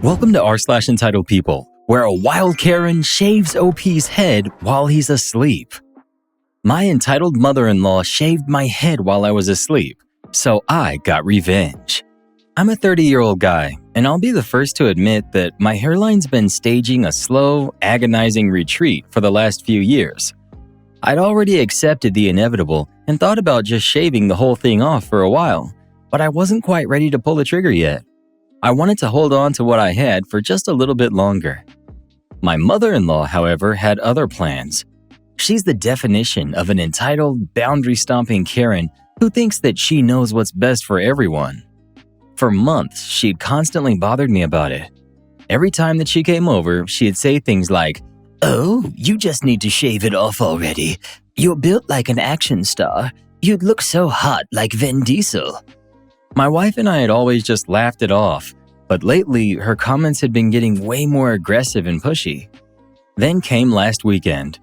Welcome to r/entitled people, where a wild Karen shaves OP's head while he's asleep. My entitled mother-in-law shaved my head while I was asleep, so I got revenge. I'm a 30-year-old guy, and I'll be the first to admit that my hairline's been staging a slow, agonizing retreat for the last few years. I'd already accepted the inevitable and thought about just shaving the whole thing off for a while, but I wasn't quite ready to pull the trigger yet. I wanted to hold on to what I had for just a little bit longer. My mother-in-law, however, had other plans. She's the definition of an entitled, boundary-stomping Karen who thinks that she knows what's best for everyone. For months, she'd constantly bothered me about it. Every time that she came over, she'd say things like, "Oh, you just need to shave it off already. You're built like an action star. You'd look so hot like Vin Diesel." My wife and I had always just laughed it off, but lately her comments had been getting way more aggressive and pushy. Then came last weekend.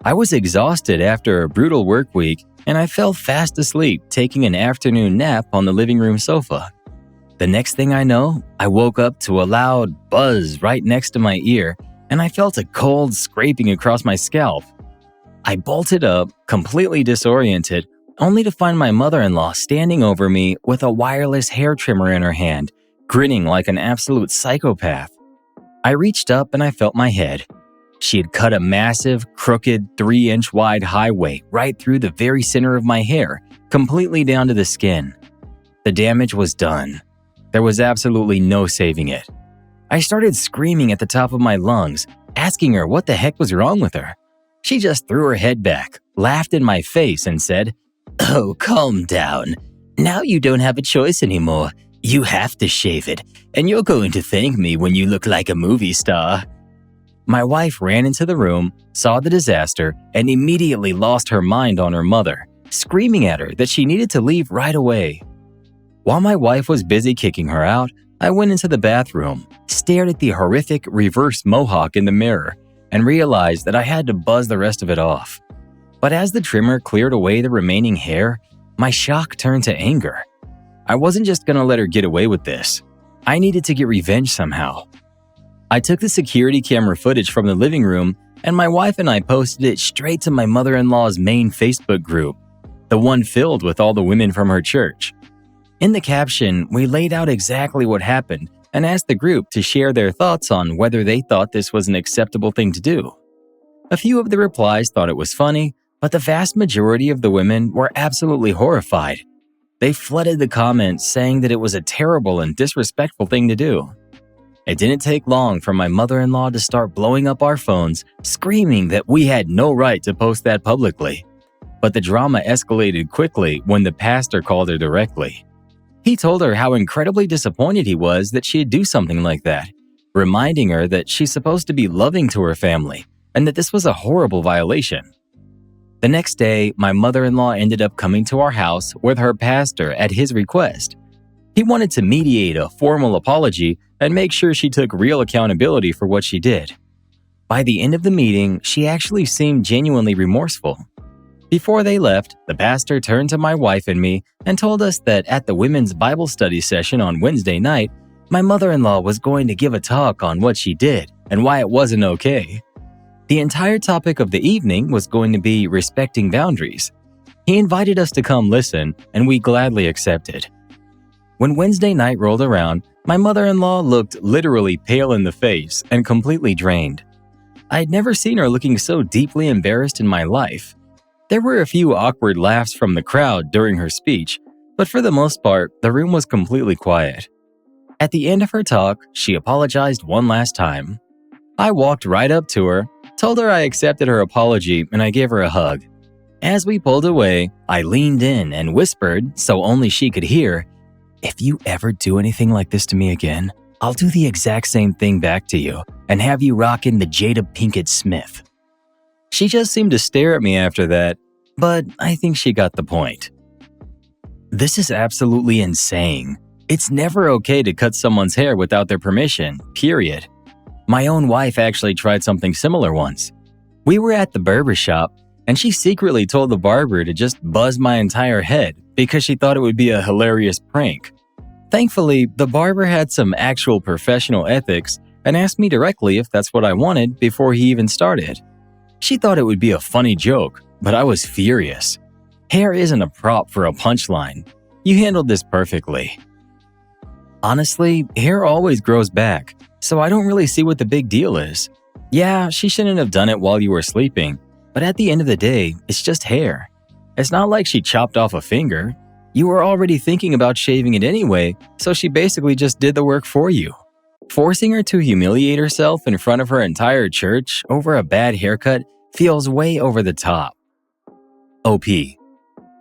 I was exhausted after a brutal work week, and I fell fast asleep taking an afternoon nap on the living room sofa. The next thing I know, I woke up to a loud buzz right next to my ear, and I felt a cold scraping across my scalp. I bolted up, completely disoriented, only to find my mother-in-law standing over me with a wireless hair trimmer in her hand, grinning like an absolute psychopath. I reached up and I felt my head. She had cut a massive, crooked, 3-inch wide highway right through the very center of my hair, completely down to the skin. The damage was done. There was absolutely no saving it. I started screaming at the top of my lungs, asking her what the heck was wrong with her. She just threw her head back, laughed in my face, and said, "Oh, calm down. Now you don't have a choice anymore. You have to shave it, and you're going to thank me when you look like a movie star." My wife ran into the room, saw the disaster, and immediately lost her mind on her mother, screaming at her that she needed to leave right away. While my wife was busy kicking her out, I went into the bathroom, stared at the horrific reverse mohawk in the mirror, and realized that I had to buzz the rest of it off. But as the trimmer cleared away the remaining hair, my shock turned to anger. I wasn't just going to let her get away with this. I needed to get revenge somehow. I took the security camera footage from the living room, and my wife and I posted it straight to my mother-in-law's main Facebook group, the one filled with all the women from her church. In the caption, we laid out exactly what happened and asked the group to share their thoughts on whether they thought this was an acceptable thing to do. A few of the replies thought it was funny, but the vast majority of the women were absolutely horrified. They flooded the comments saying that it was a terrible and disrespectful thing to do. It didn't take long for my mother-in-law to start blowing up our phones, screaming that we had no right to post that publicly. But the drama escalated quickly when the pastor called her directly. He told her how incredibly disappointed he was that she'd do something like that, reminding her that she's supposed to be loving to her family and that this was a horrible violation. The next day, my mother-in-law ended up coming to our house with her pastor at his request. He wanted to mediate a formal apology and make sure she took real accountability for what she did. By the end of the meeting, she actually seemed genuinely remorseful. Before they left, the pastor turned to my wife and me and told us that at the women's Bible study session on Wednesday night, my mother-in-law was going to give a talk on what she did and why it wasn't okay. The entire topic of the evening was going to be respecting boundaries. He invited us to come listen, and we gladly accepted. When Wednesday night rolled around, my mother-in-law looked literally pale in the face and completely drained. I had never seen her looking so deeply embarrassed in my life. There were a few awkward laughs from the crowd during her speech, but for the most part, the room was completely quiet. At the end of her talk, she apologized one last time. I walked right up to her, told her I accepted her apology, and I gave her a hug. As we pulled away, I leaned in and whispered, so only she could hear, "If you ever do anything like this to me again, I'll do the exact same thing back to you and have you rockin' the Jada Pinkett Smith." She just seemed to stare at me after that, but I think she got the point. This is absolutely insane. It's never okay to cut someone's hair without their permission, period. My own wife actually tried something similar once. We were at the barber shop, and she secretly told the barber to just buzz my entire head because she thought it would be a hilarious prank. Thankfully, the barber had some actual professional ethics and asked me directly if that's what I wanted before he even started. She thought it would be a funny joke, but I was furious. Hair isn't a prop for a punchline. You handled this perfectly. Honestly, hair always grows back, so I don't really see what the big deal is. Yeah, she shouldn't have done it while you were sleeping, but at the end of the day, it's just hair. It's not like she chopped off a finger. You were already thinking about shaving it anyway, so she basically just did the work for you. Forcing her to humiliate herself in front of her entire church over a bad haircut feels way over the top. OP.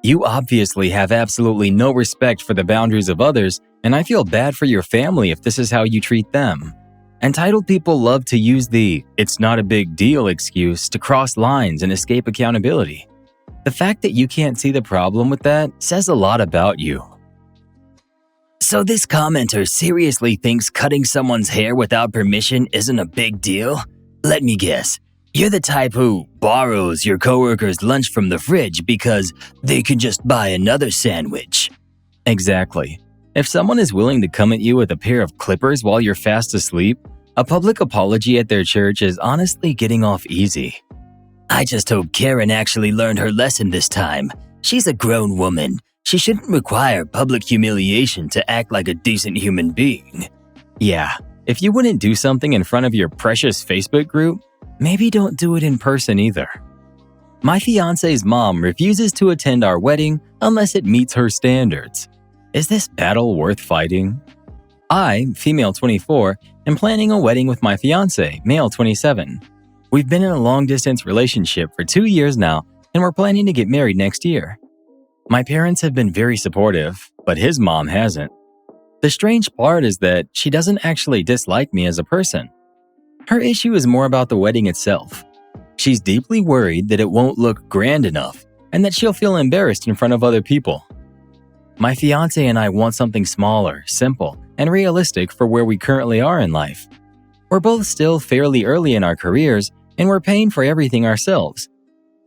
You obviously have absolutely no respect for the boundaries of others, and I feel bad for your family if this is how you treat them. Entitled people love to use the "it's not a big deal" excuse to cross lines and escape accountability. The fact that you can't see the problem with that says a lot about you. So this commenter seriously thinks cutting someone's hair without permission isn't a big deal? Let me guess. You're the type who borrows your coworker's lunch from the fridge because they can just buy another sandwich. Exactly. If someone is willing to come at you with a pair of clippers while you're fast asleep, a public apology at their church is honestly getting off easy. I just hope Karen actually learned her lesson this time. She's a grown woman. She shouldn't require public humiliation to act like a decent human being. Yeah, if you wouldn't do something in front of your precious Facebook group, maybe don't do it in person either. My fiance's mom refuses to attend our wedding unless it meets her standards. Is this battle worth fighting? I, female 24, am planning a wedding with my fiance, male 27. We've been in a long-distance relationship for 2 years now, and we're planning to get married next year. My parents have been very supportive, but his mom hasn't. The strange part is that she doesn't actually dislike me as a person. Her issue is more about the wedding itself. She's deeply worried that it won't look grand enough and that she'll feel embarrassed in front of other people. My fiance and I want something smaller, simple, and realistic for where we currently are in life. We're both still fairly early in our careers, and we're paying for everything ourselves.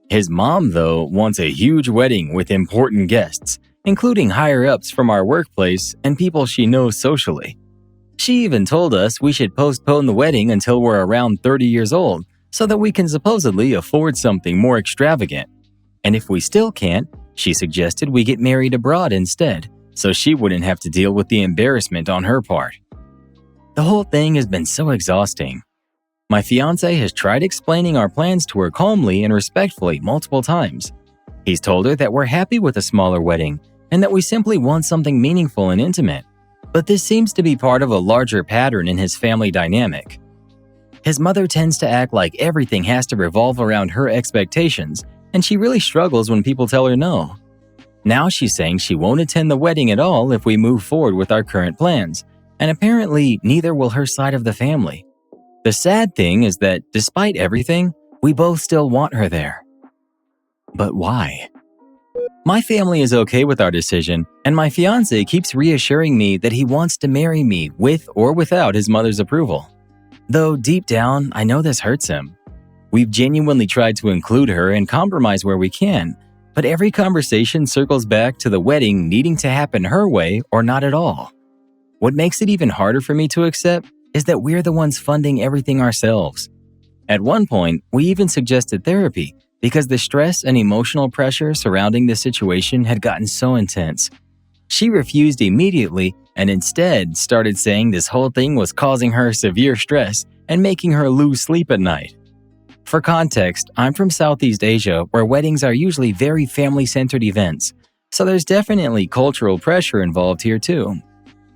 His mom, though, wants a huge wedding with important guests, including higher-ups from our workplace and people she knows socially. She even told us we should postpone the wedding until we're around 30 years old so that we can supposedly afford something more extravagant. And if we still can't, she suggested we get married abroad instead, so she wouldn't have to deal with the embarrassment on her part. The whole thing has been so exhausting. My fiancé has tried explaining our plans to her calmly and respectfully multiple times. He's told her that we're happy with a smaller wedding and that we simply want something meaningful and intimate. But this seems to be part of a larger pattern in his family dynamic. His mother tends to act like everything has to revolve around her expectations, and she really struggles when people tell her no. Now she's saying she won't attend the wedding at all if we move forward with our current plans, and apparently neither will her side of the family. The sad thing is that despite everything, we both still want her there. But why? My family is okay with our decision, and my fiancé keeps reassuring me that he wants to marry me with or without his mother's approval. Though deep down, I know this hurts him. We've genuinely tried to include her and compromise where we can, but every conversation circles back to the wedding needing to happen her way or not at all. What makes it even harder for me to accept is that we're the ones funding everything ourselves. At one point, we even suggested therapy because the stress and emotional pressure surrounding the situation had gotten so intense. She refused immediately and instead started saying this whole thing was causing her severe stress and making her lose sleep at night. For context, I'm from Southeast Asia where weddings are usually very family-centered events, so there's definitely cultural pressure involved here too.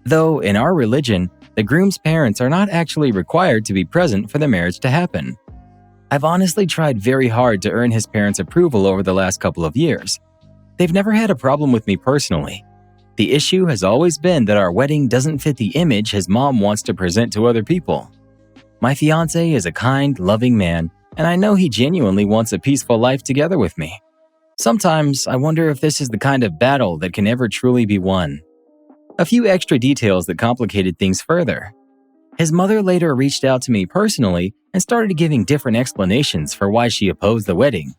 Though in our religion, the groom's parents are not actually required to be present for the marriage to happen. I've honestly tried very hard to earn his parents' approval over the last couple of years. They've never had a problem with me personally. The issue has always been that our wedding doesn't fit the image his mom wants to present to other people. My fiancé is a kind, loving man, and I know he genuinely wants a peaceful life together with me. Sometimes I wonder if this is the kind of battle that can ever truly be won. A few extra details that complicated things further. His mother later reached out to me personally and started giving different explanations for why she opposed the wedding.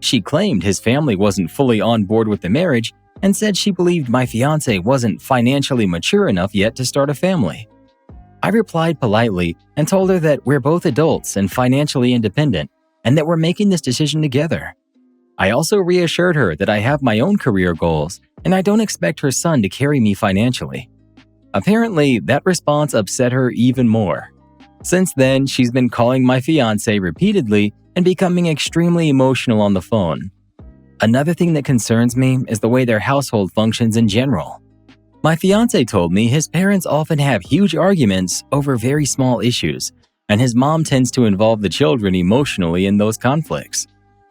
She claimed his family wasn't fully on board with the marriage and said she believed my fiance wasn't financially mature enough yet to start a family. I replied politely and told her that we're both adults and financially independent and that we're making this decision together. I also reassured her that I have my own career goals and I don't expect her son to carry me financially. Apparently, that response upset her even more. Since then, she's been calling my fiance repeatedly and becoming extremely emotional on the phone. Another thing that concerns me is the way their household functions in general. My fiance told me his parents often have huge arguments over very small issues, and his mom tends to involve the children emotionally in those conflicts.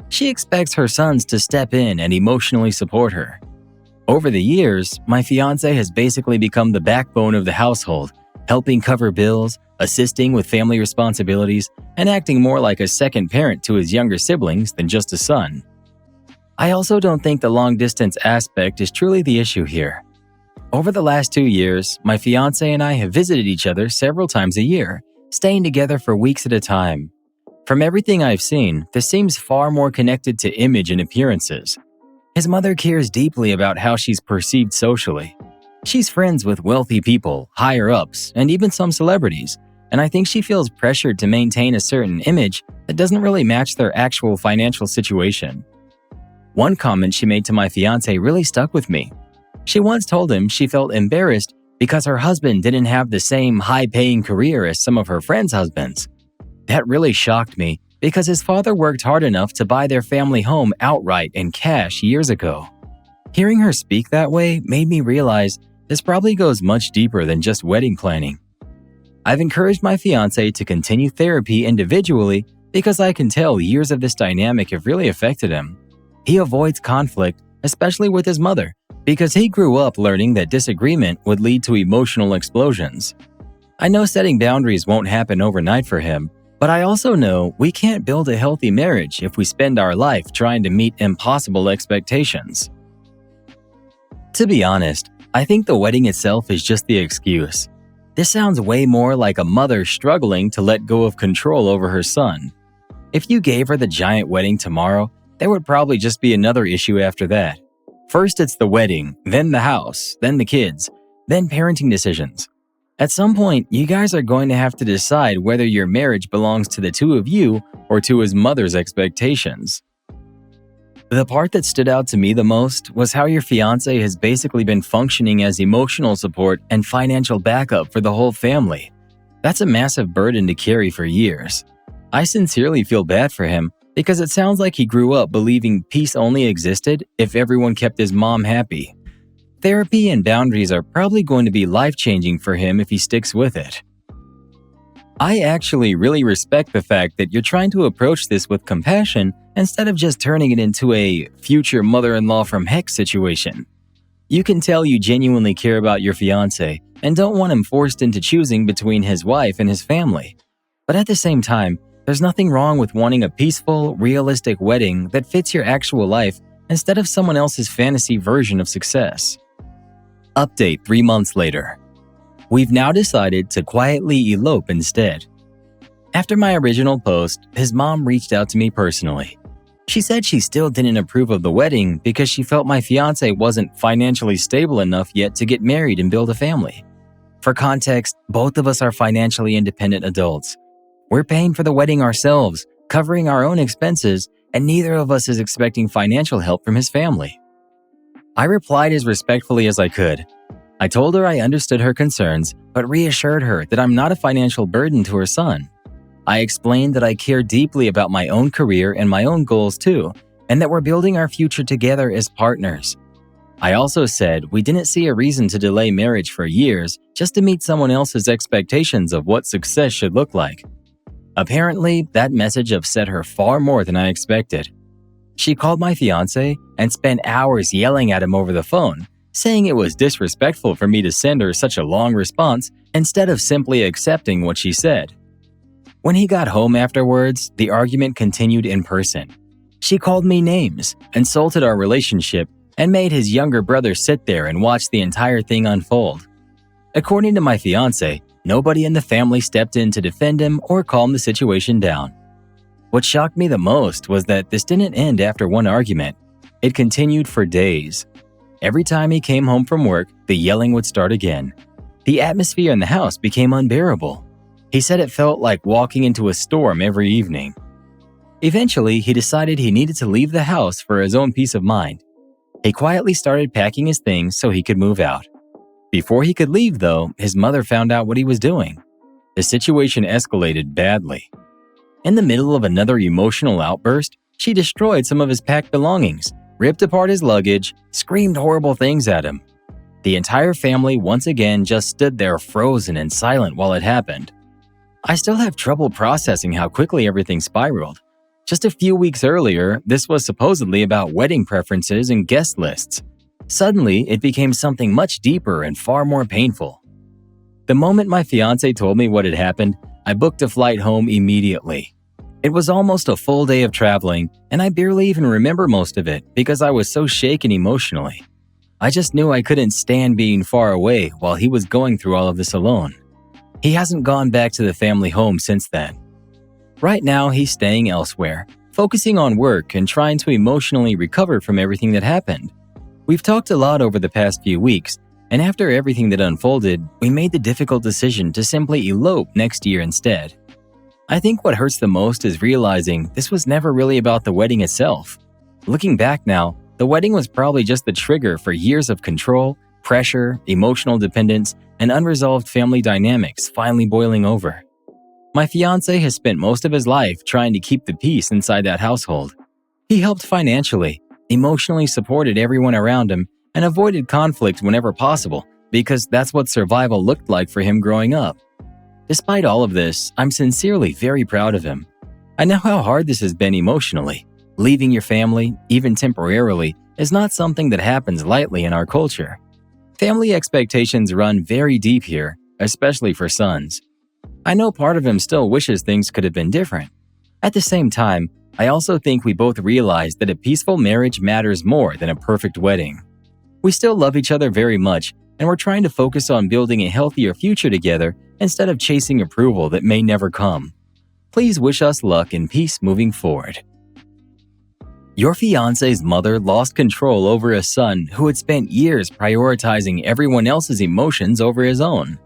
She expects her sons to step in and emotionally support her. Over the years, my fiance has basically become the backbone of the household, helping cover bills, assisting with family responsibilities, and acting more like a second parent to his younger siblings than just a son. I also don't think the long-distance aspect is truly the issue here. Over the last 2 years, my fiance and I have visited each other several times a year, staying together for weeks at a time. From everything I've seen, this seems far more connected to image and appearances. His mother cares deeply about how she's perceived socially. She's friends with wealthy people, higher-ups, and even some celebrities, and I think she feels pressured to maintain a certain image that doesn't really match their actual financial situation. One comment she made to my fiance really stuck with me. She once told him she felt embarrassed because her husband didn't have the same high-paying career as some of her friends' husbands. That really shocked me because his father worked hard enough to buy their family home outright in cash years ago. Hearing her speak that way made me realize this probably goes much deeper than just wedding planning. I've encouraged my fiance to continue therapy individually because I can tell years of this dynamic have really affected him. He avoids conflict, especially with his mother, because he grew up learning that disagreement would lead to emotional explosions. I know setting boundaries won't happen overnight for him, but I also know we can't build a healthy marriage if we spend our life trying to meet impossible expectations. To be honest, I think the wedding itself is just the excuse. This sounds way more like a mother struggling to let go of control over her son. If you gave her the giant wedding tomorrow, there would probably just be another issue after that. First it's the wedding, then the house, then the kids, then parenting decisions. At some point, you guys are going to have to decide whether your marriage belongs to the two of you or to his mother's expectations. The part that stood out to me the most was how your fiance has basically been functioning as emotional support and financial backup for the whole family. That's a massive burden to carry for years. I sincerely feel bad for him because it sounds like he grew up believing peace only existed if everyone kept his mom happy. Therapy and boundaries are probably going to be life-changing for him if he sticks with it. I actually really respect the fact that you're trying to approach this with compassion instead of just turning it into a future mother-in-law from heck situation. You can tell you genuinely care about your fiancé and don't want him forced into choosing between his wife and his family. But at the same time, there's nothing wrong with wanting a peaceful, realistic wedding that fits your actual life instead of someone else's fantasy version of success. Update 3 months later. We've now decided to quietly elope instead. After my original post, his mom reached out to me personally. She said she still didn't approve of the wedding because she felt my fiancé wasn't financially stable enough yet to get married and build a family. For context, both of us are financially independent adults. We're paying for the wedding ourselves, covering our own expenses, and neither of us is expecting financial help from his family. I replied as respectfully as I could. I told her I understood her concerns, but reassured her that I'm not a financial burden to her son. I explained that I care deeply about my own career and my own goals too, and that we're building our future together as partners. I also said we didn't see a reason to delay marriage for years just to meet someone else's expectations of what success should look like. Apparently, that message upset her far more than I expected. She called my fiancé and spent hours yelling at him over the phone, saying it was disrespectful for me to send her such a long response instead of simply accepting what she said. When he got home afterwards, the argument continued in person. She called me names, insulted our relationship, and made his younger brother sit there and watch the entire thing unfold. According to my fiancé, nobody in the family stepped in to defend him or calm the situation down. What shocked me the most was that this didn't end after one argument. It continued for days. Every time he came home from work, the yelling would start again. The atmosphere in the house became unbearable. He said it felt like walking into a storm every evening. Eventually, he decided he needed to leave the house for his own peace of mind. He quietly started packing his things so he could move out. Before he could leave, though, his mother found out what he was doing. The situation escalated badly. In the middle of another emotional outburst, she destroyed some of his packed belongings, ripped apart his luggage, screamed horrible things at him. The entire family once again just stood there frozen and silent while it happened. I still have trouble processing how quickly everything spiraled. Just a few weeks earlier, this was supposedly about wedding preferences and guest lists. Suddenly, it became something much deeper and far more painful. The moment my fiancé told me what had happened, I booked a flight home immediately. It was almost a full day of traveling, and I barely even remember most of it because I was so shaken emotionally. I just knew I couldn't stand being far away while he was going through all of this alone. He hasn't gone back to the family home since then. Right now, he's staying elsewhere, focusing on work and trying to emotionally recover from everything that happened. We've talked a lot over the past few weeks, and after everything that unfolded, we made the difficult decision to simply elope next year instead. I think what hurts the most is realizing this was never really about the wedding itself. Looking back now, the wedding was probably just the trigger for years of control, pressure, emotional dependence, and unresolved family dynamics finally boiling over. My fiancé has spent most of his life trying to keep the peace inside that household. He helped financially, emotionally supported everyone around him, and avoided conflict whenever possible because that's what survival looked like for him growing up. Despite all of this, I'm sincerely very proud of him. I know how hard this has been emotionally. Leaving your family, even temporarily, is not something that happens lightly in our culture. Family expectations run very deep here, especially for sons. I know part of him still wishes things could have been different. At the same time, I also think we both realize that a peaceful marriage matters more than a perfect wedding. We still love each other very much, and we're trying to focus on building a healthier future together instead of chasing approval that may never come. Please wish us luck and peace moving forward. Your fiancé's mother lost control over a son who had spent years prioritizing everyone else's emotions over his own.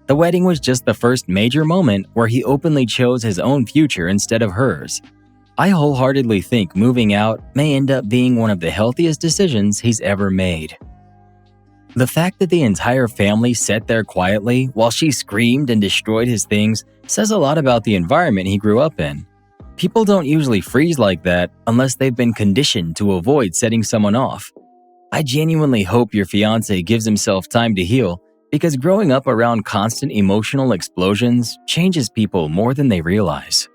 The wedding was just the first major moment where he openly chose his own future instead of hers. I wholeheartedly think moving out may end up being one of the healthiest decisions he's ever made. The fact that the entire family sat there quietly while she screamed and destroyed his things says a lot about the environment he grew up in. People don't usually freeze like that unless they've been conditioned to avoid setting someone off. I genuinely hope your fiancé gives himself time to heal because growing up around constant emotional explosions changes people more than they realize.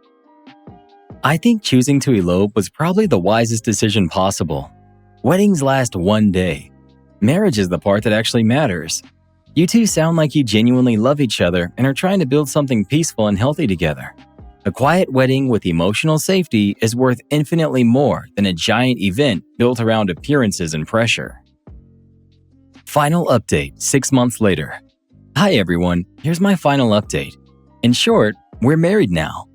I think choosing to elope was probably the wisest decision possible. Weddings last one day. Marriage is the part that actually matters. You two sound like you genuinely love each other and are trying to build something peaceful and healthy together. A quiet wedding with emotional safety is worth infinitely more than a giant event built around appearances and pressure. Final update 6 months later. Hi everyone, here's my final update. In short, we're married now.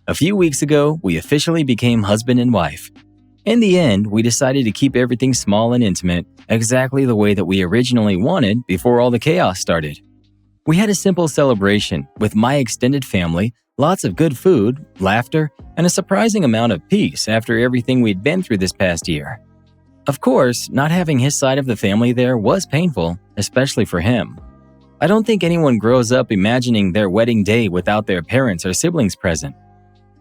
A few weeks ago, we officially became husband and wife. In the end, we decided to keep everything small and intimate, exactly the way that we originally wanted before all the chaos started. We had a simple celebration with my extended family, lots of good food, laughter, and a surprising amount of peace after everything we'd been through this past year. Of course, not having his side of the family there was painful, especially for him. I don't think anyone grows up imagining their wedding day without their parents or siblings present.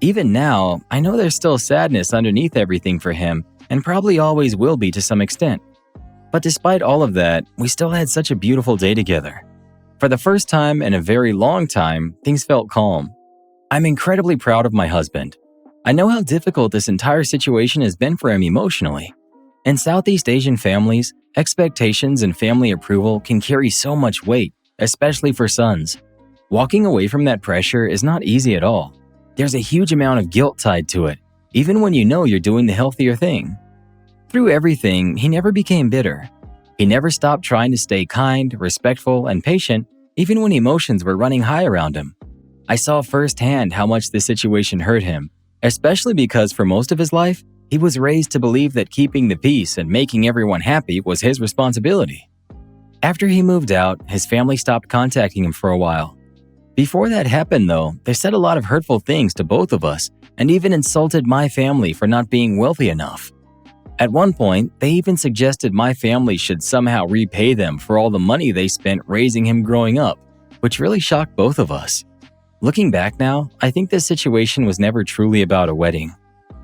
Even now, I know there's still sadness underneath everything for him, and probably always will be to some extent. But despite all of that, we still had such a beautiful day together. For the first time in a very long time, things felt calm. I'm incredibly proud of my husband. I know how difficult this entire situation has been for him emotionally. In Southeast Asian families, expectations and family approval can carry so much weight, especially for sons. Walking away from that pressure is not easy at all. There's a huge amount of guilt tied to it, even when you know you're doing the healthier thing. Through everything, he never became bitter. He never stopped trying to stay kind, respectful, and patient, even when emotions were running high around him. I saw firsthand how much this situation hurt him, especially because for most of his life, He was raised to believe that keeping the peace and making everyone happy was his responsibility. After he moved out, his family stopped contacting him for a while. Before that happened, though, they said a lot of hurtful things to both of us and even insulted my family for not being wealthy enough. At one point, they even suggested my family should somehow repay them for all the money they spent raising him growing up, which really shocked both of us. Looking back now, I think this situation was never truly about a wedding.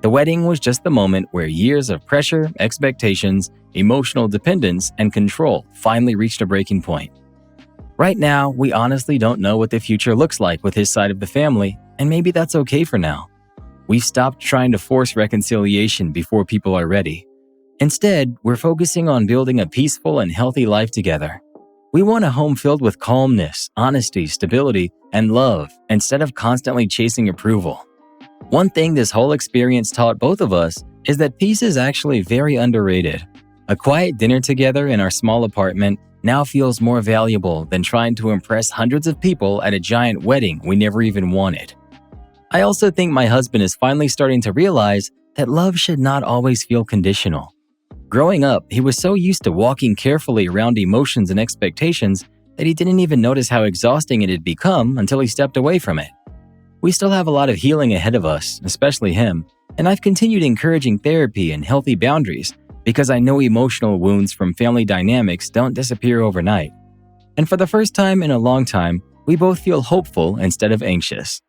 The wedding was just the moment where years of pressure, expectations, emotional dependence, and control finally reached a breaking point. Right now, we honestly don't know what the future looks like with his side of the family, and maybe that's okay for now. We've stopped trying to force reconciliation before people are ready. Instead, we're focusing on building a peaceful and healthy life together. We want a home filled with calmness, honesty, stability, and love instead of constantly chasing approval. One thing this whole experience taught both of us is that peace is actually very underrated. A quiet dinner together in our small apartment now feels more valuable than trying to impress hundreds of people at a giant wedding we never even wanted. I also think my husband is finally starting to realize that love should not always feel conditional. Growing up, he was so used to walking carefully around emotions and expectations that he didn't even notice how exhausting it had become until he stepped away from it. We still have a lot of healing ahead of us, especially him, and I've continued encouraging therapy and healthy boundaries because I know emotional wounds from family dynamics don't disappear overnight. And for the first time in a long time, we both feel hopeful instead of anxious.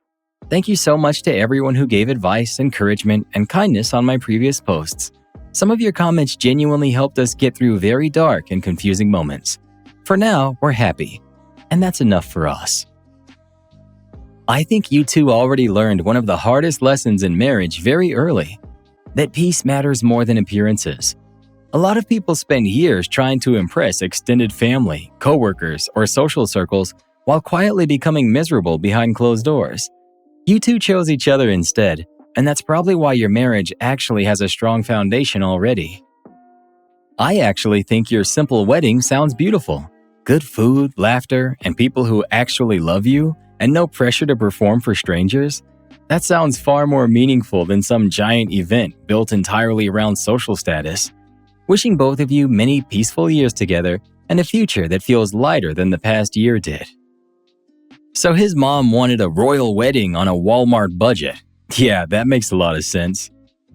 Thank you so much to everyone who gave advice, encouragement, and kindness on my previous posts. Some of your comments genuinely helped us get through very dark and confusing moments. For now, we're happy, and that's enough for us. I think you two already learned one of the hardest lessons in marriage very early, that peace matters more than appearances. A lot of people spend years trying to impress extended family, coworkers, or social circles while quietly becoming miserable behind closed doors. You two chose each other instead, and that's probably why your marriage actually has a strong foundation already. I actually think your simple wedding sounds beautiful. Good food, laughter, and people who actually love you, and no pressure to perform for strangers. That sounds far more meaningful than some giant event built entirely around social status. Wishing both of you many peaceful years together and a future that feels lighter than the past year did. So his mom wanted a royal wedding on a Walmart budget. Yeah, that makes a lot of sense.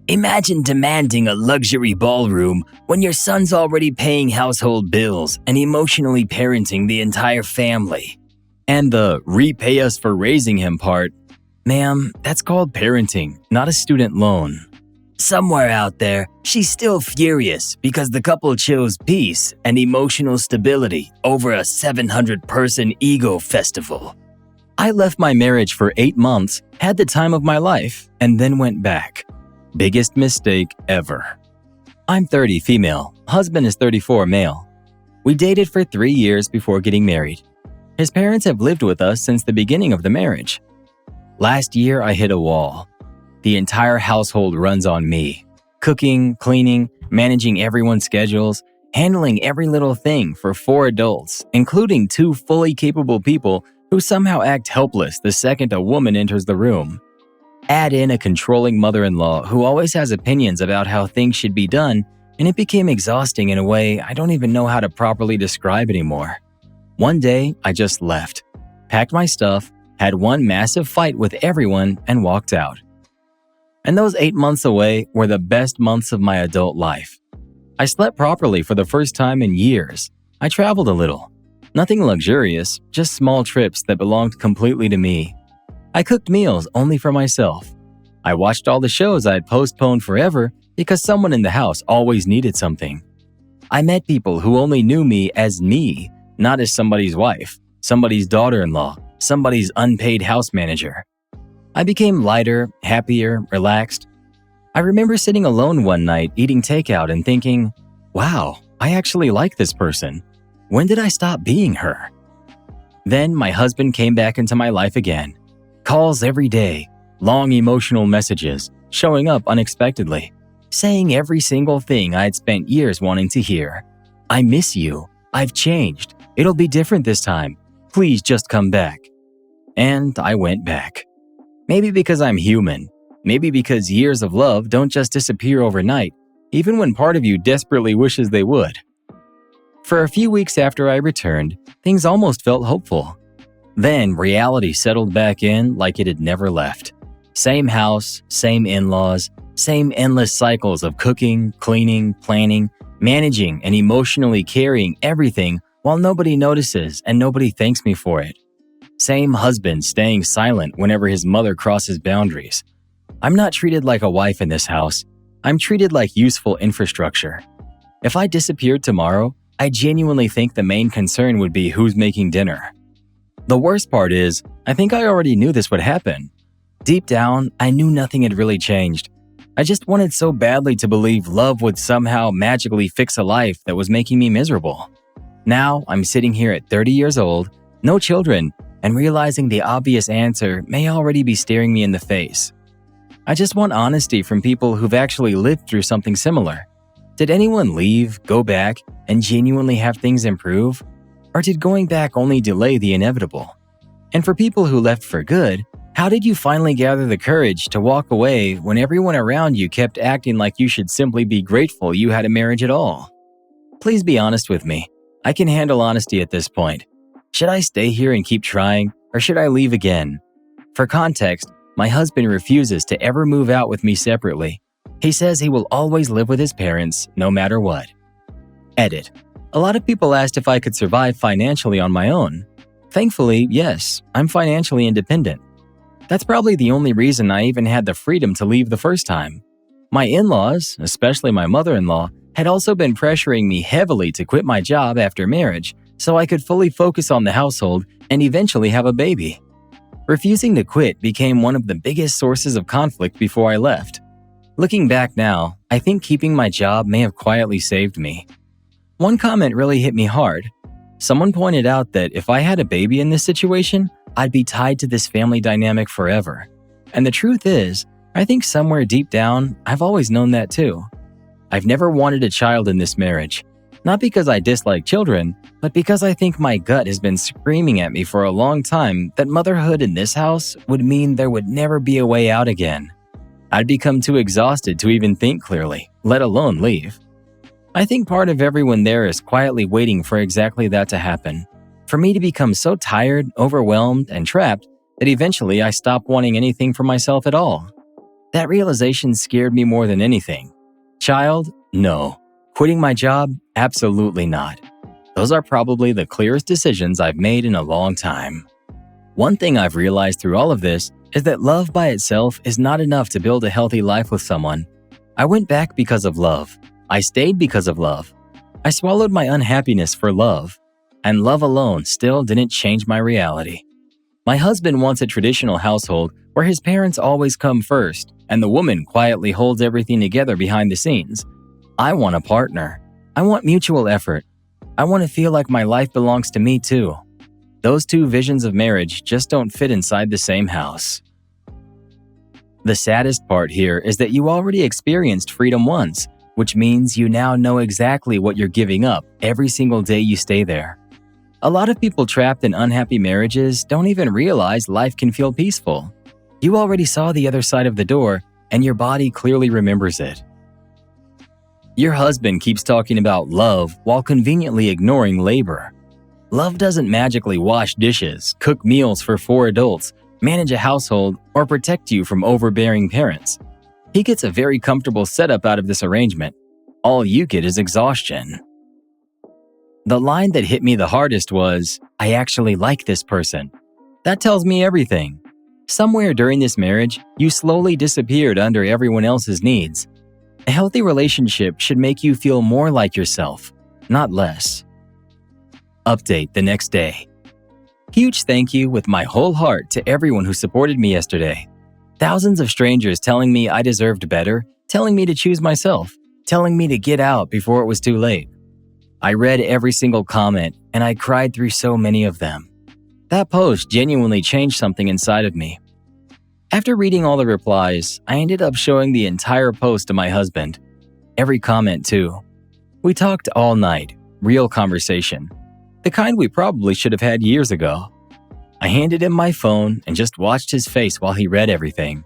Imagine demanding a luxury ballroom when your son's already paying household bills and emotionally parenting the entire family. And the repay us for raising him part, ma'am, that's called parenting, not a student loan. Somewhere out there, she's still furious because the couple chose peace and emotional stability over a 700-person ego festival. I left my marriage for 8 months, had the time of my life, and then went back. Biggest mistake ever. I'm 30 female, husband is 34 male. We dated for 3 years before getting married. His parents have lived with us since the beginning of the marriage. Last year, I hit a wall. The entire household runs on me. Cooking, cleaning, managing everyone's schedules, handling every little thing for 4 adults, including 2 fully capable people who somehow act helpless the second a woman enters the room. Add in a controlling mother-in-law who always has opinions about how things should be done, and it became exhausting in a way I don't even know how to properly describe anymore. One day, I just left, packed my stuff, had one massive fight with everyone, and walked out. And those 8 months away were the best months of my adult life. I slept properly for the first time in years. I traveled a little. Nothing luxurious, just small trips that belonged completely to me. I cooked meals only for myself. I watched all the shows I had postponed forever because someone in the house always needed something. I met people who only knew me as me, not as somebody's wife, somebody's daughter-in-law, somebody's unpaid house manager. I became lighter, happier, relaxed. I remember sitting alone one night eating takeout and thinking, wow, I actually like this person. When did I stop being her? Then my husband came back into my life again. Calls every day, long emotional messages, showing up unexpectedly, saying every single thing I had spent years wanting to hear. I miss you. I've changed. It'll be different this time. Please just come back. And I went back. Maybe because I'm human. Maybe because years of love don't just disappear overnight, even when part of you desperately wishes they would. For a few weeks after I returned, things almost felt hopeful. Then reality settled back in like it had never left. Same house, same in-laws, same endless cycles of cooking, cleaning, planning, managing, and emotionally carrying everything while nobody notices and nobody thanks me for it. Same husband staying silent whenever his mother crosses boundaries. I'm not treated like a wife in this house. I'm treated like useful infrastructure. If I disappeared tomorrow, I genuinely think the main concern would be who's making dinner. The worst part is, I think I already knew this would happen. Deep down, I knew nothing had really changed. I just wanted so badly to believe love would somehow magically fix a life that was making me miserable. Now, I'm sitting here at 30 years old, no children, and realizing the obvious answer may already be staring me in the face. I just want honesty from people who've actually lived through something similar. Did anyone leave, go back, and genuinely have things improve? Or did going back only delay the inevitable? And for people who left for good, how did you finally gather the courage to walk away when everyone around you kept acting like you should simply be grateful you had a marriage at all? Please be honest with me. I can handle honesty at this point. Should I stay here and keep trying, or should I leave again? For context, my husband refuses to ever move out with me separately. He says he will always live with his parents, no matter what. Edit. A lot of people asked if I could survive financially on my own. Thankfully, yes, I'm financially independent. That's probably the only reason I even had the freedom to leave the first time. My in-laws, especially my mother-in-law, had also been pressuring me heavily to quit my job after marriage so I could fully focus on the household and eventually have a baby. Refusing to quit became one of the biggest sources of conflict before I left. Looking back now, I think keeping my job may have quietly saved me. One comment really hit me hard. Someone pointed out that if I had a baby in this situation, I'd be tied to this family dynamic forever. And the truth is, I think somewhere deep down, I've always known that too. I've never wanted a child in this marriage. Not because I dislike children, but because I think my gut has been screaming at me for a long time that motherhood in this house would mean there would never be a way out again. I'd become too exhausted to even think clearly, let alone leave. I think part of everyone there is quietly waiting for exactly that to happen. For me to become so tired, overwhelmed, and trapped that eventually I stop wanting anything for myself at all. That realization scared me more than anything. Child? No. Quitting my job? Absolutely not. Those are probably the clearest decisions I've made in a long time. One thing I've realized through all of this is that love by itself is not enough to build a healthy life with someone. I went back because of love. I stayed because of love. I swallowed my unhappiness for love. And love alone still didn't change my reality. My husband wants a traditional household where his parents always come first and the woman quietly holds everything together behind the scenes. I want a partner. I want mutual effort. I want to feel like my life belongs to me too. Those two visions of marriage just don't fit inside the same house. The saddest part here is that you already experienced freedom once, which means you now know exactly what you're giving up every single day you stay there. A lot of people trapped in unhappy marriages don't even realize life can feel peaceful. You already saw the other side of the door, and your body clearly remembers it. Your husband keeps talking about love while conveniently ignoring labor. Love doesn't magically wash dishes, cook meals for 4 adults, manage a household, or protect you from overbearing parents. He gets a very comfortable setup out of this arrangement. All you get is exhaustion. The line that hit me the hardest was, "I actually like this person." That tells me everything. Somewhere during this marriage, you slowly disappeared under everyone else's needs. A healthy relationship should make you feel more like yourself, not less. Update the next day. Huge thank you with my whole heart to everyone who supported me yesterday. Thousands of strangers telling me I deserved better, telling me to choose myself, telling me to get out before it was too late. I read every single comment, and I cried through so many of them. That post genuinely changed something inside of me. After reading all the replies, I ended up showing the entire post to my husband. Every comment, too. We talked all night, real conversation. The kind we probably should have had years ago. I handed him my phone and just watched his face while he read everything.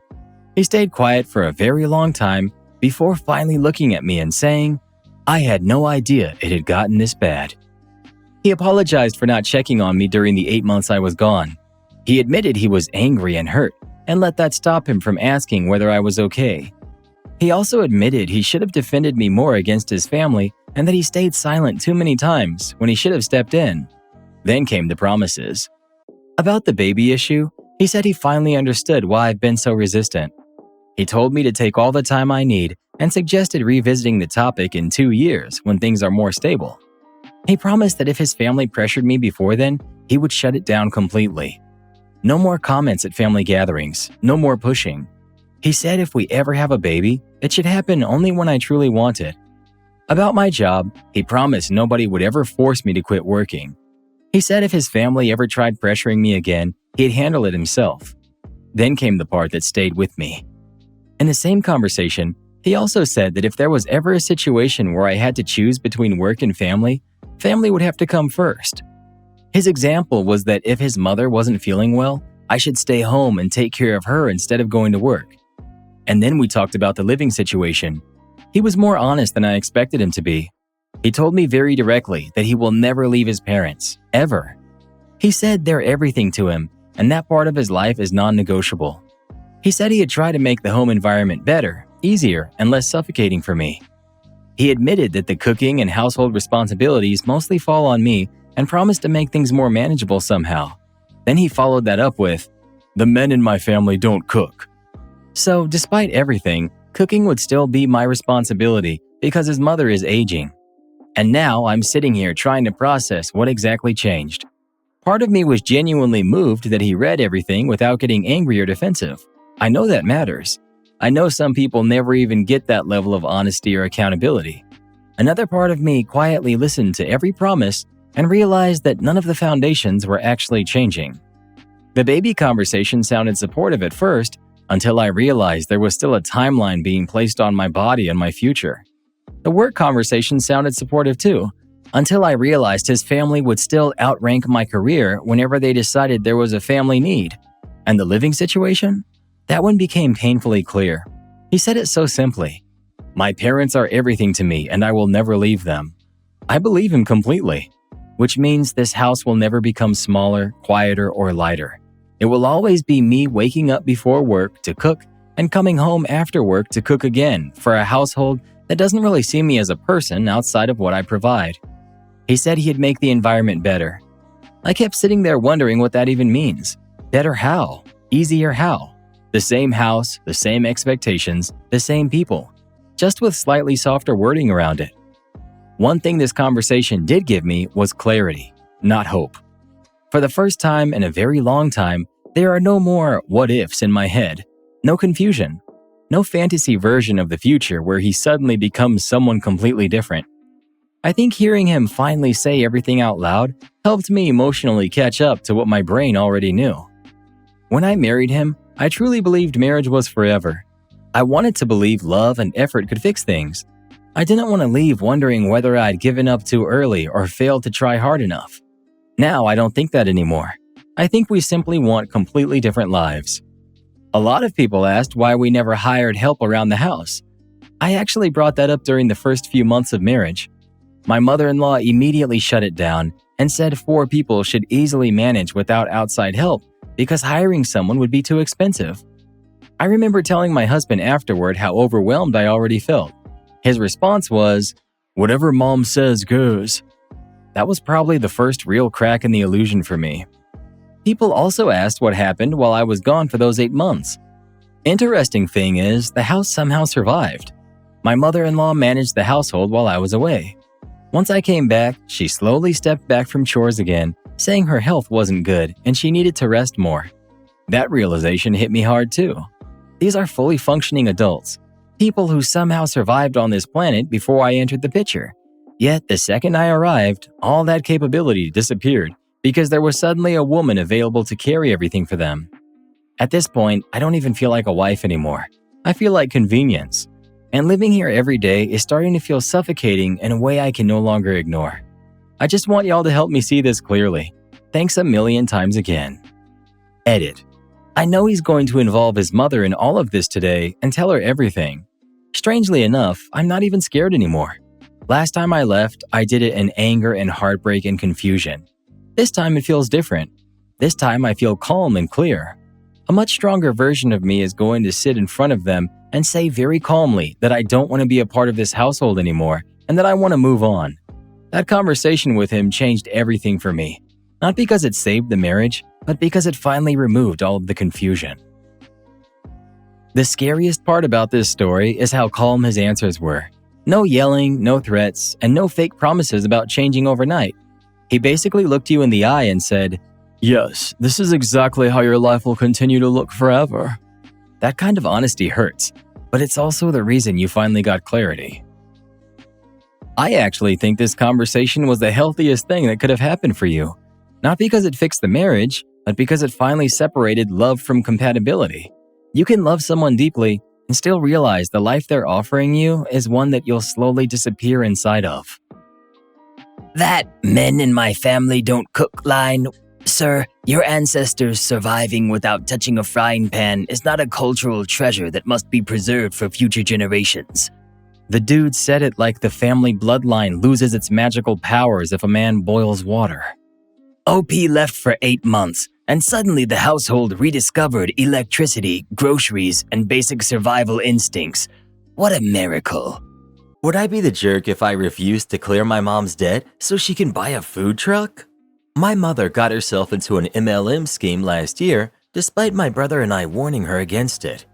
He stayed quiet for a very long time before finally looking at me and saying, "I had no idea it had gotten this bad." He apologized for not checking on me during the 8 months I was gone. He admitted he was angry and hurt and let that stop him from asking whether I was okay. He also admitted he should have defended me more against his family and that he stayed silent too many times when he should have stepped in. Then came the promises. About the baby issue, he said he finally understood why I've been so resistant. He told me to take all the time I need and suggested revisiting the topic in 2 years when things are more stable. He promised that if his family pressured me before then, he would shut it down completely. No more comments at family gatherings, no more pushing. He said if we ever have a baby, it should happen only when I truly want it. About my job, he promised nobody would ever force me to quit working. He said if his family ever tried pressuring me again, he'd handle it himself. Then came the part that stayed with me. In the same conversation, he also said that if there was ever a situation where I had to choose between work and family, family would have to come first. His example was that if his mother wasn't feeling well, I should stay home and take care of her instead of going to work. And then we talked about the living situation. He was more honest than I expected him to be. He told me very directly that he will never leave his parents, ever. He said they're everything to him, and that part of his life is non-negotiable. He said he had tried to make the home environment better, easier, and less suffocating for me. He admitted that the cooking and household responsibilities mostly fall on me and promised to make things more manageable somehow. Then he followed that up with, "The men in my family don't cook." So, despite everything, cooking would still be my responsibility because his mother is aging. And now I'm sitting here trying to process what exactly changed. Part of me was genuinely moved that he read everything without getting angry or defensive. I know that matters. I know some people never even get that level of honesty or accountability. Another part of me quietly listened to every promise and realized that none of the foundations were actually changing. The baby conversation sounded supportive at first, until I realized there was still a timeline being placed on my body and my future. The work conversation sounded supportive too, until I realized his family would still outrank my career whenever they decided there was a family need. And the living situation? That one became painfully clear. He said it so simply. "My parents are everything to me and I will never leave them." I believe him completely, which means this house will never become smaller, quieter, or lighter. It will always be me waking up before work to cook and coming home after work to cook again for a household that doesn't really see me as a person outside of what I provide. He said he'd make the environment better. I kept sitting there wondering what that even means. Better how? Easier how? The same house, the same expectations, the same people, just with slightly softer wording around it. One thing this conversation did give me was clarity, not hope. For the first time in a very long time, there are no more what-ifs in my head, no confusion, no fantasy version of the future where he suddenly becomes someone completely different. I think hearing him finally say everything out loud helped me emotionally catch up to what my brain already knew. When I married him, I truly believed marriage was forever. I wanted to believe love and effort could fix things. I didn't want to leave wondering whether I'd given up too early or failed to try hard enough. Now I don't think that anymore. I think we simply want completely different lives. A lot of people asked why we never hired help around the house. I actually brought that up during the first few months of marriage. My mother-in-law immediately shut it down and said 4 people should easily manage without outside help because hiring someone would be too expensive. I remember telling my husband afterward how overwhelmed I already felt. His response was, "Whatever mom says goes." That was probably the first real crack in the illusion for me. People also asked what happened while I was gone for those 8 months. Interesting thing is, the house somehow survived. My mother-in-law managed the household while I was away. Once I came back, she slowly stepped back from chores again, saying her health wasn't good and she needed to rest more. That realization hit me hard too. These are fully functioning adults, people who somehow survived on this planet before I entered the picture. Yet, the second I arrived, all that capability disappeared because there was suddenly a woman available to carry everything for them. At this point, I don't even feel like a wife anymore. I feel like convenience. And living here every day is starting to feel suffocating in a way I can no longer ignore. I just want y'all to help me see this clearly. Thanks a million times again. Edit. I know he's going to involve his mother in all of this today and tell her everything. Strangely enough, I'm not even scared anymore. Last time I left, I did it in anger and heartbreak and confusion. This time it feels different. This time I feel calm and clear. A much stronger version of me is going to sit in front of them and say very calmly that I don't want to be a part of this household anymore and that I want to move on. That conversation with him changed everything for me. Not because it saved the marriage, but because it finally removed all of the confusion. The scariest part about this story is how calm his answers were. No yelling, no threats, and no fake promises about changing overnight. He basically looked you in the eye and said, "Yes, this is exactly how your life will continue to look forever." That kind of honesty hurts, but it's also the reason you finally got clarity. I actually think this conversation was the healthiest thing that could have happened for you. Not because it fixed the marriage, but because it finally separated love from compatibility. You can love someone deeply and still realize the life they're offering you is one that you'll slowly disappear inside of. That "men in my family don't cook" line, sir, your ancestors surviving without touching a frying pan is not a cultural treasure that must be preserved for future generations. The dude said it like the family bloodline loses its magical powers if a man boils water. OP left for 8 months, and suddenly the household rediscovered electricity, groceries, and basic survival instincts. What a miracle. Would I be the jerk if I refused to clear my mom's debt so she can buy a food truck? My mother got herself into an MLM scheme last year, despite my brother and I warning her against it.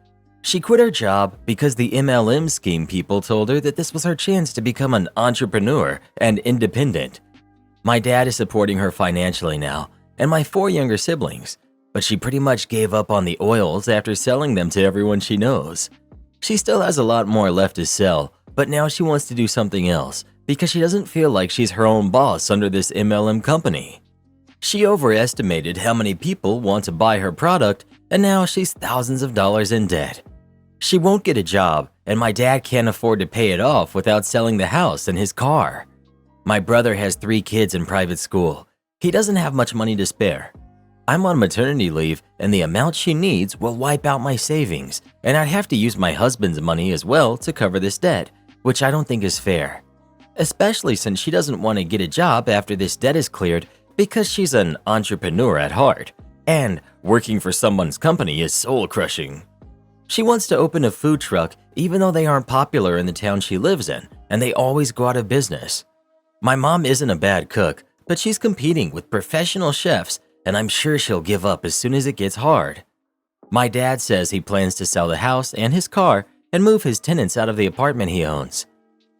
She quit her job because the MLM scheme people told her that this was her chance to become an entrepreneur and independent. My dad is supporting her financially now, and my 4 younger siblings, but she pretty much gave up on the oils after selling them to everyone she knows. She still has a lot more left to sell, but now she wants to do something else because she doesn't feel like she's her own boss under this MLM company. She overestimated how many people want to buy her product, and now she's thousands of dollars in debt. She won't get a job, and my dad can't afford to pay it off without selling the house and his car. My brother has 3 kids in private school. He doesn't have much money to spare. I'm on maternity leave, and the amount she needs will wipe out my savings, and I'd have to use my husband's money as well to cover this debt, which I don't think is fair. Especially since she doesn't want to get a job after this debt is cleared because she's an entrepreneur at heart, and working for someone's company is soul-crushing. She wants to open a food truck even though they aren't popular in the town she lives in, and they always go out of business. My mom isn't a bad cook, but she's competing with professional chefs, and I'm sure she'll give up as soon as it gets hard. My dad says he plans to sell the house and his car and move his tenants out of the apartment he owns.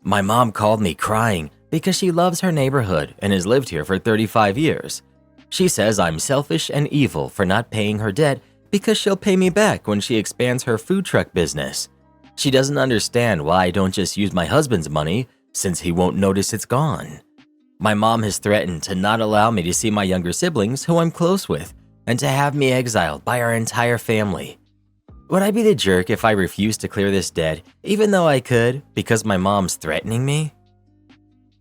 My mom called me crying because she loves her neighborhood and has lived here for 35 years. She says I'm selfish and evil for not paying her debt because she'll pay me back when she expands her food truck business. She doesn't understand why I don't just use my husband's money since he won't notice it's gone. My mom has threatened to not allow me to see my younger siblings who I'm close with and to have me exiled by our entire family. Would I be the jerk if I refused to clear this debt even though I could because my mom's threatening me?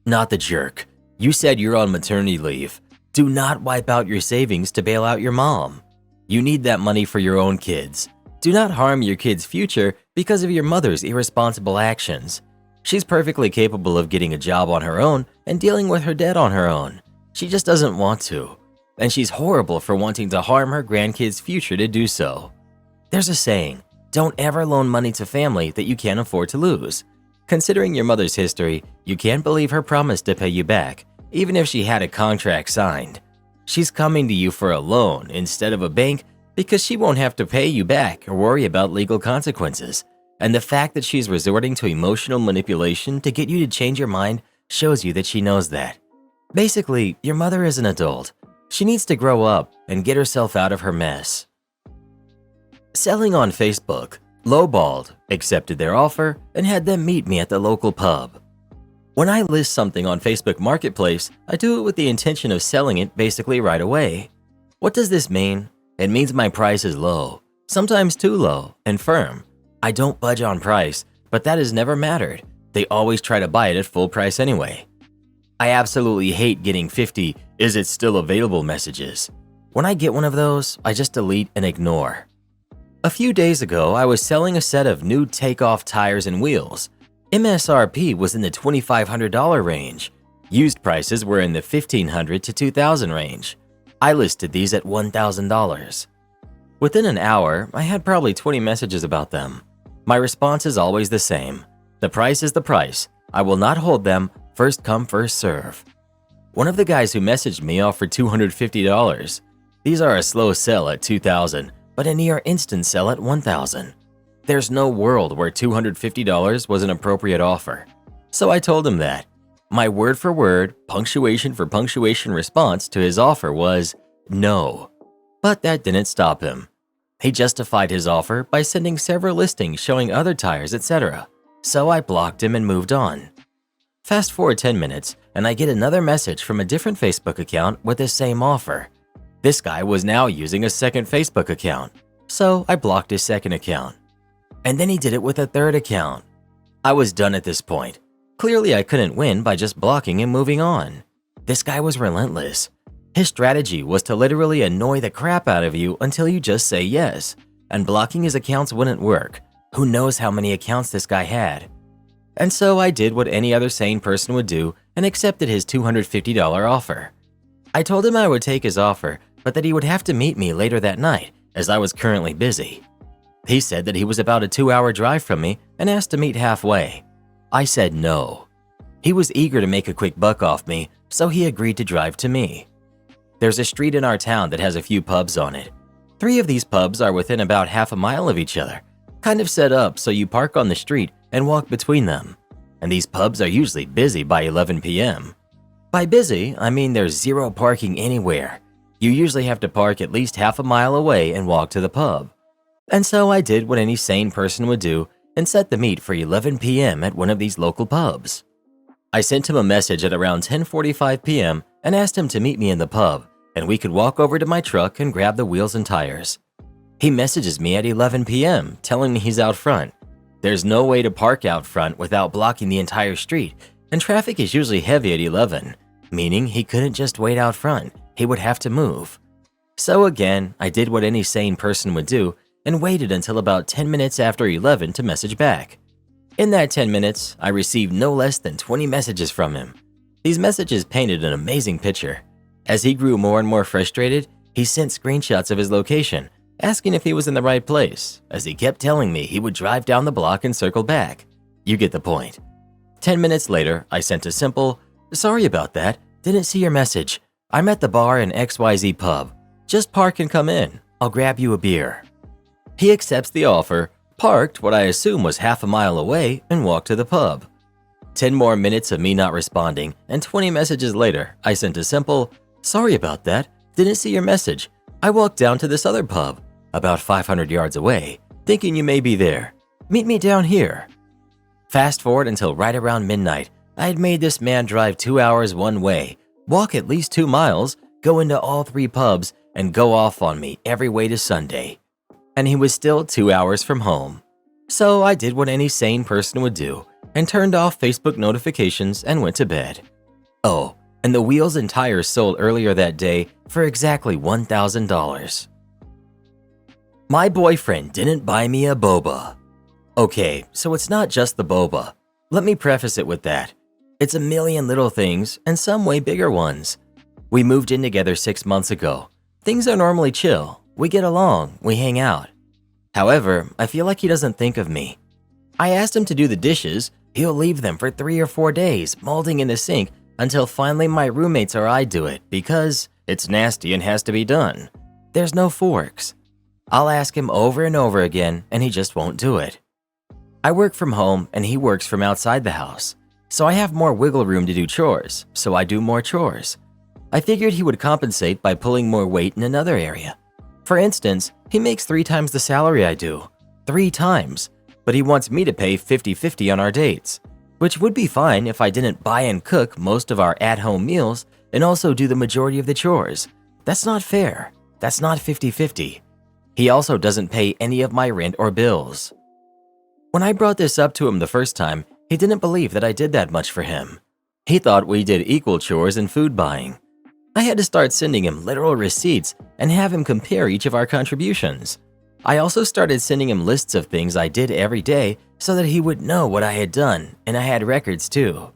Not the jerk. You said you're on maternity leave. Do not wipe out your savings to bail out your mom. You need that money for your own kids. Do not harm your kids' future because of your mother's irresponsible actions. She's perfectly capable of getting a job on her own and dealing with her debt on her own. She just doesn't want to. And she's horrible for wanting to harm her grandkids' future to do so. There's a saying, don't ever loan money to family that you can't afford to lose. Considering your mother's history, you can't believe her promise to pay you back, even if she had a contract signed. She's coming to you for a loan instead of a bank because she won't have to pay you back or worry about legal consequences. And the fact that she's resorting to emotional manipulation to get you to change your mind shows you that she knows that. Basically, your mother is an adult. She needs to grow up and get herself out of her mess. Selling on Facebook, lowballed, accepted their offer, and had them meet me at the local pub. When I list something on Facebook Marketplace, I do it with the intention of selling it basically right away. What does this mean? It means my price is low, sometimes too low, and firm. I don't budge on price, but that has never mattered. They always try to buy it at full price anyway. I absolutely hate getting 50 "is it still available" messages. When I get one of those, I just delete and ignore. A few days ago, I was selling a set of new takeoff tires and wheels. MSRP was in the $2,500 range. Used prices were in the $1,500 to $2,000 range. I listed these at $1,000. Within an hour, I had probably 20 messages about them. My response is always the same. The price is the price. I will not hold them. First come, first serve. One of the guys who messaged me offered $250. These are a slow sell at $2,000, but a near instant sell at $1,000. There's no world where $250 was an appropriate offer. So I told him that. My word for word, punctuation for punctuation response to his offer was no. But that didn't stop him. He justified his offer by sending several listings showing other tires, etc. So I blocked him and moved on. Fast forward 10 minutes, and I get another message from a different Facebook account with the same offer. This guy was now using a second Facebook account, so I blocked his second account. And then he did it with a third account. I was done at this point. Clearly, I couldn't win by just blocking and moving on. This guy was relentless. His strategy was to literally annoy the crap out of you until you just say yes, and blocking his accounts wouldn't work. Who knows how many accounts this guy had? And so I did what any other sane person would do and accepted his $250 offer. I told him I would take his offer, but that he would have to meet me later that night, as I was currently busy. He said that he was about a 2-hour drive from me and asked to meet halfway. I said no. He was eager to make a quick buck off me, so he agreed to drive to me. There's a street in our town that has a few pubs on it. 3 of these pubs are within about half a mile of each other, kind of set up so you park on the street and walk between them. And these pubs are usually busy by 11 p.m. By busy, I mean there's zero parking anywhere. You usually have to park at least half a mile away and walk to the pub. And so I did what any sane person would do and set the meet for 11 p.m. at one of these local pubs. I sent him a message at around 10:45 p.m. and asked him to meet me in the pub, and we could walk over to my truck and grab the wheels and tires. He messages me at 11 p.m. telling me he's out front. There's no way to park out front without blocking the entire street, and traffic is usually heavy at 11, meaning he couldn't just wait out front, he would have to move. So again, I did what any sane person would do and waited until about 10 minutes after 11 to message back. In that 10 minutes, I received no less than 20 messages from him. These messages painted an amazing picture. As he grew more and more frustrated, he sent screenshots of his location, asking if he was in the right place, as he kept telling me he would drive down the block and circle back. You get the point. 10 minutes later, I sent a simple, "Sorry about that, didn't see your message. I'm at the bar in XYZ pub. Just park and come in. I'll grab you a beer." He accepts the offer, parked what I assume was half a mile away, and walked to the pub. 10 more minutes of me not responding, and 20 messages later, I sent a simple, "Sorry about that, didn't see your message. I walked down to this other pub, about 500 yards away, thinking you may be there. Meet me down here." Fast forward until right around midnight, I had made this man drive 2 hours one way, walk at least 2 miles, go into all 3 pubs, and go off on me every way to Sunday. And he was still 2 hours from home. So I did what any sane person would do and turned off Facebook notifications and went to bed. Oh, and the wheels and tires sold earlier that day for exactly $1,000. My boyfriend didn't buy me a boba. Okay, so it's not just the boba. Let me preface it with that. It's a million little things and some way bigger ones. We moved in together 6 months ago. Things are normally chill. We get along, we hang out. However, I feel like he doesn't think of me. I asked him to do the dishes, he'll leave them for 3 or 4 days, molding in the sink, until finally my roommates or I do it because it's nasty and has to be done. There's no forks. I'll ask him over and over again and he just won't do it. I work from home and he works from outside the house, so I have more wiggle room to do chores, so I do more chores. I figured he would compensate by pulling more weight in another area. For instance, he makes 3 times the salary I do. 3 times. But he wants me to pay 50-50 on our dates, which would be fine if I didn't buy and cook most of our at-home meals and also do the majority of the chores. That's not fair. That's not 50-50. He also doesn't pay any of my rent or bills. When I brought this up to him the first time, he didn't believe that I did that much for him. He thought we did equal chores and food buying. I had to start sending him literal receipts and have him compare each of our contributions. I also started sending him lists of things I did every day so that he would know what I had done, and I had records too.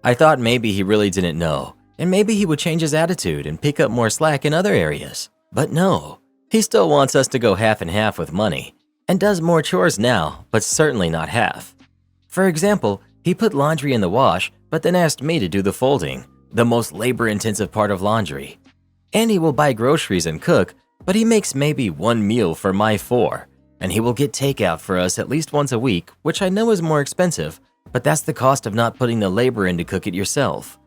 I thought maybe he really didn't know, and maybe he would change his attitude and pick up more slack in other areas. But no, he still wants us to go half and half with money, and does more chores now, but certainly not half. For example, he put laundry in the wash, but then asked me to do the folding, the most labor-intensive part of laundry. And he will buy groceries and cook, but he makes maybe one meal for my 4, and he will get takeout for us at least once a week, which I know is more expensive, but that's the cost of not putting the labor in to cook it yourself.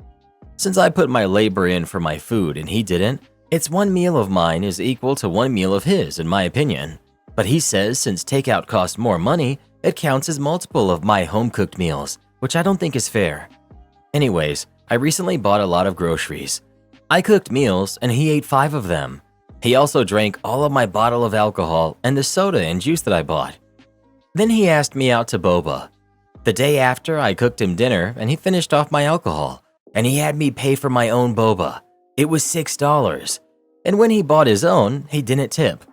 Since I put my labor in for my food and he didn't, it's one meal of mine is equal to one meal of his, in my opinion. But he says since takeout costs more money, it counts as multiple of my home-cooked meals, which I don't think is fair. Anyways, I recently bought a lot of groceries. I cooked meals and he ate 5 of them. He also drank all of my bottle of alcohol and the soda and juice that I bought. Then he asked me out to boba. The day after, I cooked him dinner and he finished off my alcohol, and he had me pay for my own boba. It was $6. And when he bought his own, he didn't tip.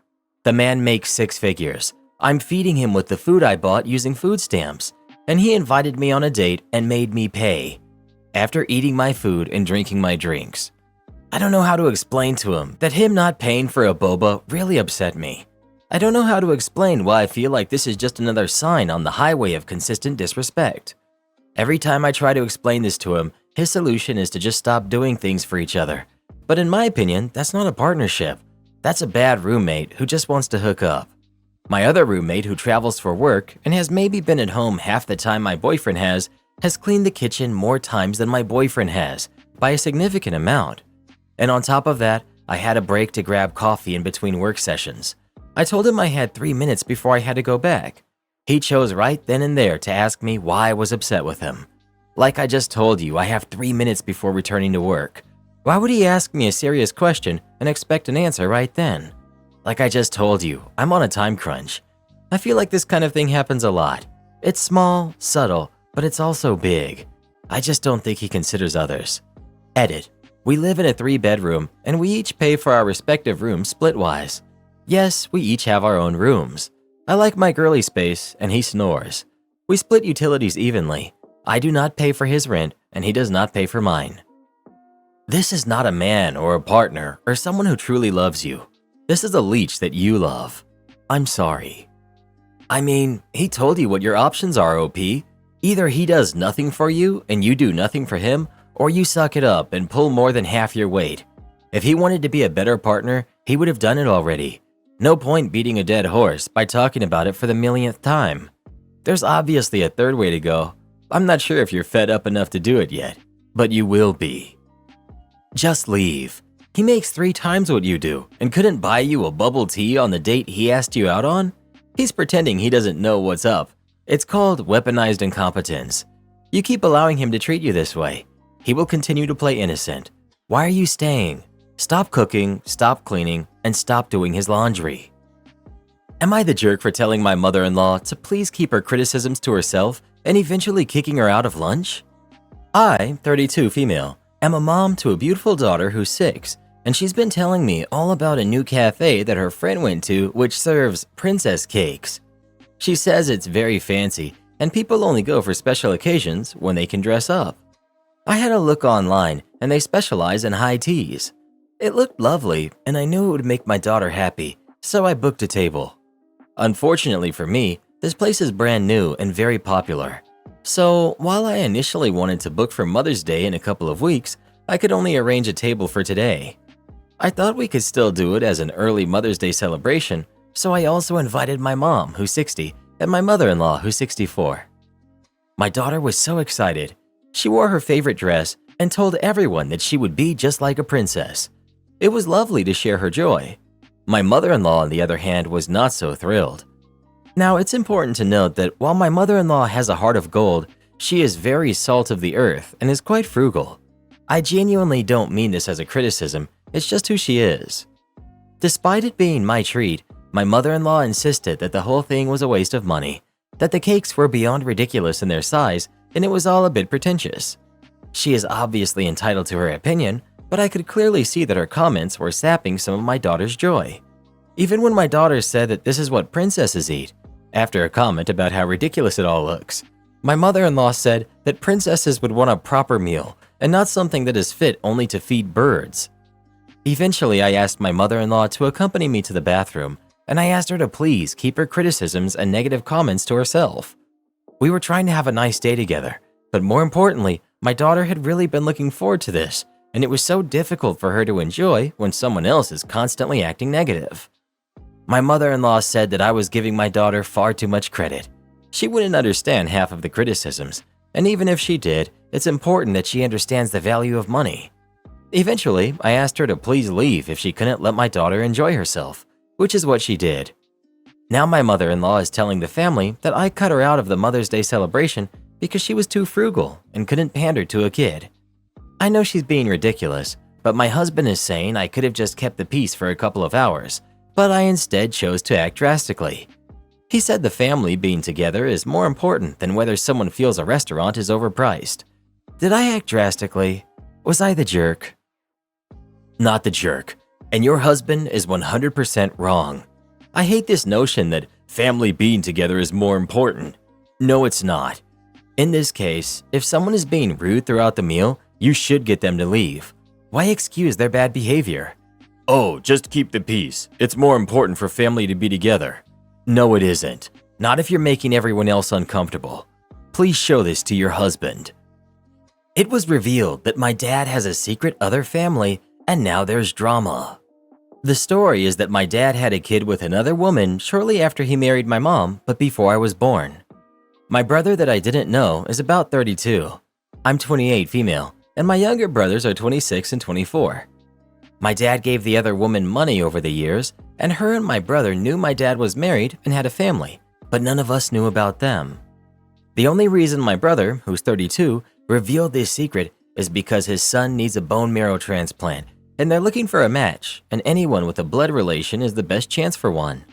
The man makes 6 figures. I'm feeding him with the food I bought using food stamps, and he invited me on a date and made me pay, after eating my food and drinking my drinks. I don't know how to explain to him that him not paying for a boba really upset me. I don't know how to explain why I feel like this is just another sign on the highway of consistent disrespect. Every time I try to explain this to him, his solution is to just stop doing things for each other. But in my opinion, that's not a partnership. That's a bad roommate who just wants to hook up. My other roommate who travels for work and has maybe been at home half the time my boyfriend has cleaned the kitchen more times than my boyfriend has, by a significant amount. And on top of that, I had a break to grab coffee in between work sessions. I told him I had 3 minutes before I had to go back. He chose right then and there to ask me why I was upset with him. Like I just told you, I have 3 minutes before returning to work. Why would he ask me a serious question and expect an answer right then? Like I just told you, I'm on a time crunch. I feel like this kind of thing happens a lot. It's small, subtle, but it's also big. I just don't think he considers others. Edit. We live in a 3-bedroom, and we each pay for our respective rooms splitwise. Yes, we each have our own rooms. I like my girly space, and he snores. We split utilities evenly. I do not pay for his rent, and he does not pay for mine. This is not a man or a partner or someone who truly loves you. This is a leech that you love. I'm sorry. I mean, he told you what your options are, OP. Either he does nothing for you and you do nothing for him, or you suck it up and pull more than half your weight. If he wanted to be a better partner, he would have done it already. No point beating a dead horse by talking about it for the millionth time. There's obviously a third way to go. I'm not sure if you're fed up enough to do it yet, but you will be. Just leave. He makes 3 times what you do and couldn't buy you a bubble tea on the date he asked you out on? He's pretending he doesn't know what's up. It's called weaponized incompetence. You keep allowing him to treat you this way. He will continue to play innocent. Why are you staying? Stop cooking, stop cleaning, and stop doing his laundry. Am I the jerk for telling my mother-in-law to please keep her criticisms to herself and eventually kicking her out of lunch? I, 32 female, am a mom to a beautiful daughter who's 6, and she's been telling me all about a new cafe that her friend went to which serves princess cakes. She says it's very fancy and people only go for special occasions when they can dress up. I had a look online and they specialize in high teas. It looked lovely and I knew it would make my daughter happy, so I booked a table. Unfortunately for me, this place is brand new and very popular. So while I initially wanted to book for Mother's Day in a couple of weeks, I could only arrange a table for today. I thought we could still do it as an early Mother's Day celebration, so I also invited my mom, who's 60, and my mother-in-law, who's 64. My daughter was so excited. She wore her favorite dress and told everyone that she would be just like a princess. It was lovely to share her joy. My mother-in-law, on the other hand, was not so thrilled. Now, it's important to note that while my mother-in-law has a heart of gold, she is very salt of the earth and is quite frugal. I genuinely don't mean this as a criticism, it's just who she is. Despite it being my treat, my mother-in-law insisted that the whole thing was a waste of money, that the cakes were beyond ridiculous in their size, and it was all a bit pretentious. She is obviously entitled to her opinion, but I could clearly see that her comments were sapping some of my daughter's joy. Even when my daughter said that this is what princesses eat, after a comment about how ridiculous it all looks, my mother-in-law said that princesses would want a proper meal and not something that is fit only to feed birds. Eventually, I asked my mother-in-law to accompany me to the bathroom, and I asked her to please keep her criticisms and negative comments to herself. We were trying to have a nice day together, but more importantly, my daughter had really been looking forward to this, and it was so difficult for her to enjoy when someone else is constantly acting negative. My mother-in-law said that I was giving my daughter far too much credit. She wouldn't understand half of the criticisms, and even if she did, it's important that she understands the value of money. Eventually, I asked her to please leave if she couldn't let my daughter enjoy herself, which is what she did. Now my mother-in-law is telling the family that I cut her out of the Mother's Day celebration because she was too frugal and couldn't pander to a kid. I know she's being ridiculous, but my husband is saying I could have just kept the peace for a couple of hours, but I instead chose to act drastically. He said the family being together is more important than whether someone feels a restaurant is overpriced. Did I act drastically? Was I the jerk? Not the jerk, and your husband is 100% wrong. I hate this notion that family being together is more important. No, it's not. In this case, if someone is being rude throughout the meal, you should get them to leave. Why excuse their bad behavior? Oh, just keep the peace. It's more important for family to be together. No, it isn't. Not if you're making everyone else uncomfortable. Please show this to your husband. It was revealed that my dad has a secret other family, and now there's drama. The story is that my dad had a kid with another woman shortly after he married my mom, but before I was born. My brother that I didn't know is about 32. I'm 28 female, and my younger brothers are 26 and 24. My dad gave the other woman money over the years, and her and my brother knew my dad was married and had a family, but none of us knew about them. The only reason my brother, who's 32, revealed this secret is because his son needs a bone marrow transplant, and they're looking for a match, and anyone with a blood relation is the best chance for one.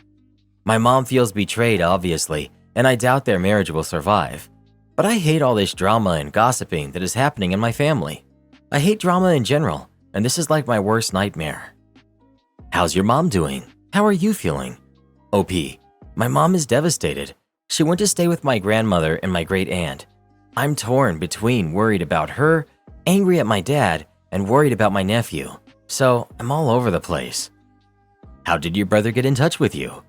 My mom feels betrayed, obviously, and I doubt their marriage will survive. But I hate all this drama and gossiping that is happening in my family. I hate drama in general, and this is like my worst nightmare. How's your mom doing? How are you feeling? OP, my mom is devastated. She went to stay with my grandmother and my great aunt. I'm torn between worried about her, angry at my dad, and worried about my nephew. So I'm all over the place. How did your brother get in touch with you?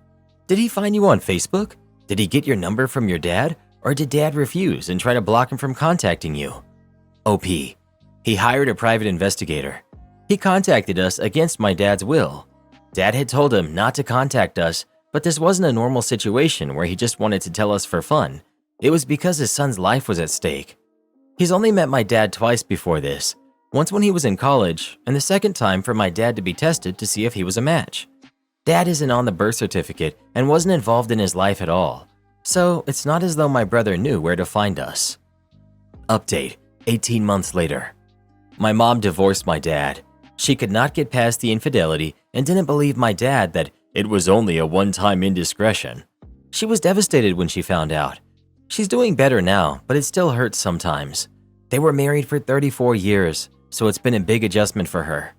Did he find you on Facebook? Did he get your number from your dad? Or did dad refuse and try to block him from contacting you? OP, he hired a private investigator. He contacted us against my dad's will. Dad had told him not to contact us, but this wasn't a normal situation where he just wanted to tell us for fun. It was because his son's life was at stake. He's only met my dad twice before this, once when he was in college, and the second time for my dad to be tested to see if he was a match. Dad isn't on the birth certificate and wasn't involved in his life at all, so it's not as though my brother knew where to find us. Update, 18 months later. My mom divorced my dad. She could not get past the infidelity and didn't believe my dad that it was only a one-time indiscretion. She was devastated when she found out. She's doing better now, but it still hurts sometimes. They were married for 34 years, so it's been a big adjustment for her.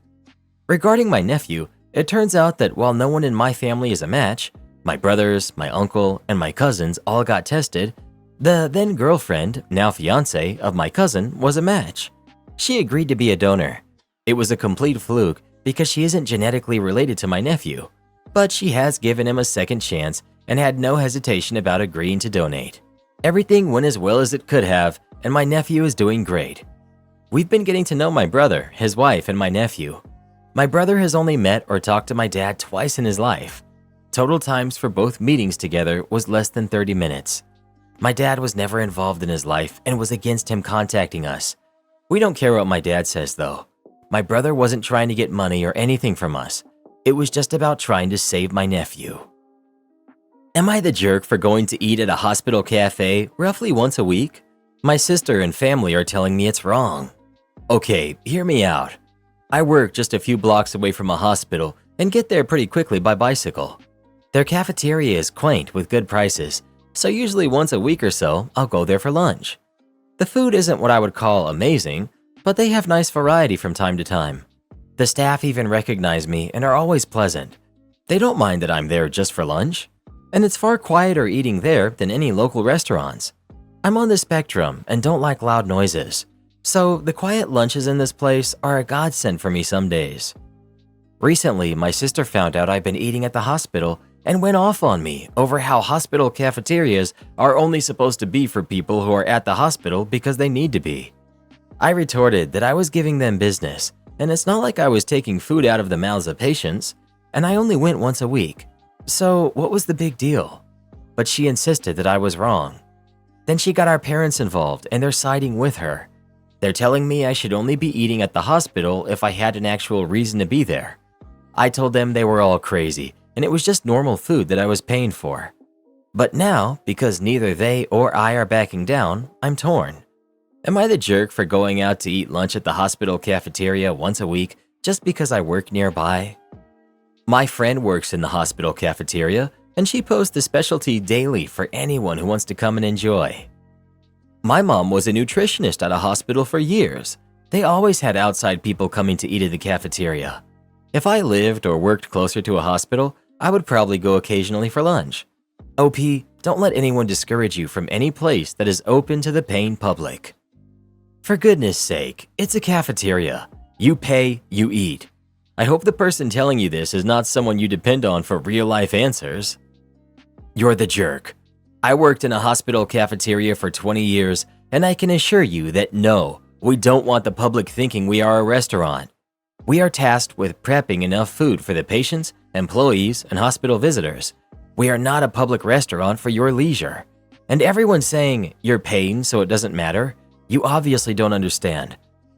Regarding my nephew, it turns out that while no one in my family is a match, my brothers, my uncle, and my cousins all got tested, the then girlfriend, now fiance, of my cousin was a match. She agreed to be a donor. It was a complete fluke because she isn't genetically related to my nephew, but she has given him a second chance and had no hesitation about agreeing to donate. Everything went as well as it could have, and my nephew is doing great. We've been getting to know my brother, his wife, and my nephew. My brother has only met or talked to my dad twice in his life. Total times for both meetings together was less than 30 minutes. My dad was never involved in his life and was against him contacting us. We don't care what my dad says though. My brother wasn't trying to get money or anything from us. It was just about trying to save my nephew. Am I the jerk for going to eat at a hospital cafe roughly once a week? My sister and family are telling me it's wrong. Okay, hear me out. I work just a few blocks away from a hospital and get there pretty quickly by bicycle. Their cafeteria is quaint with good prices, so usually once a week or so, I'll go there for lunch. The food isn't what I would call amazing, but they have nice variety from time to time. The staff even recognize me and are always pleasant. They don't mind that I'm there just for lunch, and it's far quieter eating there than any local restaurants. I'm on the spectrum and don't like loud noises, so the quiet lunches in this place are a godsend for me some days. Recently, my sister found out I've been eating at the hospital and went off on me over how hospital cafeterias are only supposed to be for people who are at the hospital because they need to be. I retorted that I was giving them business, and it's not like I was taking food out of the mouths of patients, and I only went once a week. So what was the big deal? But she insisted that I was wrong. Then she got our parents involved, and they're siding with her. They're telling me I should only be eating at the hospital if I had an actual reason to be there. I told them they were all crazy, and it was just normal food that I was paying for. But now, because neither they or I are backing down, I'm torn. Am I the jerk for going out to eat lunch at the hospital cafeteria once a week just because I work nearby? My friend works in the hospital cafeteria, and she posts the specialty daily for anyone who wants to come and enjoy. My mom was a nutritionist at a hospital for years. They always had outside people coming to eat at the cafeteria. If I lived or worked closer to a hospital, I would probably go occasionally for lunch. OP, don't let anyone discourage you from any place that is open to the paying public. For goodness sake, it's a cafeteria. You pay, you eat. I hope the person telling you this is not someone you depend on for real-life answers. You're the jerk. I worked in a hospital cafeteria for 20 years, and I can assure you that no, we don't want the public thinking we are a restaurant. We are tasked with prepping enough food for the patients, employees, and hospital visitors. We are not a public restaurant for your leisure. And everyone saying, you're paying so it doesn't matter, you obviously don't understand.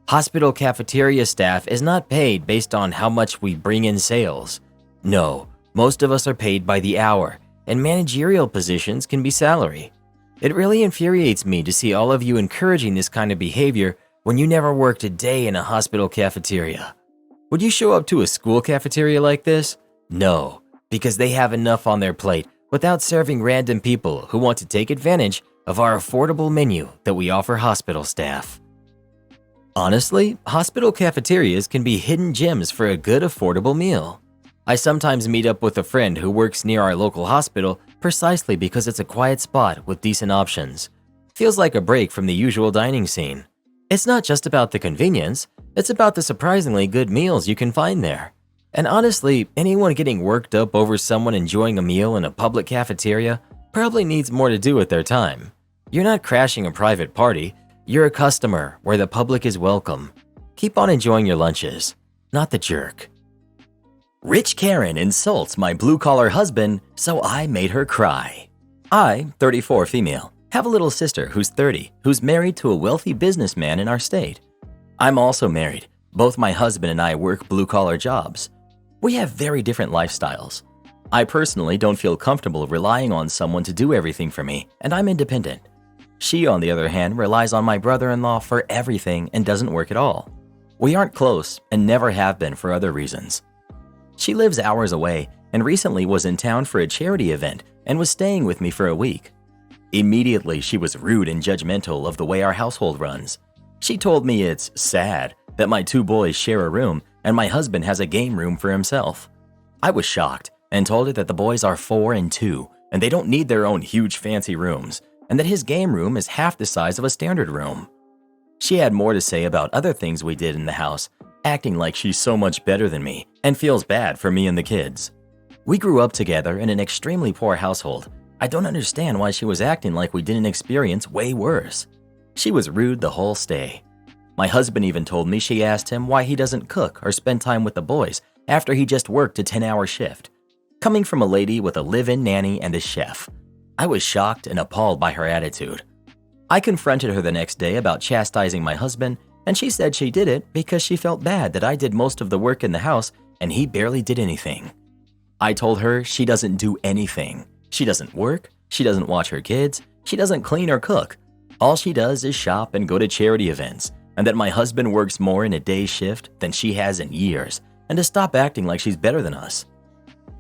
Hospital cafeteria staff is not paid based on how much we bring in sales. No, most of us are paid by the hour, and managerial positions can be salary. It really infuriates me to see all of you encouraging this kind of behavior when you never worked a day in a hospital cafeteria. Would you show up to a school cafeteria like this? No, because they have enough on their plate without serving random people who want to take advantage of our affordable menu that we offer hospital staff. Honestly, hospital cafeterias can be hidden gems for a good affordable meal. I sometimes meet up with a friend who works near our local hospital precisely because it's a quiet spot with decent options. Feels like a break from the usual dining scene. It's not just about the convenience, it's about the surprisingly good meals you can find there. And honestly, anyone getting worked up over someone enjoying a meal in a public cafeteria probably needs more to do with their time. You're not crashing a private party, you're a customer where the public is welcome. Keep on enjoying your lunches, not the jerk. Rich Karen insults my blue-collar husband, so I made her cry. I, 34 female, have a little sister who's 30, who's married to a wealthy businessman in our state. I'm also married. Both my husband and I work blue-collar jobs. We have very different lifestyles. I personally don't feel comfortable relying on someone to do everything for me, and I'm independent. She, on the other hand, relies on my brother-in-law for everything and doesn't work at all. We aren't close and never have been for other reasons. She lives hours away and recently was in town for a charity event and was staying with me for a week. Immediately, she was rude and judgmental of the way our household runs. She told me it's sad that my two boys share a room and my husband has a game room for himself. I was shocked and told her that the boys are 4 and 2 and they don't need their own huge fancy rooms, and that his game room is half the size of a standard room. She had more to say about other things we did in the house, acting like she's so much better than me and feels bad for me and the kids. We grew up together in an extremely poor household. I don't understand why she was acting like we didn't experience way worse. She was rude the whole stay. My husband even told me she asked him why he doesn't cook or spend time with the boys after he just worked a 10-hour shift. Coming from a lady with a live-in nanny and a chef, I was shocked and appalled by her attitude. I confronted her the next day about chastising my husband, and she said she did it because she felt bad that I did most of the work in the house and he barely did anything. I told her she doesn't do anything. She doesn't work, she doesn't watch her kids, she doesn't clean or cook. All she does is shop and go to charity events, and that my husband works more in a day's shift than she has in years, and to stop acting like she's better than us.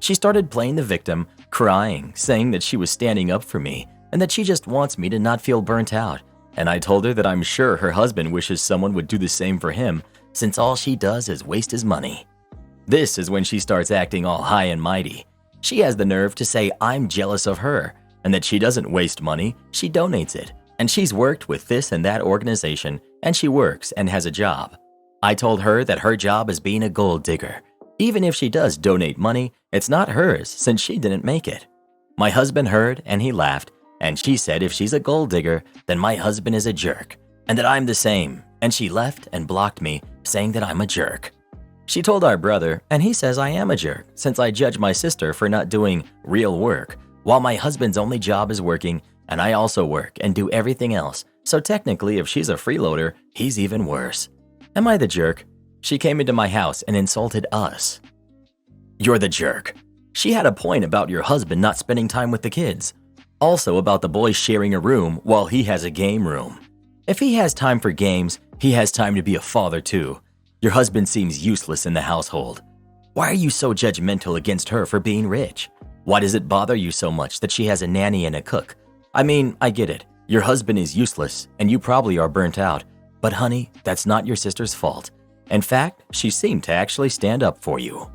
She started playing the victim, crying, saying that she was standing up for me and that she just wants me to not feel burnt out. And I told her that I'm sure her husband wishes someone would do the same for him, since all she does is waste his money. This is when she starts acting all high and mighty. She has the nerve to say I'm jealous of her, and that she doesn't waste money, she donates it. And she's worked with this and that organization, and she works and has a job. I told her that her job is being a gold digger. Even if she does donate money, it's not hers since she didn't make it. My husband heard and he laughed, and she said if she's a gold digger, then my husband is a jerk, and that I'm the same, and she left and blocked me, saying that I'm a jerk. She told our brother, and he says I am a jerk since I judge my sister for not doing real work, while my husband's only job is working, and I also work and do everything else, so technically if she's a freeloader, he's even worse. Am I the jerk? She came into my house and insulted us. You're the jerk. She had a point about your husband not spending time with the kids. Also about the boys sharing a room while he has a game room. If he has time for games, he has time to be a father too. Your husband seems useless in the household. Why are you so judgmental against her for being rich? Why does it bother you so much that she has a nanny and a cook? I mean, I get it. Your husband is useless and you probably are burnt out. But honey, that's not your sister's fault. In fact, she seemed to actually stand up for you.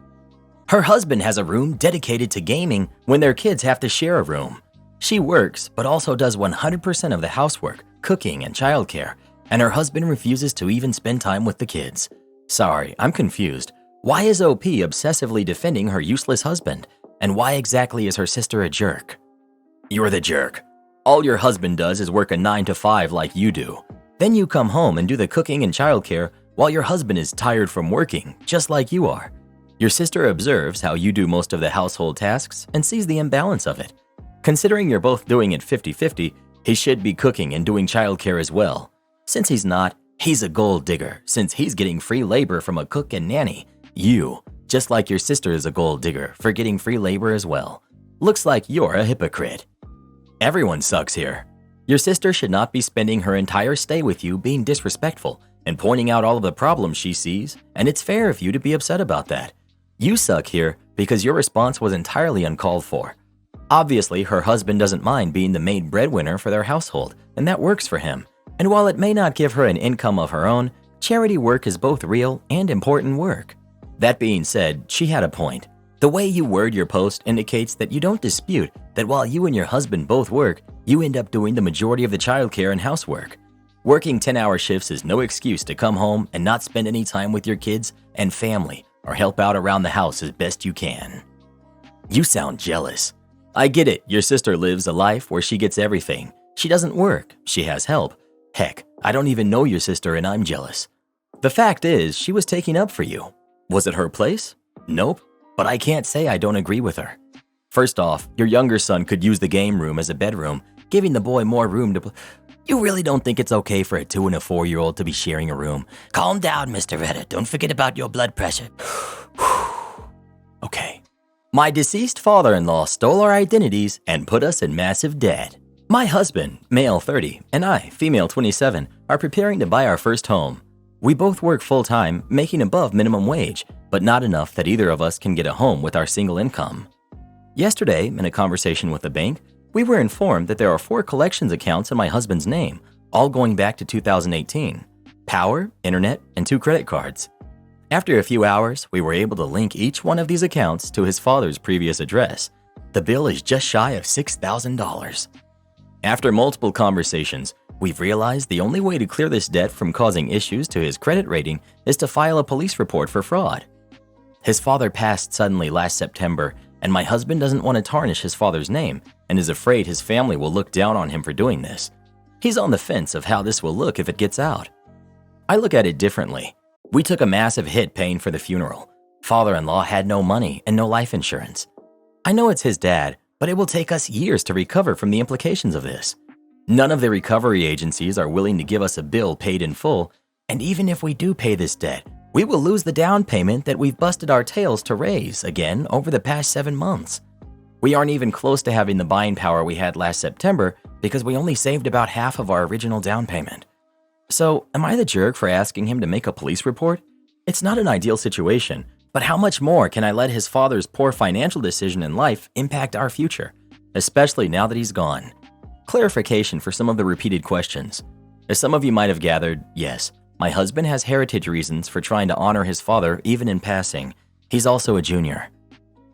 Her husband has a room dedicated to gaming when their kids have to share a room. She works, but also does 100% of the housework, cooking, and childcare, and her husband refuses to even spend time with the kids. Sorry, I'm confused. Why is OP obsessively defending her useless husband? And why exactly is her sister a jerk? You're the jerk. All your husband does is work a 9 to 5 like you do. Then you come home and do the cooking and childcare while your husband is tired from working, just like you are. Your sister observes how you do most of the household tasks and sees the imbalance of it. Considering you're both doing it 50-50, he should be cooking and doing childcare as well. Since he's not, he's a gold digger since he's getting free labor from a cook and nanny. You, just like your sister is a gold digger for getting free labor as well. Looks like you're a hypocrite. Everyone sucks here. Your sister should not be spending her entire stay with you being disrespectful and pointing out all of the problems she sees, and it's fair of you to be upset about that. You suck here because your response was entirely uncalled for. Obviously, her husband doesn't mind being the main breadwinner for their household, and that works for him. And while it may not give her an income of her own, charity work is both real and important work. That being said, she had a point. The way you word your post indicates that you don't dispute that while you and your husband both work, you end up doing the majority of the childcare and housework. Working 10-hour shifts is no excuse to come home and not spend any time with your kids and family or help out around the house as best you can. You sound jealous. I get it, your sister lives a life where she gets everything. She doesn't work, she has help. Heck, I don't even know your sister and I'm jealous. The fact is, she was taking up for you. Was it her place? Nope, but I can't say I don't agree with her. First off, your younger son could use the game room as a bedroom, giving the boy more room to... You really don't think it's okay for a 2 and a 4-year-old to be sharing a room? Calm down, Mr. Reddit. Don't forget about your blood pressure. Okay. My deceased father-in-law stole our identities and put us in massive debt. My husband, male 30, and I, female 27, are preparing to buy our first home. We both work full-time, making above minimum wage, but not enough that either of us can get a home with our single income. Yesterday, in a conversation with the bank, we were informed that there are 4 collections accounts in my husband's name, all going back to 2018. Power, internet, and 2 credit cards. After a few hours, we were able to link each one of these accounts to his father's previous address. The bill is just shy of $6,000. After multiple conversations, we've realized the only way to clear this debt from causing issues to his credit rating is to file a police report for fraud. His father passed suddenly last September, and my husband doesn't want to tarnish his father's name and is afraid his family will look down on him for doing this. He's on the fence of how this will look if it gets out. I look at it differently. We took a massive hit paying for the funeral. Father-in-law had no money and no life insurance. I know it's his dad, but it will take us years to recover from the implications of this. None of the recovery agencies are willing to give us a bill paid in full, and even if we do pay this debt, we will lose the down payment that we've busted our tails to raise again over the past 7 months. We aren't even close to having the buying power we had last September because we only saved about half of our original down payment. So, am I the jerk for asking him to make a police report? It's not an ideal situation, but how much more can I let his father's poor financial decision in life impact our future, especially now that he's gone? Clarification for some of the repeated questions. As some of you might have gathered, yes, my husband has heritage reasons for trying to honor his father even in passing. He's also a junior.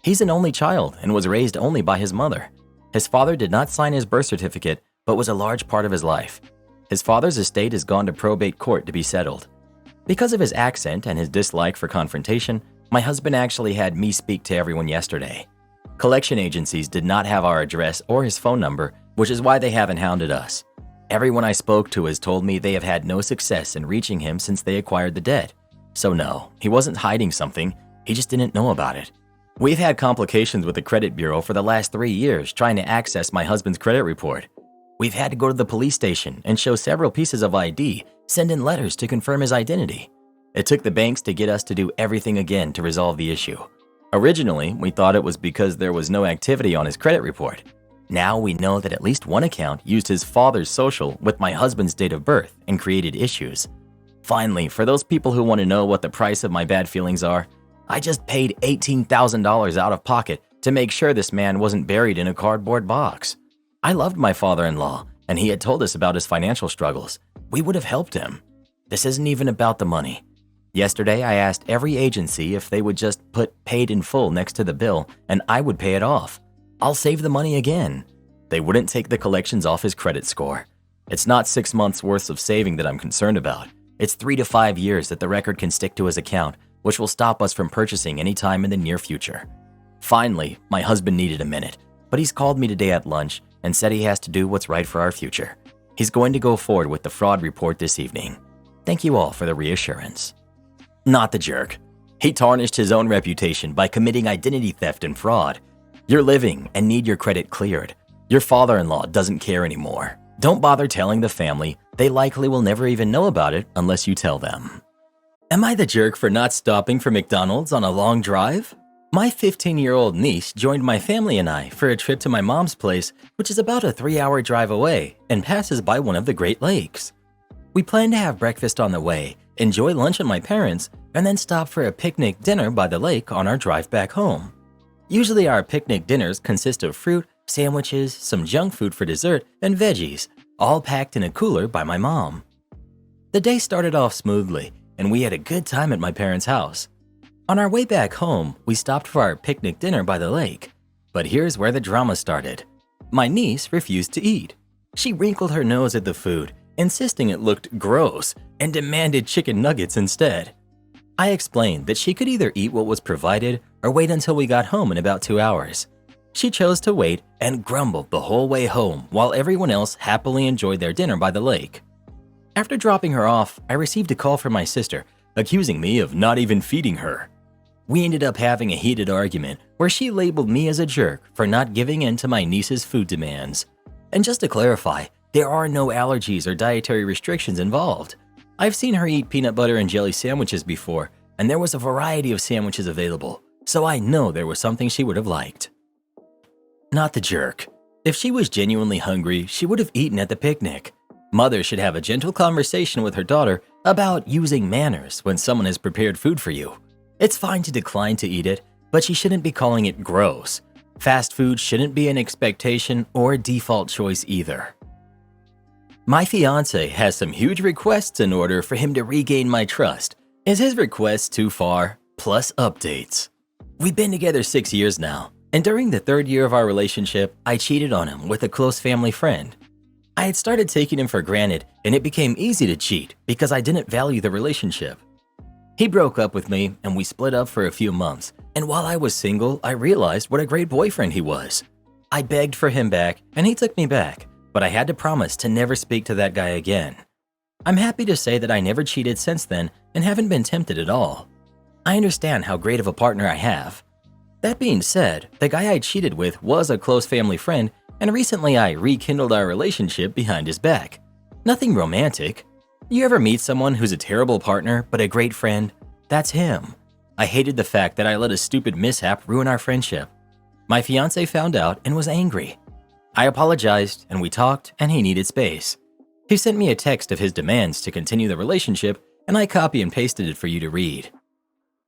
He's an only child and was raised only by his mother. His father did not sign his birth certificate, but was a large part of his life. His father's estate has gone to probate court to be settled. Because of his accent and his dislike for confrontation, my husband actually had me speak to everyone yesterday. Collection agencies did not have our address or his phone number, which is why they haven't hounded us. Everyone I spoke to has told me they have had no success in reaching him since they acquired the debt. So no, he wasn't hiding something, he just didn't know about it. We've had complications with the credit bureau for the last 3 years trying to access my husband's credit report. We've had to go to the police station and show several pieces of ID, send in letters to confirm his identity. It took the banks to get us to do everything again to resolve the issue. Originally, we thought it was because there was no activity on his credit report. Now we know that at least one account used his father's social with my husband's date of birth and created issues. Finally, for those people who want to know what the price of my bad feelings are, I just paid $18,000 out of pocket to make sure this man wasn't buried in a cardboard box. I loved my father-in-law, and he had told us about his financial struggles. We would have helped him. This isn't even about the money. Yesterday, I asked every agency if they would just put paid in full next to the bill, and I would pay it off. I'll save the money again. They wouldn't take the collections off his credit score. It's not 6 months worth of saving that I'm concerned about. It's 3 to 5 years that the record can stick to his account, which will stop us from purchasing any time in the near future. Finally, my husband needed a minute, but he's called me today at lunch and said he has to do what's right for our future. He's going to go forward with the fraud report this evening. Thank you all for the reassurance. Not the jerk. He tarnished his own reputation by committing identity theft and fraud. You're living and need your credit cleared. Your father-in-law doesn't care anymore. Don't bother telling the family. They likely will never even know about it unless you tell them. Am I the jerk for not stopping for McDonald's on a long drive? My 15-year-old niece joined my family and I for a trip to my mom's place, which is about a 3-hour drive away and passes by one of the Great Lakes. We plan to have breakfast on the way, enjoy lunch at my parents', and then stop for a picnic dinner by the lake on our drive back home. Usually our picnic dinners consist of fruit, sandwiches, some junk food for dessert, and veggies, all packed in a cooler by my mom. The day started off smoothly, and we had a good time at my parents' house. On our way back home, we stopped for our picnic dinner by the lake. But here's where the drama started. My niece refused to eat. She wrinkled her nose at the food, insisting it looked gross, and demanded chicken nuggets instead. I explained that she could either eat what was provided or wait until we got home in about 2 hours. She chose to wait and grumbled the whole way home while everyone else happily enjoyed their dinner by the lake. After dropping her off, I received a call from my sister, accusing me of not even feeding her. We ended up having a heated argument where she labeled me as a jerk for not giving in to my niece's food demands. And just to clarify, there are no allergies or dietary restrictions involved. I've seen her eat peanut butter and jelly sandwiches before, and there was a variety of sandwiches available, so I know there was something she would have liked. Not the jerk. If she was genuinely hungry, she would have eaten at the picnic. Mother should have a gentle conversation with her daughter about using manners when someone has prepared food for you. It's fine to decline to eat it, but she shouldn't be calling it gross. Fast food shouldn't be an expectation or a default choice either. My fiance has some huge requests in order for him to regain my trust. Is his request too far? Plus updates. We've been together 6 years now, and during the 3rd year of our relationship, I cheated on him with a close family friend. I had started taking him for granted, and it became easy to cheat because I didn't value the relationship. He broke up with me, and we split up for a few months, and while I was single, I realized what a great boyfriend he was. I begged for him back, and he took me back, but I had to promise to never speak to that guy again. I'm happy to say that I never cheated since then and haven't been tempted at all. I understand how great of a partner I have. That being said, the guy I cheated with was a close family friend, and recently I rekindled our relationship behind his back. Nothing romantic. You ever meet someone who's a terrible partner but a great friend? That's him. I hated the fact that I let a stupid mishap ruin our friendship. My fiance found out and was angry. I apologized and we talked, and he needed space. He sent me a text of his demands to continue the relationship, and I copy and pasted it for you to read.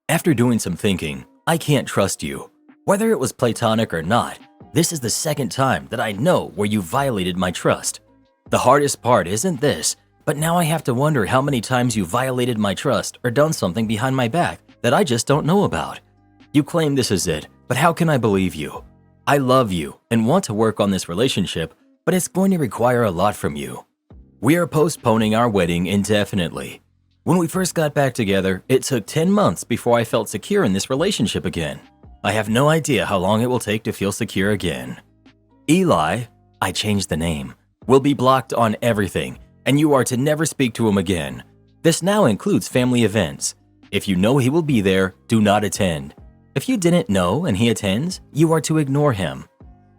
After doing some thinking, I can't trust you. Whether it was platonic or not, this is the 2nd time that I know where you violated my trust. The hardest part isn't this, but now I have to wonder how many times you violated my trust or done something behind my back that I just don't know about. You claim this is it, but how can I believe you? I love you and want to work on this relationship, but it's going to require a lot from you. We are postponing our wedding indefinitely. When we first got back together, it took 10 months before I felt secure in this relationship again. I have no idea how long it will take to feel secure again. Eli, I changed the name, will be blocked on everything, and you are to never speak to him again. This now includes family events. If you know he will be there, do not attend. If you didn't know and he attends, you are to ignore him.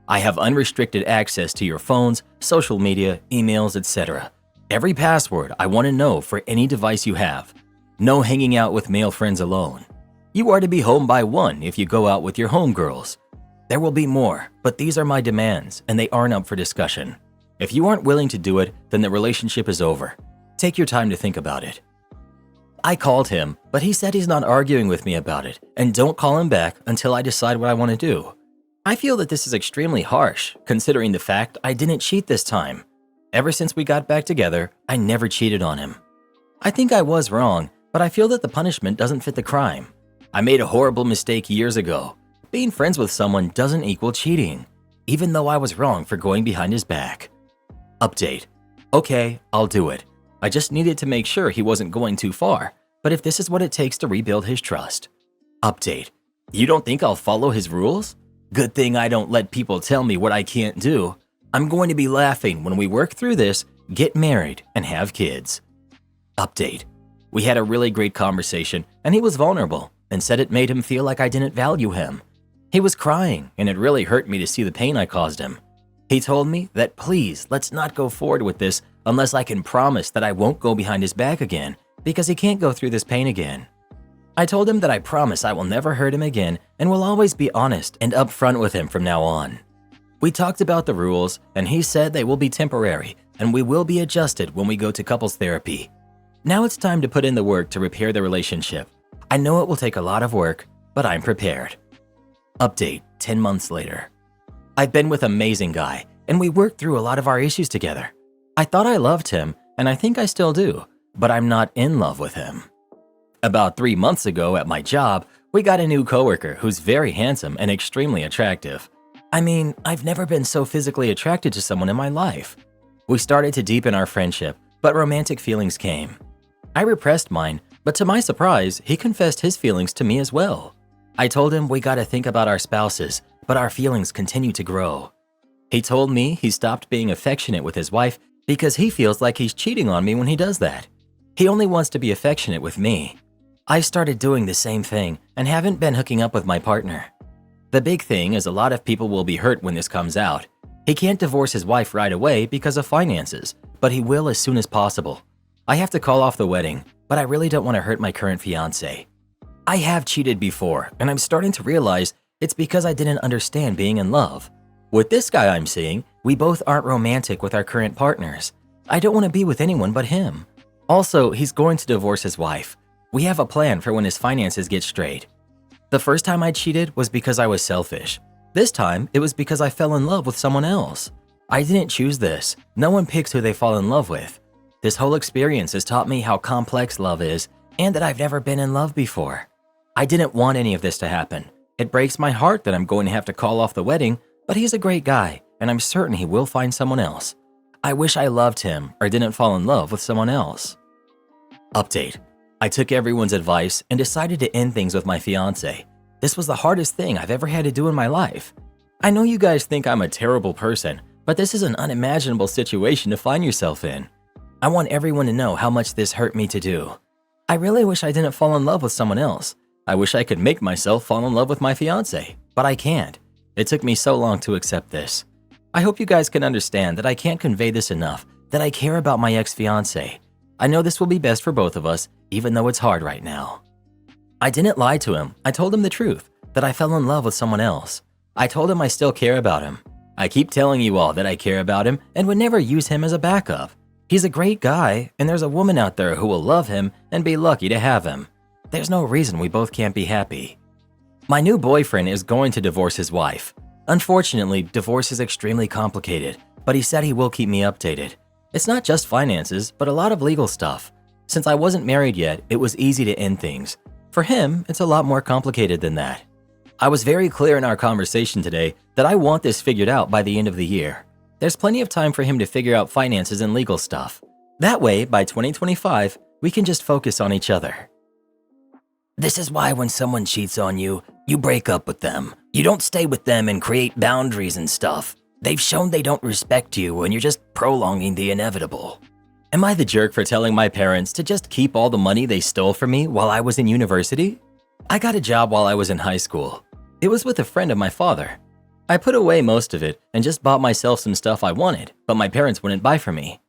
I have unrestricted access to your phones, social media, emails, etc. Every password I want to know for any device you have. No hanging out with male friends alone. You are to be home by 1 if you go out with your homegirls. There will be more, but these are my demands and they aren't up for discussion. If you aren't willing to do it, then the relationship is over. Take your time to think about it. I called him, but he said he's not arguing with me about it, and don't call him back until I decide what I want to do. I feel that this is extremely harsh, considering the fact I didn't cheat this time. Ever since we got back together, I never cheated on him. I think I was wrong, but I feel that the punishment doesn't fit the crime. I made a horrible mistake years ago. Being friends with someone doesn't equal cheating, even though I was wrong for going behind his back. Update. Okay, I'll do it. I just needed to make sure he wasn't going too far, but if this is what it takes to rebuild his trust. Update. You don't think I'll follow his rules? Good thing I don't let people tell me what I can't do. I'm going to be laughing when we work through this, get married, and have kids. Update. We had a really great conversation, and he was vulnerable and said it made him feel like I didn't value him. He was crying, and it really hurt me to see the pain I caused him. He told me that please, let's not go forward with this unless I can promise that I won't go behind his back again, because he can't go through this pain again. I told him that I promise I will never hurt him again and will always be honest and upfront with him from now on. We talked about the rules, and he said they will be temporary and we will be adjusted when we go to couples therapy. Now it's time to put in the work to repair the relationship. I know it will take a lot of work, but I'm prepared. Update 10 months later. I've been with an amazing guy, and we worked through a lot of our issues together. I thought I loved him, and I think I still do, but I'm not in love with him. About 3 months ago at my job, we got a new coworker who's very handsome and extremely attractive. I mean, I've never been so physically attracted to someone in my life. We started to deepen our friendship, but romantic feelings came. I repressed mine, but to my surprise, he confessed his feelings to me as well. I told him we gotta think about our spouses, but our feelings continue to grow. He told me he stopped being affectionate with his wife because he feels like he's cheating on me when he does that. He only wants to be affectionate with me. I started doing the same thing and haven't been hooking up with my partner. The big thing is a lot of people will be hurt when this comes out. He can't divorce his wife right away because of finances, but he will as soon as possible. I have to call off the wedding, but I really don't want to hurt my current fiance. I have cheated before, and I'm starting to realize it's because I didn't understand being in love. With this guy I'm seeing, we both aren't romantic with our current partners. I don't want to be with anyone but him. Also, he's going to divorce his wife. We have a plan for when his finances get straight. The first time I cheated was because I was selfish. This time, it was because I fell in love with someone else. I didn't choose this. No one picks who they fall in love with. This whole experience has taught me how complex love is and that I've never been in love before. I didn't want any of this to happen. It breaks my heart that I'm going to have to call off the wedding, but he's a great guy, and I'm certain he will find someone else. I wish I loved him or didn't fall in love with someone else. Update. I took everyone's advice and decided to end things with my fiance. This was the hardest thing I've ever had to do in my life. I know you guys think I'm a terrible person, but this is an unimaginable situation to find yourself in. I want everyone to know how much this hurt me to do. I really wish I didn't fall in love with someone else. I wish I could make myself fall in love with my fiance, but I can't. It took me so long to accept this. I hope you guys can understand that I can't convey this enough, that I care about my ex-fiance. I know this will be best for both of us, even though it's hard right now. I didn't lie to him. I told him the truth, that I fell in love with someone else. I told him I still care about him. I keep telling you all that I care about him and would never use him as a backup. He's a great guy, and there's a woman out there who will love him and be lucky to have him. There's no reason we both can't be happy. My new boyfriend is going to divorce his wife. Unfortunately, divorce is extremely complicated, but he said he will keep me updated. It's not just finances, but a lot of legal stuff. Since I wasn't married yet, it was easy to end things. For him, it's a lot more complicated than that. I was very clear in our conversation today that I want this figured out by the end of the year. There's plenty of time for him to figure out finances and legal stuff. That way, by 2025, we can just focus on each other. This is why when someone cheats on you, you break up with them. You don't stay with them and create boundaries and stuff. They've shown they don't respect you and you're just prolonging the inevitable. Am I the jerk for telling my parents to just keep all the money they stole from me while I was in university? I got a job while I was in high school. It was with a friend of my father. I put away most of it and just bought myself some stuff I wanted, but my parents wouldn't buy for me.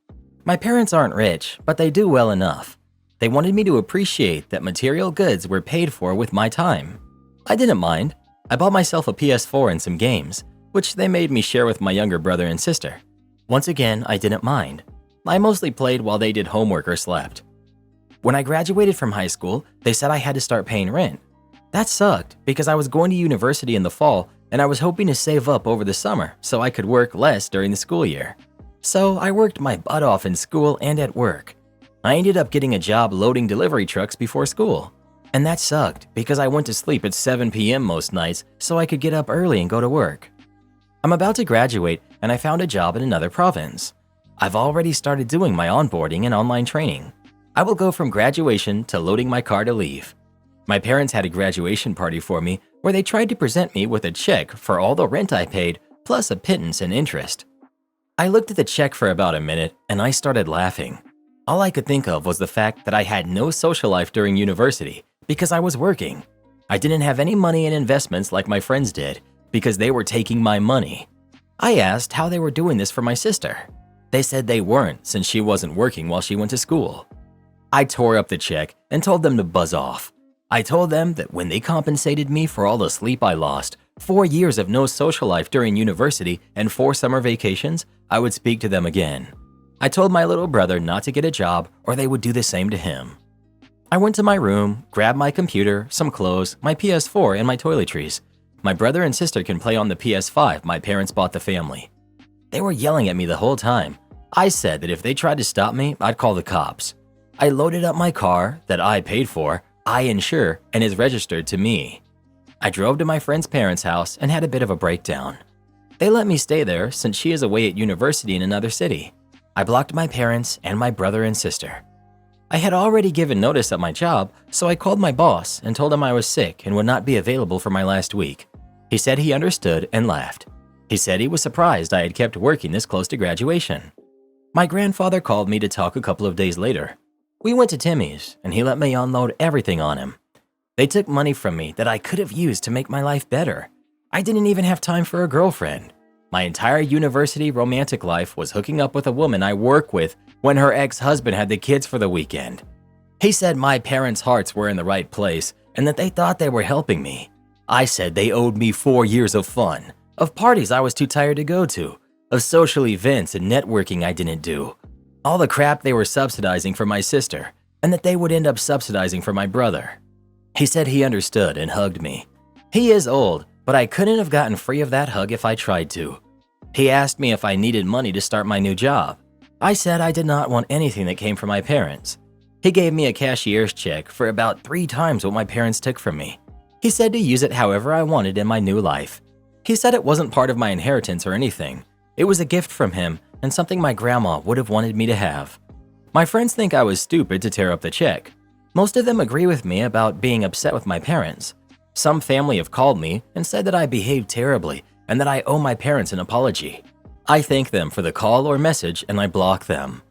My parents aren't rich, but they do well enough. They wanted me to appreciate that material goods were paid for with my time. I didn't mind. I bought myself a PS4 and some games, which they made me share with my younger brother and sister. Once again, I didn't mind. I mostly played while they did homework or slept. When I graduated from high school, they said I had to start paying rent. That sucked because I was going to university in the fall and I was hoping to save up over the summer so I could work less during the school year. So I worked my butt off in school and at work. I ended up getting a job loading delivery trucks before school. And that sucked because I went to sleep at 7 p.m. most nights so I could get up early and go to work. I'm about to graduate and I found a job in another province. I've already started doing my onboarding and online training. I will go from graduation to loading my car to leave. My parents had a graduation party for me where they tried to present me with a check for all the rent I paid plus a pittance and interest. I looked at the check for about a minute and I started laughing. All I could think of was the fact that I had no social life during university because I was working. I didn't have any money in investments like my friends did because they were taking my money. I asked how they were doing this for my sister. They said they weren't since she wasn't working while she went to school. I tore up the check and told them to buzz off. I told them that when they compensated me for all the sleep I lost, 4 years of no social life during university, and 4 summer vacations, I would speak to them again. I told my little brother not to get a job or they would do the same to him. I went to my room, grabbed my computer, some clothes, my PS4, and my toiletries. My brother and sister can play on the PS5 my parents bought the family. They were yelling at me the whole time. I said that if they tried to stop me, I'd call the cops. I loaded up my car that I paid for, I insure, and is registered to me. I drove to my friend's parents' house and had a bit of a breakdown. They let me stay there since she is away at university in another city. I blocked my parents and my brother and sister. I had already given notice at my job, so I called my boss and told him I was sick and would not be available for my last week. He said he understood and laughed. He said he was surprised I had kept working this close to graduation. My grandfather called me to talk a couple of days later. We went to Timmy's and he let me unload everything on him. They took money from me that I could have used to make my life better. I didn't even have time for a girlfriend. My entire university romantic life was hooking up with a woman I work with when her ex-husband had the kids for the weekend. He said my parents' hearts were in the right place and that they thought they were helping me. I said they owed me 4 years of fun, of parties I was too tired to go to, of social events and networking I didn't do, all the crap they were subsidizing for my sister, and that they would end up subsidizing for my brother. He said he understood and hugged me. He is old, but I couldn't have gotten free of that hug if I tried to. He asked me if I needed money to start my new job. I said I did not want anything that came from my parents. He gave me a cashier's check for about 3 times what my parents took from me. He said to use it however I wanted in my new life. He said it wasn't part of my inheritance or anything. It was a gift from him and something my grandma would have wanted me to have. My friends think I was stupid to tear up the check. Most of them agree with me about being upset with my parents. Some family have called me and said that I behaved terribly and that I owe my parents an apology. I thank them for the call or message and I block them.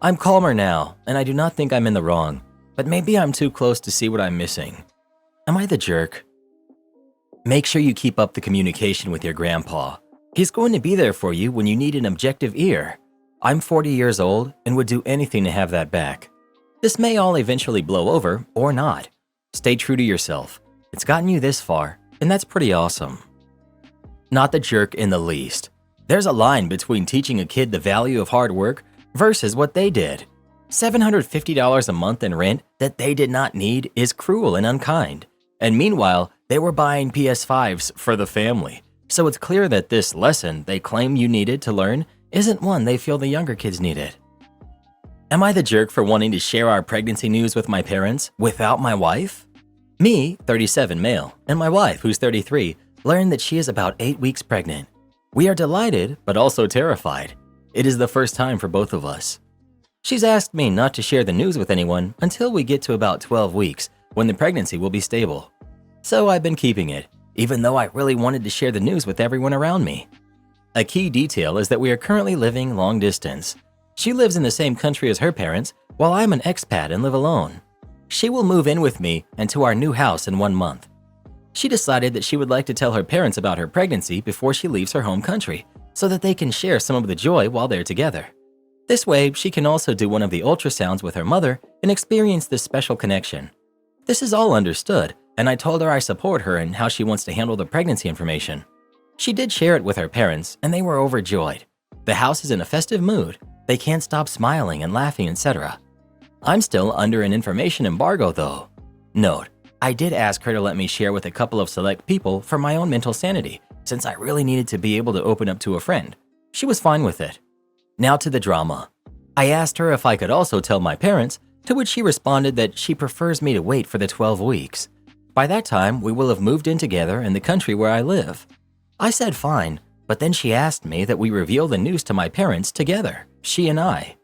I'm calmer now and I do not think I'm in the wrong, but maybe I'm too close to see what I'm missing. Am I the jerk? Make sure you keep up the communication with your grandpa. He's going to be there for you when you need an objective ear. I'm 40 years old and would do anything to have that back. This may all eventually blow over or not. Stay true to yourself. It's gotten you this far, and that's pretty awesome. Not the jerk in the least. There's a line between teaching a kid the value of hard work versus what they did. $750 a month in rent that they did not need is cruel and unkind. And meanwhile, they were buying PS5s for the family. So it's clear that this lesson they claim you needed to learn isn't one they feel the younger kids needed. Am I the jerk for wanting to share our pregnancy news with my parents without my wife? Me, 37 male, and my wife, who's 33, learned that she is about 8 weeks pregnant. We are delighted, but also terrified. It is the first time for both of us. She's asked me not to share the news with anyone until we get to about 12 weeks, when the pregnancy will be stable. So I've been keeping it, even though I really wanted to share the news with everyone around me. A key detail is that we are currently living long distance. She lives in the same country as her parents, while I'm an expat and live alone. She will move in with me and to our new house in 1 month. She decided that she would like to tell her parents about her pregnancy before she leaves her home country, so that they can share some of the joy while they're together. This way, she can also do one of the ultrasounds with her mother and experience this special connection. This is all understood, and I told her I support her in how she wants to handle the pregnancy information. She did share it with her parents, and they were overjoyed. The house is in a festive mood. They can't stop smiling and laughing, etc. I'm still under an information embargo though. Note, I did ask her to let me share with a couple of select people for my own mental sanity, since I really needed to be able to open up to a friend. She was fine with it. Now to the drama. I asked her if I could also tell my parents, to which she responded that she prefers me to wait for the 12 weeks. By that time, we will have moved in together in the country where I live. I said fine, but then she asked me that we reveal the news to my parents together, she and I.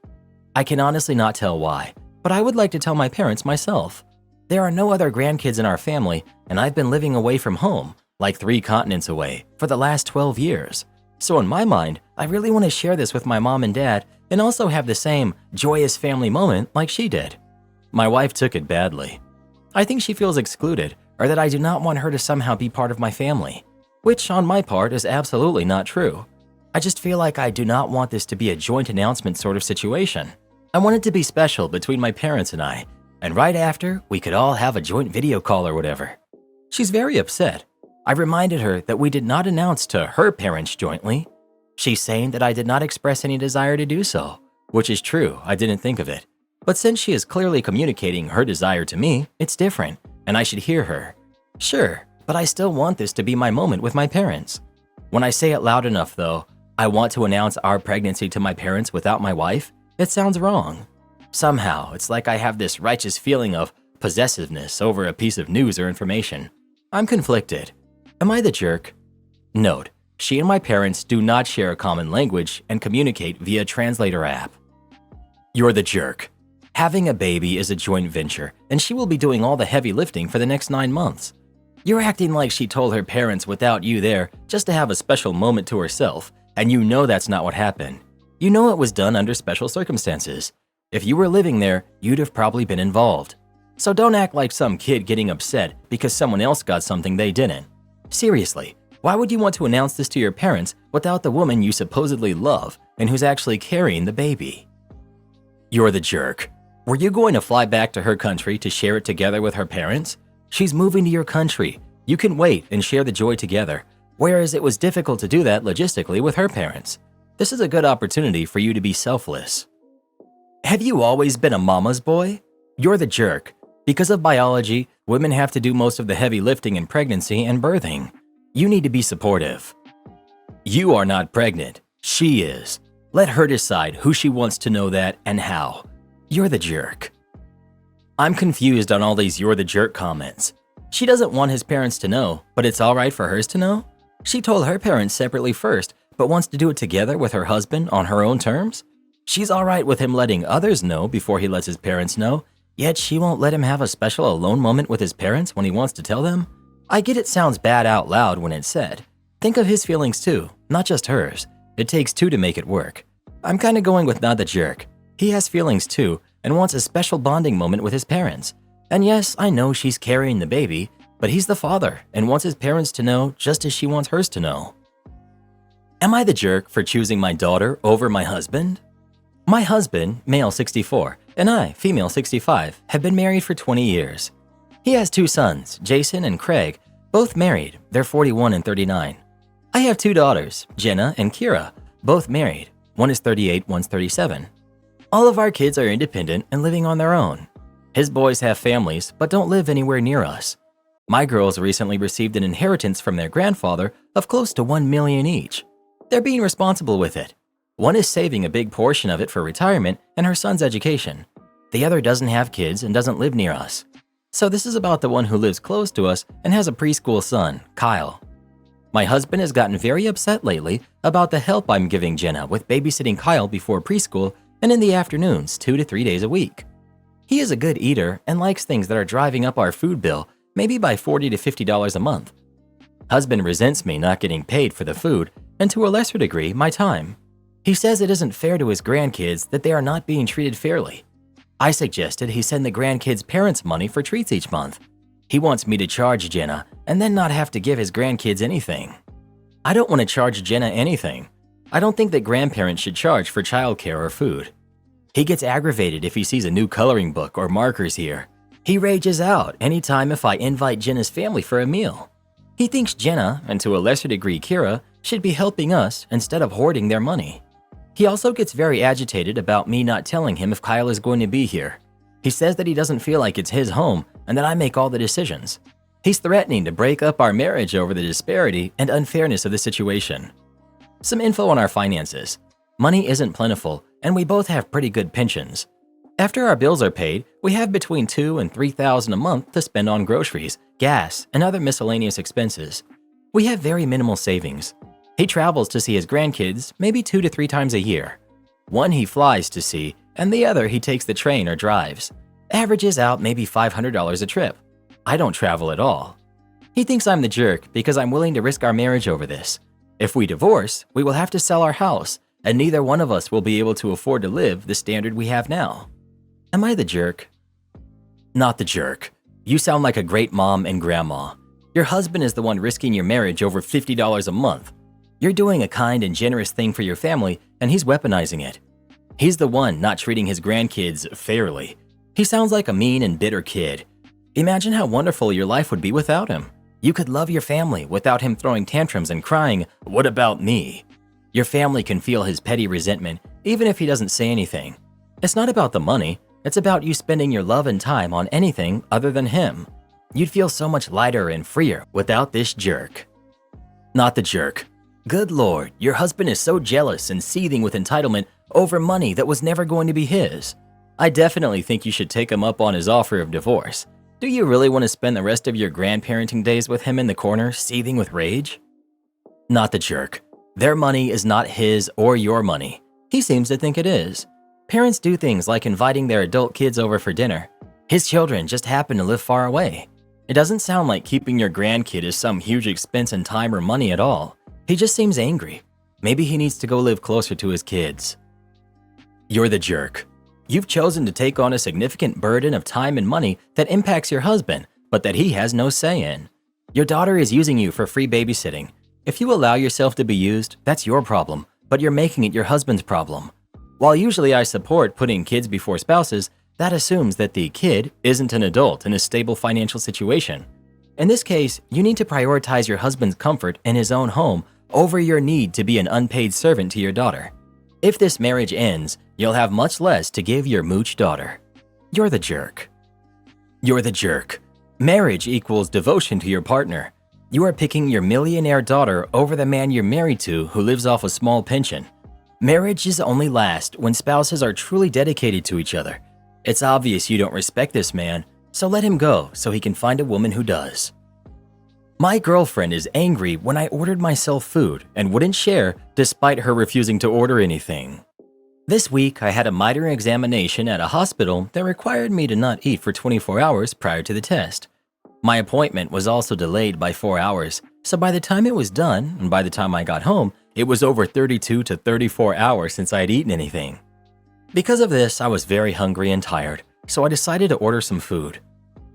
I can honestly not tell why, but I would like to tell my parents myself. There are no other grandkids in our family, and I've been living away from home, like 3 continents away, for the last 12 years. So in my mind, I really want to share this with my mom and dad and also have the same joyous family moment like she did. My wife took it badly. I think she feels excluded, or that I do not want her to somehow be part of my family, which on my part is absolutely not true. I just feel like I do not want this to be a joint announcement sort of situation. I want it to be special between my parents and I, and right after, we could all have a joint video call or whatever. She's very upset. I reminded her that we did not announce to her parents jointly. She's saying that I did not express any desire to do so, which is true, I didn't think of it. But since she is clearly communicating her desire to me, it's different, and I should hear her. Sure, but I still want this to be my moment with my parents. When I say it loud enough though, I want to announce our pregnancy to my parents without my wife, it sounds wrong. Somehow, it's like I have this righteous feeling of possessiveness over a piece of news or information. I'm conflicted. Am I the jerk? Note, she and my parents do not share a common language and communicate via translator app. You're the jerk. Having a baby is a joint venture, and she will be doing all the heavy lifting for the next 9 months. You're acting like she told her parents without you there just to have a special moment to herself, and you know that's not what happened. You know it was done under special circumstances. If you were living there, you'd have probably been involved. So don't act like some kid getting upset because someone else got something they didn't. Seriously, why would you want to announce this to your parents without the woman you supposedly love and who's actually carrying the baby? You're the jerk. Were you going to fly back to her country to share it together with her parents? She's moving to your country. You can wait and share the joy together, whereas it was difficult to do that logistically with her parents. This is a good opportunity for you to be selfless. Have you always been a mama's boy? You're the jerk. Because of biology, women have to do most of the heavy lifting in pregnancy and birthing. You need to be supportive. You are not pregnant. She is. Let her decide who she wants to know that and how. You're the jerk. I'm confused on all these "you're the jerk" comments. She doesn't want his parents to know, but it's alright for hers to know? She told her parents separately first, but wants to do it together with her husband on her own terms? She's alright with him letting others know before he lets his parents know, yet she won't let him have a special alone moment with his parents when he wants to tell them? I get it sounds bad out loud when it's said. Think of his feelings too, not just hers. It takes 2 to make it work. I'm kinda going with not the jerk. He has feelings too and wants a special bonding moment with his parents. And yes, I know she's carrying the baby, but he's the father and wants his parents to know just as she wants hers to know. Am I the jerk for choosing my daughter over my husband? My husband, male 64, and I, female 65, have been married for 20 years. He has 2 sons, Jason and Craig, both married. They're 41 and 39. I have 2 daughters, Jenna and Kira, both married. One is 38, one's 37. All of our kids are independent and living on their own. His boys have families but don't live anywhere near us. My girls recently received an inheritance from their grandfather of close to $1 million each. They're being responsible with it. One is saving a big portion of it for retirement and her son's education. The other doesn't have kids and doesn't live near us. So this is about the one who lives close to us and has a preschool son, Kyle. My husband has gotten very upset lately about the help I'm giving Jenna with babysitting Kyle before preschool and in the afternoons 2 to 3 days a week. He is a good eater and likes things that are driving up our food bill, maybe by $40 to $50 a month. Husband resents me not getting paid for the food and to a lesser degree, my time. He says it isn't fair to his grandkids that they are not being treated fairly. I suggested he send the grandkids' parents money for treats each month. He wants me to charge Jenna and then not have to give his grandkids anything. I don't want to charge Jenna anything. I don't think that grandparents should charge for childcare or food. He gets aggravated if he sees a new coloring book or markers here. He rages out anytime if I invite Jenna's family for a meal. He thinks Jenna, and to a lesser degree Kira, should be helping us instead of hoarding their money. He also gets very agitated about me not telling him if Kyle is going to be here. He says that he doesn't feel like it's his home and that I make all the decisions. He's threatening to break up our marriage over the disparity and unfairness of the situation. Some info on our finances. Money isn't plentiful, and we both have pretty good pensions. After our bills are paid, we have between $2,000 and $3,000 a month to spend on groceries, gas, and other miscellaneous expenses. We have very minimal savings. He travels to see his grandkids maybe 2 to 3 times a year. One he flies to see, and the other he takes the train or drives. Averages out maybe $500 a trip. I don't travel at all. He thinks I'm the jerk because I'm willing to risk our marriage over this. If we divorce, we will have to sell our house, and neither one of us will be able to afford to live the standard we have now. Am I the jerk? Not the jerk. You sound like a great mom and grandma. Your husband is the one risking your marriage over $50 a month. You're doing a kind and generous thing for your family, and he's weaponizing it. He's the one not treating his grandkids fairly. He sounds like a mean and bitter kid. Imagine how wonderful your life would be without him. You could love your family without him throwing tantrums and crying, "What about me?" Your family can feel his petty resentment, even if he doesn't say anything. It's not about the money. It's about you spending your love and time on anything other than him. You'd feel so much lighter and freer without this jerk. Not the jerk. Good Lord, your husband is so jealous and seething with entitlement over money that was never going to be his. I definitely think you should take him up on his offer of divorce. Do you really want to spend the rest of your grandparenting days with him in the corner, seething with rage? Not the jerk. Their money is not his or your money. He seems to think it is. Parents do things like inviting their adult kids over for dinner. His children just happen to live far away. It doesn't sound like keeping your grandkid is some huge expense in time or money at all. He just seems angry. Maybe he needs to go live closer to his kids. You're the jerk. You've chosen to take on a significant burden of time and money that impacts your husband, but that he has no say in. Your daughter is using you for free babysitting. If you allow yourself to be used, that's your problem, but you're making it your husband's problem. While usually I support putting kids before spouses, that assumes that the kid isn't an adult in a stable financial situation. In this case, you need to prioritize your husband's comfort in his own home over your need to be an unpaid servant to your daughter. If this marriage ends, you'll have much less to give your mooch daughter. You're the jerk. You're the jerk. Marriage equals devotion to your partner. You are picking your millionaire daughter over the man you're married to who lives off a small pension. Marriages only last when spouses are truly dedicated to each other. It's obvious you don't respect this man, so let him go so he can find a woman who does. My girlfriend is angry when I ordered myself food and wouldn't share despite her refusing to order anything. This week, I had a minor examination at a hospital that required me to not eat for 24 hours prior to the test. My appointment was also delayed by 4 hours, so by the time it was done and by the time I got home, it was over 32 to 34 hours since I had eaten anything. Because of this, I was very hungry and tired, so I decided to order some food.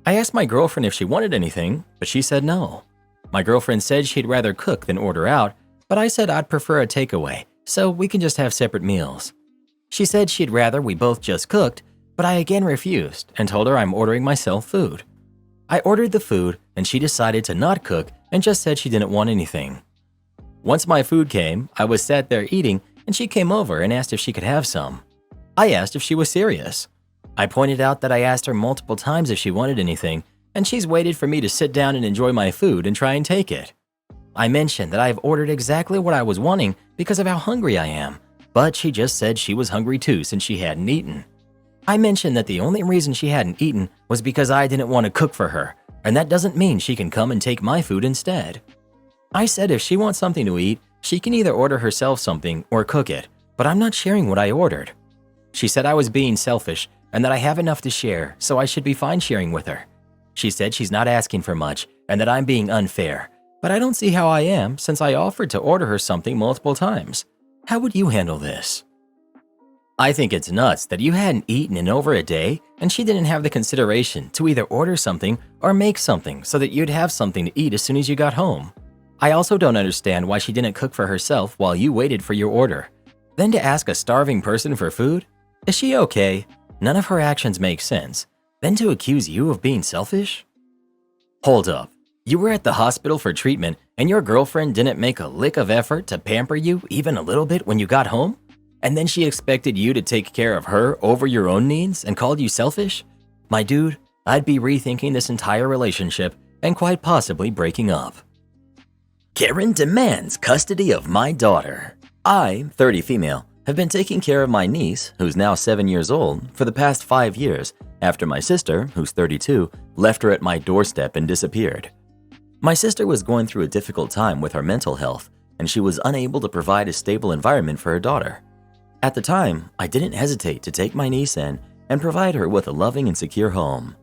I asked my girlfriend if she wanted anything, but she said no. My girlfriend said she'd rather cook than order out, but I said I'd prefer a takeaway, so we can just have separate meals. She said she'd rather we both just cooked, but I again refused and told her I'm ordering myself food. I ordered the food and she decided to not cook and just said she didn't want anything. Once my food came, I was sat there eating and she came over and asked if she could have some. I asked if she was serious. I pointed out that I asked her multiple times if she wanted anything, and she's waited for me to sit down and enjoy my food and try and take it. I mentioned that I have ordered exactly what I was wanting because of how hungry I am, but she just said she was hungry too since she hadn't eaten. I mentioned that the only reason she hadn't eaten was because I didn't want to cook for her, and that doesn't mean she can come and take my food instead. I said if she wants something to eat, she can either order herself something or cook it, but I'm not sharing what I ordered. She said I was being selfish and that I have enough to share, so I should be fine sharing with her. She said she's not asking for much and that I'm being unfair, but I don't see how I am since I offered to order her something multiple times. How would you handle this? I think it's nuts that you hadn't eaten in over a day and she didn't have the consideration to either order something or make something so that you'd have something to eat as soon as you got home. I also don't understand why she didn't cook for herself while you waited for your order. Then to ask a starving person for food? Is she okay? None of her actions make sense. Then to accuse you of being selfish? Hold up. You were at the hospital for treatment and your girlfriend didn't make a lick of effort to pamper you even a little bit when you got home? And then she expected you to take care of her over your own needs and called you selfish? My dude, I'd be rethinking this entire relationship and quite possibly breaking up. Karen demands custody of my daughter. I, 30 female, have been taking care of my niece, who's now 7 years old, for the past 5 years after my sister, who's 32, left her at my doorstep and disappeared. My sister was going through a difficult time with her mental health, and she was unable to provide a stable environment for her daughter. At the time, I didn't hesitate to take my niece in and provide her with a loving and secure home.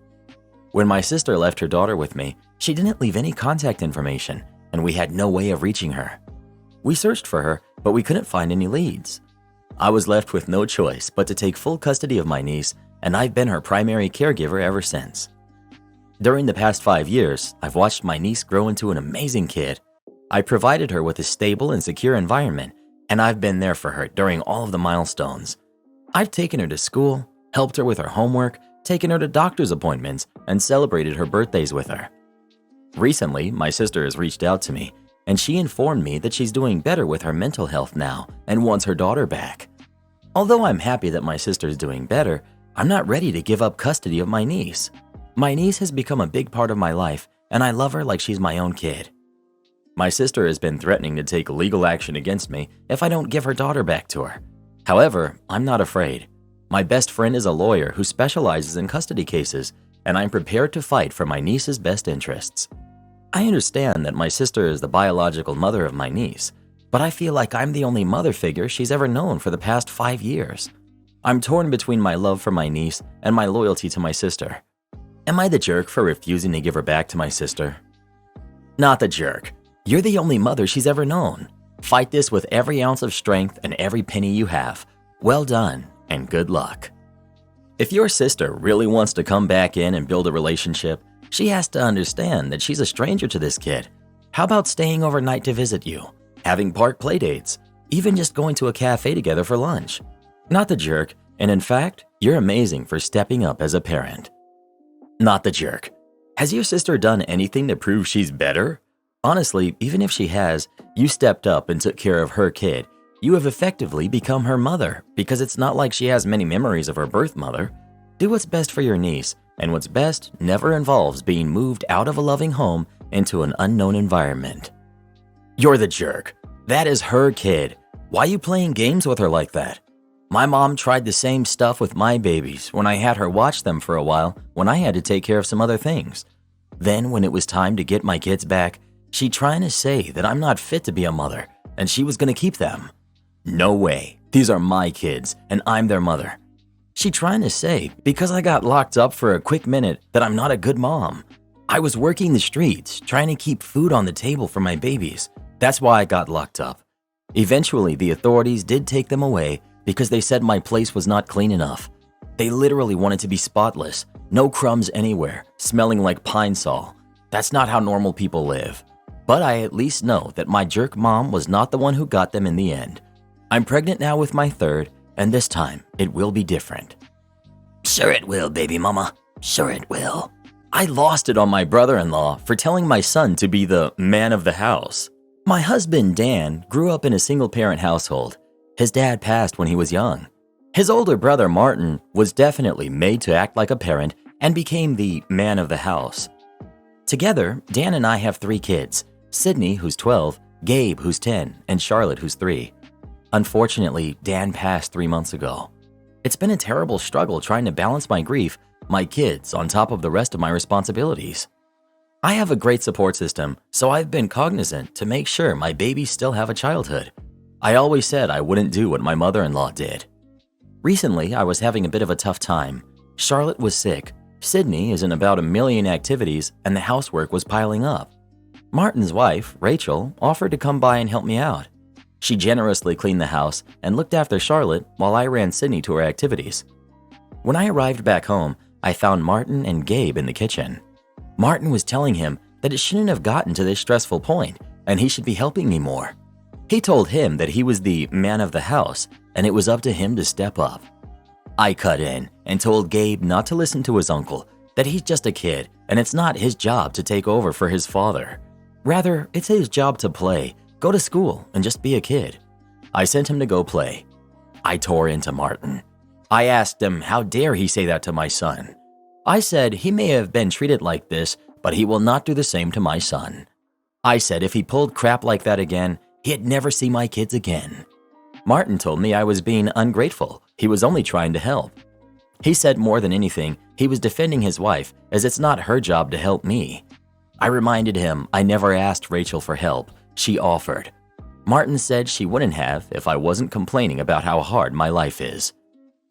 When my sister left her daughter with me, she didn't leave any contact information, and we had no way of reaching her. We searched for her, but we couldn't find any leads. I was left with no choice but to take full custody of my niece, and I've been her primary caregiver ever since. During the past 5 years, I've watched my niece grow into an amazing kid. I provided her with a stable and secure environment, and I've been there for her during all of the milestones. I've taken her to school, helped her with her homework, taken her to doctor's appointments, and celebrated her birthdays with her. Recently, my sister has reached out to me, and she informed me that she's doing better with her mental health now and wants her daughter back. Although I'm happy that my sister's doing better, I'm not ready to give up custody of my niece. My niece has become a big part of my life, and I love her like she's my own kid. My sister has been threatening to take legal action against me if I don't give her daughter back to her. However, I'm not afraid. My best friend is a lawyer who specializes in custody cases, and I'm prepared to fight for my niece's best interests. I understand that my sister is the biological mother of my niece, but I feel like I'm the only mother figure she's ever known for the past 5 years. I'm torn between my love for my niece and my loyalty to my sister. Am I the jerk for refusing to give her back to my sister? Not the jerk. You're the only mother she's ever known. Fight this with every ounce of strength and every penny you have. Well done, and good luck. If your sister really wants to come back in and build a relationship, she has to understand that she's a stranger to this kid. How about staying overnight to visit you, having park playdates, even just going to a cafe together for lunch? Not the jerk, and in fact, you're amazing for stepping up as a parent. Not the jerk. Has your sister done anything to prove she's better? Honestly, even if she has, you stepped up and took care of her kid. You have effectively become her mother because it's not like she has many memories of her birth mother. Do what's best for your niece, and what's best never involves being moved out of a loving home into an unknown environment. You're the jerk. That is her kid. Why are you playing games with her like that? My mom tried the same stuff with my babies when I had her watch them for a while when I had to take care of some other things. Then when it was time to get my kids back, she trying to say that I'm not fit to be a mother and she was going to keep them. No way. These are my kids and I'm their mother. She trying to say because I got locked up for a quick minute that I'm not a good mom. I was working the streets trying to keep food on the table for my babies. That's why I got locked up. Eventually, the authorities did take them away because they said my place was not clean enough. They literally wanted to be spotless, no crumbs anywhere, smelling like pine sol. That's not how normal people live. But I at least know that my jerk mom was not the one who got them in the end. I'm pregnant now with my third, and this time it will be different. Sure it will, baby mama. Sure it will. I lost it on my brother-in-law for telling my son to be the man of the house. My husband, Dan, grew up in a single-parent household. His dad passed when he was young. His older brother, Martin, was definitely made to act like a parent and became the man of the house. Together, Dan and I have 3 kids, Sydney, who's 12, Gabe, who's 10, and Charlotte, who's 3. Unfortunately, Dan passed 3 months ago. It's been a terrible struggle trying to balance my grief, my kids, on top of the rest of my responsibilities. I have a great support system, so I've been cognizant to make sure my babies still have a childhood. I always said I wouldn't do what my mother-in-law did. Recently, I was having a bit of a tough time. Charlotte was sick, Sydney is in about a million activities, and the housework was piling up. Martin's wife, Rachel, offered to come by and help me out. She generously cleaned the house and looked after Charlotte while I ran Sydney to her activities. When I arrived back home, I found Martin and Gabe in the kitchen. Martin was telling him that it shouldn't have gotten to this stressful point and he should be helping me more. He told him that he was the man of the house and it was up to him to step up. I cut in and told Gabe not to listen to his uncle, that he's just a kid and it's not his job to take over for his father. Rather, it's his job to play, go to school, and just be a kid. I sent him to go play. I tore into Martin. I asked him how dare he say that to my son. I said he may have been treated like this, but he will not do the same to my son. I said if he pulled crap like that again, he'd never see my kids again. Martin told me I was being ungrateful. He was only trying to help. He said more than anything, he was defending his wife as it's not her job to help me. I reminded him I never asked Rachel for help. She offered. Martin said she wouldn't have if I wasn't complaining about how hard my life is.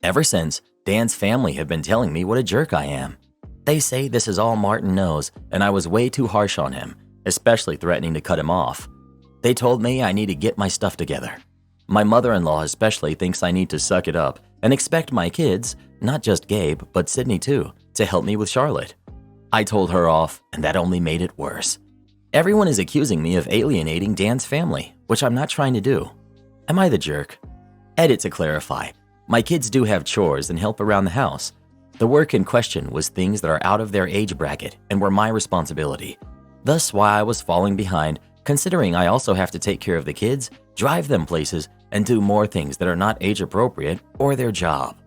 Ever since, Dan's family have been telling me what a jerk I am. They say this is all Martin knows and I was way too harsh on him, especially threatening to cut him off. They told me I need to get my stuff together. My mother-in-law especially thinks I need to suck it up and expect my kids, not just Gabe, but Sydney too, to help me with Charlotte. I told her off, and that only made it worse. Everyone is accusing me of alienating Dan's family, which I'm not trying to do. Am I the jerk? Edit to clarify. My kids do have chores and help around the house. The work in question was things that are out of their age bracket and were my responsibility. Thus why I was falling behind, considering I also have to take care of the kids, drive them places, and do more things that are not age appropriate or their job.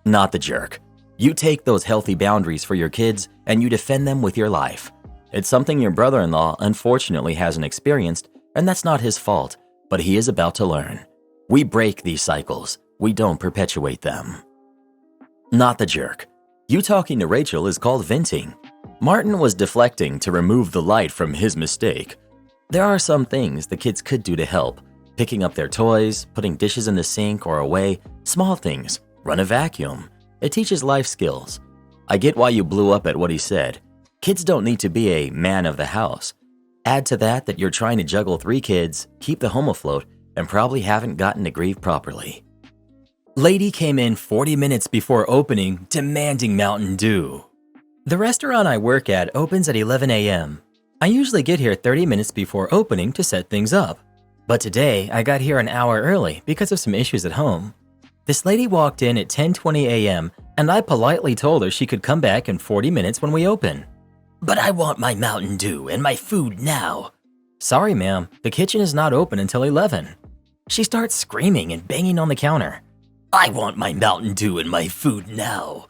Not the jerk. You take those healthy boundaries for your kids and you defend them with your life. It's something your brother-in-law unfortunately hasn't experienced, and that's not his fault, but he is about to learn. We break these cycles. We don't perpetuate them. Not the jerk. You talking to Rachel is called venting. Martin was deflecting to remove the light from his mistake. There are some things the kids could do to help. Picking up their toys, putting dishes in the sink or away, small things, run a vacuum. It teaches life skills. I get why you blew up at what he said. Kids don't need to be a man of the house. Add to that you're trying to juggle 3 kids, keep the home afloat, and probably haven't gotten to grieve properly. Lady came in 40 minutes before opening, demanding Mountain Dew. The restaurant I work at opens at 11 a.m. I usually get here 30 minutes before opening to set things up. But today, I got here an hour early because of some issues at home. This lady walked in at 10:20 a.m. and I politely told her she could come back in 40 minutes when we open. But I want my Mountain Dew and my food now. Sorry, ma'am, the kitchen is not open until 11. She starts screaming and banging on the counter. I want my Mountain Dew and my food now.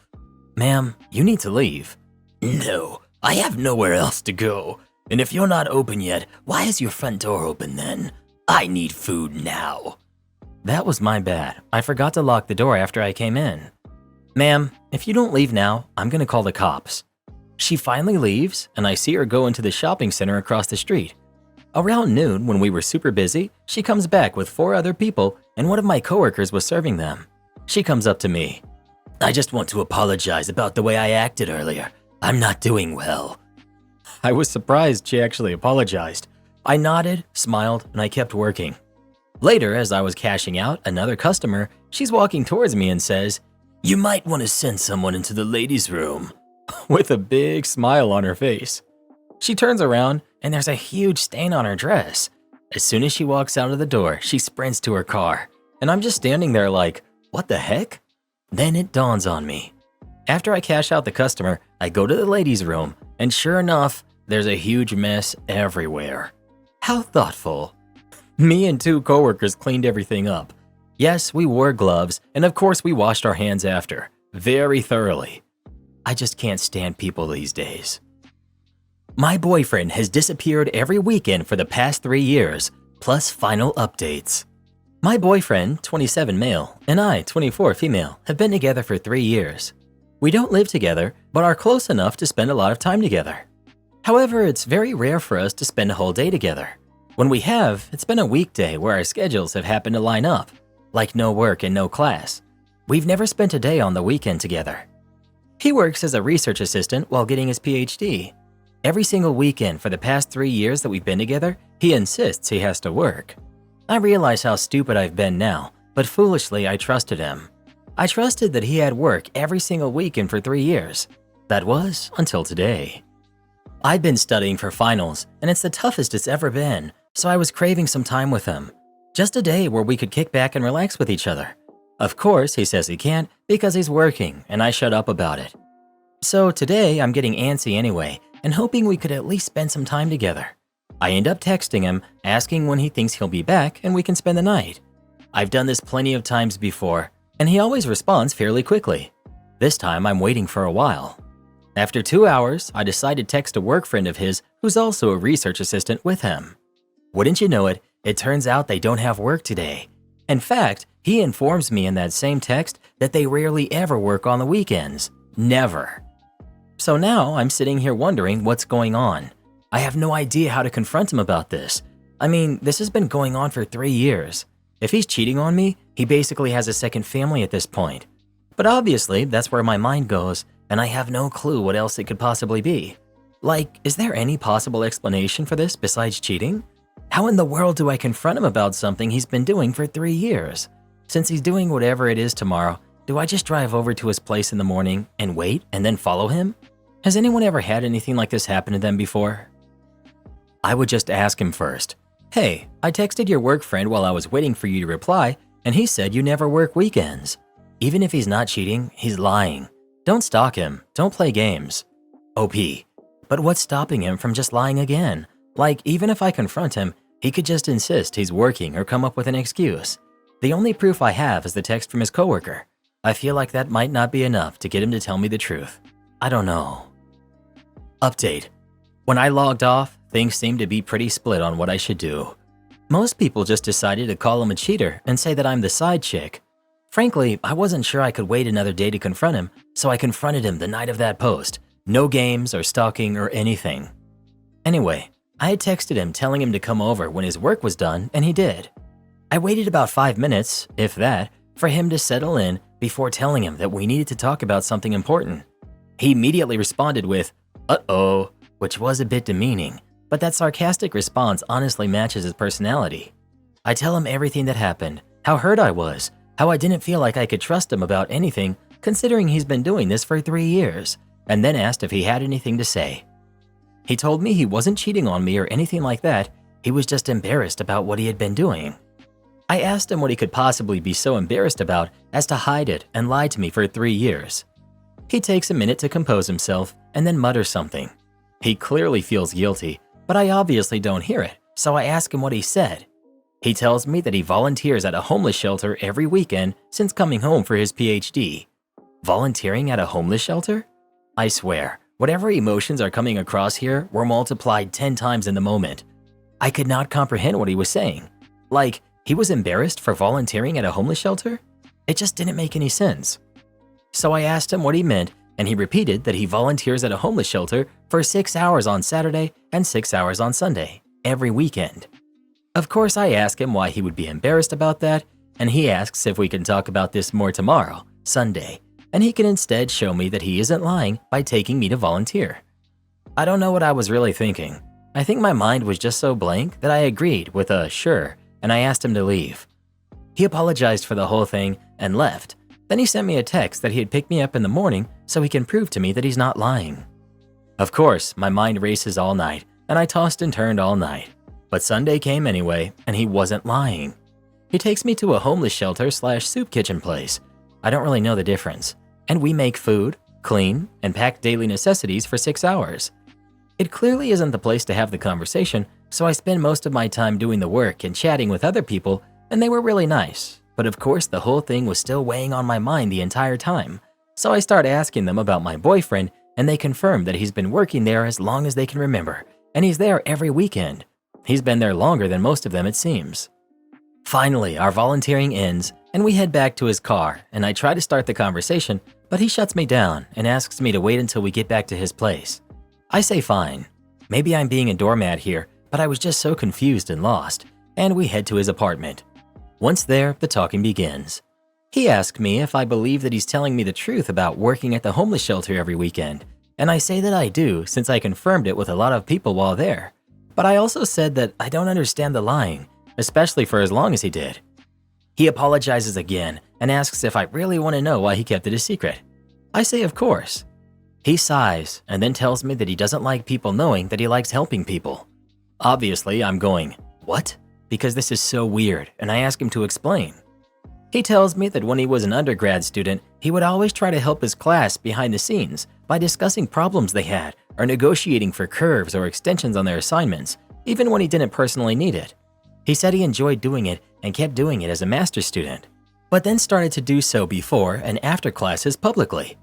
Ma'am, you need to leave. No, I have nowhere else to go. And if you're not open yet, why is your front door open then? I need food now. That was my bad. I forgot to lock the door after I came in. Ma'am, if you don't leave now, I'm gonna call the cops. She finally leaves, and I see her go into the shopping center across the street. Around noon, when we were super busy, she comes back with 4 other people, and one of my coworkers was serving them. She comes up to me. I just want to apologize about the way I acted earlier. I'm not doing well. I was surprised she actually apologized. I nodded, smiled, and I kept working. Later, as I was cashing out another customer, she's walking towards me and says, "You might want to send someone into the ladies' room," with a big smile on her face. She turns around, and there's a huge stain on her dress. As soon as she walks out of the door, she sprints to her car, and I'm just standing there like, what the heck? Then it dawns on me. After I cash out the customer, I go to the ladies' room, and sure enough, there's a huge mess everywhere. How thoughtful. Me and 2 coworkers cleaned everything up. Yes, we wore gloves, and of course we washed our hands after, very thoroughly. I just can't stand people these days. My boyfriend has disappeared every weekend for the past 3 years, plus final updates. My boyfriend, 27 male, and I, 24 female, have been together for 3 years. We don't live together, but are close enough to spend a lot of time together. However, it's very rare for us to spend a whole day together. When we have, it's been a weekday where our schedules have happened to line up, like no work and no class. We've never spent a day on the weekend together. He works as a research assistant while getting his PhD. Every single weekend for the past 3 years that we've been together, he insists he has to work. I realize how stupid I've been now, but foolishly I trusted him. I trusted that he had work every single weekend for 3 years. That was until today. I'd been studying for finals, and it's the toughest it's ever been, so I was craving some time with him. Just a day where we could kick back and relax with each other. Of course, he says he can't because he's working, and I shut up about it. So today, I'm getting antsy anyway, and hoping we could at least spend some time together. I end up texting him, asking when he thinks he'll be back and we can spend the night. I've done this plenty of times before, and he always responds fairly quickly. This time, I'm waiting for a while. After 2 hours, I decide to text a work friend of his who's also a research assistant with him. Wouldn't you know it, it turns out they don't have work today. In fact, he informs me in that same text that they rarely ever work on the weekends. Never. So now I'm sitting here wondering what's going on. I have no idea how to confront him about this. I mean, this has been going on for 3 years. If he's cheating on me, he basically has a second family at this point. But obviously, that's where my mind goes, and I have no clue what else it could possibly be. Like, is there any possible explanation for this besides cheating? How in the world do I confront him about something he's been doing for 3 years? Since he's doing whatever it is tomorrow, do I just drive over to his place in the morning and wait and then follow him? Has anyone ever had anything like this happen to them before? I would just ask him first. Hey, I texted your work friend while I was waiting for you to reply, and he said you never work weekends. Even if he's not cheating, he's lying. Don't stalk him. Don't play games. OP. But what's stopping him from just lying again? Like, even if I confront him, he could just insist he's working or come up with an excuse. The only proof I have is the text from his coworker. I feel like that might not be enough to get him to tell me the truth. I don't know. Update. When I logged off, things seemed to be pretty split on what I should do. Most people just decided to call him a cheater and say that I'm the side chick. Frankly, I wasn't sure I could wait another day to confront him, so I confronted him the night of that post. No games or stalking or anything. Anyway, I had texted him telling him to come over when his work was done, and he did. I waited about 5 minutes, if that, for him to settle in before telling him that we needed to talk about something important. He immediately responded with, "Uh-oh," which was a bit demeaning, but that sarcastic response honestly matches his personality. I tell him everything that happened, how hurt I was, how I didn't feel like I could trust him about anything considering he's been doing this for 3 years, and then asked if he had anything to say. He told me he wasn't cheating on me or anything like that, he was just embarrassed about what he had been doing. I asked him what he could possibly be so embarrassed about as to hide it and lie to me for 3 years. He takes a minute to compose himself and then mutters something. He clearly feels guilty, but I obviously don't hear it, so I ask him what he said. He tells me that he volunteers at a homeless shelter every weekend since coming home for his PhD. Volunteering at a homeless shelter? I swear, whatever emotions are coming across here were multiplied 10 times in the moment. I could not comprehend what he was saying. Like, he was embarrassed for volunteering at a homeless shelter? It just didn't make any sense. So I asked him what he meant, and he repeated that he volunteers at a homeless shelter for 6 hours on Saturday and 6 hours on Sunday, every weekend. Of course, I ask him why he would be embarrassed about that, and he asks if we can talk about this more tomorrow, Sunday, and he can instead show me that he isn't lying by taking me to volunteer. I don't know what I was really thinking. I think my mind was just so blank that I agreed with a sure, and I asked him to leave. He apologized for the whole thing and left. Then he sent me a text that he had picked me up in the morning so he can prove to me that he's not lying. Of course, my mind races all night, and I tossed and turned all night. But Sunday came anyway, and he wasn't lying. He takes me to a homeless shelter / soup kitchen place. I don't really know the difference. And we make food, clean, and pack daily necessities for 6 hours. It clearly isn't the place to have the conversation, so I spend most of my time doing the work and chatting with other people, and they were really nice. But of course, the whole thing was still weighing on my mind the entire time. So I start asking them about my boyfriend, and they confirm that he's been working there as long as they can remember, and he's there every weekend. He's been there longer than most of them, it seems. Finally, our volunteering ends, and we head back to his car, and I try to start the conversation, but he shuts me down and asks me to wait until we get back to his place. I say fine. Maybe I'm being a doormat here, but I was just so confused and lost, and we head to his apartment. Once there, the talking begins. He asks me if I believe that he's telling me the truth about working at the homeless shelter every weekend, and I say that I do since I confirmed it with a lot of people while there. But I also said that I don't understand the lying, especially for as long as he did. He apologizes again and asks if I really want to know why he kept it a secret. I say of course. He sighs and then tells me that he doesn't like people knowing that he likes helping people. Obviously, I'm going, what? Because this is so weird, and I ask him to explain. He tells me that when he was an undergrad student, he would always try to help his class behind the scenes by discussing problems they had or negotiating for curves or extensions on their assignments, even when he didn't personally need it. He said he enjoyed doing it and kept doing it as a master's student, but then started to do so before and after classes publicly.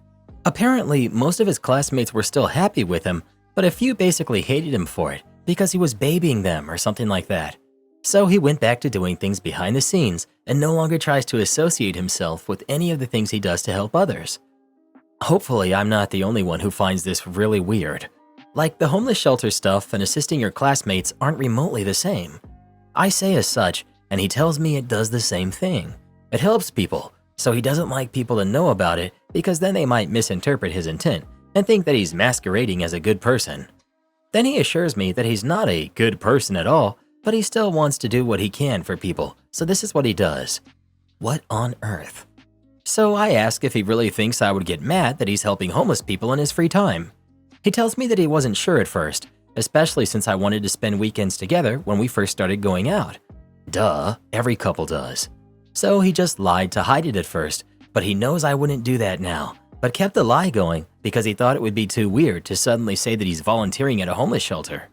Apparently, most of his classmates were still happy with him, but a few basically hated him for it because he was babying them or something like that. So he went back to doing things behind the scenes and no longer tries to associate himself with any of the things he does to help others. Hopefully, I'm not the only one who finds this really weird. Like, the homeless shelter stuff and assisting your classmates aren't remotely the same. I say as such, and he tells me it does the same thing. It helps people, so he doesn't like people to know about it because then they might misinterpret his intent and think that he's masquerading as a good person. Then he assures me that he's not a good person at all, but he still wants to do what he can for people, so this is what he does. What on earth? So I ask if he really thinks I would get mad that he's helping homeless people in his free time. He tells me that he wasn't sure at first, especially since I wanted to spend weekends together when we first started going out. Duh, every couple does. So he just lied to hide it at first, but he knows I wouldn't do that now, but kept the lie going because he thought it would be too weird to suddenly say that he's volunteering at a homeless shelter.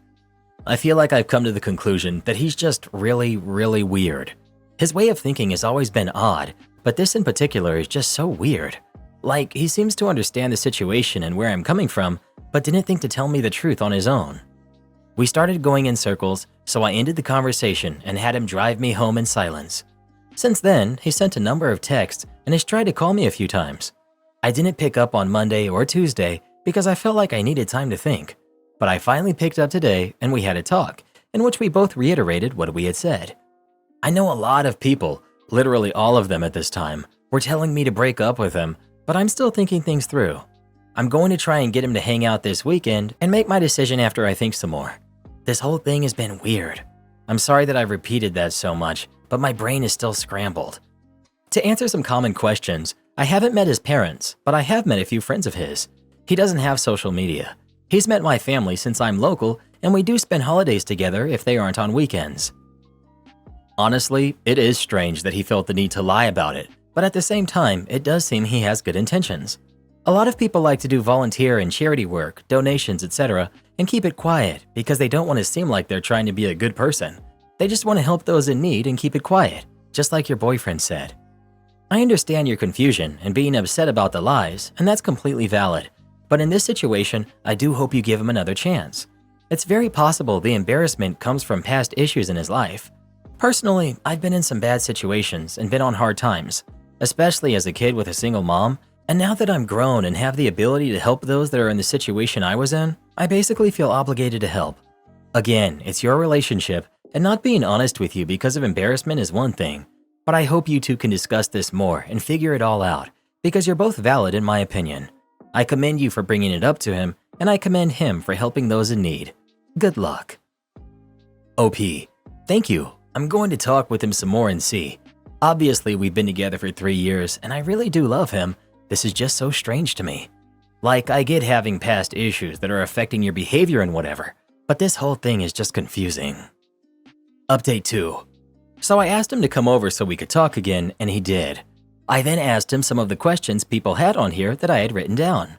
I feel like I've come to the conclusion that he's just really weird. His way of thinking has always been odd, but this in particular is just so weird. Like, he seems to understand the situation and where I'm coming from, but didn't think to tell me the truth on his own. We started going in circles, so I ended the conversation and had him drive me home in silence. Since then, he sent a number of texts and has tried to call me a few times. I didn't pick up on Monday or Tuesday because I felt like I needed time to think. But I finally picked up today and we had a talk, in which we both reiterated what we had said. I know a lot of people, literally all of them at this time, were telling me to break up with him, but I'm still thinking things through. I'm going to try and get him to hang out this weekend and make my decision after I think some more. This whole thing has been weird. I'm sorry that I've repeated that so much, but my brain is still scrambled. To answer some common questions, I haven't met his parents, but I have met a few friends of his. He doesn't have social media. He's met my family since I'm local, and we do spend holidays together if they aren't on weekends. Honestly, it is strange that he felt the need to lie about it, but at the same time, it does seem he has good intentions. A lot of people like to do volunteer and charity work, donations, etc., and keep it quiet because they don't want to seem like they're trying to be a good person. They just want to help those in need and keep it quiet, just like your boyfriend said. I understand your confusion and being upset about the lies, and that's completely valid. But in this situation, I do hope you give him another chance. It's very possible the embarrassment comes from past issues in his life. Personally, I've been in some bad situations and been on hard times, especially as a kid with a single mom, and now that I'm grown and have the ability to help those that are in the situation I was in, I basically feel obligated to help. Again, it's your relationship, and not being honest with you because of embarrassment is one thing, but I hope you two can discuss this more and figure it all out, because you're both valid in my opinion. I commend you for bringing it up to him, and I commend him for helping those in need. Good luck. OP, thank you. I'm going to talk with him some more and see. Obviously, we've been together for 3 years, and I really do love him. This is just so strange to me. Like, I get having past issues that are affecting your behavior and whatever, but this whole thing is just confusing. Update 2. So I asked him to come over so we could talk again, and he did. I then asked him some of the questions people had on here that I had written down.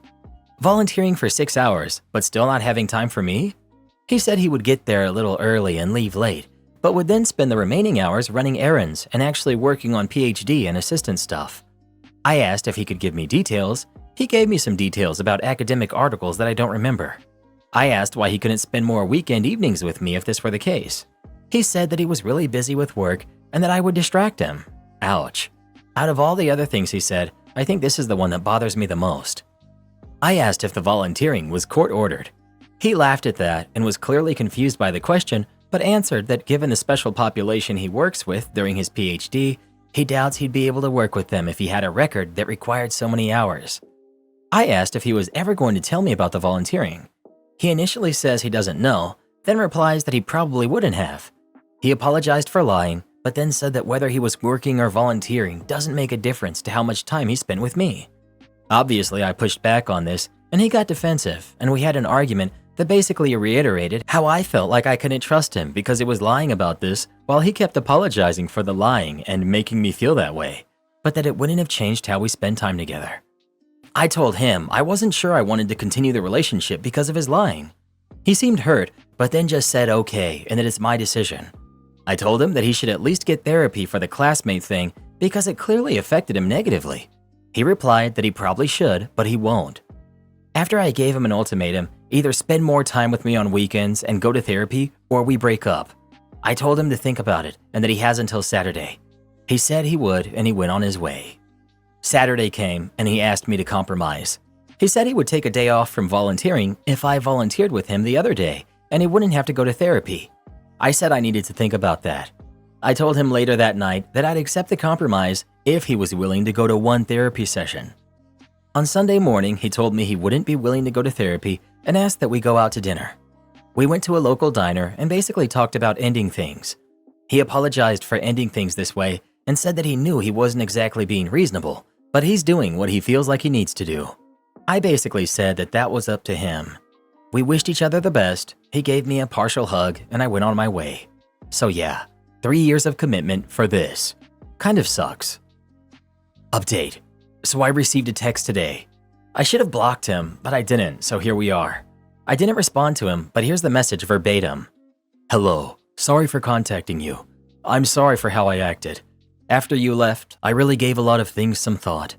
Volunteering for 6 hours, but still not having time for me? He said he would get there a little early and leave late, but would then spend the remaining hours running errands and actually working on PhD and assistant stuff. I asked if he could give me details. He gave me some details about academic articles that I don't remember. I asked why he couldn't spend more weekend evenings with me if this were the case. He said that he was really busy with work and that I would distract him. Ouch. Out of all the other things he said, I think this is the one that bothers me the most. I asked if the volunteering was court-ordered. He laughed at that and was clearly confused by the question, but answered that given the special population he works with during his PhD, he doubts he'd be able to work with them if he had a record that required so many hours. I asked if he was ever going to tell me about the volunteering. He initially says he doesn't know, then replies that he probably wouldn't have. He apologized for lying, but then said that whether he was working or volunteering doesn't make a difference to how much time he spent with me. Obviously, I pushed back on this, and he got defensive, and we had an argument that basically reiterated how I felt like I couldn't trust him because he was lying about this while he kept apologizing for the lying and making me feel that way, but that it wouldn't have changed how we spend time together. I told him I wasn't sure I wanted to continue the relationship because of his lying. He seemed hurt, but then just said okay and that it's my decision. I told him that he should at least get therapy for the classmate thing because it clearly affected him negatively. He replied that he probably should, but he won't. After I gave him an ultimatum, either spend more time with me on weekends and go to therapy, or we break up. I told him to think about it and that he has until Saturday. He said he would, and he went on his way. Saturday came, and he asked me to compromise. He said he would take a day off from volunteering if I volunteered with him the other day, and he wouldn't have to go to therapy. I said I needed to think about that. I told him later that night that I'd accept the compromise if he was willing to go to one therapy session. On Sunday morning, he told me he wouldn't be willing to go to therapy and asked that we go out to dinner. We went to a local diner and basically talked about ending things. He apologized for ending things this way and said that he knew he wasn't exactly being reasonable, but he's doing what he feels like he needs to do. I basically said that that was up to him. We wished each other the best, he gave me a partial hug, and I went on my way. So yeah, 3 years of commitment for this. Kind of sucks. Update. So I received a text today. I should have blocked him, but I didn't, so here we are. I didn't respond to him, but here's the message verbatim. Hello, sorry for contacting you. I'm sorry for how I acted. After you left, I really gave a lot of things some thought.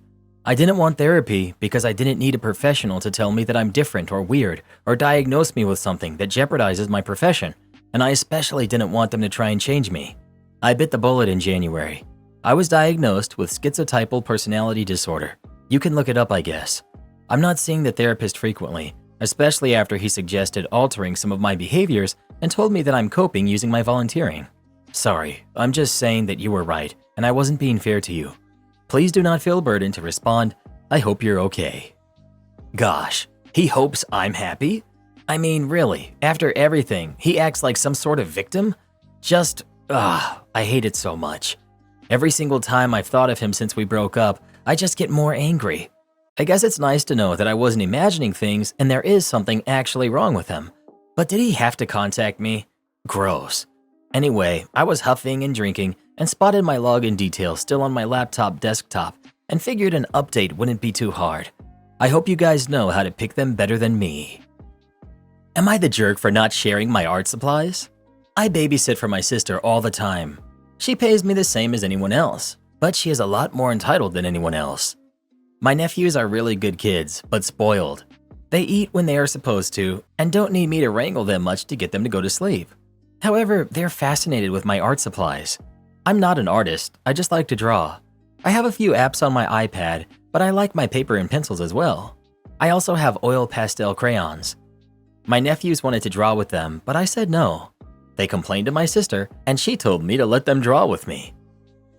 I didn't want therapy because I didn't need a professional to tell me that I'm different or weird or diagnose me with something that jeopardizes my profession, and I especially didn't want them to try and change me. I bit the bullet in January. I was diagnosed with schizotypal personality disorder. You can look it up, I guess. I'm not seeing the therapist frequently, especially after he suggested altering some of my behaviors and told me that I'm coping using my volunteering. Sorry, I'm just saying that you were right and I wasn't being fair to you. Please do not feel burdened to respond. I hope you're okay. Gosh, he hopes I'm happy? I mean, really, after everything, he acts like some sort of victim? I hate it so much. Every single time I've thought of him since we broke up, I just get more angry. I guess it's nice to know that I wasn't imagining things and there is something actually wrong with him. But did he have to contact me? Gross. Anyway, I was huffing and drinking and spotted my login details still on my laptop desktop and figured an update wouldn't be too hard. I hope you guys know how to pick them better than me. Am I the jerk for not sharing my art supplies? I babysit for my sister all the time. She pays me the same as anyone else, but she is a lot more entitled than anyone else. My nephews are really good kids, but spoiled. They eat when they are supposed to and don't need me to wrangle them much to get them to go to sleep. However, they're fascinated with my art supplies. I'm not an artist, I just like to draw. I have a few apps on my iPad, but I like my paper and pencils as well. I also have oil pastel crayons. My nephews wanted to draw with them, but I said no. They complained to my sister, and she told me to let them draw with me.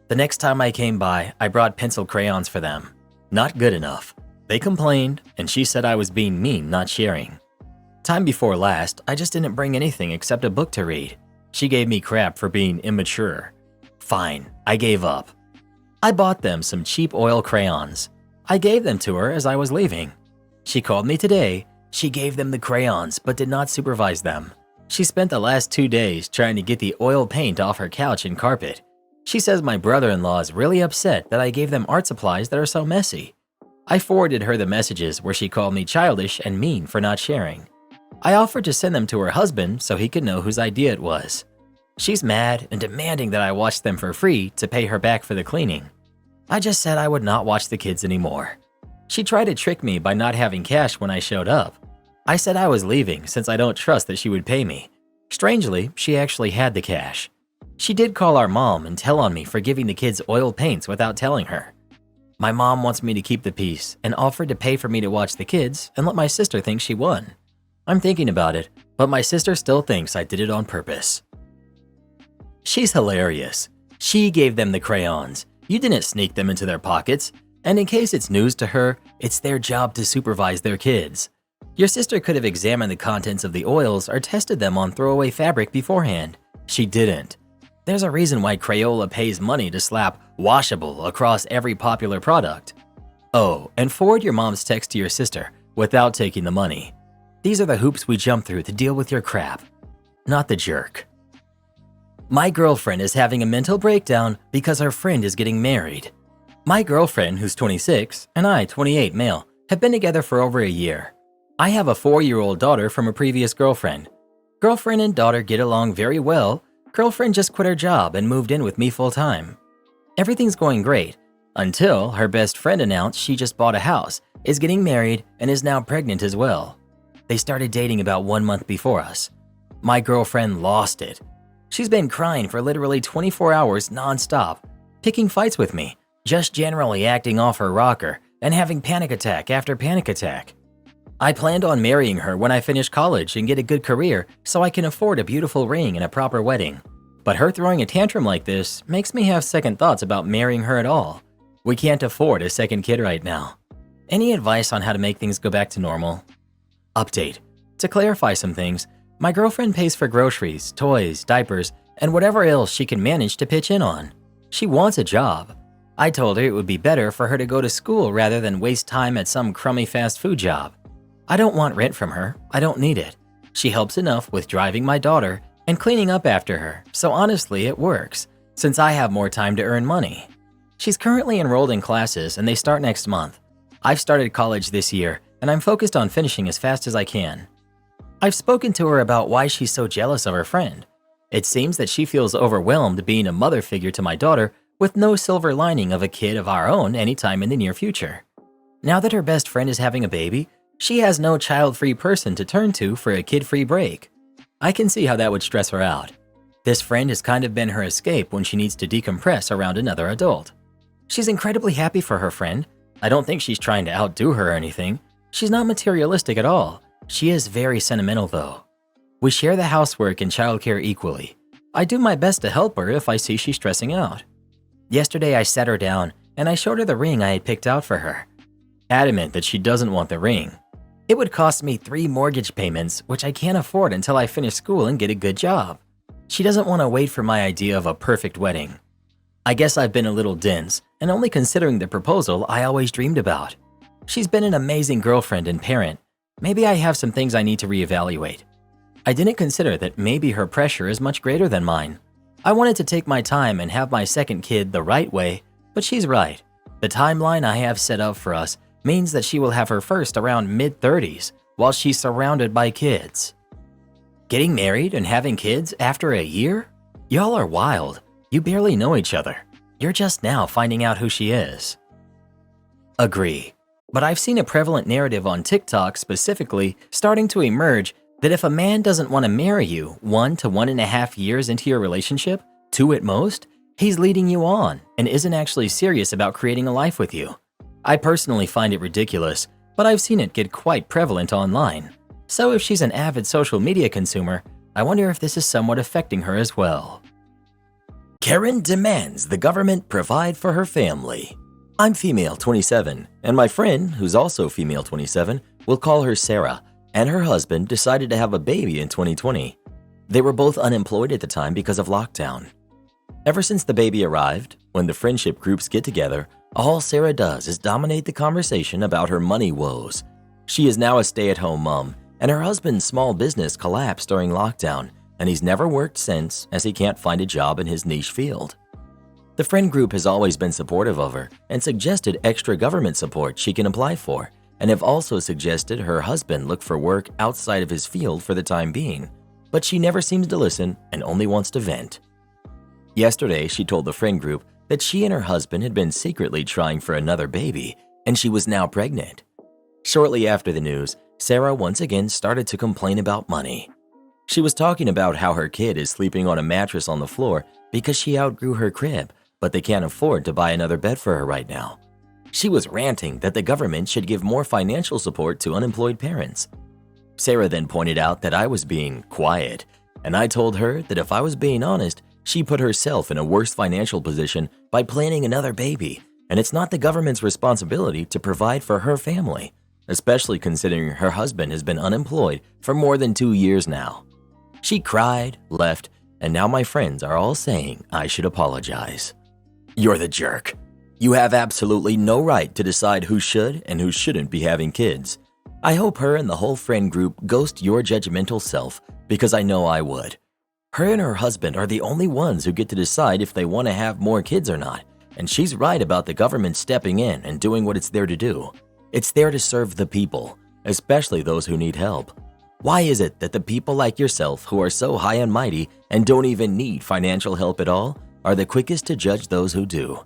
The next time I came by, I brought pencil crayons for them. Not good enough. They complained, and she said I was being mean not sharing. Time before last, I just didn't bring anything except a book to read. She gave me crap for being immature. Fine, I gave up. I bought them some cheap oil crayons. I gave them to her as I was leaving. She called me today. She gave them the crayons but did not supervise them. She spent the last 2 days trying to get the oil paint off her couch and carpet. She says my brother-in-law is really upset that I gave them art supplies that are so messy. I forwarded her the messages where she called me childish and mean for not sharing. I offered to send them to her husband so he could know whose idea it was. She's mad and demanding that I watch them for free to pay her back for the cleaning. I just said I would not watch the kids anymore. She tried to trick me by not having cash when I showed up. I said I was leaving since I don't trust that she would pay me. Strangely, she actually had the cash. She did call our mom and tell on me for giving the kids oil paints without telling her. My mom wants me to keep the peace and offered to pay for me to watch the kids and let my sister think she won. I'm thinking about it, but my sister still thinks I did it on purpose. She's hilarious. She gave them the crayons. You didn't sneak them into their pockets. And in case it's news to her, it's their job to supervise their kids. Your sister could have examined the contents of the oils or tested them on throwaway fabric beforehand. She didn't. There's a reason why Crayola pays money to slap washable across every popular product. Oh, and forward your mom's text to your sister without taking the money. These are the hoops we jump through to deal with your crap, not the jerk. My girlfriend is having a mental breakdown because her friend is getting married. My girlfriend, who's 26, and I, 28 male, have been together for over a year. I have a 4-year-old daughter from a previous girlfriend. Girlfriend and daughter get along very well. Girlfriend just quit her job and moved in with me full-time. Everything's going great until her best friend announced she just bought a house, is getting married, and is now pregnant as well. They started dating about 1 month before us. My girlfriend lost it. She's been crying for literally 24 hours non-stop, picking fights with me, just generally acting off her rocker and having panic attack after panic attack. I planned on marrying her when I finish college and get a good career so I can afford a beautiful ring and a proper wedding. But her throwing a tantrum like this makes me have second thoughts about marrying her at all. We can't afford a second kid right now. Any advice on how to make things go back to normal? Update. To clarify some things, my girlfriend pays for groceries, toys, diapers, and whatever else she can manage to pitch in on. She wants a job. I told her it would be better for her to go to school rather than waste time at some crummy fast food job. I don't want rent from her. I don't need it. She helps enough with driving my daughter and cleaning up after her, so honestly it works, since I have more time to earn money. She's currently enrolled in classes and they start next month. I've started college this year and I'm focused on finishing as fast as I can. I've spoken to her about why she's so jealous of her friend. It seems that she feels overwhelmed being a mother figure to my daughter with no silver lining of a kid of our own anytime in the near future. Now that her best friend is having a baby, she has no child-free person to turn to for a kid-free break. I can see how that would stress her out. This friend has kind of been her escape when she needs to decompress around another adult. She's incredibly happy for her friend. I don't think she's trying to outdo her or anything. She's not materialistic at all. She is very sentimental though. We share the housework and childcare equally. I do my best to help her if I see she's stressing out. Yesterday I sat her down and I showed her the ring I had picked out for her. Adamant that she doesn't want the ring. It would cost me 3 mortgage payments, which I can't afford until I finish school and get a good job. She doesn't want to wait for my idea of a perfect wedding. I guess I've been a little dense and only considering the proposal I always dreamed about. She's been an amazing girlfriend and parent. Maybe I have some things I need to reevaluate. I didn't consider that maybe her pressure is much greater than mine. I wanted to take my time and have my second kid the right way, but she's right. The timeline I have set up for us means that she will have her first around mid-30s while she's surrounded by kids. Getting married and having kids after a year? Y'all are wild. You barely know each other. You're just now finding out who she is. Agree. But I've seen a prevalent narrative on TikTok specifically starting to emerge that if a man doesn't want to marry you 1 to 1.5 years into your relationship, 2 at most, he's leading you on and isn't actually serious about creating a life with you. I personally find it ridiculous, but I've seen it get quite prevalent online. So if she's an avid social media consumer, I wonder if this is somewhat affecting her as well. Karen demands the government provide for her family. I'm female 27, and my friend, who's also female 27, we'll call her Sarah, and her husband decided to have a baby in 2020. They were both unemployed at the time because of lockdown. Ever since the baby arrived, when the friendship groups get together, all Sarah does is dominate the conversation about her money woes. She is now a stay-at-home mom, and her husband's small business collapsed during lockdown, and he's never worked since as he can't find a job in his niche field. The friend group has always been supportive of her and suggested extra government support she can apply for, and have also suggested her husband look for work outside of his field for the time being, but she never seems to listen and only wants to vent. Yesterday, she told the friend group that she and her husband had been secretly trying for another baby, and she was now pregnant. Shortly after the news, Sarah once again started to complain about money. She was talking about how her kid is sleeping on a mattress on the floor because she outgrew her crib, but they can't afford to buy another bed for her right now. She was ranting that the government should give more financial support to unemployed parents. Sarah then pointed out that I was being quiet, and I told her that if I was being honest, she put herself in a worse financial position by planning another baby, and it's not the government's responsibility to provide for her family, especially considering her husband has been unemployed for more than 2 years now. She cried, left, and now my friends are all saying I should apologize. You're the jerk. You have absolutely no right to decide who should and who shouldn't be having kids. I hope her and the whole friend group ghost your judgmental self because I know I would. Her and her husband are the only ones who get to decide if they want to have more kids or not, and she's right about the government stepping in and doing what it's there to do. It's there to serve the people, especially those who need help. Why is it that the people like yourself who are so high and mighty and don't even need financial help at all are the quickest to judge those who do?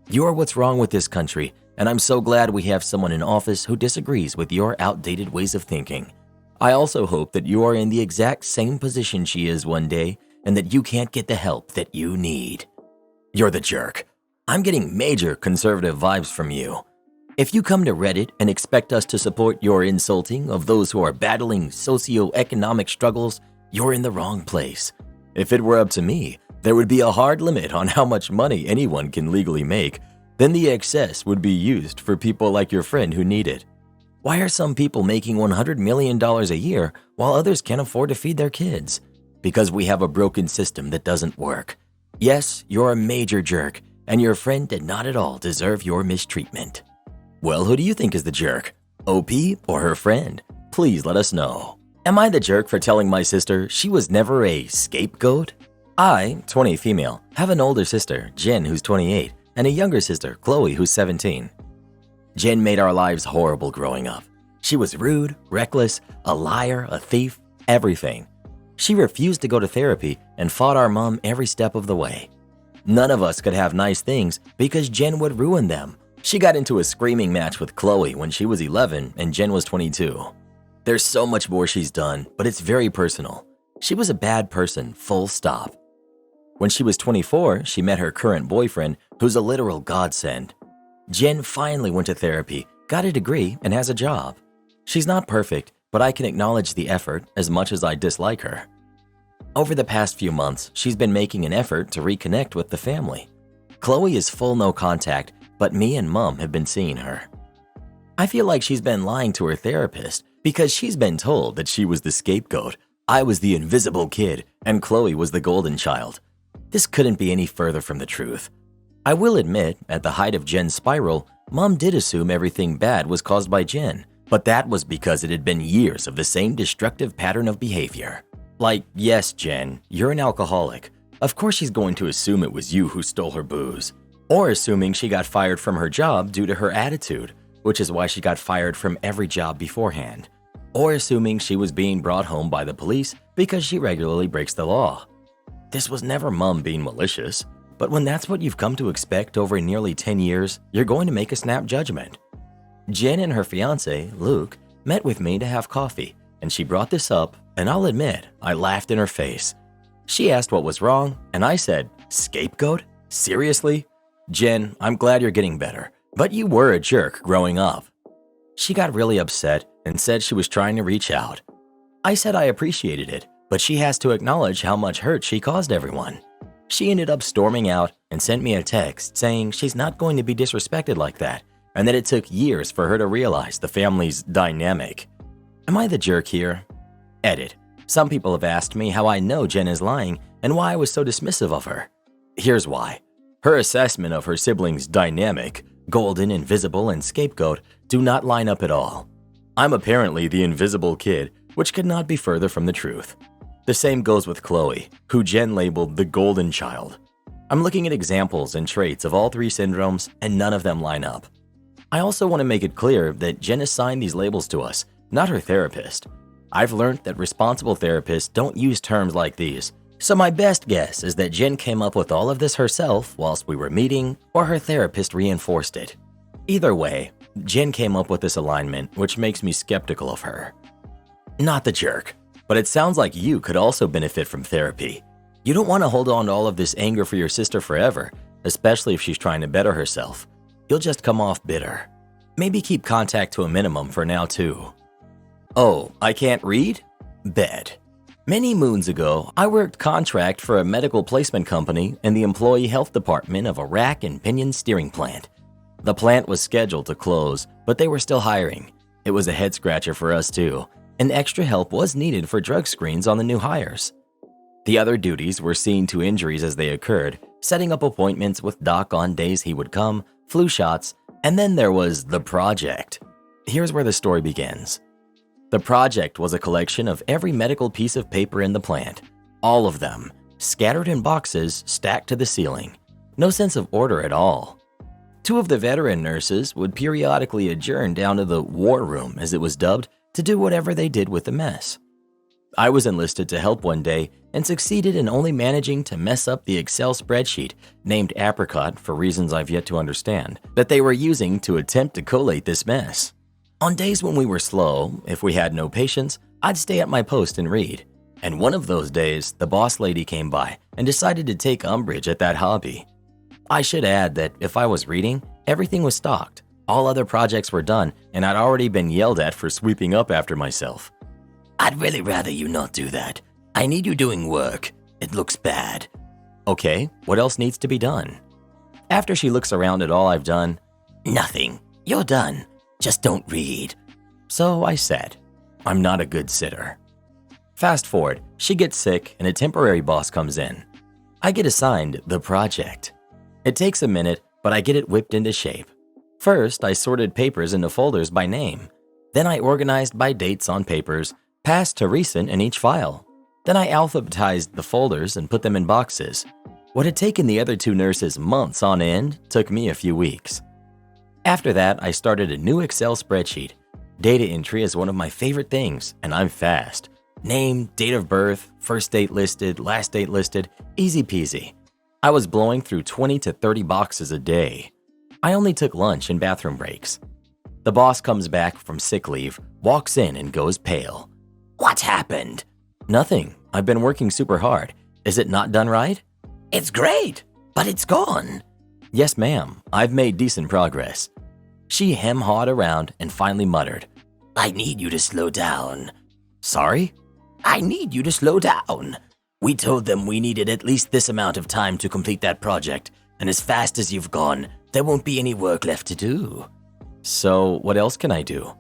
You're what's wrong with this country, and I'm so glad we have someone in office who disagrees with your outdated ways of thinking. I also hope that you are in the exact same position she is one day and that you can't get the help that you need. You're the jerk. I'm getting major conservative vibes from you. If you come to Reddit and expect us to support your insulting of those who are battling socioeconomic struggles, you're in the wrong place. If it were up to me, there would be a hard limit on how much money anyone can legally make. Then the excess would be used for people like your friend who need it. Why are some people making $100 million a year while others can't afford to feed their kids? Because we have a broken system that doesn't work. Yes, you're a major jerk, and your friend did not at all deserve your mistreatment. Well, who do you think is the jerk? OP or her friend? Please let us know. Am I the jerk for telling my sister she was never a scapegoat? I, 20 female, have an older sister, Jen, who's 28, and a younger sister, Chloe, who's 17. Jen made our lives horrible growing up. She was rude, reckless, a liar, a thief, everything. She refused to go to therapy and fought our mom every step of the way. None of us could have nice things because Jen would ruin them. She got into a screaming match with Chloe when she was 11 and Jen was 22. There's so much more she's done, but it's very personal. She was a bad person, full stop. When she was 24, she met her current boyfriend, who's a literal godsend. Jen finally went to therapy, got a degree, and has a job. She's not perfect, but I can acknowledge the effort as much as I dislike her. Over the past few months, she's been making an effort to reconnect with the family. Chloe is full no contact, but me and Mom have been seeing her. I feel like she's been lying to her therapist because she's been told that she was the scapegoat, I was the invisible kid, and Chloe was the golden child. This couldn't be any further from the truth. I will admit, at the height of Jen's spiral, Mom did assume everything bad was caused by Jen, but that was because it had been years of the same destructive pattern of behavior. Like, yes, Jen, you're an alcoholic. Of course she's going to assume it was you who stole her booze. Or assuming she got fired from her job due to her attitude, which is why she got fired from every job beforehand. Or assuming she was being brought home by the police because she regularly breaks the law. This was never Mom being malicious, but when that's what you've come to expect over nearly 10 years, you're going to make a snap judgment. Jen and her fiance, Luke, met with me to have coffee, and she brought this up, and I'll admit, I laughed in her face. She asked what was wrong, and I said, scapegoat? Seriously? Jen, I'm glad you're getting better, but you were a jerk growing up. She got really upset and said she was trying to reach out. I said I appreciated it, but she has to acknowledge how much hurt she caused everyone. She ended up storming out and sent me a text saying she's not going to be disrespected like that, and that it took years for her to realize the family's dynamic. Am I the jerk here? Edit. Some people have asked me how I know Jen is lying and why I was so dismissive of her. Here's why. Her assessment of her siblings' dynamic, golden, invisible, and scapegoat, do not line up at all. I'm apparently the invisible kid, which could not be further from the truth. The same goes with Chloe, who Jen labeled the golden child. I'm looking at examples and traits of all three syndromes, and none of them line up. I also want to make it clear that Jen assigned these labels to us, not her therapist. I've learned that responsible therapists don't use terms like these, so my best guess is that Jen came up with all of this herself whilst we were meeting, or her therapist reinforced it. Either way, Jen came up with this alignment, which makes me skeptical of her. Not the jerk. but it sounds like you could also benefit from therapy. You don't want to hold on to all of this anger for your sister forever, especially if she's trying to better herself. You'll just come off bitter. Maybe keep contact to a minimum for now too. Oh, I can't read? Bet. Many moons ago, I worked contract for a medical placement company in the employee health department of a rack and pinion steering plant. The plant was scheduled to close, but they were still hiring. It was a head scratcher for us too, and extra help was needed for drug screens on the new hires. The other duties were seeing to injuries as they occurred, setting up appointments with Doc on days he would come, flu shots, and then there was the project. Here's where the story begins. The project was a collection of every medical piece of paper in the plant, all of them, scattered in boxes stacked to the ceiling. No sense of order at all. Two of the veteran nurses would periodically adjourn down to the war room, as it was dubbed, to do whatever they did with the mess. I was enlisted to help one day and succeeded in only managing to mess up the Excel spreadsheet, named Apricot for reasons I've yet to understand, that they were using to attempt to collate this mess. On days when we were slow, if we had no patience, I'd stay at my post and read. And one of those days, the boss lady came by and decided to take umbrage at that hobby. I should add that if I was reading, everything was stocked, all other projects were done, and I'd already been yelled at for sweeping up after myself. I'd really rather you not do that. I need you doing work. It looks bad. Okay, what else needs to be done? After she looks around at all I've done, Nothing. You're done. Just don't read. So I said, I'm not a good sitter. Fast forward, she gets sick and a temporary boss comes in. I get assigned the project. It takes a minute, but I get it whipped into shape. First, I sorted papers into folders by name. Then I organized by dates on papers, past to recent in each file. Then I alphabetized the folders and put them in boxes. What had taken the other two nurses months on end took me a few weeks. After that, I started a new Excel spreadsheet. Data entry is one of my favorite things, and I'm fast. Name, date of birth, first date listed, last date listed, easy peasy. I was blowing through 20 to 30 boxes a day. I only took lunch and bathroom breaks. The boss comes back from sick leave, walks in and goes pale. What happened? Nothing. I've been working super hard. Is it not done right? It's great, but it's gone. Yes, ma'am. I've made decent progress. She hem-hawed around and finally muttered, I need you to slow down. Sorry? I need you to slow down. We told them we needed at least this amount of time to complete that project, and as fast as you've gone, there won't be any work left to do. So what else can I do?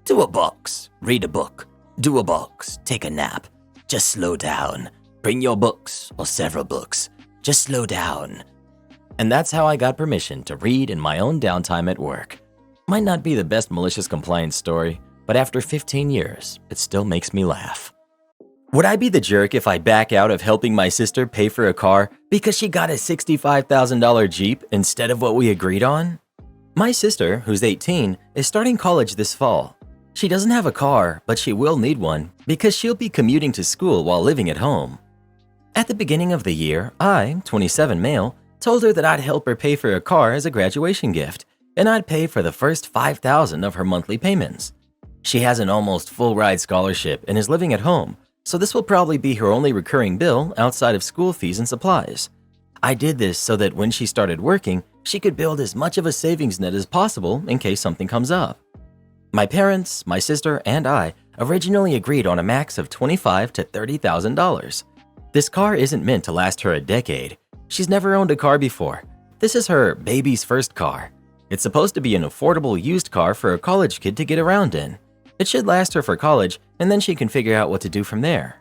Do a box, read a book, do a box, take a nap. Just slow down. Bring your books or several books. Just slow down. And that's how I got permission to read in my own downtime at work. Might not be the best malicious compliance story, but after 15 years, it still makes me laugh. Would I be the jerk if I back out of helping my sister pay for a car because she got a $65,000 Jeep instead of what we agreed on? My sister, who's 18, is starting college this fall. She doesn't have a car, but she will need one because she'll be commuting to school while living at home. At the beginning of the year, I, 27 male, told her that I'd help her pay for a car as a graduation gift, and I'd pay for the first $5,000 of her monthly payments. She has an almost full-ride scholarship and is living at home, so this will probably be her only recurring bill outside of school fees and supplies. I did this so that when she started working, she could build as much of a savings net as possible in case something comes up. My parents, my sister, and I originally agreed on a max of $25,000 to $30,000. This car isn't meant to last her a decade. She's never owned a car before. This is her baby's first car. It's supposed to be an affordable used car for a college kid to get around in. It should last her for college, and then she can figure out what to do from there.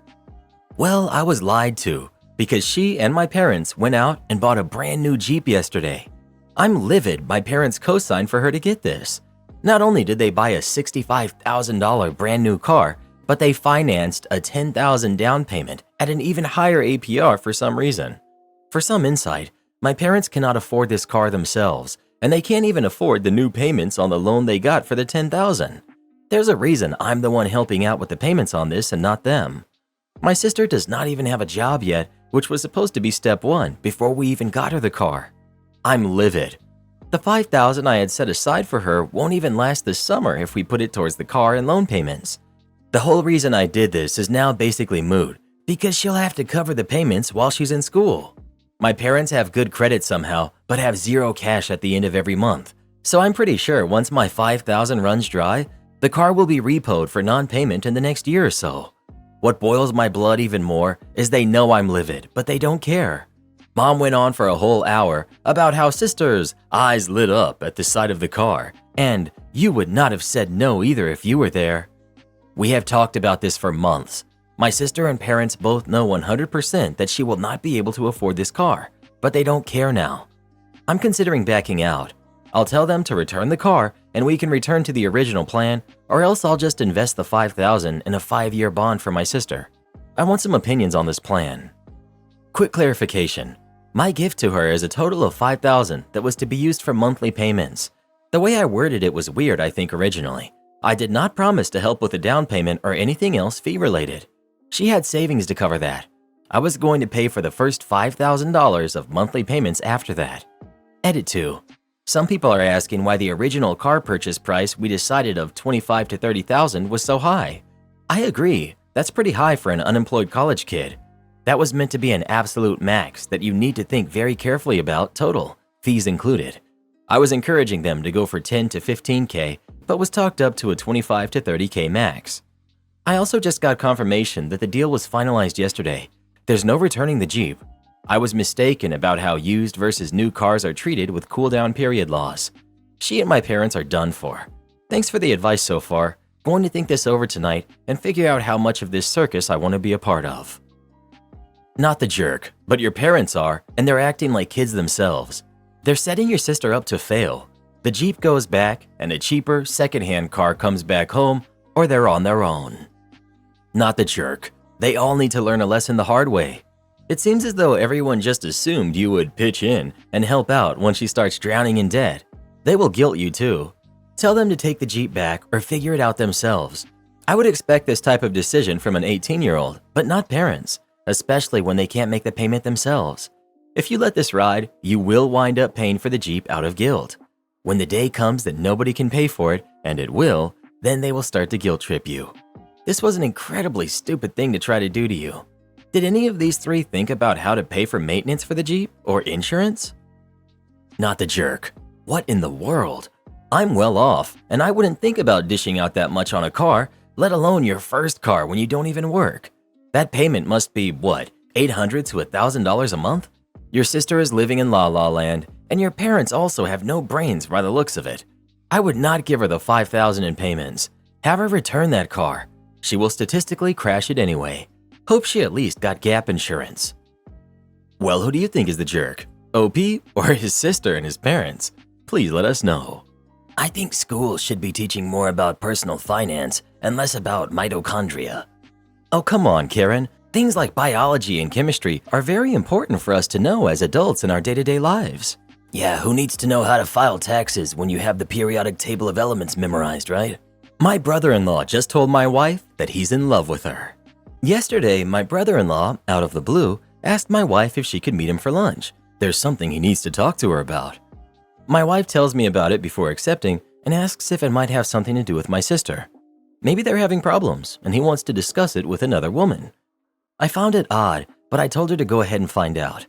Well, I was lied to, because she and my parents went out and bought a brand new Jeep yesterday. I'm livid my parents co-signed for her to get this. Not only did they buy a $65,000 brand new car, but they financed a $10,000 down payment at an even higher APR for some reason. For some insight, my parents cannot afford this car themselves, and they can't even afford the new payments on the loan they got for the $10,000. There's a reason I'm the one helping out with the payments on this and not them. My sister does not even have a job yet, which was supposed to be step one before we even got her the car. I'm livid. The $5,000 I had set aside for her won't even last this summer if we put it towards the car and loan payments. The whole reason I did this is now basically moot, because she'll have to cover the payments while she's in school. My parents have good credit somehow, but have zero cash at the end of every month. So I'm pretty sure once my $5,000 runs dry, the car will be repoed for non-payment in the next year or so. What boils my blood even more is they know I'm livid, but they don't care. Mom went on for a whole hour about how sister's eyes lit up at the sight of the car, and you would not have said no either if you were there. We have talked about this for months. My sister and parents both know 100% that she will not be able to afford this car, but they don't care now. I'm considering backing out. I'll tell them to return the car and we can return to the original plan, or else I'll just invest the $5,000 in a 5-year bond for my sister. I want some opinions on this plan. Quick clarification. My gift to her is a total of $5,000 that was to be used for monthly payments. The way I worded it was weird, I think, originally. I did not promise to help with a down payment or anything else fee-related. She had savings to cover that. I was going to pay for the first $5,000 of monthly payments after that. Edit 2. Some people are asking why the original car purchase price we decided of $25,000 to $30,000 was so high. I agree, that's pretty high for an unemployed college kid. That was meant to be an absolute max that you need to think very carefully about total, fees included. I was encouraging them to go for $10,000 to $15,000, but was talked up to a $25,000 to $30,000 max. I also just got confirmation that the deal was finalized yesterday. There's no returning the Jeep. I was mistaken about how used versus new cars are treated with cool-down period laws. She and my parents are done for. Thanks for the advice so far. Going to think this over tonight and figure out how much of this circus I want to be a part of. Not the jerk, but your parents are, and they're acting like kids themselves. They're setting your sister up to fail. The Jeep goes back, and a cheaper, secondhand car comes back home, or they're on their own. Not the jerk. They all need to learn a lesson the hard way. It seems as though everyone just assumed you would pitch in and help out when she starts drowning in debt. They will guilt you too. Tell them to take the Jeep back or figure it out themselves. I would expect this type of decision from an 18-year-old, but not parents, especially when they can't make the payment themselves. If you let this ride, you will wind up paying for the Jeep out of guilt. When the day comes that nobody can pay for it, and it will, then they will start to guilt trip you. This was an incredibly stupid thing to try to do to you. Did any of these three think about how to pay for maintenance for the Jeep or insurance? Not the jerk. What in the world? I'm well off, and I wouldn't think about dishing out that much on a car, let alone your first car when you don't even work. That payment must be, what, $800 to $1,000 a month? Your sister is living in La La Land, and your parents also have no brains by the looks of it. I would not give her the $5,000 in payments. Have her return that car. She will statistically crash it anyway. Hope she at least got gap insurance. Well, who do you think is the jerk? OP or his sister and his parents? Please let us know. I think schools should be teaching more about personal finance and less about mitochondria. Oh, come on, Karen. Things like biology and chemistry are very important for us to know as adults in our day-to-day lives. Yeah, who needs to know how to file taxes when you have the periodic table of elements memorized, right? My brother-in-law just told my wife that he's in love with her. Yesterday, my brother-in-law, out of the blue, asked my wife if she could meet him for lunch. There's something he needs to talk to her about. My wife tells me about it before accepting and asks if it might have something to do with my sister. Maybe they're having problems and he wants to discuss it with another woman. I found it odd, but I told her to go ahead and find out.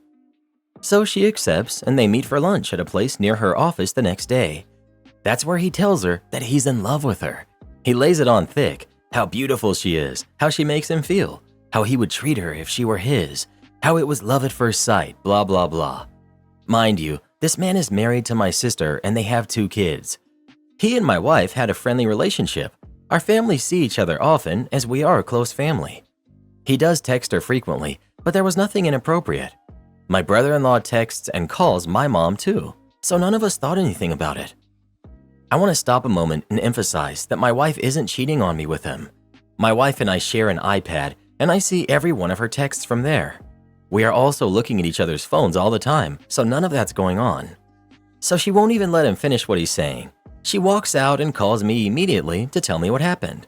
So she accepts and they meet for lunch at a place near her office the next day. That's where he tells her that he's in love with her. He lays it on thick, how beautiful she is, how she makes him feel, how he would treat her if she were his, how it was love at first sight, blah, blah, blah. Mind you, this man is married to my sister and they have 2 kids. He and my wife had a friendly relationship. Our families see each other often as we are a close family. He does text her frequently, but there was nothing inappropriate. My brother-in-law texts and calls my mom too, so none of us thought anything about it. I want to stop a moment and emphasize that my wife isn't cheating on me with him. My wife and I share an iPad, and I see every one of her texts from there. We are also looking at each other's phones all the time, so none of that's going on. So she won't even let him finish what he's saying. She walks out and calls me immediately to tell me what happened.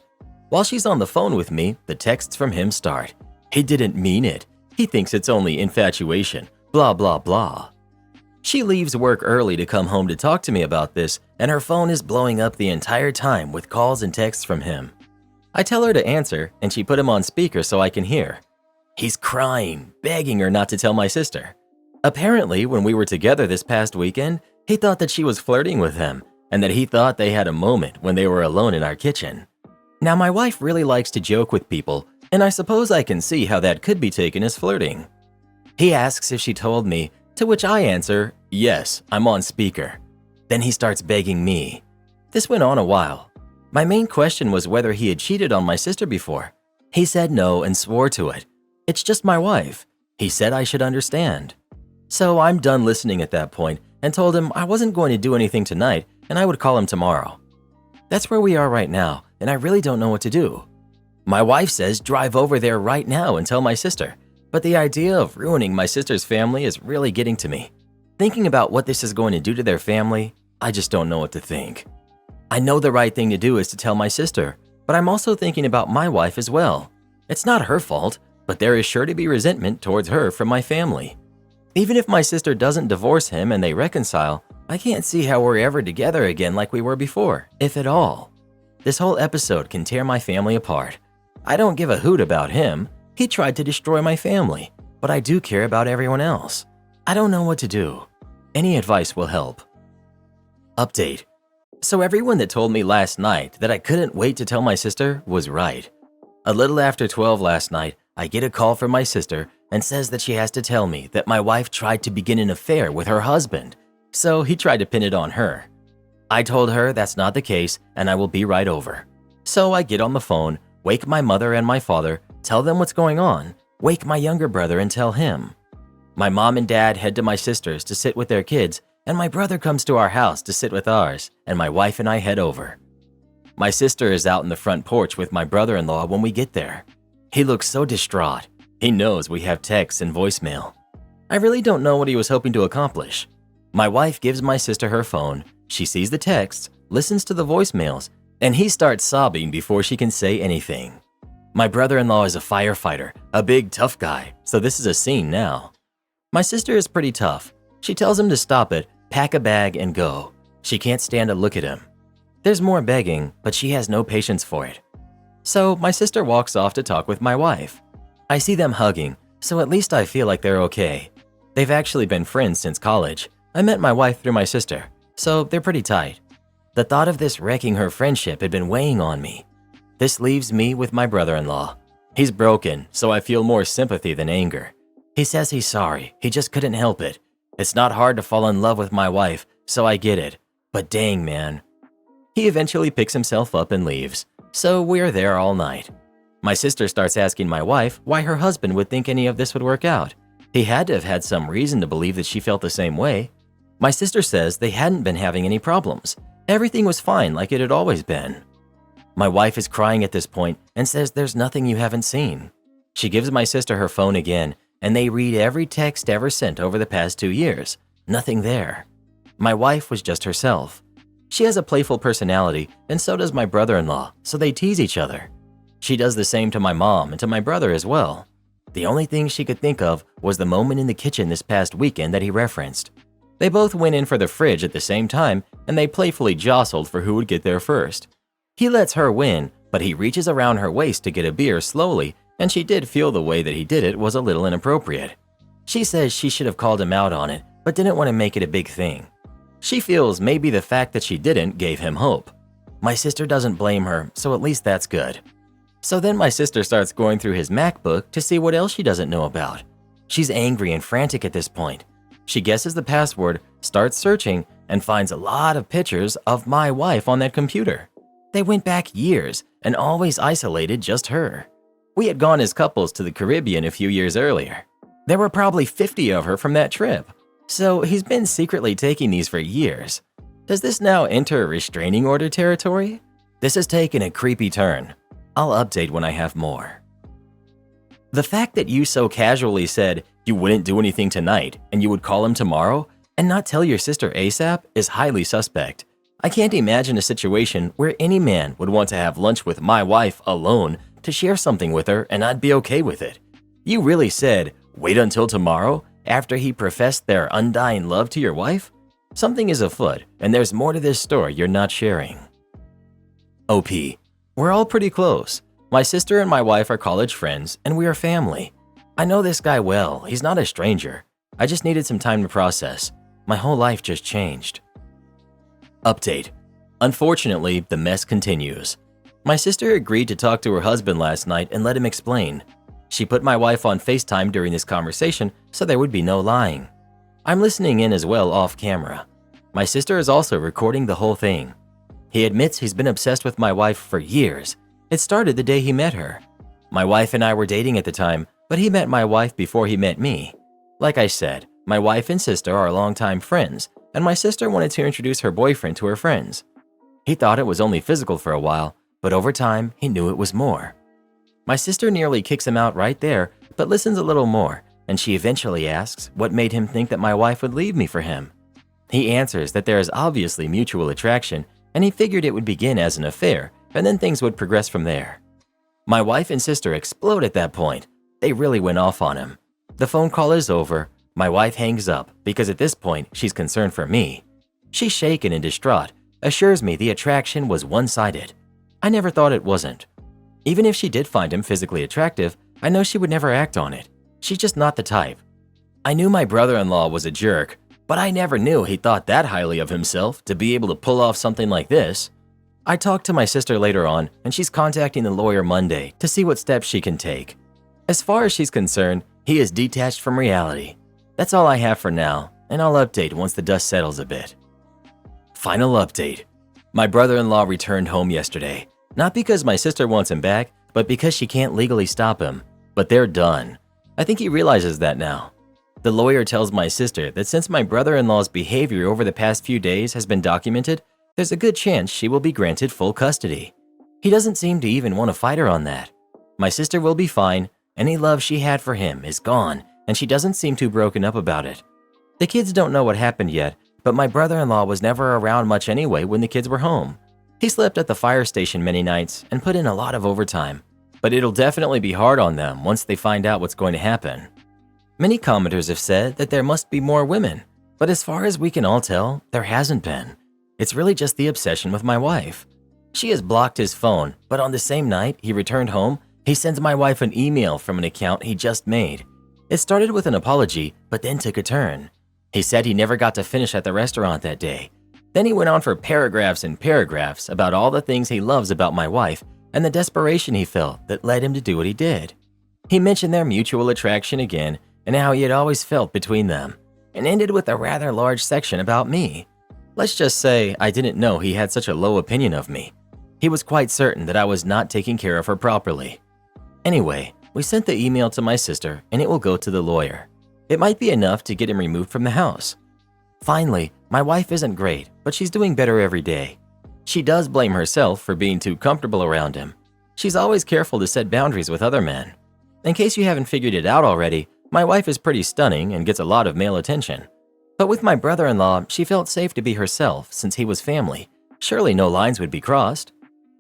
While she's on the phone with me, the texts from him start. He didn't mean it. He thinks it's only infatuation, blah, blah, blah. She leaves work early to come home to talk to me about this, and her phone is blowing up the entire time with calls and texts from him. I tell her to answer, and she put him on speaker so I can hear. He's crying, begging her not to tell my sister. Apparently, when we were together this past weekend, he thought that she was flirting with him and that he thought they had a moment when they were alone in our kitchen. Now, my wife really likes to joke with people, and I suppose I can see how that could be taken as flirting. He asks if she told me, to which I answer, yes, I'm on speaker. Then he starts begging me. This went on a while. My main question was whether he had cheated on my sister before. He said no and swore to it. It's just my wife. He said I should understand. So I'm done listening at that point and told him I wasn't going to do anything tonight and I would call him tomorrow. That's where we are right now, and I really don't know what to do. My wife says drive over there right now and tell my sister, but the idea of ruining my sister's family is really getting to me. Thinking about what this is going to do to their family, I just don't know what to think. I know the right thing to do is to tell my sister, but I'm also thinking about my wife as well. It's not her fault, but there is sure to be resentment towards her from my family. Even if my sister doesn't divorce him and they reconcile, I can't see how we're ever together again like we were before, if at all. This whole episode can tear my family apart. I don't give a hoot about him. He tried to destroy my family, but I do care about everyone else. I don't know what to do. Any advice will help. Update. So everyone that told me last night that I couldn't wait to tell my sister was right. A little after 12 last night, I get a call from my sister and says that she has to tell me that my wife tried to begin an affair with her husband, so he tried to pin it on her. I told her that's not the case and I will be right over. So I get on the phone, wake my mother and my father, tell them what's going on, wake my younger brother and tell him. My mom and dad head to my sister's to sit with their kids, and my brother comes to our house to sit with ours, and my wife and I head over. My sister is out in the front porch with my brother-in-law when we get there. He looks so distraught. He knows we have texts and voicemail. I really don't know what he was hoping to accomplish. My wife gives my sister her phone, she sees the texts, listens to the voicemails, and he starts sobbing before she can say anything. My brother-in-law is a firefighter, a big tough guy, so this is a scene now. My sister is pretty tough. She tells him to stop it, pack a bag, and go. She can't stand to look at him. There's more begging, but she has no patience for it. So my sister walks off to talk with my wife. I see them hugging, so at least I feel like they're okay. They've actually been friends since college. I met my wife through my sister, so they're pretty tight. The thought of this wrecking her friendship had been weighing on me. This leaves me with my brother-in-law. He's broken, so I feel more sympathy than anger. He says he's sorry, he just couldn't help it. It's not hard to fall in love with my wife, so I get it. But dang, man. He eventually picks himself up and leaves, so we're there all night. My sister starts asking my wife why her husband would think any of this would work out. He had to have had some reason to believe that she felt the same way. My sister says they hadn't been having any problems. Everything was fine like it had always been. My wife is crying at this point and says there's nothing you haven't seen. She gives my sister her phone again, and they read every text ever sent over the past 2 years. Nothing there. My wife was just herself. She has a playful personality, and so does my brother-in-law, so they tease each other. She does the same to my mom and to my brother as well. The only thing she could think of was the moment in the kitchen this past weekend that he referenced. They both went in for the fridge at the same time, and they playfully jostled for who would get there first. He lets her win, but he reaches around her waist to get a beer slowly, and she did feel the way that he did it was a little inappropriate. She says she should have called him out on it, but didn't want to make it a big thing. She feels maybe the fact that she didn't gave him hope. My sister doesn't blame her, so at least that's good. So then my sister starts going through his MacBook to see what else she doesn't know about. She's angry and frantic at this point. She guesses the password, starts searching, and finds a lot of pictures of my wife on that computer. They went back years and always isolated just her. We had gone as couples to the Caribbean a few years earlier. There were probably 50 of her from that trip. So he's been secretly taking these for years. Does this now enter restraining order territory? This has taken a creepy turn. I'll update when I have more. The fact that you so casually said you wouldn't do anything tonight and you would call him tomorrow and not tell your sister ASAP is highly suspect. I can't imagine a situation where any man would want to have lunch with my wife alone to share something with her and I'd be okay with it. You really said, wait until tomorrow after he professed their undying love to your wife? Something is afoot and there's more to this story you're not sharing. OP. We're all pretty close. My sister and my wife are college friends, and we are family. I know this guy well. He's not a stranger. I just needed some time to process. My whole life just changed. Update. Unfortunately, the mess continues. My sister agreed to talk to her husband last night and let him explain. She put my wife on FaceTime during this conversation so there would be no lying. I'm listening in as well off camera. My sister is also recording the whole thing. He admits he's been obsessed with my wife for years. It started the day he met her. My wife and I were dating at the time, but he met my wife before he met me. Like I said, my wife and sister are longtime friends, and my sister wanted to introduce her boyfriend to her friends. He thought it was only physical for a while, but over time, he knew it was more. My sister nearly kicks him out right there, but listens a little more, and she eventually asks what made him think that my wife would leave me for him. He answers that there is obviously mutual attraction, and he figured it would begin as an affair, and then things would progress from there. My wife and sister explode at that point. They really went off on him. The phone call is over. My wife hangs up because at this point, she's concerned for me. She's shaken and distraught, assures me the attraction was one-sided. I never thought it wasn't. Even if she did find him physically attractive, I know she would never act on it. She's just not the type. I knew my brother-in-law was a jerk, but I never knew he thought that highly of himself to be able to pull off something like this. I talked to my sister later on, and she's contacting the lawyer Monday to see what steps she can take. As far as she's concerned, he is detached from reality. That's all I have for now, and I'll update once the dust settles a bit. Final update. My brother-in-law returned home yesterday, not because my sister wants him back, but because she can't legally stop him. But they're done. I think he realizes that now. The lawyer tells my sister that since my brother-in-law's behavior over the past few days has been documented, there's a good chance she will be granted full custody. He doesn't seem to even want to fight her on that. My sister will be fine. Any love she had for him is gone, and she doesn't seem too broken up about it. The kids don't know what happened yet, but my brother-in-law was never around much anyway when the kids were home. He slept at the fire station many nights and put in a lot of overtime, but it'll definitely be hard on them once they find out what's going to happen. Many commenters have said that there must be more women, but as far as we can all tell, there hasn't been. It's really just the obsession with my wife. She has blocked his phone, but on the same night he returned home, he sends my wife an email from an account he just made. It started with an apology, but then took a turn. He said he never got to finish at the restaurant that day. Then he went on for paragraphs and paragraphs about all the things he loves about my wife and the desperation he felt that led him to do what he did. He mentioned their mutual attraction again and how he had always felt between them, and ended with a rather large section about me. Let's just say I didn't know he had such a low opinion of me. He was quite certain that I was not taking care of her properly. Anyway, we sent the email to my sister and it will go to the lawyer. It might be enough to get him removed from the house. Finally, my wife isn't great, but she's doing better every day. She does blame herself for being too comfortable around him. She's always careful to set boundaries with other men. In case you haven't figured it out already, my wife is pretty stunning and gets a lot of male attention. But with my brother-in-law, she felt safe to be herself since he was family. Surely no lines would be crossed.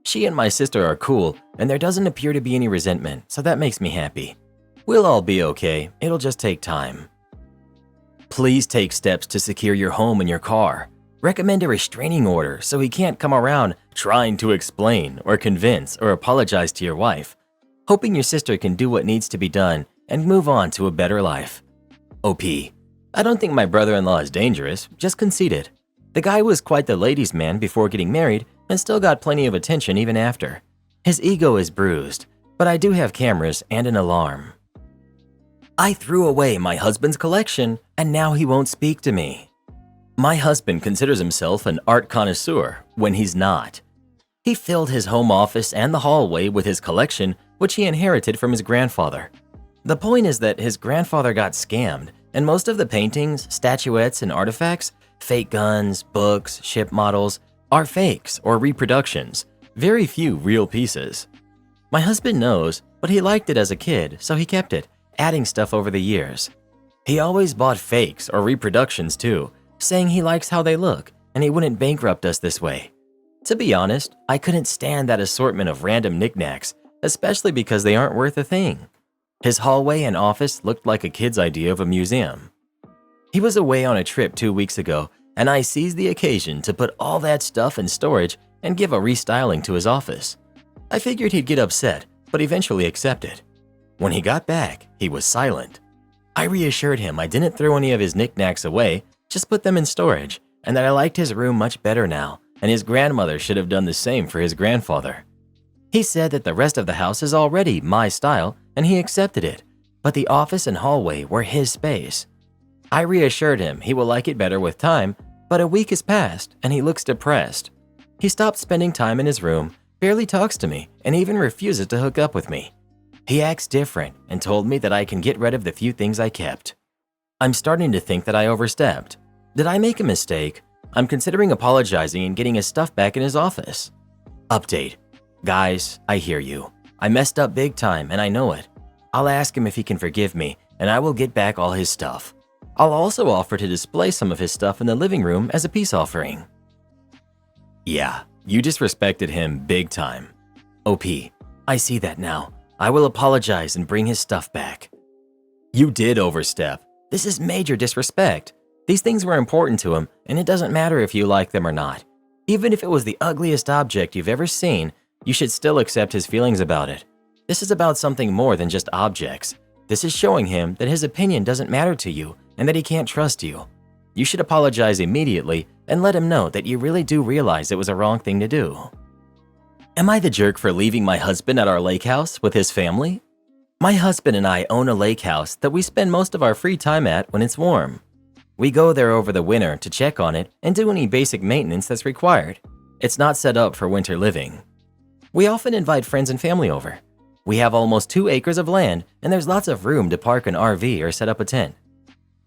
She and my sister are cool, and there doesn't appear to be any resentment, so that makes me happy. We'll all be okay, it'll just take time. Please take steps to secure your home and your car. Recommend a restraining order so he can't come around trying to explain or convince or apologize to your wife. Hoping your sister can do what needs to be done and move on to a better life. OP. I don't think my brother-in-law is dangerous, just conceited. The guy was quite the ladies' man before getting married and still got plenty of attention even after. His ego is bruised, but I do have cameras and an alarm. I threw away my husband's collection and now he won't speak to me. My husband considers himself an art connoisseur when he's not. He filled his home office and the hallway with his collection, which he inherited from his grandfather. The point is that his grandfather got scammed, and most of the paintings, statuettes, and artifacts, fake guns, books, ship models, are fakes or reproductions, very few real pieces. My husband knows, but he liked it as a kid, so he kept it, adding stuff over the years. He always bought fakes or reproductions too, saying he likes how they look and he wouldn't bankrupt us this way. To be honest, I couldn't stand that assortment of random knickknacks, especially because they aren't worth a thing. His hallway and office looked like a kid's idea of a museum. He was away on a trip 2 weeks ago, and I seized the occasion to put all that stuff in storage and give a restyling to his office. I figured he'd get upset, but eventually accepted. When he got back, he was silent. I reassured him I didn't throw any of his knickknacks away, just put them in storage, and that I liked his room much better now, and his grandmother should have done the same for his grandfather. He said that the rest of the house is already my style, and he accepted it, but the office and hallway were his space. I reassured him he will like it better with time, but a week has passed, and he looks depressed. He stopped spending time in his room, barely talks to me, and even refuses to hook up with me. He acts different and told me that I can get rid of the few things I kept. I'm starting to think that I overstepped. Did I make a mistake? I'm considering apologizing and getting his stuff back in his office. Update. Guys, I hear you. I messed up big time and I know it. I'll ask him if he can forgive me and I will get back all his stuff. I'll also offer to display some of his stuff in the living room as a peace offering. Yeah, you disrespected him big time. OP, I see that now. I will apologize and bring his stuff back. You did overstep. This is major disrespect. These things were important to him, and it doesn't matter if you like them or not. Even if it was the ugliest object you've ever seen, you should still accept his feelings about it. This is about something more than just objects. This is showing him that his opinion doesn't matter to you and that he can't trust you. You should apologize immediately and let him know that you really do realize it was a wrong thing to do. Am I the jerk for leaving my husband at our lake house with his family? My husband and I own a lake house that we spend most of our free time at when it's warm. We go there over the winter to check on it and do any basic maintenance that's required. It's not set up for winter living. We often invite friends and family over. We have almost 2 acres of land and there's lots of room to park an RV or set up a tent.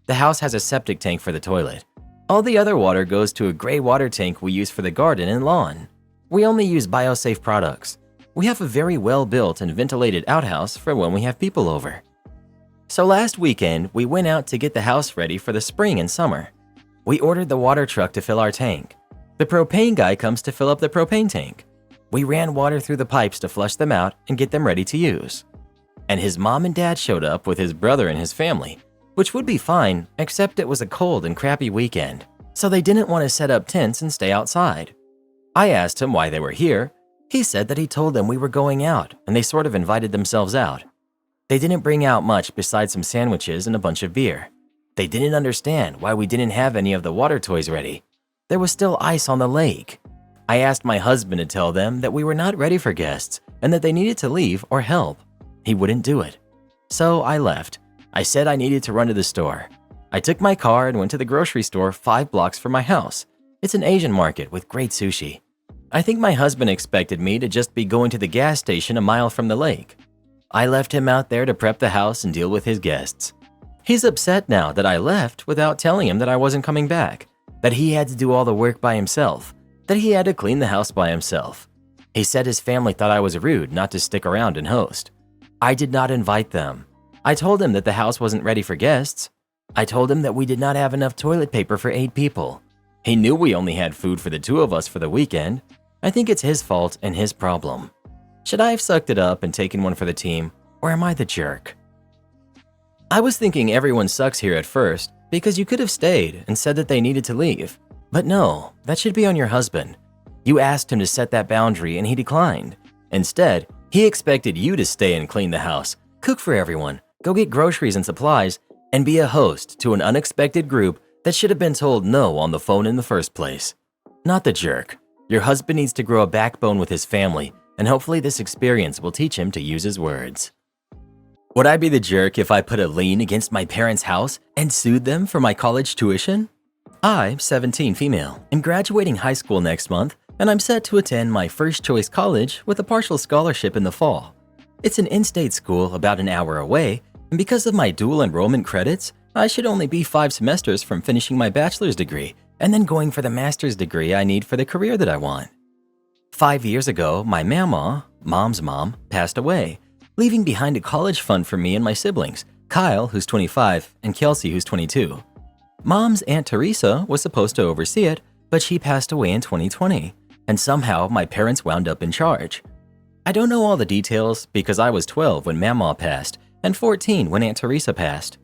The house has a septic tank for the toilet. All the other water goes to a gray water tank we use for the garden and lawn. We only use biosafe products. We have a very well-built and ventilated outhouse for when we have people over. So last weekend, we went out to get the house ready for the spring and summer. We ordered the water truck to fill our tank. The propane guy comes to fill up the propane tank. We ran water through the pipes to flush them out and get them ready to use. And his mom and dad showed up with his brother and his family, which would be fine, except it was a cold and crappy weekend, so they didn't want to set up tents and stay outside. I asked him why they were here. He said that he told them we were going out and they sort of invited themselves out. They didn't bring out much besides some sandwiches and a bunch of beer. They didn't understand why we didn't have any of the water toys ready. There was still ice on the lake. I asked my husband to tell them that we were not ready for guests and that they needed to leave or help. He wouldn't do it. So I left. I said I needed to run to the store. I took my car and went to the grocery store 5 blocks from my house. It's an Asian market with great sushi. I think my husband expected me to just be going to the gas station a mile from the lake. I left him out there to prep the house and deal with his guests. He's upset now that I left without telling him that I wasn't coming back, that he had to do all the work by himself, that he had to clean the house by himself. He said his family thought I was rude not to stick around and host. I did not invite them. I told him that the house wasn't ready for guests. I told him that we did not have enough toilet paper for 8 people. He knew we only had food for the 2 of us for the weekend. I think it's his fault and his problem. Should I have sucked it up and taken one for the team, or am I the jerk? I was thinking everyone sucks here at first because you could have stayed and said that they needed to leave. But no, that should be on your husband. You asked him to set that boundary and he declined. Instead, he expected you to stay and clean the house, cook for everyone, go get groceries and supplies, and be a host to an unexpected group that should have been told no on the phone in the first place. Not the jerk. Your husband needs to grow a backbone with his family, and hopefully this experience will teach him to use his words. Would I be the jerk if I put a lien against my parents' house and sued them for my college tuition? I, 17 female, am graduating high school next month, and I'm set to attend my first choice college with a partial scholarship in the fall. It's an in-state school about an hour away, and because of my dual enrollment credits, I should only be 5 semesters from finishing my bachelor's degree and then going for the master's degree I need for the career that I want. 5 years ago, my mom's mom, passed away, leaving behind a college fund for me and my siblings, Kyle, who's 25, and Kelsey, who's 22. Mom's Aunt Teresa was supposed to oversee it, but she passed away in 2020, and somehow my parents wound up in charge. I don't know all the details because I was 12 when Mama passed and 14 when Aunt Teresa passed.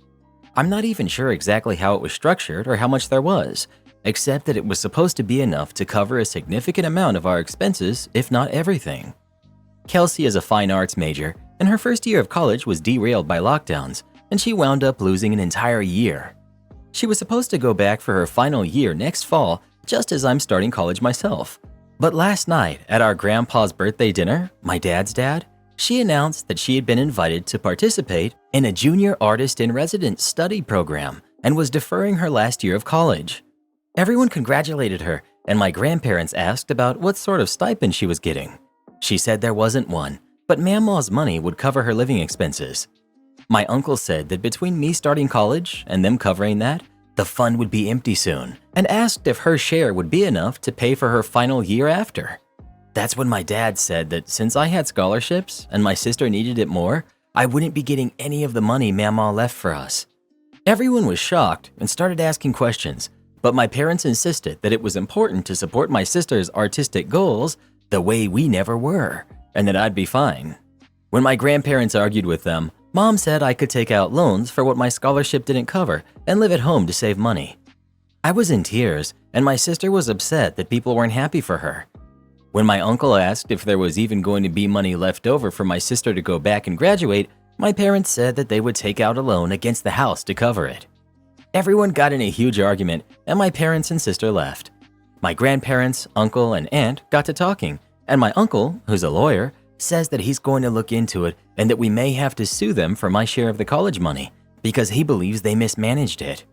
I'm not even sure exactly how it was structured or how much there was, except that it was supposed to be enough to cover a significant amount of our expenses, if not everything. Kelsey is a fine arts major, and her first year of college was derailed by lockdowns, and she wound up losing an entire year. She was supposed to go back for her final year next fall, just as I'm starting college myself. But last night, at our grandpa's birthday dinner, my dad's dad, she announced that she had been invited to participate in a junior artist in residence study program and was deferring her last year of college. Everyone congratulated her, and my grandparents asked about what sort of stipend she was getting. She said there wasn't one, but Mama's money would cover her living expenses. My uncle said that between me starting college and them covering that, the fund would be empty soon, and asked if her share would be enough to pay for her final year after. That's when my dad said that since I had scholarships and my sister needed it more, I wouldn't be getting any of the money Mama left for us. Everyone was shocked and started asking questions, but my parents insisted that it was important to support my sister's artistic goals the way we never were, and that I'd be fine. When my grandparents argued with them, Mom said I could take out loans for what my scholarship didn't cover and live at home to save money. I was in tears, and my sister was upset that people weren't happy for her. When my uncle asked if there was even going to be money left over for my sister to go back and graduate, my parents said that they would take out a loan against the house to cover it. Everyone got in a huge argument, and my parents and sister left. My grandparents, uncle, and aunt got to talking, and my uncle, who's a lawyer, says that he's going to look into it and that we may have to sue them for my share of the college money because he believes they mismanaged it.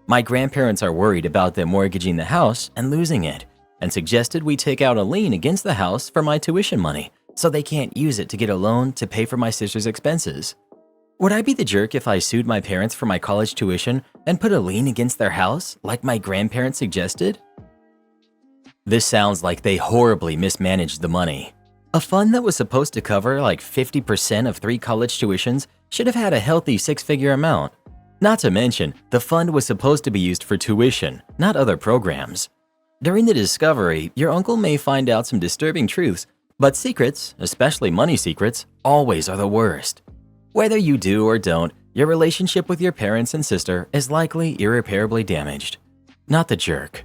My grandparents are worried about them mortgaging the house and losing it, and suggested we take out a lien against the house for my tuition money so they can't use it to get a loan to pay for my sister's expenses. Would I be the jerk if I sued my parents for my college tuition and put a lien against their house like my grandparents suggested? This sounds like they horribly mismanaged the money. A fund that was supposed to cover like 50% of 3 college tuitions should have had a healthy 6-figure amount. Not to mention, the fund was supposed to be used for tuition, not other programs. During the discovery, your uncle may find out some disturbing truths, but secrets, especially money secrets, always are the worst. Whether you do or don't, your relationship with your parents and sister is likely irreparably damaged. Not the jerk.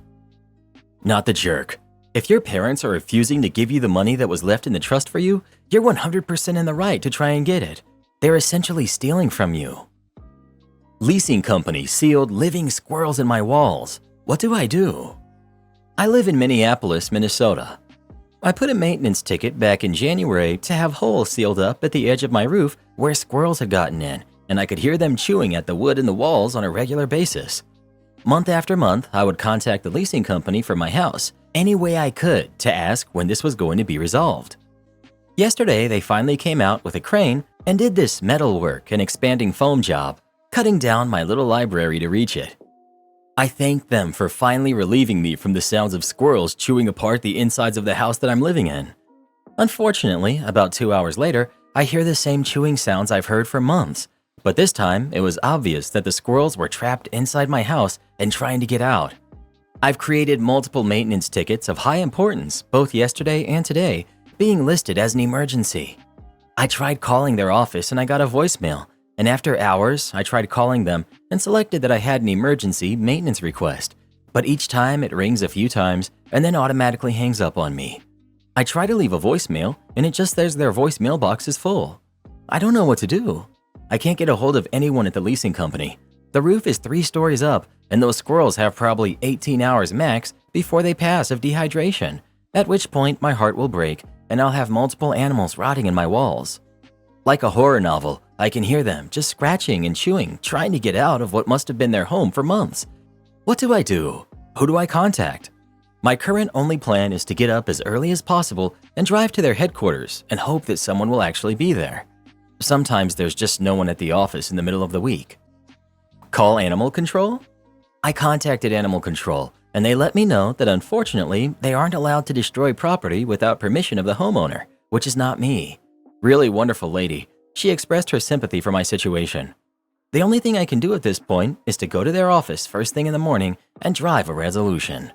Not the jerk. If your parents are refusing to give you the money that was left in the trust for you, you're 100% in the right to try and get it. They're essentially stealing from you. Leasing company sealed living squirrels in my walls. What do I do? I live in Minneapolis, Minnesota. I put a maintenance ticket back in January to have holes sealed up at the edge of my roof where squirrels had gotten in, and I could hear them chewing at the wood in the walls on a regular basis. Month after month, I would contact the leasing company for my house any way I could to ask when this was going to be resolved. Yesterday, they finally came out with a crane and did this metal work and expanding foam job, cutting down my little library to reach it. I thank them for finally relieving me from the sounds of squirrels chewing apart the insides of the house that I'm living in. Unfortunately, about 2 hours later, I hear the same chewing sounds I've heard for months, but this time it was obvious that the squirrels were trapped inside my house and trying to get out. I've created multiple maintenance tickets of high importance, both yesterday and today, being listed as an emergency. I tried calling their office and I got a voicemail, and after hours, I tried calling them and selected that I had an emergency maintenance request, but each time it rings a few times and then automatically hangs up on me. I try to leave a voicemail and it just says their voicemail box is full. I don't know what to do. I can't get a hold of anyone at the leasing company. The roof is 3 stories up and those squirrels have probably 18 hours max before they pass of dehydration, at which point my heart will break and I'll have multiple animals rotting in my walls. Like a horror novel, I can hear them just scratching and chewing, trying to get out of what must have been their home for months. What do I do? Who do I contact? My current only plan is to get up as early as possible and drive to their headquarters and hope that someone will actually be there. Sometimes there's just no one at the office in the middle of the week. Call animal control? I contacted animal control and they let me know that unfortunately they aren't allowed to destroy property without permission of the homeowner, which is not me. Really wonderful lady. She expressed her sympathy for my situation. The only thing I can do at this point is to go to their office first thing in the morning and drive a resolution.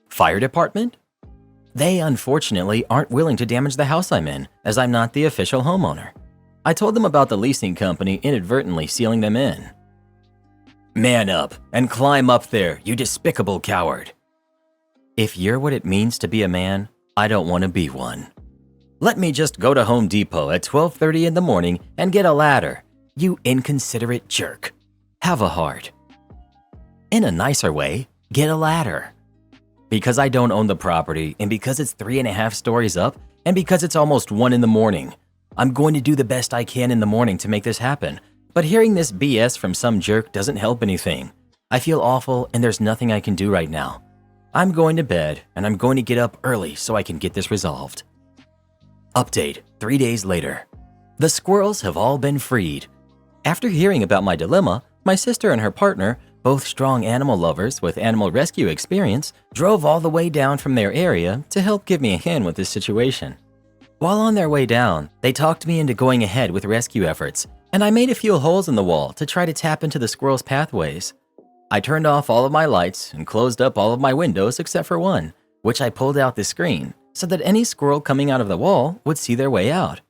Fire department? They unfortunately aren't willing to damage the house I'm in, as I'm not the official homeowner. I told them about the leasing company inadvertently sealing them in. Man up and climb up there, you despicable coward. If you're what it means to be a man, I don't want to be one. Let me just go to Home Depot at 12:30 in the morning and get a ladder. You inconsiderate jerk. Have a heart. In a nicer way, get a ladder. Because I don't own the property, and because it's 3.5 stories up, and because it's almost 1 in the morning, I'm going to do the best I can in the morning to make this happen. But hearing this BS from some jerk doesn't help anything. I feel awful and there's nothing I can do right now. I'm going to bed and I'm going to get up early so I can get this resolved. Update 3 days later. The squirrels have all been freed. After hearing about my dilemma, my sister and her partner, both strong animal lovers with animal rescue experience, drove all the way down from their area to help give me a hand with this situation. While on their way down, they talked me into going ahead with rescue efforts, and I made a few holes in the wall to try to tap into the squirrels' pathways. I turned off all of my lights and closed up all of my windows except for one, which I pulled out the screen so that any squirrel coming out of the wall would see their way out.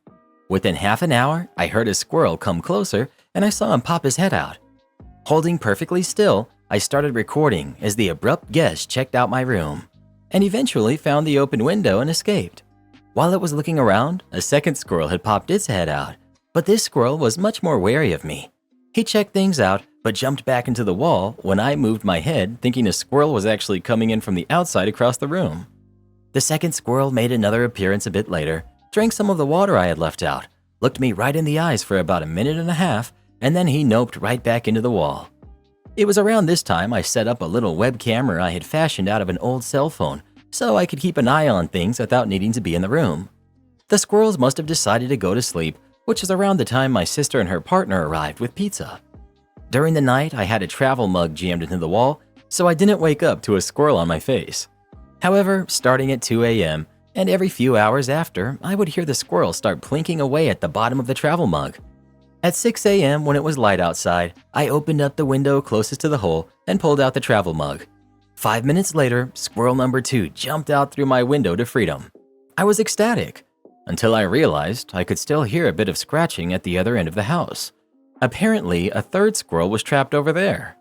Within half an hour, I heard a squirrel come closer and I saw him pop his head out. Holding perfectly still, I started recording as the abrupt guest checked out my room and eventually found the open window and escaped. While it was looking around, a second squirrel had popped its head out, but this squirrel was much more wary of me. He checked things out, but jumped back into the wall when I moved my head, thinking a squirrel was actually coming in from the outside across the room. The second squirrel made another appearance a bit later, drank some of the water I had left out, looked me right in the eyes for about 1.5 minutes, and then he noped right back into the wall. It was around this time I set up a little web camera I had fashioned out of an old cell phone, so I could keep an eye on things without needing to be in the room. The squirrels must have decided to go to sleep, which is around the time my sister and her partner arrived with pizza. During the night, I had a travel mug jammed into the wall, so I didn't wake up to a squirrel on my face. However, starting at 2 a.m., and every few hours after, I would hear the squirrel start plinking away at the bottom of the travel mug. At 6 a.m., when it was light outside, I opened up the window closest to the hole and pulled out the travel mug. 5 minutes later, squirrel number 2 jumped out through my window to freedom. I was ecstatic, until I realized I could still hear a bit of scratching at the other end of the house. Apparently, a third squirrel was trapped over there.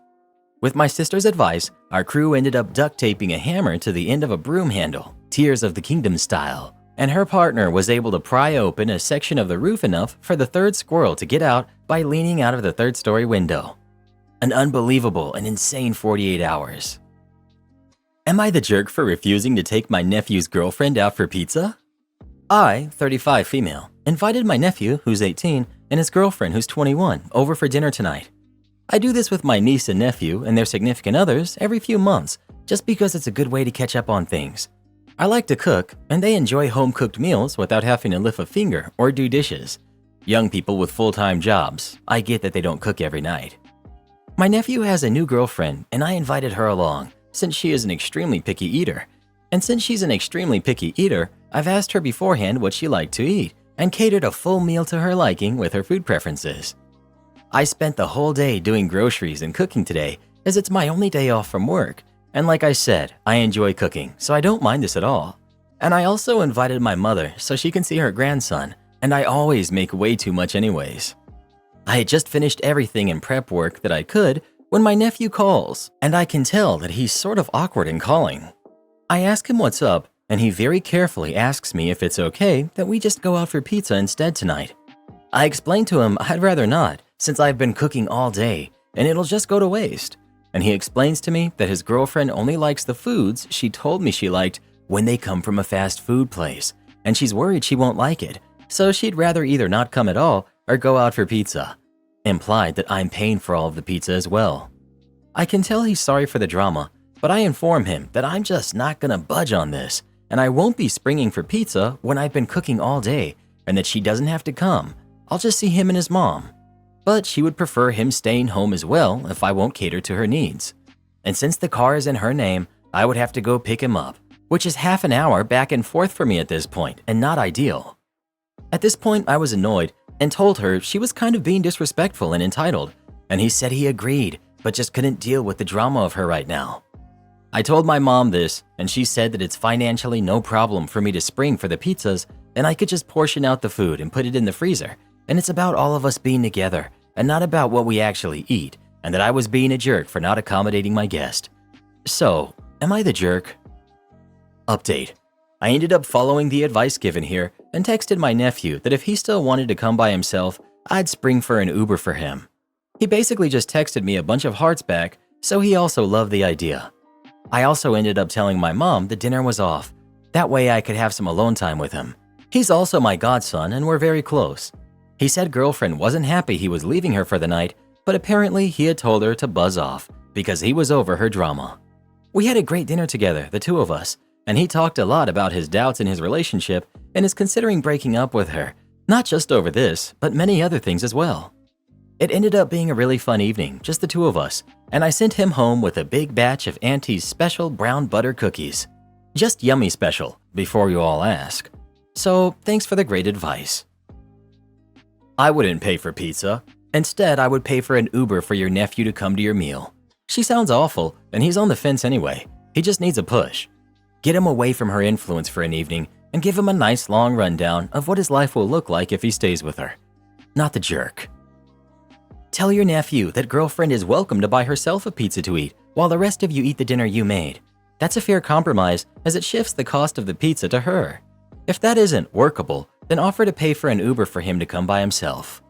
With my sister's advice, our crew ended up duct taping a hammer to the end of a broom handle, Tears of the Kingdom style, and her partner was able to pry open a section of the roof enough for the third squirrel to get out by leaning out of the third-story window. An unbelievable and insane 48 hours. Am I the jerk for refusing to take my nephew's girlfriend out for pizza? I, 35 female, invited my nephew, who's 18, and his girlfriend, who's 21, over for dinner tonight. I do this with my niece and nephew and their significant others every few months, just because it's a good way to catch up on things. I like to cook, and they enjoy home-cooked meals without having to lift a finger or do dishes. Young people with full-time jobs, I get that they don't cook every night. My nephew has a new girlfriend, and I invited her along, since she is an extremely picky eater. And since she's an extremely picky eater, I've asked her beforehand what she liked to eat, and catered a full meal to her liking with her food preferences. I spent the whole day doing groceries and cooking today, as it's my only day off from work, and like I said, I enjoy cooking, so I don't mind this at all. And I also invited my mother so she can see her grandson, and I always make way too much anyways. I had just finished everything in prep work that I could when my nephew calls, and I can tell that he's sort of awkward in calling. I ask him what's up, and he very carefully asks me if it's okay that we just go out for pizza instead tonight. I explained to him I'd rather not, since I've been cooking all day, and it'll just go to waste. And he explains to me that his girlfriend only likes the foods she told me she liked when they come from a fast food place, and she's worried she won't like it, so she'd rather either not come at all or go out for pizza. Implied that I'm paying for all of the pizza as well. I can tell he's sorry for the drama, but I inform him that I'm just not gonna budge on this, and I won't be springing for pizza when I've been cooking all day, and that she doesn't have to come. I'll just see him and his mom. But she would prefer him staying home as well if I won't cater to her needs. And since the car is in her name, I would have to go pick him up, which is half an hour back and forth for me at this point, and not ideal. At this point, I was annoyed and told her she was kind of being disrespectful and entitled, and he said he agreed, but just couldn't deal with the drama of her right now. I told my mom this, and she said that it's financially no problem for me to spring for the pizzas, and I could just portion out the food and put it in the freezer, and it's about all of us being together, and not about what we actually eat, and that I was being a jerk for not accommodating my guest. So, am I the jerk? Update. I ended up following the advice given here and texted my nephew that if he still wanted to come by himself, I'd spring for an Uber for him. He basically just texted me a bunch of hearts back, so he also loved the idea. I also ended up telling my mom the dinner was off. That way I could have some alone time with him. He's also my godson and we're very close. He said girlfriend wasn't happy he was leaving her for the night, but apparently he had told her to buzz off because he was over her drama. We had a great dinner together, the two of us, and he talked a lot about his doubts in his relationship and is considering breaking up with her, not just over this, but many other things as well. It ended up being a really fun evening, just the two of us, and I sent him home with a big batch of Auntie's special brown butter cookies. Just yummy special, before you all ask. So, thanks for the great advice. I wouldn't pay for pizza. Instead, I would pay for an Uber for your nephew to come to your meal. She sounds awful, and he's on the fence anyway. He just needs a push. Get him away from her influence for an evening and give him a nice long rundown of what his life will look like if he stays with her. Not the jerk. Tell your nephew that girlfriend is welcome to buy herself a pizza to eat while the rest of you eat the dinner you made. That's a fair compromise as it shifts the cost of the pizza to her. If that isn't workable, then offer to pay for an Uber for him to come by himself.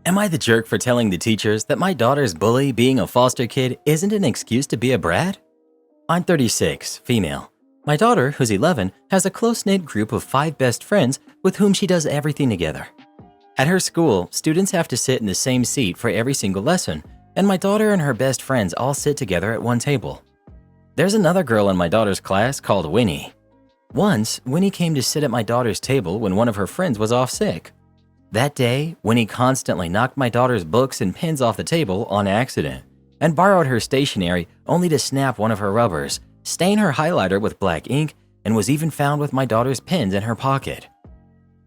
Am I the jerk for telling the teachers that my daughter's bully being a foster kid isn't an excuse to be a brat? I'm 36, female. My daughter, who's 11, has a close-knit group of 5 best friends with whom she does everything together. At her school, students have to sit in the same seat for every single lesson, and my daughter and her best friends all sit together at one table. There's another girl in my daughter's class called Winnie. Once, Winnie came to sit at my daughter's table when one of her friends was off sick. That day, Winnie constantly knocked my daughter's books and pens off the table on accident, and borrowed her stationery only to snap one of her rubbers, stain her highlighter with black ink, and was even found with my daughter's pens in her pocket.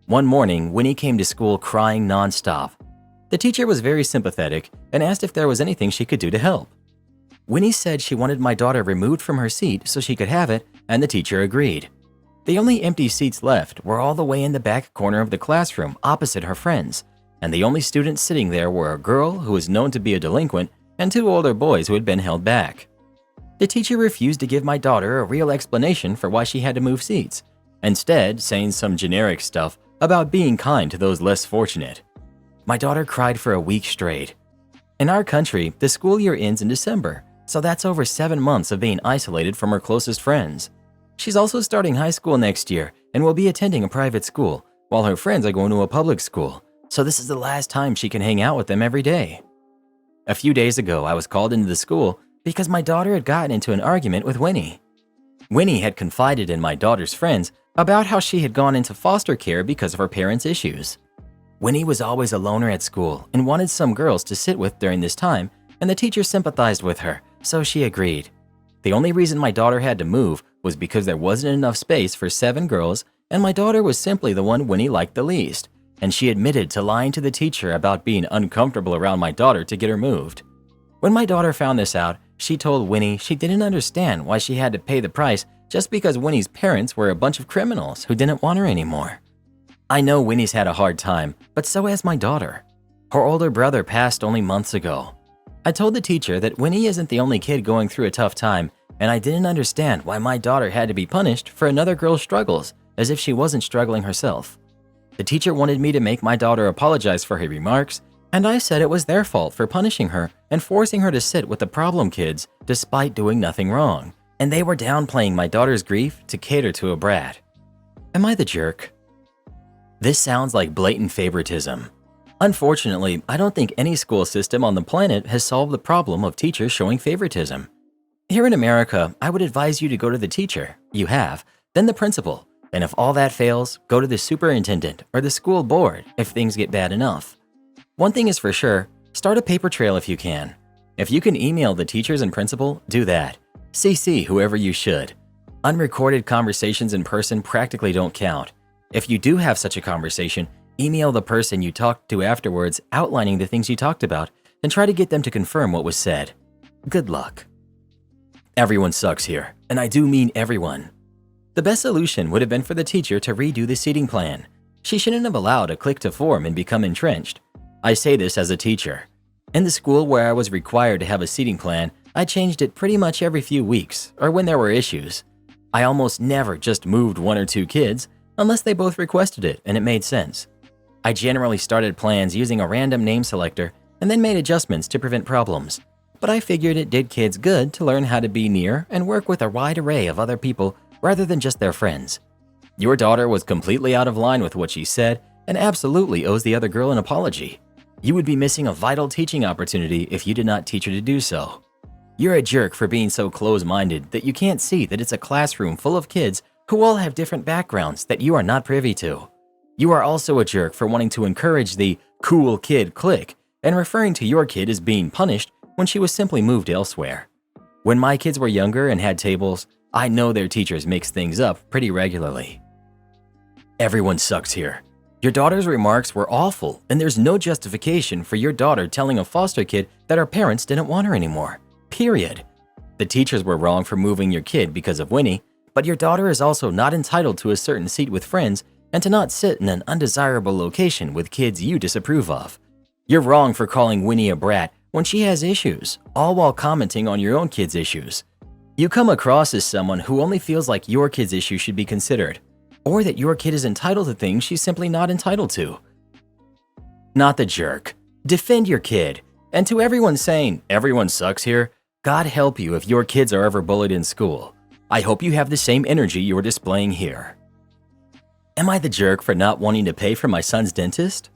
One morning, Winnie came to school crying nonstop. The teacher was very sympathetic and asked if there was anything she could do to help. Winnie said she wanted my daughter removed from her seat so she could have it, and the teacher agreed. The only empty seats left were all the way in the back corner of the classroom opposite her friends, and the only students sitting there were a girl who was known to be a delinquent and 2 older boys who had been held back. The teacher refused to give my daughter a real explanation for why she had to move seats, instead saying some generic stuff about being kind to those less fortunate. My daughter cried for a week straight. In our country, the school year ends in December, so that's over 7 months of being isolated from her closest friends. She's also starting high school next year and will be attending a private school, while her friends are going to a public school, so this is the last time she can hang out with them every day. A few days ago, I was called into the school because my daughter had gotten into an argument with Winnie. Winnie had confided in my daughter's friends about how she had gone into foster care because of her parents' issues. Winnie was always a loner at school and wanted some girls to sit with during this time, and the teacher sympathized with her, so she agreed. The only reason my daughter had to move was because there wasn't enough space for 7 girls, and my daughter was simply the one Winnie liked the least, and she admitted to lying to the teacher about being uncomfortable around my daughter to get her moved. When my daughter found this out, she told Winnie she didn't understand why she had to pay the price just because Winnie's parents were a bunch of criminals who didn't want her anymore. I know Winnie's had a hard time, but so has my daughter. Her older brother passed only months ago. I told the teacher that Winnie isn't the only kid going through a tough time, and I didn't understand why my daughter had to be punished for another girl's struggles, as if she wasn't struggling herself. The teacher wanted me to make my daughter apologize for her remarks, and I said it was their fault for punishing her and forcing her to sit with the problem kids despite doing nothing wrong, and they were downplaying my daughter's grief to cater to a brat. Am I the jerk? This sounds like blatant favoritism. Unfortunately, I don't think any school system on the planet has solved the problem of teachers showing favoritism. Here in America, I would advise you to go to the teacher, you have, then the principal, and if all that fails, go to the superintendent or the school board if things get bad enough. One thing is for sure, start a paper trail if you can. If you can email the teachers and principal, do that. CC whoever you should. Unrecorded conversations in person practically don't count. If you do have such a conversation, email the person you talked to afterwards outlining the things you talked about and try to get them to confirm what was said. Good luck. Everyone sucks here, and I do mean everyone. The best solution would have been for the teacher to redo the seating plan. She shouldn't have allowed a clique to form and become entrenched. I say this as a teacher. In the school where I was required to have a seating plan, I changed it pretty much every few weeks or when there were issues. I almost never just moved 1 or 2 kids. unless they both requested it and it made sense. I generally started plans using a random name selector and then made adjustments to prevent problems. But I figured it did kids good to learn how to be near and work with a wide array of other people rather than just their friends. Your daughter was completely out of line with what she said and absolutely owes the other girl an apology. You would be missing a vital teaching opportunity if you did not teach her to do so. You're a jerk for being so close-minded that you can't see that it's a classroom full of kids who all have different backgrounds that you are not privy to. You are also a jerk for wanting to encourage the cool kid clique and referring to your kid as being punished when she was simply moved elsewhere. When my kids were younger and had tables, I know their teachers mix things up pretty regularly. Everyone sucks here. Your daughter's remarks were awful, and there's no justification for your daughter telling a foster kid that her parents didn't want her anymore. Period. The teachers were wrong for moving your kid because of Winnie, but your daughter is also not entitled to a certain seat with friends and to not sit in an undesirable location with kids you disapprove of. You're wrong for calling Winnie a brat when she has issues, all while commenting on your own kid's issues. You come across as someone who only feels like your kid's issues should be considered, or that your kid is entitled to things she's simply not entitled to. Not the jerk. Defend your kid. And to everyone saying, everyone sucks here, God help you if your kids are ever bullied in school. I hope you have the same energy you're displaying here. Am I the jerk for not wanting to pay for my son's dentist?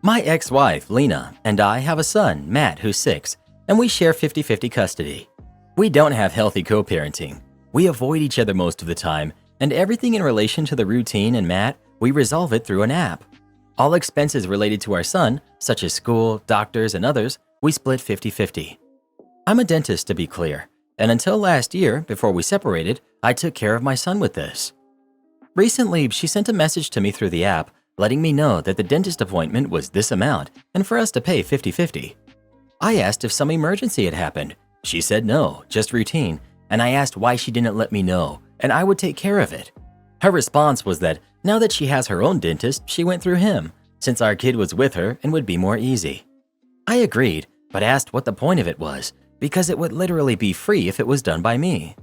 My ex-wife, Lena, and I have a son, Matt, who's 6, and we share 50-50 custody. We don't have healthy co-parenting. We avoid each other most of the time, and everything in relation to the routine and Matt, we resolve it through an app. All expenses related to our son, such as school, doctors, and others, we split 50-50. I'm a dentist, to be clear, and until last year, before we separated, I took care of my son with this. Recently, she sent a message to me through the app, letting me know that the dentist appointment was this amount and for us to pay 50-50. I asked if some emergency had happened. She said no, just routine, and I asked why she didn't let me know, and I would take care of it. Her response was that now that she has her own dentist, she went through him, since our kid was with her and would be more easy. I agreed, but asked what the point of it was, because it would literally be free if it was done by me.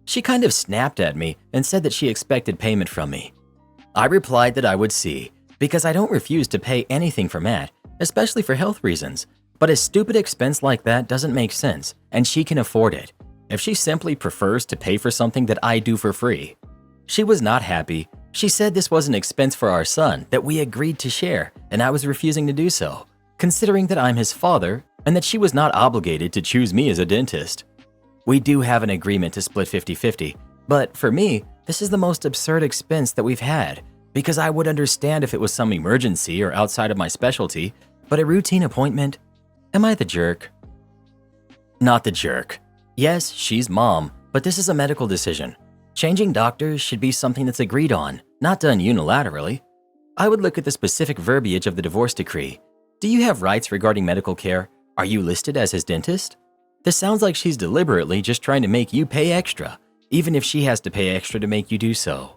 She kind of snapped at me and said that she expected payment from me. I replied that I would see, because I don't refuse to pay anything for Matt, especially for health reasons, but a stupid expense like that doesn't make sense, and she can afford it, if she simply prefers to pay for something that I do for free. She was not happy. She said this was an expense for our son that we agreed to share, and I was refusing to do so, considering that I'm his father and that she was not obligated to choose me as a dentist. We do have an agreement to split 50-50, but for me, this is the most absurd expense that we've had, because I would understand if it was some emergency or outside of my specialty, but a routine appointment? Am I the jerk? Not the jerk. Yes, she's mom, but this is a medical decision. Changing doctors should be something that's agreed on, not done unilaterally. I would look at the specific verbiage of the divorce decree. Do you have rights regarding medical care? Are you listed as his dentist? This sounds like she's deliberately just trying to make you pay extra, even if she has to pay extra to make you do so.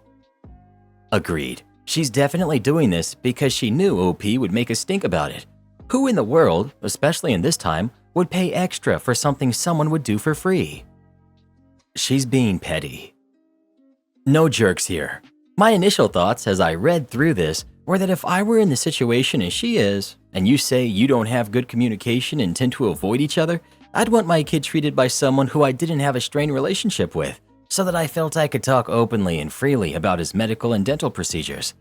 Agreed. She's definitely doing this because she knew OP would make a stink about it. Who in the world, especially in this time, would pay extra for something someone would do for free? She's being petty. No jerks here. My initial thoughts as I read through this were that if I were in the situation as she is, and you say you don't have good communication and tend to avoid each other, I'd want my kid treated by someone who I didn't have a strained relationship with, so that I felt I could talk openly and freely about his medical and dental procedures.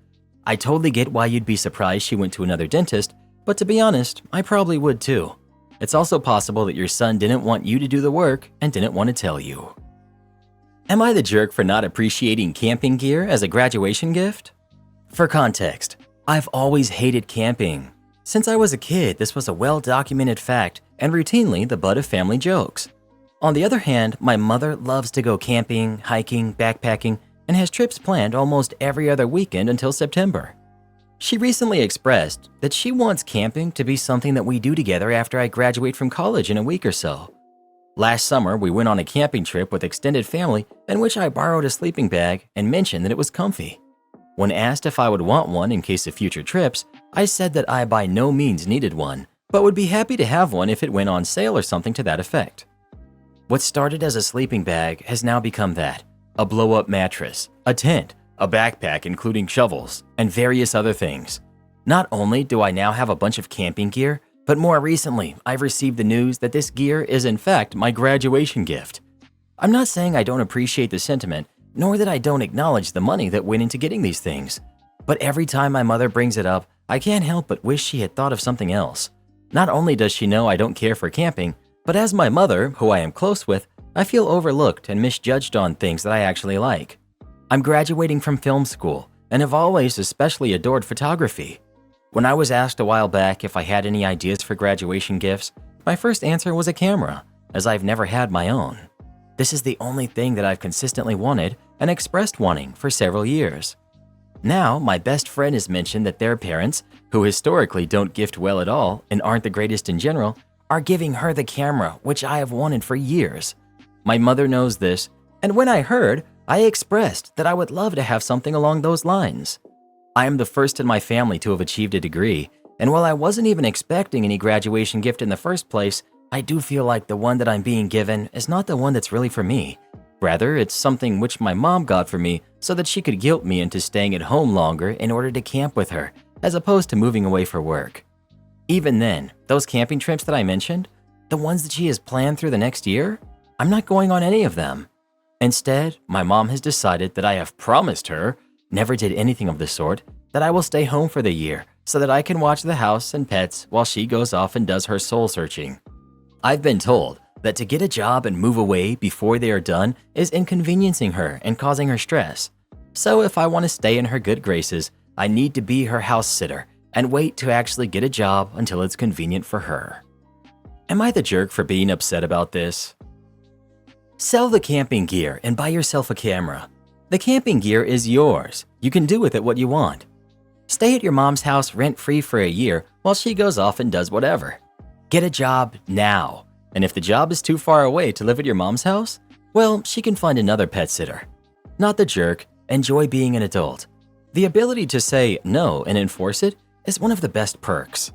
I totally get why you'd be surprised she went to another dentist, but to be honest, I probably would too. It's also possible that your son didn't want you to do the work and didn't want to tell you. Am I the jerk for not appreciating camping gear as a graduation gift? For context, I've always hated camping. Since I was a kid, this was a well-documented fact and routinely the butt of family jokes. On the other hand, my mother loves to go camping, hiking, backpacking, and has trips planned almost every other weekend until September. She recently expressed that she wants camping to be something that we do together after I graduate from college in a week or so. Last summer, we went on a camping trip with extended family in which I borrowed a sleeping bag and mentioned that it was comfy. When asked if I would want one in case of future trips, I said that I by no means needed one, but would be happy to have one if it went on sale or something to that effect. What started as a sleeping bag has now become that: a blow-up mattress, a tent, a backpack including shovels, and various other things. Not only do I now have a bunch of camping gear, but more recently, I've received the news that this gear is in fact my graduation gift. I'm not saying I don't appreciate the sentiment, nor that I don't acknowledge the money that went into getting these things. But every time my mother brings it up, I can't help but wish she had thought of something else. Not only does she know I don't care for camping, but as my mother, who I am close with, I feel overlooked and misjudged on things that I actually like. I'm graduating from film school and have always especially adored photography. When I was asked a while back if I had any ideas for graduation gifts, my first answer was a camera, as I've never had my own. This is the only thing that I've consistently wanted and expressed wanting for several years. Now, my best friend has mentioned that their parents, who historically don't gift well at all and aren't the greatest in general, are giving her the camera, which I have wanted for years. My mother knows this, and when I heard, I expressed that I would love to have something along those lines. I am the first in my family to have achieved a degree, and while I wasn't even expecting any graduation gift in the first place, I do feel like the one that I'm being given is not the one that's really for me. Rather, it's something which my mom got for me so that she could guilt me into staying at home longer in order to camp with her, as opposed to moving away for work. Even then, those camping trips that I mentioned, the ones that she has planned through the next year, I'm not going on any of them. Instead, my mom has decided that I have promised her, never did anything of the sort, that I will stay home for the year so that I can watch the house and pets while she goes off and does her soul searching. I've been told that to get a job and move away before they are done is inconveniencing her and causing her stress. So if I want to stay in her good graces, I need to be her house sitter and wait to actually get a job until it's convenient for her. Am I the jerk for being upset about this? Sell the camping gear and buy yourself a camera. The camping gear is yours. You can do with it what you want. Stay at your mom's house rent-free for a year while she goes off and does whatever. Get a job now. And if the job is too far away to live at your mom's house, well, she can find another pet sitter. Not the jerk. Enjoy being an adult. The ability to say no and enforce it is one of the best perks.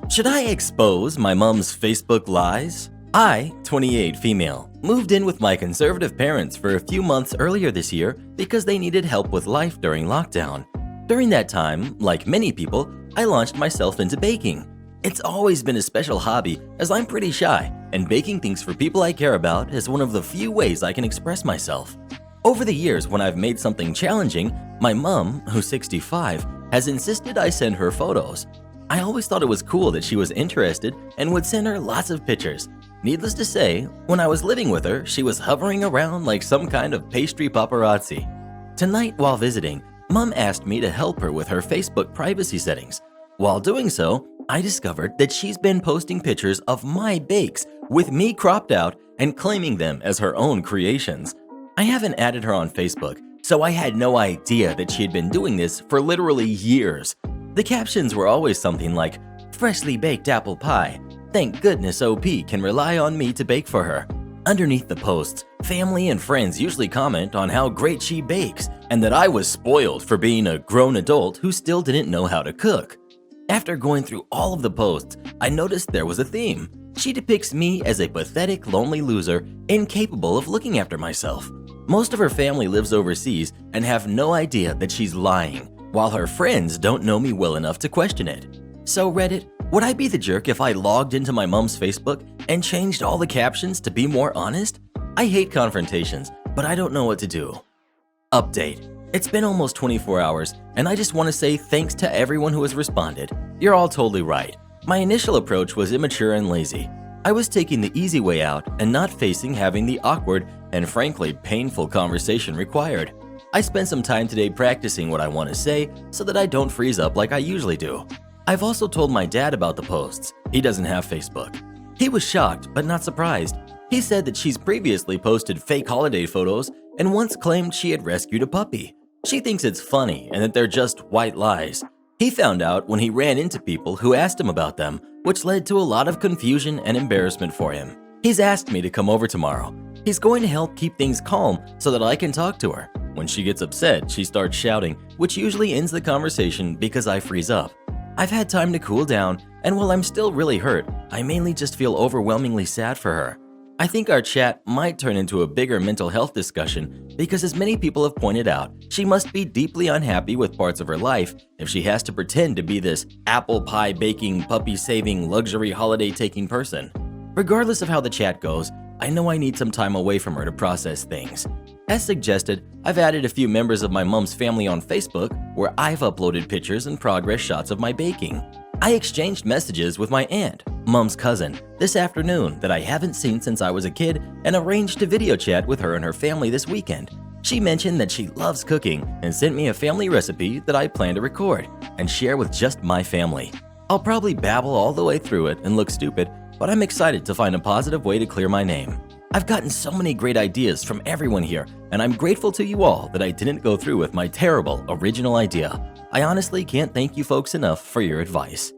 Should I expose my mom's Facebook lies? I, 28 female, moved in with my conservative parents for a few months earlier this year because they needed help with life during lockdown. During that time, like many people, I launched myself into baking. It's always been a special hobby as I'm pretty shy, and baking things for people I care about is one of the few ways I can express myself. Over the years, when I've made something challenging, my mom, who's 65, has insisted I send her photos. I always thought it was cool that she was interested and would send her lots of pictures. Needless to say, when I was living with her, she was hovering around like some kind of pastry paparazzi. Tonight, while visiting, Mom asked me to help her with her Facebook privacy settings. While doing so, I discovered that she's been posting pictures of my bakes with me cropped out and claiming them as her own creations. I haven't added her on Facebook, so I had no idea that she had been doing this for literally years. The captions were always something like, "Freshly baked apple pie. Thank goodness OP can rely on me to bake for her." Underneath the posts, family and friends usually comment on how great she bakes and that I was spoiled for being a grown adult who still didn't know how to cook. After going through all of the posts, I noticed there was a theme. She depicts me as a pathetic, lonely loser, incapable of looking after myself. Most of her family lives overseas and have no idea that she's lying, while her friends don't know me well enough to question it. So Reddit, would I be the jerk if I logged into my mom's Facebook and changed all the captions to be more honest? I hate confrontations, but I don't know what to do. Update. It's been almost 24 hours, and I just want to say thanks to everyone who has responded. You're all totally right. My initial approach was immature and lazy. I was taking the easy way out and not facing having the awkward and frankly painful conversation required. I spent some time today practicing what I want to say so that I don't freeze up like I usually do. I've also told my dad about the posts. He doesn't have Facebook. He was shocked but not surprised. He said that she's previously posted fake holiday photos and once claimed she had rescued a puppy. She thinks it's funny and that they're just white lies. He found out when he ran into people who asked him about them, which led to a lot of confusion and embarrassment for him. He's asked me to come over tomorrow. He's going to help keep things calm so that I can talk to her. When she gets upset, she starts shouting, which usually ends the conversation because I freeze up. I've had time to cool down, and while I'm still really hurt, I mainly just feel overwhelmingly sad for her. I think our chat might turn into a bigger mental health discussion because, as many people have pointed out, She must be deeply unhappy with parts of her life if she has to pretend to be this apple pie baking, puppy saving, luxury holiday taking person. Regardless of how the chat goes, I know I need some time away from her to process things. As suggested, I've added a few members of my mom's family on Facebook where I've uploaded pictures and progress shots of my baking. I exchanged messages with my aunt, mom's cousin, this afternoon that I haven't seen since I was a kid and arranged a video chat with her and her family this weekend. She mentioned that she loves cooking and sent me a family recipe that I plan to record and share with just my family. I'll probably babble all the way through it and look stupid, but I'm excited to find a positive way to clear my name. I've gotten so many great ideas from everyone here, and I'm grateful to you all that I didn't go through with my terrible original idea. I honestly can't thank you folks enough for your advice.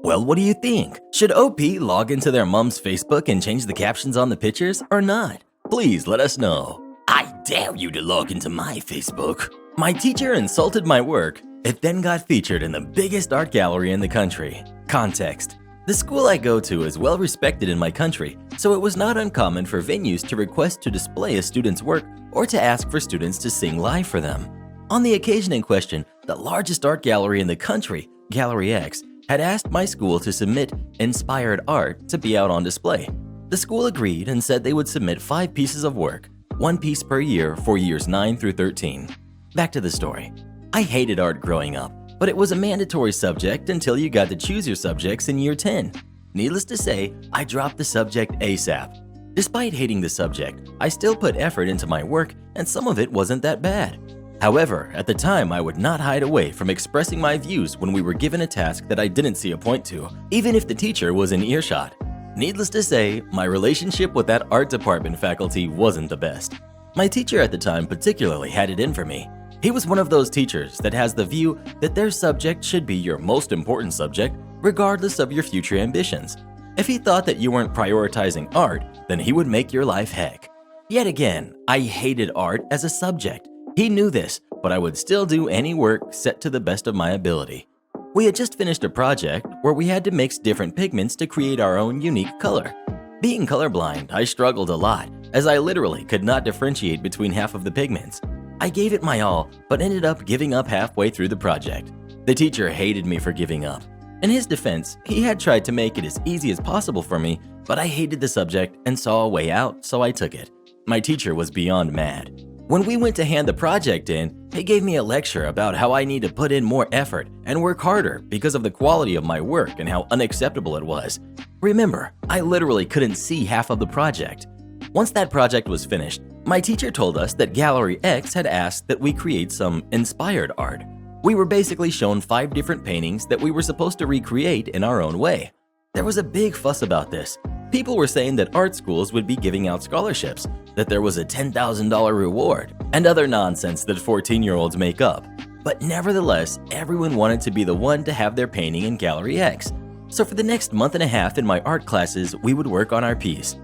Well, what do you think? Should OP log into their mom's Facebook and change the captions on the pictures or not? Please let us know. I dare you to log into my Facebook. My teacher insulted my work. It then got featured in the biggest art gallery in the country. Context. The school I go to is well respected in my country, so it was not uncommon for venues to request to display a student's work or to ask for students to sing live for them. On the occasion in question, the largest art gallery in the country, Gallery X, had asked my school to submit inspired art to be out on display. The school agreed and said they would submit 5 pieces of work, 1 piece per year for years 9 through 13. Back to the story. I hated art growing up, but it was a mandatory subject until you got to choose your subjects in year 10. Needless to say, I dropped the subject ASAP. Despite hating the subject, I still put effort into my work and some of it wasn't that bad. However, at the time I would not hide away from expressing my views when we were given a task that I didn't see a point to, even if the teacher was in earshot. Needless to say, my relationship with that art department faculty wasn't the best. My teacher at the time particularly had it in for me. He was one of those teachers that has the view that their subject should be your most important subject, regardless of your future ambitions. If he thought that you weren't prioritizing art, then he would make your life heck. Yet again, I hated art as a subject. He knew this, but I would still do any work set to the best of my ability. We had just finished a project where we had to mix different pigments to create our own unique color. Being colorblind, I struggled a lot, as I literally could not differentiate between half of the pigments. I gave it my all, but ended up giving up halfway through the project. The teacher hated me for giving up. In his defense, he had tried to make it as easy as possible for me, but I hated the subject and saw a way out, so I took it. My teacher was beyond mad. When we went to hand the project in, he gave me a lecture about how I need to put in more effort and work harder because of the quality of my work and how unacceptable it was. Remember, I literally couldn't see half of the project. Once that project was finished, my teacher told us that Gallery X had asked that we create some inspired art. We were basically shown 5 different paintings that we were supposed to recreate in our own way. There was a big fuss about this. People were saying that art schools would be giving out scholarships, that there was a $10,000 reward, and other nonsense that 14-year-olds make up. But nevertheless, everyone wanted to be the one to have their painting in Gallery X. So for the next month and a half in my art classes, we would work on our piece.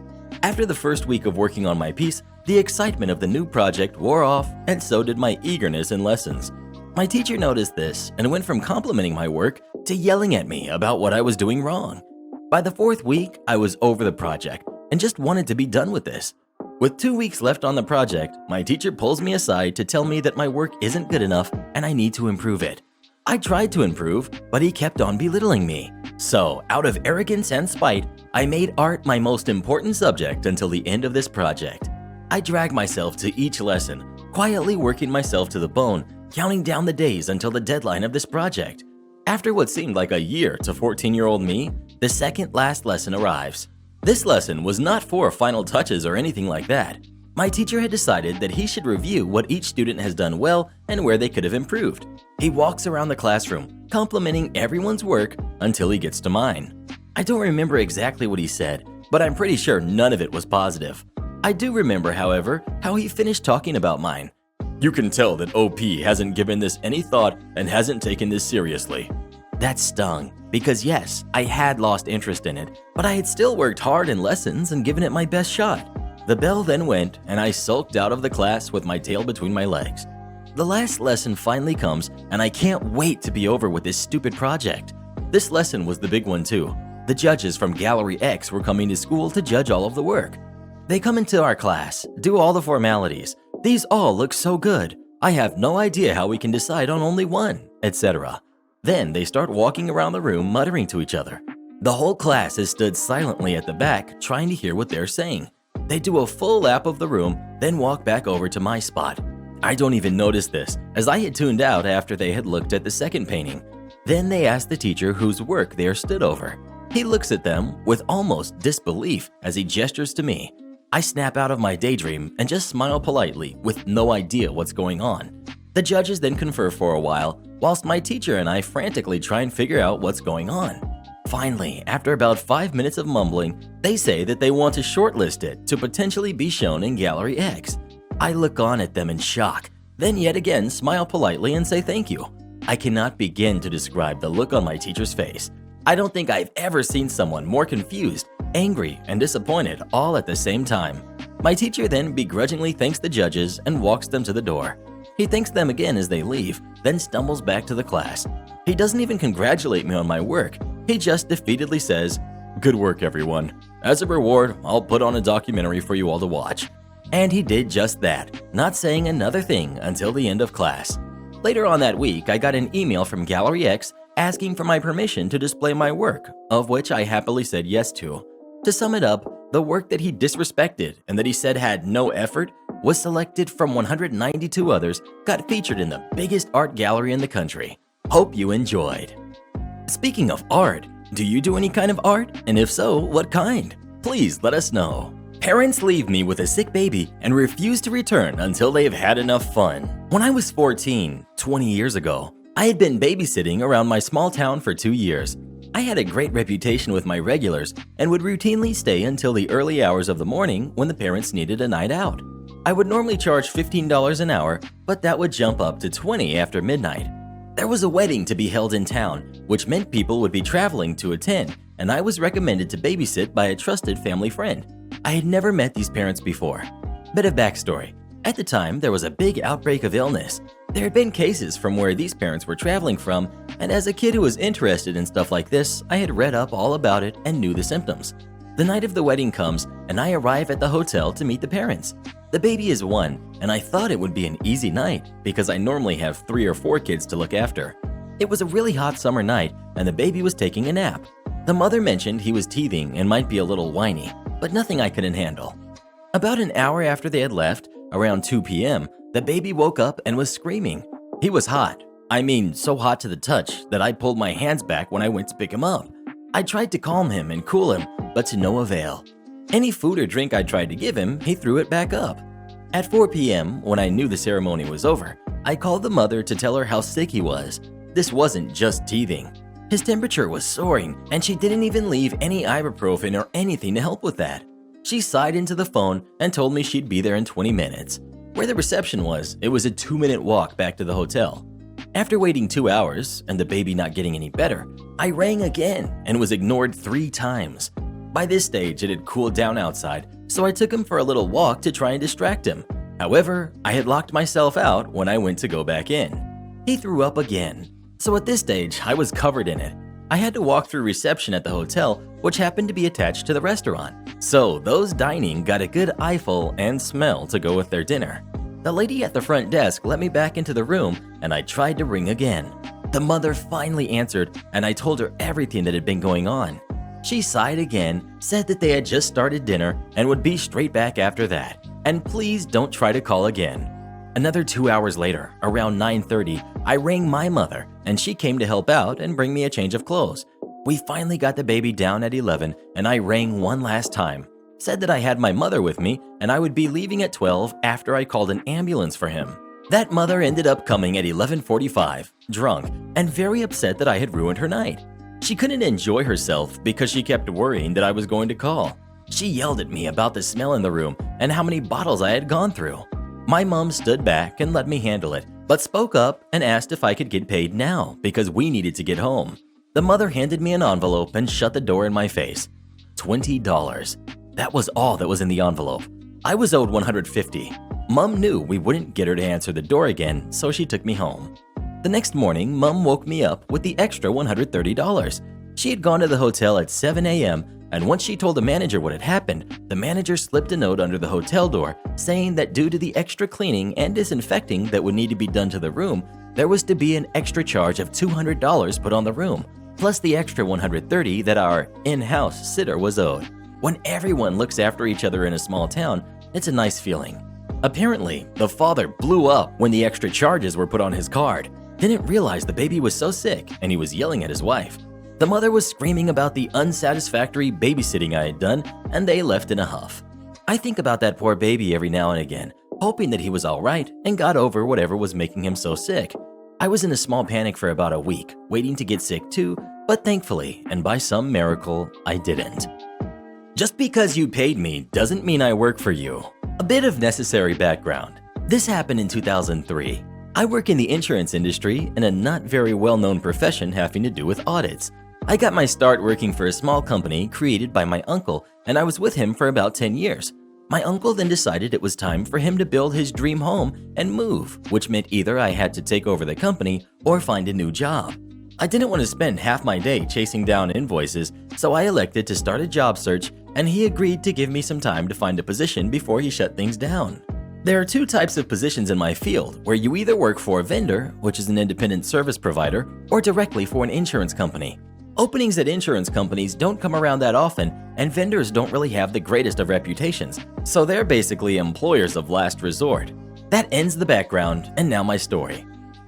After the first week of working on my piece, the excitement of the new project wore off, and so did my eagerness in lessons. My teacher noticed this and went from complimenting my work to yelling at me about what I was doing wrong. By the 4th week, I was over the project and just wanted to be done with this. With 2 weeks left on the project, my teacher pulls me aside to tell me that my work isn't good enough and I need to improve it. I tried to improve, but he kept on belittling me. So, out of arrogance and spite, I made art my most important subject until the end of this project. I dragged myself to each lesson, quietly working myself to the bone, counting down the days until the deadline of this project. After what seemed like a year to 14-year-old me, the second last lesson arrives. This lesson was not for final touches or anything like that. My teacher had decided that he should review what each student has done well and where they could have improved. He walks around the classroom, complimenting everyone's work until he gets to mine. I don't remember exactly what he said, but I'm pretty sure none of it was positive. I do remember, however, how he finished talking about mine. "You can tell that OP hasn't given this any thought and hasn't taken this seriously." That stung, because yes, I had lost interest in it, but I had still worked hard in lessons and given it my best shot. The bell then went, and I sulked out of the class with my tail between my legs. The last lesson finally comes, and I can't wait to be over with this stupid project. This lesson was the big one too. The judges from Gallery X were coming to school to judge all of the work. They come into our class, do all the formalities. These all look so good. I have no idea how we can decide on only one, etc. Then they start walking around the room muttering to each other. The whole class has stood silently at the back trying to hear what they're saying. They do a full lap of the room, then walk back over to my spot. I don't even notice this, as I had tuned out after they had looked at the second painting. Then they ask the teacher whose work they are stood over. He looks at them with almost disbelief as he gestures to me. I snap out of my daydream and just smile politely with no idea what's going on. The judges then confer for a while, whilst my teacher and I frantically try and figure out what's going on. Finally, after about 5 minutes of mumbling, they say that they want to shortlist it to potentially be shown in Gallery X. I look on at them in shock, then yet again smile politely and say thank you. I cannot begin to describe the look on my teacher's face. I don't think I've ever seen someone more confused, angry, and disappointed all at the same time. My teacher then begrudgingly thanks the judges and walks them to the door. He thanks them again as they leave, then stumbles back to the class. He doesn't even congratulate me on my work. He just defeatedly says, "Good work, everyone. As a reward, I'll put on a documentary for you all to watch." And he did just that, not saying another thing until the end of class. Later on that week, I got an email from Gallery X asking for my permission to display my work, of which I happily said yes to. To sum it up, the work that he disrespected and that he said had no effort was selected from 192 others, got featured in the biggest art gallery in the country. Hope you enjoyed. Speaking of art, do you do any kind of art? And if so, what kind? Please let us know. Parents leave me with a sick baby and refuse to return until they have had enough fun. When I was 14, 20 years ago, I had been babysitting around my small town for 2 years. I had a great reputation with my regulars and would routinely stay until the early hours of the morning when the parents needed a night out. I would normally charge $15 an hour, but that would jump up to $20 after midnight. There was a wedding to be held in town, which meant people would be traveling to attend, and I was recommended to babysit by a trusted family friend. I had never met these parents before. Bit of backstory. At the time, there was a big outbreak of illness. There had been cases from where these parents were traveling from, and as a kid who was interested in stuff like this, I had read up all about it and knew the symptoms. The night of the wedding comes, and I arrive at the hotel to meet the parents. The baby is 1, and I thought it would be an easy night because I normally have 3 or 4 kids to look after. It was a really hot summer night, and the baby was taking a nap. The mother mentioned he was teething and might be a little whiny, but nothing I couldn't handle. About an hour after they had left, around 2 p.m., the baby woke up and was screaming. He was hot. I mean, so hot to the touch that I pulled my hands back when I went to pick him up. I tried to calm him and cool him, but to no avail. Any food or drink I tried to give him, he threw it back up. At 4 p.m., when I knew the ceremony was over, I called the mother to tell her how sick he was. This wasn't just teething. His temperature was soaring, and she didn't even leave any ibuprofen or anything to help with that. She sighed into the phone and told me she'd be there in 20 minutes. Where the reception was, it was a 2-minute walk back to the hotel. After waiting 2 hours and the baby not getting any better, I rang again and was ignored 3 times. By this stage, it had cooled down outside, so I took him for a little walk to try and distract him. However, I had locked myself out when I went to go back in. He threw up again, so at this stage, I was covered in it. I had to walk through reception at the hotel, which happened to be attached to the restaurant. So those dining got a good eyeful and smell to go with their dinner. The lady at the front desk let me back into the room, and I tried to ring again. The mother finally answered, and I told her everything that had been going on. She sighed again, said that they had just started dinner and would be straight back after that, and please don't try to call again. Another 2 hours later, around 9:30, I rang my mother, and she came to help out and bring me a change of clothes. We finally got the baby down at 11, and I rang one last time. Said that I had my mother with me, and I would be leaving at 12 after I called an ambulance for him. That mother ended up coming at 11:45, drunk, and very upset that I had ruined her night. She couldn't enjoy herself because she kept worrying that I was going to call. She yelled at me about the smell in the room and how many bottles I had gone through. My mom stood back and let me handle it, but spoke up and asked if I could get paid now because we needed to get home. The mother handed me an envelope and shut the door in my face. $20. That was all that was in the envelope. I was owed $150. Mom knew we wouldn't get her to answer the door again, so she took me home. The next morning, Mom woke me up with the extra $130. She had gone to the hotel at 7 a.m., And once she told the manager what had happened, the manager slipped a note under the hotel door saying that due to the extra cleaning and disinfecting that would need to be done to the room, there was to be an extra charge of $200 put on the room, plus the extra $130 that our in-house sitter was owed. When everyone looks after each other in a small town, it's a nice feeling. Apparently, the father blew up when the extra charges were put on his card, didn't realize the baby was so sick, and he was yelling at his wife. The mother was screaming about the unsatisfactory babysitting I had done, and they left in a huff. I think about that poor baby every now and again, hoping that he was all right and got over whatever was making him so sick. I was in a small panic for about a week, waiting to get sick too, but thankfully, and by some miracle, I didn't. Just because you paid me doesn't mean I work for you. A bit of necessary background. This happened in 2003. I work in the insurance industry in a not very well-known profession having to do with audits. I got my start working for a small company created by my uncle, and I was with him for about 10 years. My uncle then decided it was time for him to build his dream home and move, which meant either I had to take over the company or find a new job. I didn't want to spend half my day chasing down invoices, so I elected to start a job search, and he agreed to give me some time to find a position before he shut things down. There are two types of positions in my field, where you either work for a vendor, which is an independent service provider, or directly for an insurance company. Openings at insurance companies don't come around that often, and vendors don't really have the greatest of reputations, so they're basically employers of last resort. That ends the background, and now my story.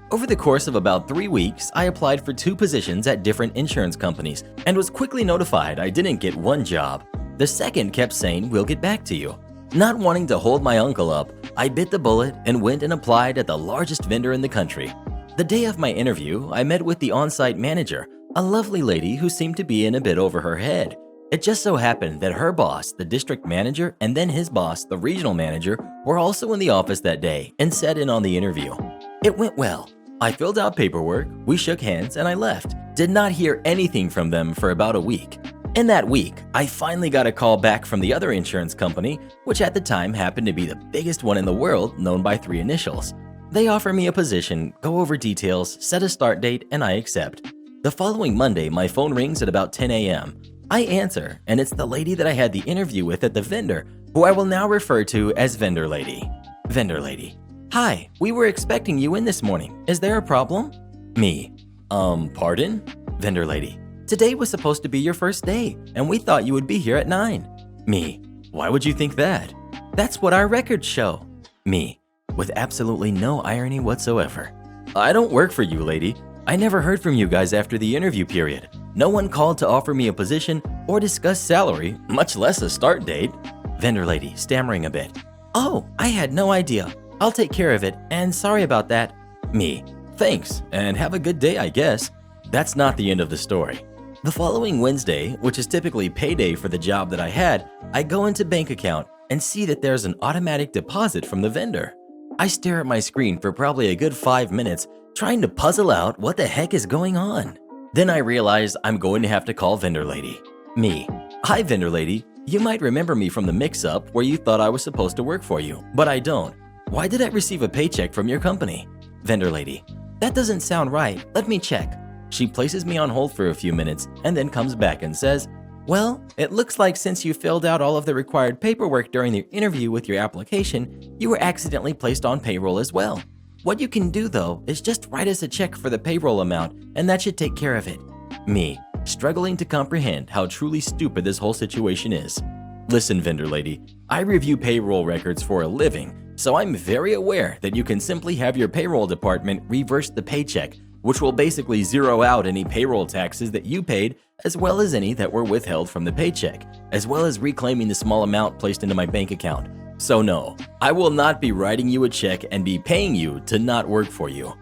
Over the course of about 3 weeks, I applied for 2 positions at different insurance companies and was quickly notified I didn't get one job. The second kept saying, "We'll get back to you." Not wanting to hold my uncle up, I bit the bullet and went and applied at the largest vendor in the country. The day of my interview, I met with the on-site manager, a lovely lady who seemed to be in a bit over her head. It just so happened that her boss, the district manager, and then his boss, the regional manager, were also in the office that day and sat in on the interview. It went well. I filled out paperwork, we shook hands, and I left. Did not hear anything from them for about a week. In that week, I finally got a call back from the other insurance company, which at the time happened to be the biggest one in the world, known by 3 initials. They offer me a position, go over details, set a start date, and I accept. The following Monday, my phone rings at about 10 a.m. I answer, and it's the lady that I had the interview with at the vendor, who I will now refer to as Vendor Lady. Vendor Lady: "Hi, we were expecting you in this morning. Is there a problem?" Me: Pardon?" Vendor Lady: "Today was supposed to be your first day, and we thought you would be here at 9. Me: "Why would you think that?" "That's what our records show." Me: with absolutely no irony whatsoever: "I don't work for you, lady. I never heard from you guys after the interview period. No one called to offer me a position or discuss salary, much less a start date." Vendor Lady, stammering a bit: "Oh, I had no idea. I'll take care of it, and sorry about that." Me: "Thanks, and have a good day, I guess." That's not the end of the story. The following Wednesday, which is typically payday for the job that I had, I go into bank account and see that there's an automatic deposit from the vendor. I stare at my screen for probably a good 5 minutes, trying to puzzle out what the heck is going on. Then I realize I'm going to have to call Vendor Lady. Me: "Hi, Vendor Lady. You might remember me from the mix-up where you thought I was supposed to work for you, but I don't. Why did I receive a paycheck from your company?" Vendor Lady: "That doesn't sound right. Let me check." She places me on hold for a few minutes and then comes back and says, "Well, it looks like since you filled out all of the required paperwork during the interview with your application, you were accidentally placed on payroll as well. What you can do, though, is just write us a check for the payroll amount, and that should take care of it." Me, struggling to comprehend how truly stupid this whole situation is. "Listen, Vendor Lady, I review payroll records for a living, so I'm very aware that you can simply have your payroll department reverse the paycheck, which will basically zero out any payroll taxes that you paid, as well as any that were withheld from the paycheck, as well as reclaiming the small amount placed into my bank account. So no, I will not be writing you a check and be paying you to not work for you."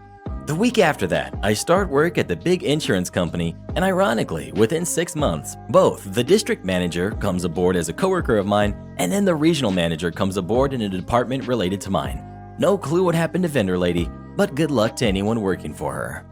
The week after that, I start work at the big insurance company, and ironically, within 6 months, both the district manager comes aboard as a coworker of mine, and then the regional manager comes aboard in a department related to mine. No clue what happened to Vendor Lady, but good luck to anyone working for her.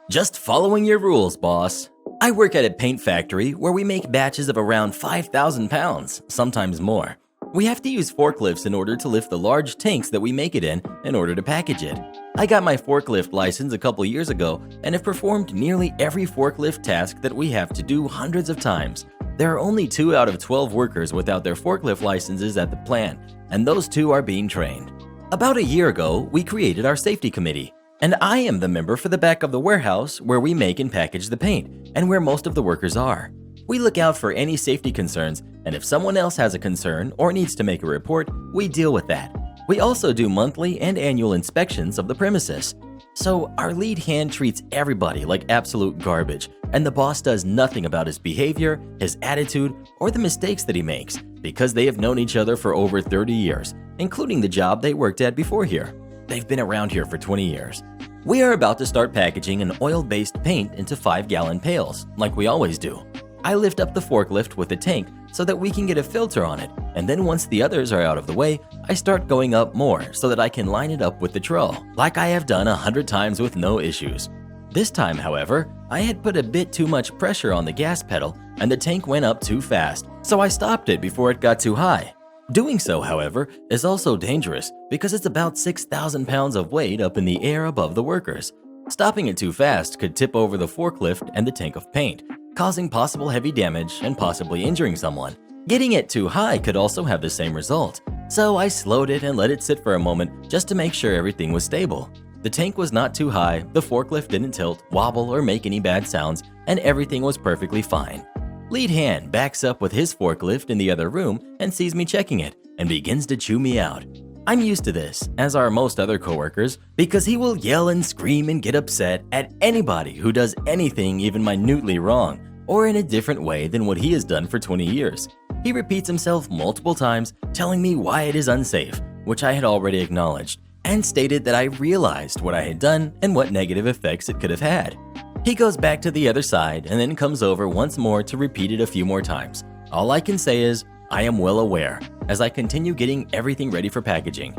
Just following your rules, boss. I work at a paint factory where we make batches of around 5,000 pounds, sometimes more. We have to use forklifts in order to lift the large tanks that we make it in order to package it. I got my forklift license a couple years ago and have performed nearly every forklift task that we have to do hundreds of times. There are only 2 out of 12 workers without their forklift licenses at the plant, and those 2 are being trained. About a year ago, we created our safety committee, and I am the member for the back of the warehouse where we make and package the paint, and where most of the workers are. We look out for any safety concerns, and if someone else has a concern or needs to make a report, we deal with that. We also do monthly and annual inspections of the premises. So our lead hand treats everybody like absolute garbage, and the boss does nothing about his behavior, his attitude, or the mistakes that he makes because they have known each other for over 30 years, including the job they worked at before here. They've been around here for 20 years. We are about to start packaging an oil-based paint into 5-gallon pails, like we always do. I lift up the forklift with the tank so that we can get a filter on it, and then once the others are out of the way, I start going up more so that I can line it up with the troll, like I have done 100 times with no issues. This time, however, I had put a bit too much pressure on the gas pedal and the tank went up too fast, so I stopped it before it got too high. Doing so, however, is also dangerous because it's about 6,000 pounds of weight up in the air above the workers. Stopping it too fast could tip over the forklift and the tank of paint, causing possible heavy damage and possibly injuring someone. Getting it too high could also have the same result, so I slowed it and let it sit for a moment just to make sure everything was stable. The tank was not too high, the forklift didn't tilt, wobble, or make any bad sounds, and everything was perfectly fine. Lead hand backs up with his forklift in the other room and sees me checking it and begins to chew me out. I'm used to this, as are most other coworkers, because he will yell and scream and get upset at anybody who does anything even minutely wrong or in a different way than what he has done for 20 years. He repeats himself multiple times, telling me why it is unsafe, which I had already acknowledged, and stated that I realized what I had done and what negative effects it could have had. He goes back to the other side and then comes over once more to repeat it a few more times. All I can say is, I am well aware, as I continue getting everything ready for packaging.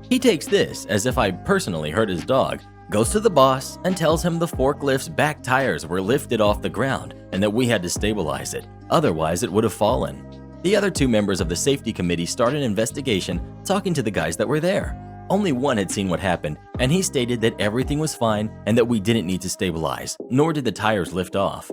He takes this as if I personally hurt his dog, goes to the boss and tells him the forklift's back tires were lifted off the ground and that we had to stabilize it, otherwise it would have fallen. The other 2 members of the safety committee start an investigation, talking to the guys that were there. Only one had seen what happened, and he stated that everything was fine and that we didn't need to stabilize, nor did the tires lift off.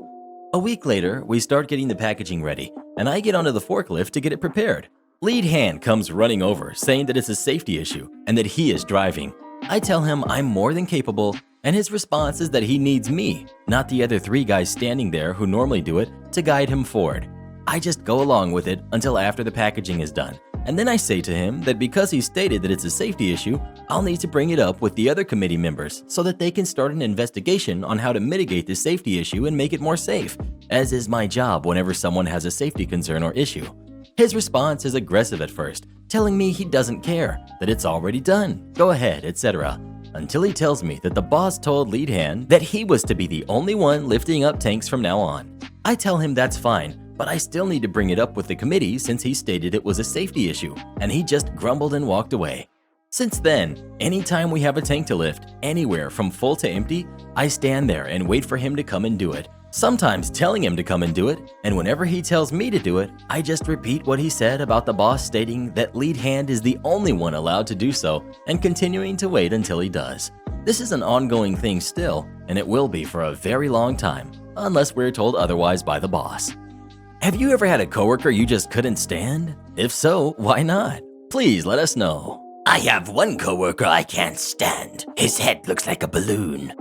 A week later, we start getting the packaging ready, and I get onto the forklift to get it prepared. Lead hand comes running over, saying that it's a safety issue and that he is driving. I tell him I'm more than capable, and his response is that he needs me, not the other 3 guys standing there who normally do it, to guide him forward. I just go along with it until after the packaging is done, and then I say to him that because he stated that it's a safety issue, I'll need to bring it up with the other committee members so that they can start an investigation on how to mitigate this safety issue and make it more safe, as is my job whenever someone has a safety concern or issue. His response is aggressive at first, telling me he doesn't care, that it's already done, go ahead, etc., until he tells me that the boss told lead hand that he was to be the only one lifting up tanks from now on. I tell him that's fine, but I still need to bring it up with the committee since he stated it was a safety issue, and he just grumbled and walked away. Since then, anytime we have a tank to lift, anywhere from full to empty, I stand there and wait for him to come and do it, sometimes telling him to come and do it, and whenever he tells me to do it, I just repeat what he said about the boss stating that lead hand is the only one allowed to do so, and continuing to wait until he does. This is an ongoing thing still, and it will be for a very long time, unless we're told otherwise by the boss. Have you ever had a coworker you just couldn't stand? If so, why not? Please let us know. I have one coworker I can't stand. His head looks like a balloon.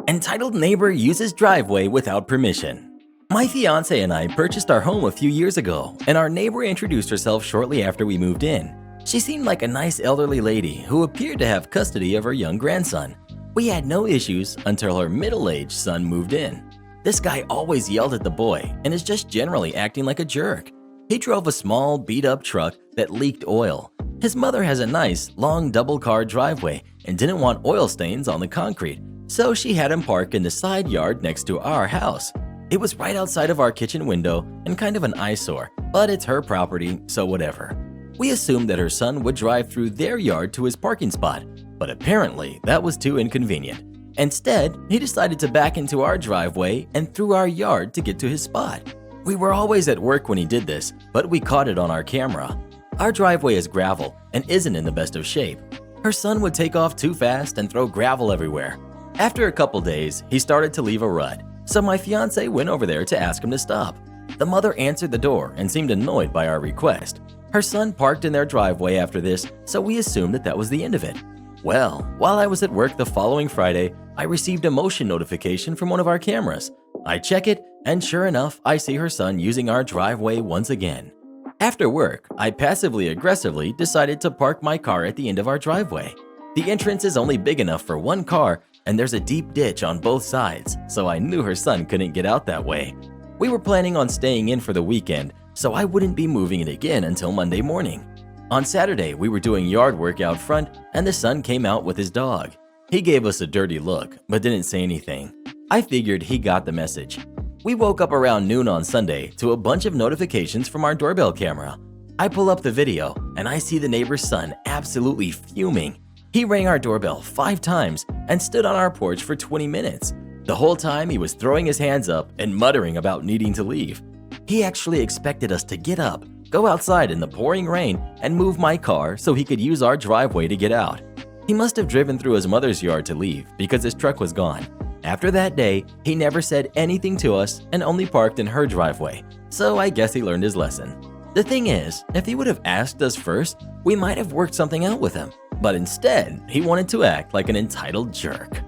Entitled neighbor uses driveway without permission. My fiance and I purchased our home a few years ago, and our neighbor introduced herself shortly after we moved in. She seemed like a nice elderly lady who appeared to have custody of her young grandson. We had no issues until her middle-aged son moved in. This guy always yelled at the boy and is just generally acting like a jerk. He drove a small, beat-up truck that leaked oil. His mother has a nice, long double-car driveway and didn't want oil stains on the concrete, so she had him park in the side yard next to our house. It was right outside of our kitchen window and kind of an eyesore, but it's her property, so whatever. We assumed that her son would drive through their yard to his parking spot, but apparently that was too inconvenient. Instead, he decided to back into our driveway and through our yard to get to his spot. We were always at work when he did this, but we caught it on our camera. Our driveway is gravel and isn't in the best of shape. Her son would take off too fast and throw gravel everywhere. After a couple days, he started to leave a rut, so my fiance went over there to ask him to stop. The mother answered the door and seemed annoyed by our request. Her son parked in their driveway after this, so we assumed that was the end of it. Well, while I was at work the following Friday, I received a motion notification from one of our cameras. I check it, and sure enough, I see her son using our driveway once again. After work, I passively-aggressively decided to park my car at the end of our driveway. The entrance is only big enough for one car, and there's a deep ditch on both sides, so I knew her son couldn't get out that way. We were planning on staying in for the weekend, so I wouldn't be moving it again until Monday morning. On Saturday, we were doing yard work out front, and the son came out with his dog. He gave us a dirty look, but didn't say anything. I figured he got the message. We woke up around noon on Sunday to a bunch of notifications from our doorbell camera. I pull up the video, and I see the neighbor's son absolutely fuming. He rang our doorbell 5 times and stood on our porch for 20 minutes. The whole time he was throwing his hands up and muttering about needing to leave. He actually expected us to get up, go outside in the pouring rain, and move my car so he could use our driveway to get out. He must have driven through his mother's yard to leave because his truck was gone. After that day, he never said anything to us and only parked in her driveway, so I guess he learned his lesson. The thing is, if he would have asked us first, we might have worked something out with him. But instead, he wanted to act like an entitled jerk.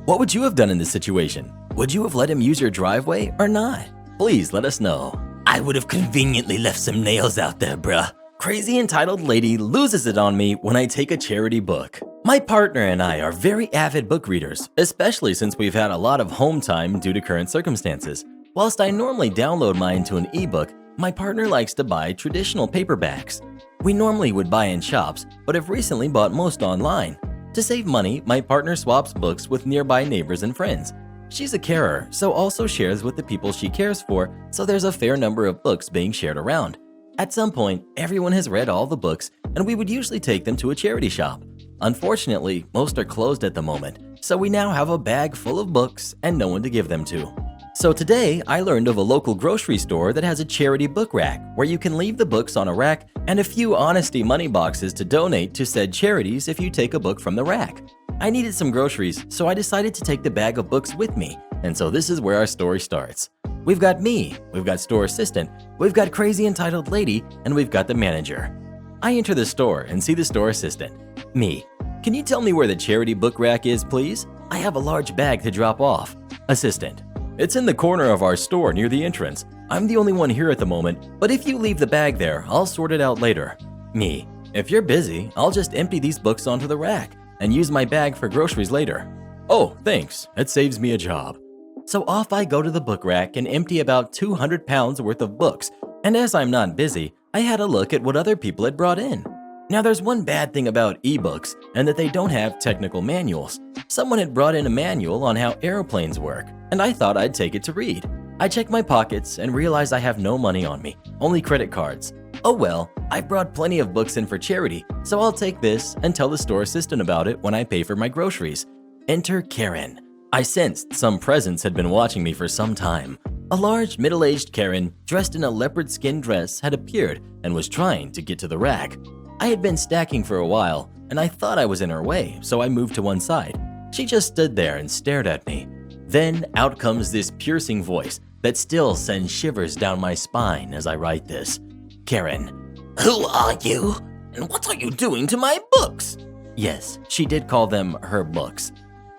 What would you have done in this situation? Would you have let him use your driveway or not? Please let us know. I would have conveniently left some nails out there, bruh. Crazy entitled lady loses it on me when I take a charity book. My partner and I are very avid book readers, especially since we've had a lot of home time due to current circumstances. Whilst I normally download mine to an ebook, my partner likes to buy traditional paperbacks. We normally would buy in shops, but have recently bought most online. To save money, my partner swaps books with nearby neighbors and friends. She's a carer, so also shares with the people she cares for, so there's a fair number of books being shared around. At some point, everyone has read all the books, and we would usually take them to a charity shop. Unfortunately, most are closed at the moment, so we now have a bag full of books and no one to give them to. So today, I learned of a local grocery store that has a charity book rack where you can leave the books on a rack and a few honesty money boxes to donate to said charities if you take a book from the rack. I needed some groceries, so I decided to take the bag of books with me, and so this is where our story starts. We've got me, we've got store assistant, we've got crazy entitled lady, and we've got the manager. I enter the store and see the store assistant. Me, can you tell me where the charity book rack is, please? I have a large bag to drop off. Assistant, it's in the corner of our store near the entrance. I'm the only one here at the moment, but if you leave the bag there, I'll sort it out later. Me, if you're busy, I'll just empty these books onto the rack and use my bag for groceries later. Oh, thanks, it saves me a job. So off I go to the book rack and empty about 200 pounds worth of books, and as I'm not busy, I had a look at what other people had brought in. Now there's one bad thing about ebooks, and that they don't have technical manuals. Someone had brought in a manual on how airplanes work, and I thought I'd take it to read. I check my pockets and realize I have no money on me, only credit cards. Oh well, I brought plenty of books in for charity, so I'll take this and tell the store assistant about it when I pay for my groceries. Enter Karen. I sensed some presence had been watching me for some time. A large, middle-aged Karen, dressed in a leopard skin dress, had appeared and was trying to get to the rack. I had been stacking for a while, and I thought I was in her way, so I moved to one side. She just stood there and stared at me. Then out comes this piercing voice that still sends shivers down my spine as I write this. Karen. Who are you? And what are you doing to my books? Yes, she did call them her books.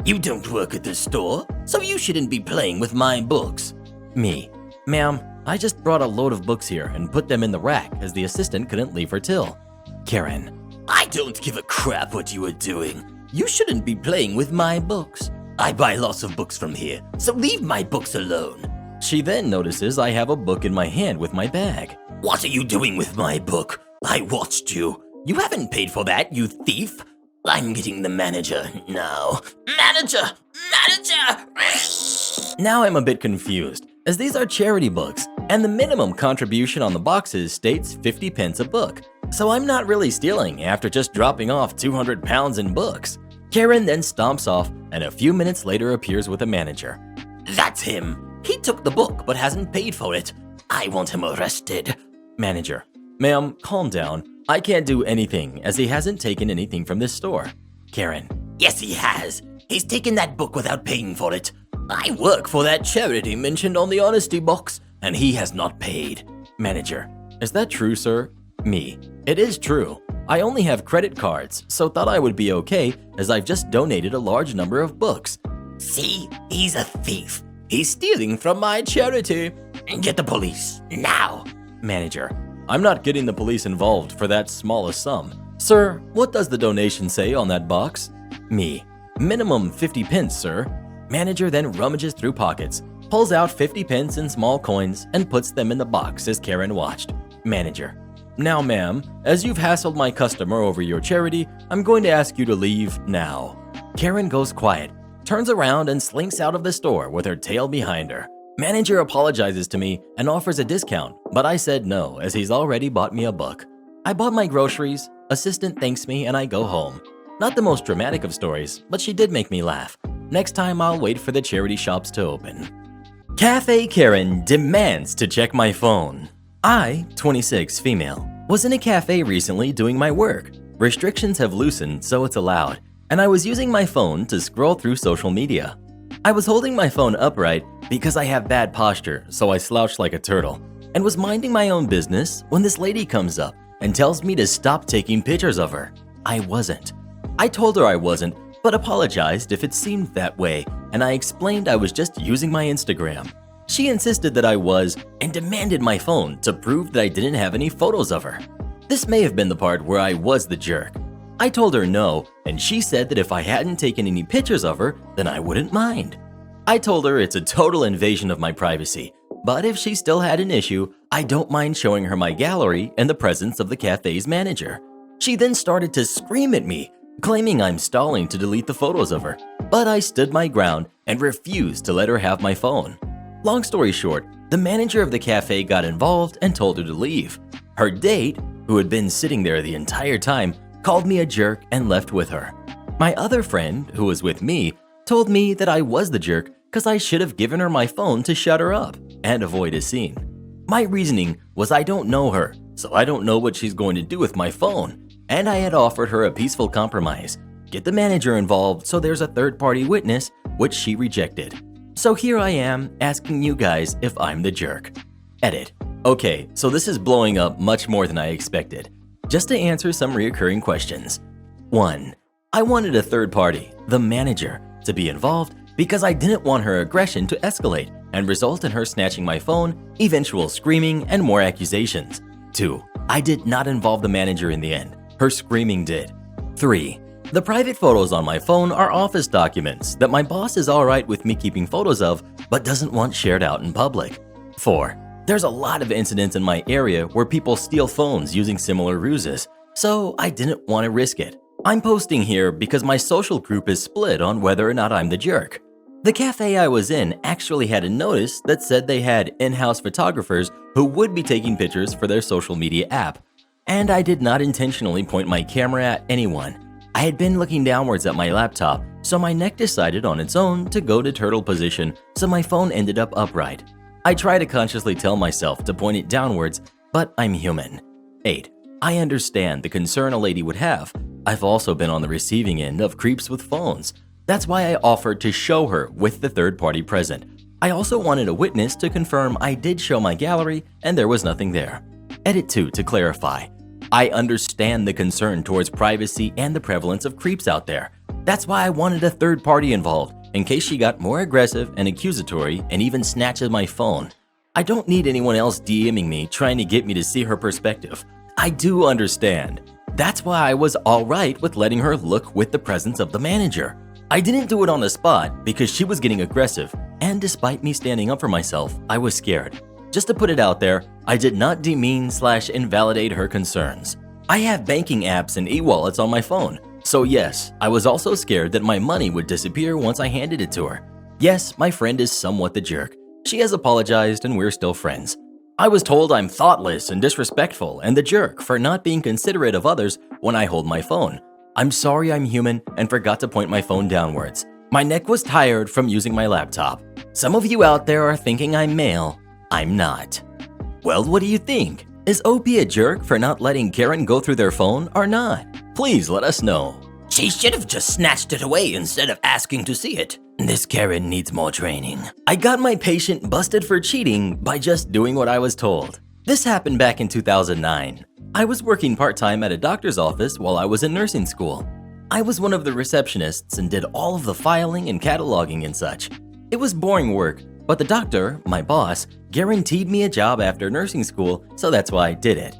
You don't work at the store, so you shouldn't be playing with my books. Me. Ma'am, I just brought a load of books here and put them in the rack as the assistant couldn't leave her till. Karen. I don't give a crap what you are doing. You shouldn't be playing with my books. I buy lots of books from here, so leave my books alone. She then notices I have a book in my hand with my bag. What are you doing with my book? I watched you. You haven't paid for that, you thief. I'm getting the manager now. Manager! Manager! Now I'm a bit confused, as these are charity books, and the minimum contribution on the boxes states 50 pence a book. So I'm not really stealing after just dropping off 200 pounds in books. Karen then stomps off, and a few minutes later appears with a manager. That's him. He took the book but hasn't paid for it. I want him arrested. Manager. Ma'am, calm down. I can't do anything as he hasn't taken anything from this store. Karen. Yes, he has. He's taken that book without paying for it. I work for that charity mentioned on the honesty box, and he has not paid. Manager: Is that true, sir? Me: It is true. I only have credit cards, so thought I would be okay as I've just donated a large number of books. See, he's a thief. He's stealing from my charity. Get the police, now. Manager: I'm not getting the police involved for that small a sum. Sir, what does the donation say on that box? Me: Minimum 50 pence, sir. Manager then rummages through pockets, pulls out 50 pence in small coins, and puts them in the box as Karen watched. Manager: Now, ma'am, as you've hassled my customer over your charity, I'm going to ask you to leave now. Karen goes quiet, turns around, and slinks out of the store with her tail behind her. Manager apologizes to me and offers a discount, but I said no as he's already bought me a book. I bought my groceries, assistant thanks me, and I go home. Not the most dramatic of stories, but she did make me laugh. Next time I'll wait for the charity shops to open. Cafe Karen demands to check my phone. I, 26, female, was in a cafe recently doing my work. Restrictions have loosened, so it's allowed, and I was using my phone to scroll through social media. I was holding my phone upright because I have bad posture, so I slouched like a turtle, and was minding my own business when this lady comes up and tells me to stop taking pictures of her. I wasn't. I told her I wasn't, but apologized if it seemed that way, and I explained I was just using my Instagram. She insisted that I was and demanded my phone to prove that I didn't have any photos of her. This may have been the part where I was the jerk. I told her no, and she said that if I hadn't taken any pictures of her, then I wouldn't mind. I told her it's a total invasion of my privacy, but if she still had an issue, I don't mind showing her my gallery in the presence of the cafe's manager. She then started to scream at me, claiming I'm stalling to delete the photos of her, but I stood my ground and refused to let her have my phone. Long story short, the manager of the cafe got involved and told her to leave. Her date, who had been sitting there the entire time, called me a jerk and left with her. My other friend, who was with me, told me that I was the jerk because I should have given her my phone to shut her up and avoid a scene. My reasoning was I don't know her, so I don't know what she's going to do with my phone, and I had offered her a peaceful compromise. Get the manager involved so there's a third-party witness, which she rejected. So here I am asking you guys if I'm the jerk. Edit. Okay, so this is blowing up much more than I expected. Just to answer some reoccurring questions. 1. I wanted a third party, the manager, to be involved because I didn't want her aggression to escalate and result in her snatching my phone, eventual screaming, and more accusations. 2. I did not involve the manager in the end. Her screaming did. 3. The private photos on my phone are office documents that my boss is alright with me keeping photos of, but doesn't want shared out in public. 4. There's a lot of incidents in my area where people steal phones using similar ruses, so I didn't want to risk it. I'm posting here because my social group is split on whether or not I'm the jerk. The cafe I was in actually had a notice that said they had in-house photographers who would be taking pictures for their social media app, and I did not intentionally point my camera at anyone. I had been looking downwards at my laptop, so my neck decided on its own to go to turtle position, so my phone ended up upright. I try to consciously tell myself to point it downwards, but I'm human. 8. I understand the concern a lady would have. I've also been on the receiving end of creeps with phones. That's why I offered to show her with the third party present. I also wanted a witness to confirm I did show my gallery and there was nothing there. Edit 2 to clarify. I understand the concern towards privacy and the prevalence of creeps out there. That's why I wanted a third party involved, in case she got more aggressive and accusatory and even snatches my phone. I don't need anyone else DMing me trying to get me to see her perspective. I do understand. That's why I was alright with letting her look with the presence of the manager. I didn't do it on the spot because she was getting aggressive, and despite me standing up for myself, I was scared. Just to put it out there, I did not demean/invalidate her concerns. I have banking apps and e-wallets on my phone, so yes, I was also scared that my money would disappear once I handed it to her. Yes, my friend is somewhat the jerk. She has apologized and we're still friends. I was told I'm thoughtless and disrespectful and the jerk for not being considerate of others when I hold my phone. I'm sorry I'm human and forgot to point my phone downwards. My neck was tired from using my laptop. Some of you out there are thinking I'm male. I'm not. Well, what do you think? Is OP a jerk for not letting Karen go through their phone or not? Please let us know. She should have just snatched it away instead of asking to see it. This Karen needs more training. I got my patient busted for cheating by just doing what I was told. This happened back in 2009. I was working part-time at a doctor's office while I was in nursing school. I was one of the receptionists and did all of the filing and cataloging and such. It was boring work, but the doctor, my boss, guaranteed me a job after nursing school, so that's why I did it.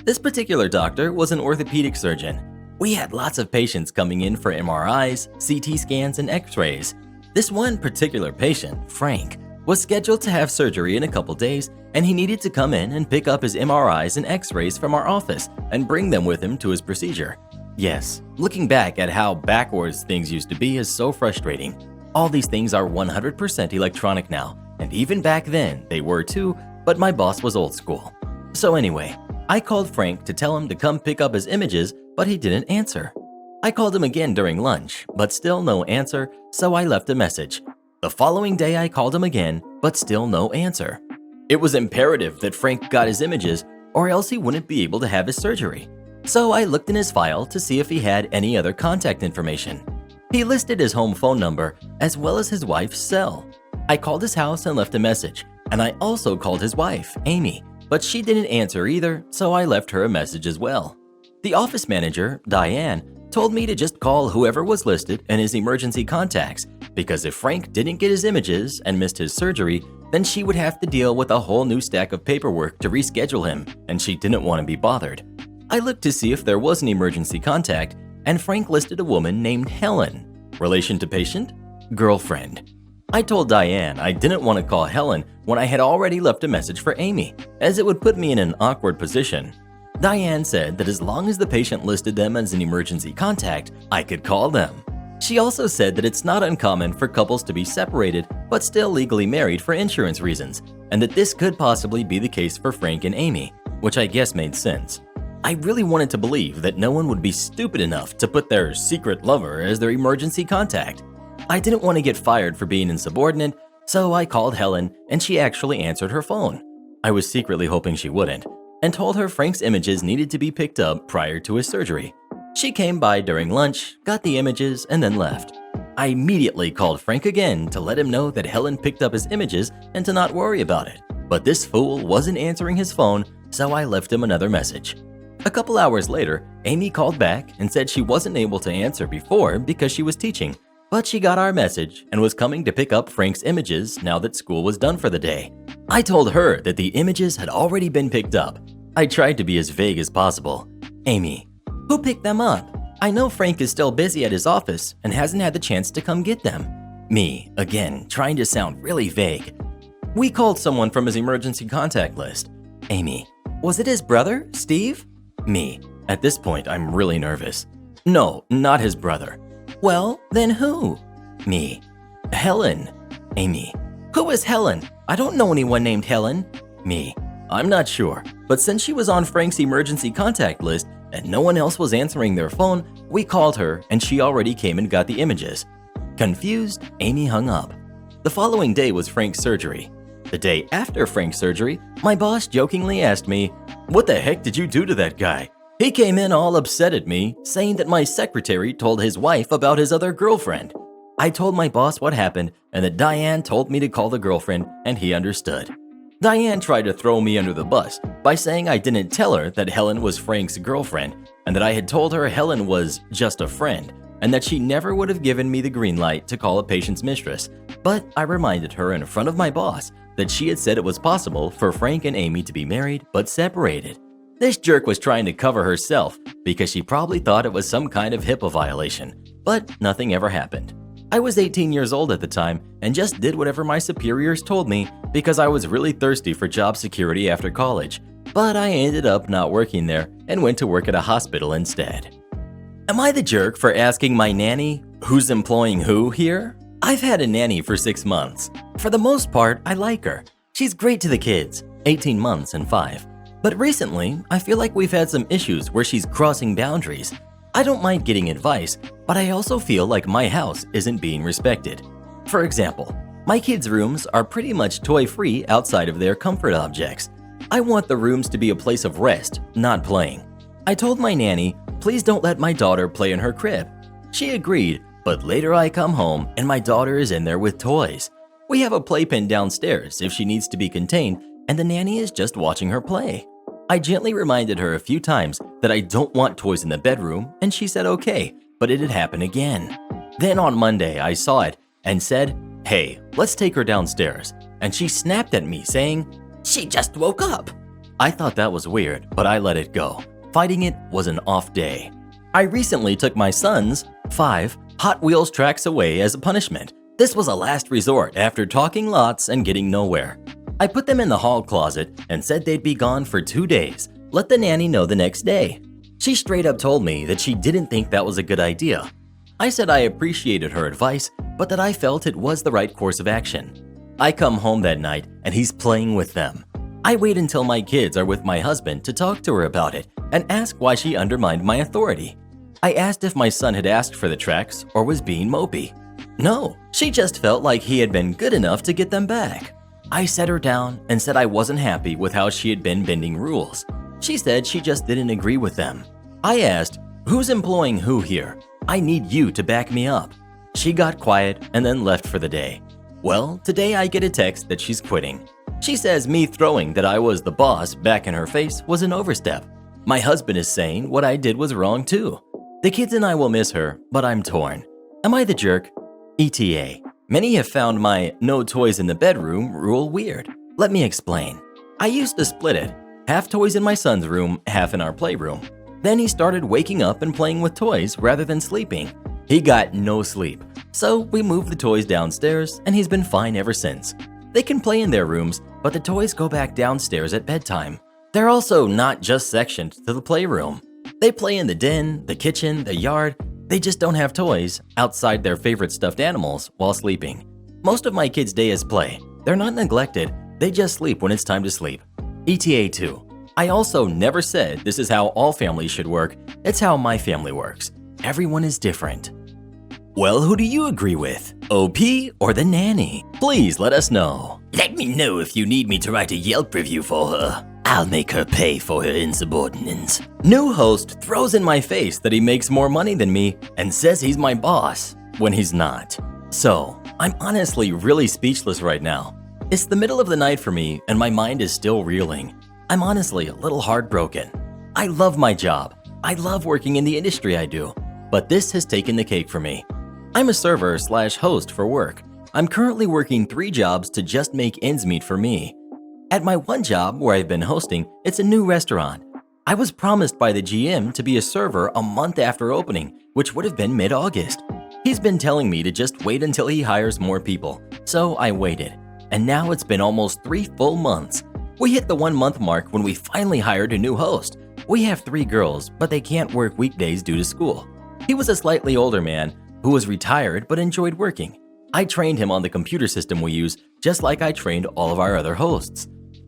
This particular doctor was an orthopedic surgeon. We had lots of patients coming in for MRIs, CT scans, and x-rays. This one particular patient, Frank, was scheduled to have surgery in a couple days, and he needed to come in and pick up his MRIs and x-rays from our office and bring them with him to his procedure. Yes, looking back at how backwards things used to be is so frustrating. All these things are 100% electronic now, and even back then they were too, but my boss was old school. So anyway, I called Frank to tell him to come pick up his images, but he didn't answer. I called him again during lunch, but still no answer, so I left a message. The following day I called him again, but still no answer. It was imperative that Frank got his images, or else he wouldn't be able to have his surgery. So I looked in his file to see if he had any other contact information. He listed his home phone number as well as his wife's cell. I called his house and left a message, and I also called his wife, Amy, but she didn't answer either, so I left her a message as well. The office manager, Diane, told me to just call whoever was listed in his emergency contacts, because if Frank didn't get his images and missed his surgery, then she would have to deal with a whole new stack of paperwork to reschedule him, and she didn't want to be bothered. I looked to see if there was an emergency contact, and Frank listed a woman named Helen. Relation to patient? Girlfriend. I told Diane I didn't want to call Helen when I had already left a message for Amy, as it would put me in an awkward position. Diane said that as long as the patient listed them as an emergency contact, I could call them. She also said that it's not uncommon for couples to be separated but still legally married for insurance reasons, and that this could possibly be the case for Frank and Amy, which I guess made sense. I really wanted to believe that no one would be stupid enough to put their secret lover as their emergency contact. I didn't want to get fired for being insubordinate, so I called Helen and she actually answered her phone. I was secretly hoping she wouldn't, and told her Frank's images needed to be picked up prior to his surgery. She came by during lunch, got the images, and then left. I immediately called Frank again to let him know that Helen picked up his images and to not worry about it. But this fool wasn't answering his phone, so I left him another message. A couple hours later, Amy called back and said she wasn't able to answer before because she was teaching, but she got our message and was coming to pick up Frank's images now that school was done for the day. I told her that the images had already been picked up. I tried to be as vague as possible. Amy, who picked them up? I know Frank is still busy at his office and hasn't had the chance to come get them. Me, again, trying to sound really vague. We called someone from his emergency contact list. Amy, was it his brother, Steve? Me, at this point I'm really nervous. No, not his brother. Well, then who? Me, Helen. Amy, who is Helen? I don't know anyone named Helen. Me, I'm not sure, but since she was on Frank's emergency contact list and no one else was answering their phone, we called her and she already came and got the images. Confused, Amy hung up. The following day was Frank's surgery. The day after Frank's surgery, my boss jokingly asked me, "What the heck did you do to that guy?" He came in all upset at me, saying that my secretary told his wife about his other girlfriend. I told my boss what happened and that Diane told me to call the girlfriend, and he understood. Diane tried to throw me under the bus by saying I didn't tell her that Helen was Frank's girlfriend and that I had told her Helen was just a friend and that she never would have given me the green light to call a patient's mistress. But I reminded her in front of my boss that she had said it was possible for Frank and Amy to be married but separated. This jerk was trying to cover herself because she probably thought it was some kind of HIPAA violation, but nothing ever happened. I was 18 years old at the time and just did whatever my superiors told me because I was really thirsty for job security after college, but I ended up not working there and went to work at a hospital instead. Am I the jerk for asking my nanny who's employing who here? I've had a nanny for 6 months. For the most part, I like her. She's great to the kids, 18 months and 5. But recently, I feel like we've had some issues where she's crossing boundaries. I don't mind getting advice, but I also feel like my house isn't being respected. For example, my kids' rooms are pretty much toy-free outside of their comfort objects. I want the rooms to be a place of rest, not playing. I told my nanny, please don't let my daughter play in her crib. She agreed, But later I come home and my daughter is in there with toys. We have a playpen downstairs if she needs to be contained, and the nanny is just watching her play. I gently reminded her a few times that I don't want toys in the bedroom, and she said okay, but it had happened again. Then on Monday, I saw it and said, "Hey, let's take her downstairs." And she snapped at me saying, "She just woke up." I thought that was weird, but I let it go. Fighting it was an off day. I recently took my son's 5 Hot Wheels tracks away as a punishment. This was a last resort after talking lots and getting nowhere. I put them in the hall closet and said they'd be gone for 2 days. Let the nanny know the next day. She straight up told me that she didn't think that was a good idea. I said I appreciated her advice, but that I felt it was the right course of action. I come home that night and he's playing with them. I wait until my kids are with my husband to talk to her about it and ask why she undermined my authority. I asked if my son had asked for the tracks or was being mopey. No, she just felt like he had been good enough to get them back. I sat her down and said I wasn't happy with how she had been bending rules. She said she just didn't agree with them. I asked, "Who's employing who here? I need you to back me up." She got quiet and then left for the day. Well, today I get a text that she's quitting. She says me throwing that I was the boss back in her face was an overstep. My husband is saying what I did was wrong too. The kids and I will miss her, but I'm torn. Am I the jerk? ETA. Many have found my no toys in the bedroom rule weird. Let me explain. I used to split it. Half toys in my son's room, half in our playroom. Then he started waking up and playing with toys rather than sleeping. He got no sleep, so we moved the toys downstairs and he's been fine ever since. They can play in their rooms, but the toys go back downstairs at bedtime. They're also not just sectioned to the playroom. They play in the den, the kitchen, the yard. They just don't have toys outside their favorite stuffed animals while sleeping. Most of my kids' day is play. They're not neglected, they just sleep when it's time to sleep. ETA 2. I also never said this is how all families should work. It's how my family works. Everyone is different. Well, who do you agree with? OP or the nanny? Please let us know. Let me know if you need me to write a Yelp review for her. I'll make her pay for her insubordinance. New host throws in my face that he makes more money than me and says he's my boss when he's not. So, I'm honestly really speechless right now. It's the middle of the night for me and my mind is still reeling. I'm honestly a little heartbroken. I love my job. I love working in the industry I do, but this has taken the cake for me. I'm a server/host for work. I'm currently working 3 jobs to just make ends meet for me. At my one job where I've been hosting, it's a new restaurant. I was promised by the GM to be a server a month after opening, which would have been mid-August. He's been telling me to just wait until he hires more people, so I waited. And now it's been almost 3 full months. We hit the 1-month mark when we finally hired a new host. We have 3 girls, but they can't work weekdays due to school. He was a slightly older man who was retired but enjoyed working. I trained him on the computer system we use, just like I trained all of our other hosts.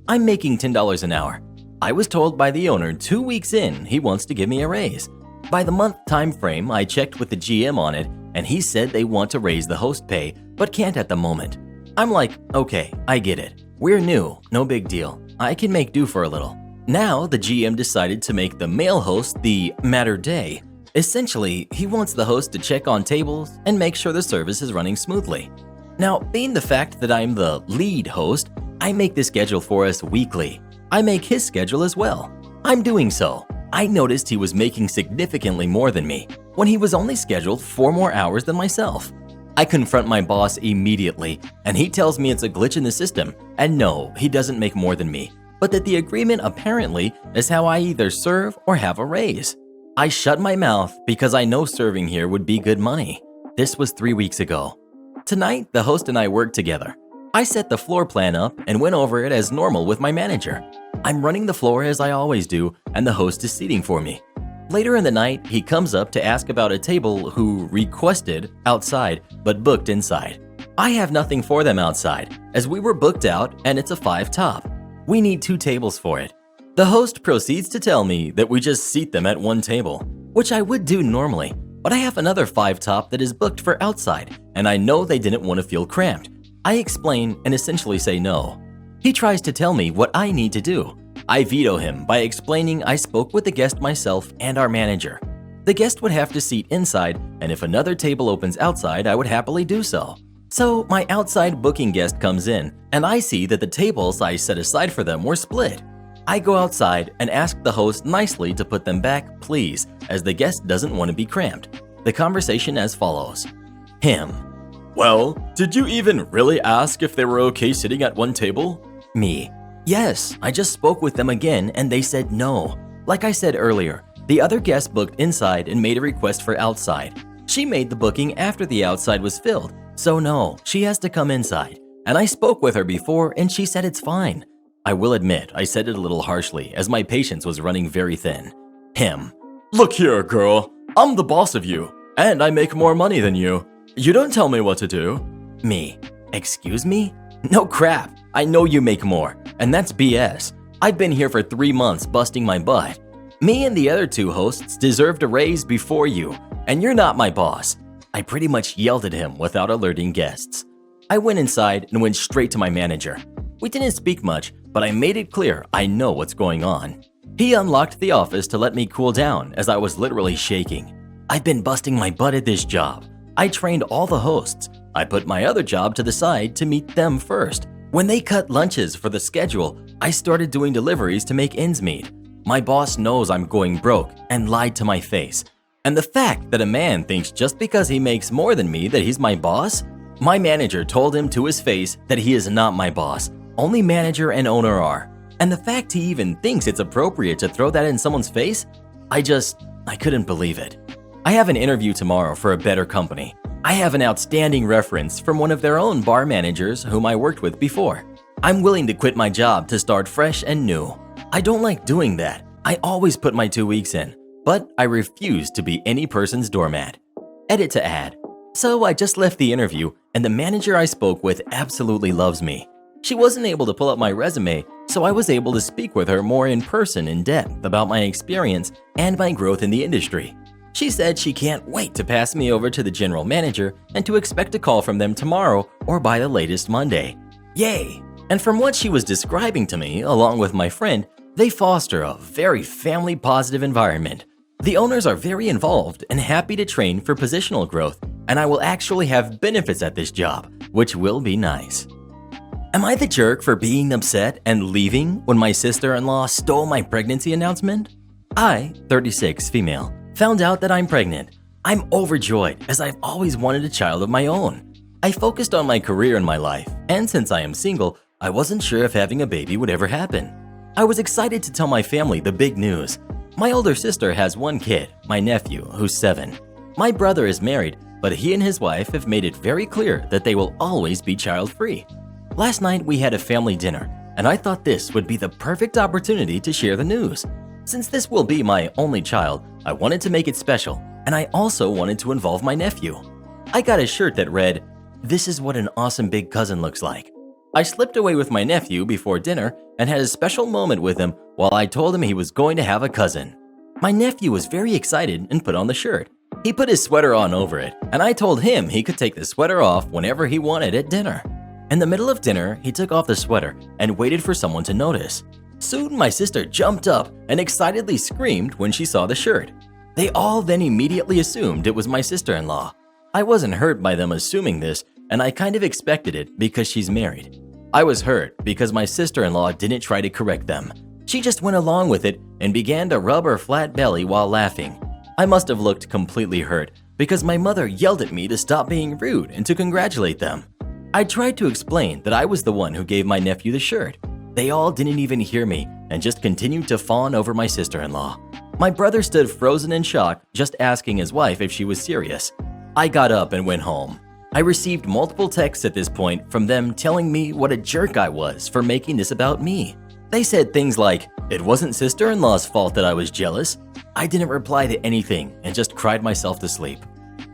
I'm making $10 an hour. I was told by the owner 2 weeks in he wants to give me a raise. By the month time frame, I checked with the GM on it, and he said they want to raise the host pay, but can't at the moment. I'm like, okay, I get it. We're new, no big deal. I can make do for a little. Now the GM decided to make the male host the matter day. Essentially, he wants the host to check on tables and make sure the service is running smoothly. Now, being the fact that I'm the lead host, I make the schedule for us weekly. I make his schedule as well. I'm doing so. I noticed he was making significantly more than me when he was only scheduled 4 more hours than myself. I confront my boss immediately, and he tells me it's a glitch in the system, and no, he doesn't make more than me, but that the agreement apparently is how I either serve or have a raise. I shut my mouth because I know serving here would be good money. This was 3 weeks ago. Tonight, the host and I worked together. I set the floor plan up and went over it as normal with my manager. I'm running the floor as I always do, and the host is seating for me. Later in the night, he comes up to ask about a table who requested outside but booked inside. I have nothing for them outside, as we were booked out and it's a 5 top. We need 2 tables for it. The host proceeds to tell me that we just seat them at 1 table, which I would do normally, but I have another 5 top that is booked for outside, and I know they didn't want to feel cramped. I explain and essentially say no. He tries to tell me what I need to do. I veto him by explaining I spoke with the guest myself and our manager. The guest would have to seat inside, and if another table opens outside, I would happily do so. So my outside booking guest comes in, and I see that the tables I set aside for them were split. I go outside and ask the host nicely to put them back, please, as the guest doesn't want to be cramped. The conversation as follows. Him. Well, did you even really ask if they were okay sitting at one table? Me. Yes, I just spoke with them again and they said no. Like I said earlier, the other guest booked inside and made a request for outside. She made the booking after the outside was filled, so no, she has to come inside. And I spoke with her before and she said it's fine. I will admit, I said it a little harshly as my patience was running very thin. Him. Look here, girl. I'm the boss of you, and I make more money than you. You don't tell me what to do. Me. Excuse me? No crap. I know you make more, and that's BS. I've been here for 3 months busting my butt. Me and the other 2 hosts deserved a raise before you, and you're not my boss. I pretty much yelled at him without alerting guests. I went inside and went straight to my manager. We didn't speak much, but I made it clear I know what's going on. He unlocked the office to let me cool down as I was literally shaking. I've been busting my butt at this job. I trained all the hosts. I put my other job to the side to meet them first. When they cut lunches for the schedule, I started doing deliveries to make ends meet. My boss knows I'm going broke and lied to my face. And the fact that a man thinks just because he makes more than me that he's my boss? My manager told him to his face that he is not my boss. Only manager and owner are. And the fact he even thinks it's appropriate to throw that in someone's face? I couldn't believe it. I have an interview tomorrow for a better company. I have an outstanding reference from one of their own bar managers whom I worked with before. I'm willing to quit my job to start fresh and new. I don't like doing that. I always put my 2 weeks in, but I refuse to be any person's doormat. Edit to add. So I just left the interview, and the manager I spoke with absolutely loves me. She wasn't able to pull up my resume, so I was able to speak with her more in person in depth about my experience and my growth in the industry. She said she can't wait to pass me over to the general manager and to expect a call from them tomorrow or by the latest Monday. Yay! And from what she was describing to me, along with my friend, they foster a very family-positive environment. The owners are very involved and happy to train for positional growth, and I will actually have benefits at this job, which will be nice. Am I the jerk for being upset and leaving when my sister-in-law stole my pregnancy announcement? I, 36, female, found out that I'm pregnant. I'm overjoyed as I've always wanted a child of my own. I focused on my career in my life, and since I am single, I wasn't sure if having a baby would ever happen. I was excited to tell my family the big news. My older sister has 1 kid, my nephew, who's 7. My brother is married, but he and his wife have made it very clear that they will always be child-free. Last night we had a family dinner, and I thought this would be the perfect opportunity to share the news. Since this will be my only child, I wanted to make it special, and I also wanted to involve my nephew. I got a shirt that read, "This is what an awesome big cousin looks like." I slipped away with my nephew before dinner and had a special moment with him while I told him he was going to have a cousin. My nephew was very excited and put on the shirt. He put his sweater on over it, and I told him he could take the sweater off whenever he wanted at dinner. In the middle of dinner, he took off the sweater and waited for someone to notice. Soon, my sister jumped up and excitedly screamed when she saw the shirt. They all then immediately assumed it was my sister-in-law. I wasn't hurt by them assuming this, and I kind of expected it because she's married. I was hurt because my sister-in-law didn't try to correct them. She just went along with it and began to rub her flat belly while laughing. I must have looked completely hurt because my mother yelled at me to stop being rude and to congratulate them. I tried to explain that I was the one who gave my nephew the shirt. They all didn't even hear me and just continued to fawn over my sister-in-law. My brother stood frozen in shock, just asking his wife if she was serious. I got up and went home. I received multiple texts at this point from them telling me what a jerk I was for making this about me. They said things like, "It wasn't sister-in-law's fault that I was jealous." I didn't reply to anything and just cried myself to sleep.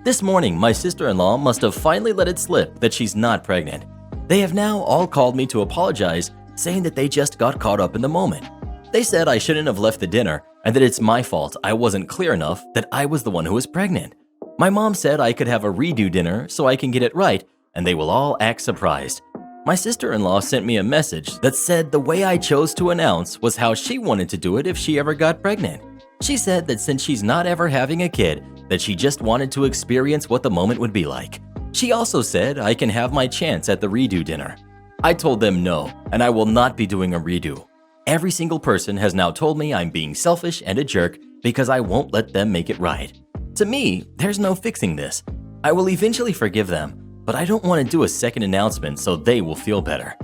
This morning, my sister-in-law must have finally let it slip that she's not pregnant. They have now all called me to apologize, saying that they just got caught up in the moment. They said I shouldn't have left the dinner and that it's my fault I wasn't clear enough that I was the one who was pregnant. My mom said I could have a redo dinner so I can get it right, and they will all act surprised. My sister-in-law sent me a message that said the way I chose to announce was how she wanted to do it if she ever got pregnant. She said that since she's not ever having a kid, that she just wanted to experience what the moment would be like. She also said I can have my chance at the redo dinner. I told them no, and I will not be doing a redo. Every single person has now told me I'm being selfish and a jerk because I won't let them make it right. To me, there's no fixing this. I will eventually forgive them, but I don't want to do a second announcement so they will feel better.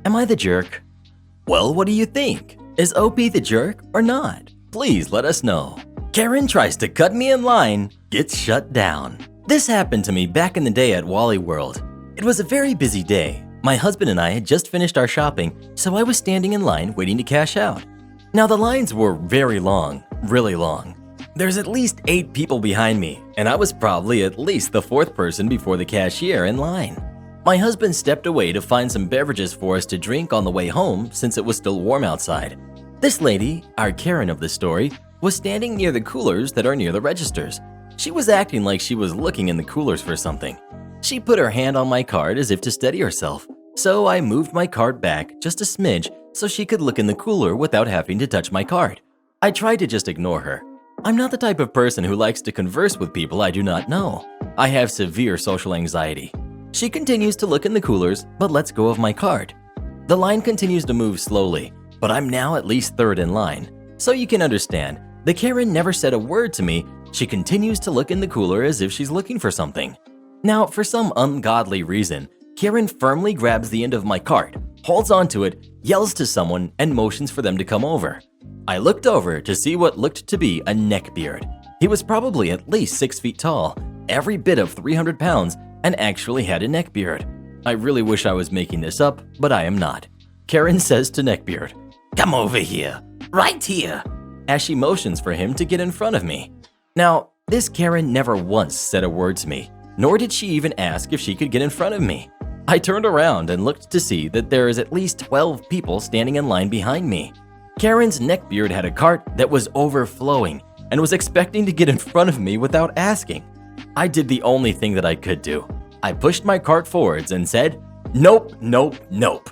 Am I the jerk? Well, what do you think? Is OP the jerk or not? Please let us know. Karen tries to cut me in line, gets shut down. This happened to me back in the day at Wally World. It was a very busy day. My husband and I had just finished our shopping, so I was standing in line waiting to cash out. Now the lines were very long, really long. There's at least 8 people behind me, and I was probably at least the 4th person before the cashier in line. My husband stepped away to find some beverages for us to drink on the way home since it was still warm outside. This lady, our Karen of the story, was standing near the coolers that are near the registers. She was acting like she was looking in the coolers for something. She put her hand on my card as if to steady herself, so I moved my card back just a smidge so she could look in the cooler without having to touch my card. I tried to just ignore her. I'm not the type of person who likes to converse with people I do not know. I have severe social anxiety. She continues to look in the coolers, but lets go of my card. The line continues to move slowly, but I'm now at least 3rd in line. So you can understand, the Karen never said a word to me. She continues to look in the cooler as if she's looking for something. Now, for some ungodly reason, Karen firmly grabs the end of my card, holds onto it, yells to someone, and motions for them to come over. I looked over to see what looked to be a neckbeard. He was probably at least 6 feet tall, every bit of 300 pounds, and actually had a neckbeard. I really wish I was making this up, but I am not. Karen says to neckbeard, "Come over here, right here," as she motions for him to get in front of me. Now, this Karen never once said a word to me, nor did she even ask if she could get in front of me. I turned around and looked to see that there is at least 12 people standing in line behind me. Karen's neckbeard had a cart that was overflowing and was expecting to get in front of me without asking. I did the only thing that I could do. I pushed my cart forwards and said, "Nope, nope, nope."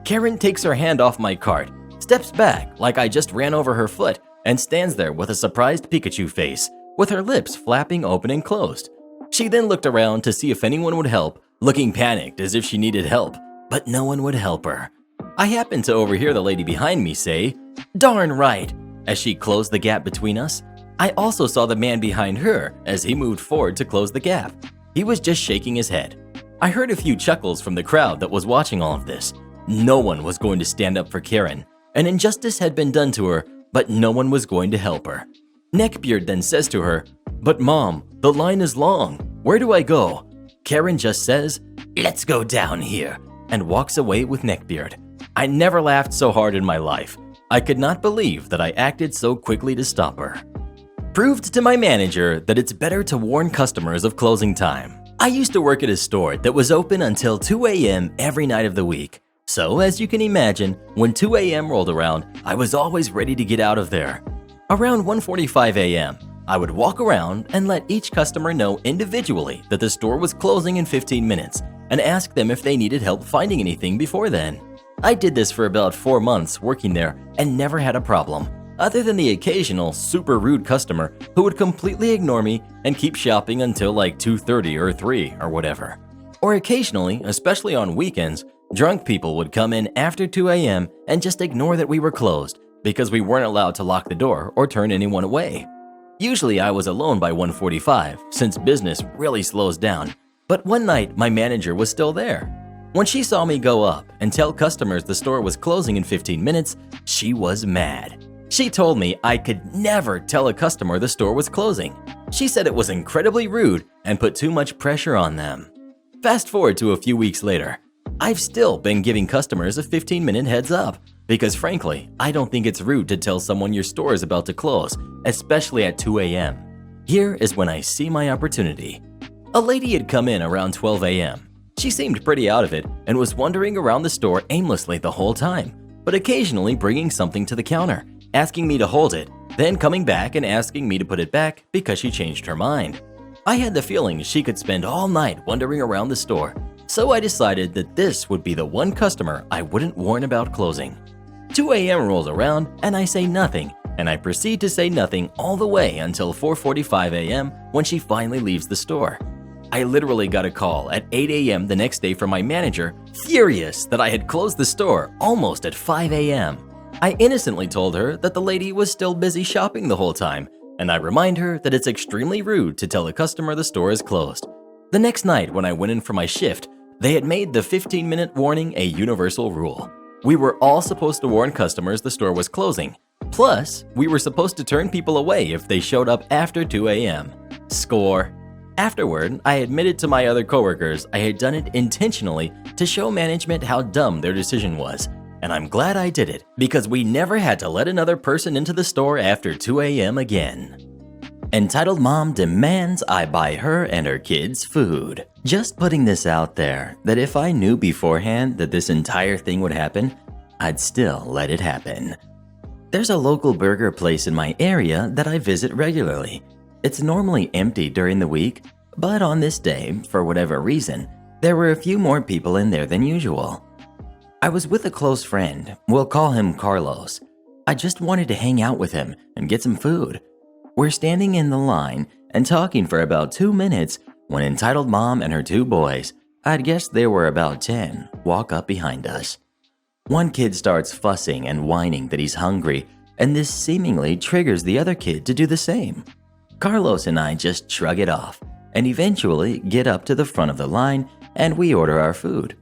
Karen takes her hand off my cart, steps back like I just ran over her foot, and stands there with a surprised Pikachu face, with her lips flapping open and closed. She then looked around to see if anyone would help, looking panicked as if she needed help, but no one would help her. I happened to overhear the lady behind me say, "Darn right," as she closed the gap between us. I also saw the man behind her as he moved forward to close the gap. He was just shaking his head. I heard a few chuckles from the crowd that was watching all of this. No one was going to stand up for Karen. An injustice had been done to her, but no one was going to help her. Neckbeard then says to her, "But Mom, the line is long. Where do I go?" Karen just says, "Let's go down here," and walks away with Neckbeard. I never laughed so hard in my life. I could not believe that I acted so quickly to stop her. Proved to my manager that it's better to warn customers of closing time. I used to work at a store that was open until 2 a.m. every night of the week. So as you can imagine, when 2 a.m. rolled around, I was always ready to get out of there. Around 1:45 a.m., I would walk around and let each customer know individually that the store was closing in 15 minutes and ask them if they needed help finding anything before then. I did this for about 4 months working there and never had a problem, other than the occasional super rude customer who would completely ignore me and keep shopping until like 2:30 or 3 or whatever. Or occasionally, especially on weekends, drunk people would come in after 2 a.m. and just ignore that we were closed because we weren't allowed to lock the door or turn anyone away. Usually I was alone by 1:45 since business really slows down, but one night my manager was still there. When she saw me go up and tell customers the store was closing in 15 minutes, she was mad. She told me I could never tell a customer the store was closing. She said it was incredibly rude and put too much pressure on them. Fast forward to a few weeks later. I've still been giving customers a 15-minute heads up because frankly, I don't think it's rude to tell someone your store is about to close, especially at 2 a.m. Here is when I see my opportunity. A lady had come in around 12 a.m. She seemed pretty out of it and was wandering around the store aimlessly the whole time, but occasionally bringing something to the counter, asking me to hold it, then coming back and asking me to put it back because she changed her mind. I had the feeling she could spend all night wandering around the store, so I decided that this would be the one customer I wouldn't warn about closing. 2 a.m. rolls around and I say nothing and I proceed to say nothing all the way until 4:45 a.m. when she finally leaves the store. I literally got a call at 8 a.m. the next day from my manager, furious that I had closed the store almost at 5 a.m. I innocently told her that the lady was still busy shopping the whole time, and I remind her that it's extremely rude to tell a customer the store is closed. The next night when I went in for my shift, they had made the 15-minute warning a universal rule. We were all supposed to warn customers the store was closing. Plus, we were supposed to turn people away if they showed up after 2 a.m. Score. Afterward, I admitted to my other coworkers I had done it intentionally to show management how dumb their decision was. And I'm glad I did it because we never had to let another person into the store after 2 a.m. again. Entitled mom demands I buy her and her kids food. Just putting this out there that if I knew beforehand that this entire thing would happen, I'd still let it happen. There's a local burger place in my area that I visit regularly. It's normally empty during the week, but on this day, for whatever reason, there were a few more people in there than usual. I was with a close friend, we'll call him Carlos. I just wanted to hang out with him and get some food. We're standing in the line and talking for about 2 minutes when entitled mom and her 2 boys, I'd guess they were about 10, walk up behind us. One kid starts fussing and whining that he's hungry, and this seemingly triggers the other kid to do the same. Carlos and I just shrug it off and eventually get up to the front of the line and we order our food.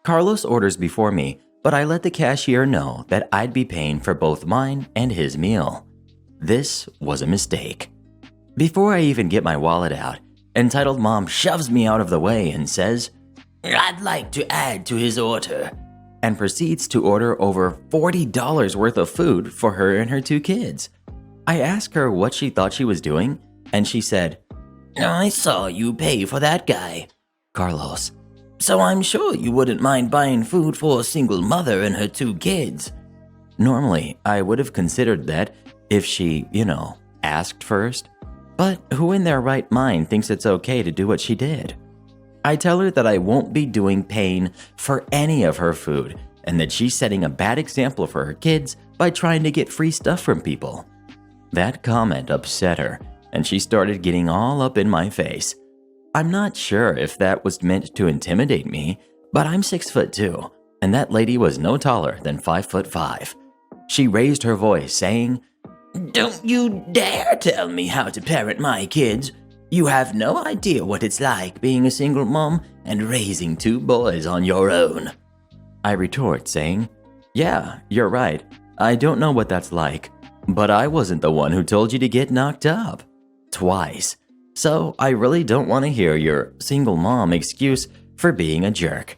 Carlos orders before me, but I let the cashier know that I'd be paying for both mine and his meal. This was a mistake. Before I even get my wallet out, entitled mom shoves me out of the way and says, "I'd like to add to his order," and proceeds to order over $40 worth of food for her and her 2 kids. I asked her what she thought she was doing, and she said, "I saw you pay for that guy, Carlos, so I'm sure you wouldn't mind buying food for a single mother and her 2 kids." Normally, I would have considered that if she, asked first, but who in their right mind thinks it's okay to do what she did? I tell her that I won't be paying for any of her food, and that she's setting a bad example for her kids by trying to get free stuff from people. That comment upset her, and she started getting all up in my face. I'm not sure if that was meant to intimidate me, but I'm 6'2", and that lady was no taller than 5'5". She raised her voice, saying, "Don't you dare tell me how to parent my kids. You have no idea what it's like being a single mom and raising 2 boys on your own." I retort, saying, "Yeah, you're right. I don't know what that's like. But I wasn't the one who told you to get knocked up. Twice. So I really don't want to hear your single mom excuse for being a jerk."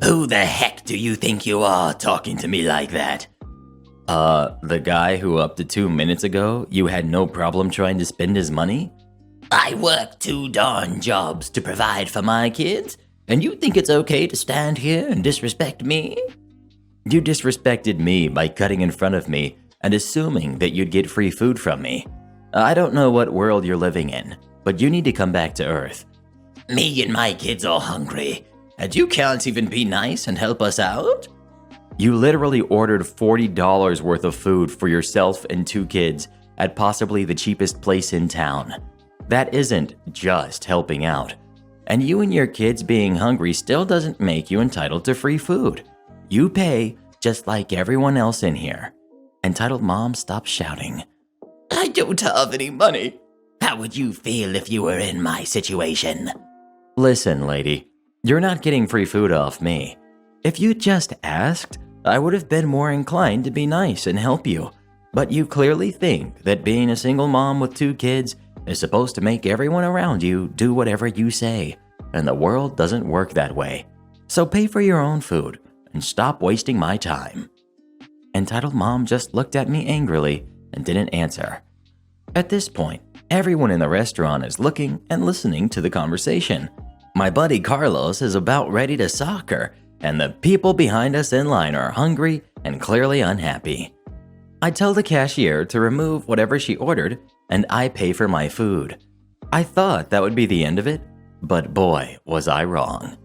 "Who the heck do you think you are talking to me like that?" The guy who up to 2 minutes ago you had no problem trying to spend his money?" "I work 2 darn jobs to provide for my kids, and you think it's okay to stand here and disrespect me?" "You disrespected me by cutting in front of me and assuming that you'd get free food from me. I don't know what world you're living in, but you need to come back to Earth." "Me and my kids are hungry, and you can't even be nice and help us out?" "You literally ordered $40 worth of food for yourself and 2 kids at possibly the cheapest place in town. That isn't just helping out. And you and your kids being hungry still doesn't make you entitled to free food. You pay just like everyone else in here." Entitled mom stopped shouting. "I don't have any money. How would you feel if you were in my situation?" "Listen, lady, you're not getting free food off me. If you just asked, I would have been more inclined to be nice and help you. But you clearly think that being a single mom with 2 kids is supposed to make everyone around you do whatever you say, and the world doesn't work that way. So pay for your own food and stop wasting my time." Entitled mom just looked at me angrily and didn't answer. At this point, everyone in the restaurant is looking and listening to the conversation. My buddy Carlos is about ready to sock her, and the people behind us in line are hungry and clearly unhappy. I tell the cashier to remove whatever she ordered, and I pay for my food. I thought that would be the end of it, but boy, was I wrong.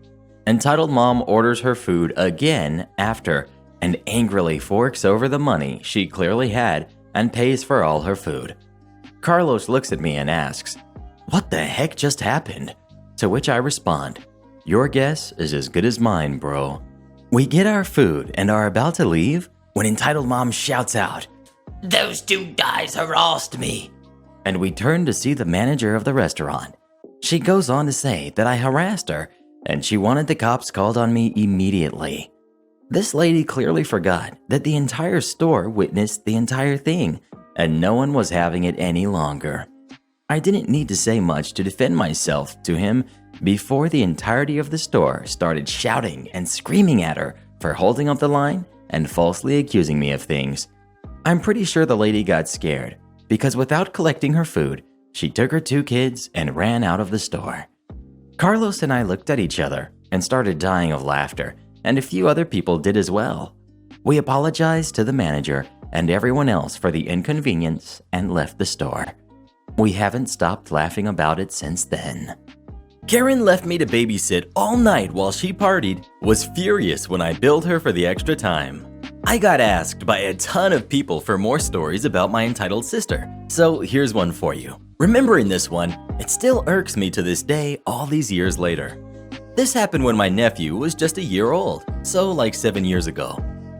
Entitled mom orders her food again after, and angrily forks over the money she clearly had and pays for all her food. Carlos looks at me and asks, "What the heck just happened?" To which I respond, "Your guess is as good as mine, bro." We get our food and are about to leave when entitled mom shouts out, Those two guys harassed me. and we turn to see the manager of the restaurant. She goes on to say that I harassed her and she wanted the cops called on me immediately. This lady clearly forgot that the entire store witnessed the entire thing and no one was having it any longer. I didn't need to say much to defend myself to him before the entirety of the store started shouting and screaming at her for holding up the line and falsely accusing me of things. I'm pretty sure the lady got scared because without collecting her food, she took her 2 kids and ran out of the store. Carlos and I looked at each other and started dying of laughter, and a few other people did as well. We apologized to the manager and everyone else for the inconvenience and left the store. We haven't stopped laughing about it since then. Karen left me to babysit all night while she partied, was furious when I billed her for the extra time. I got asked by a ton of people for more stories about my entitled sister, so here's one for you. Remembering this one, it still irks me to this day all these years later. This happened when my nephew was just a year old, so like 7 years ago.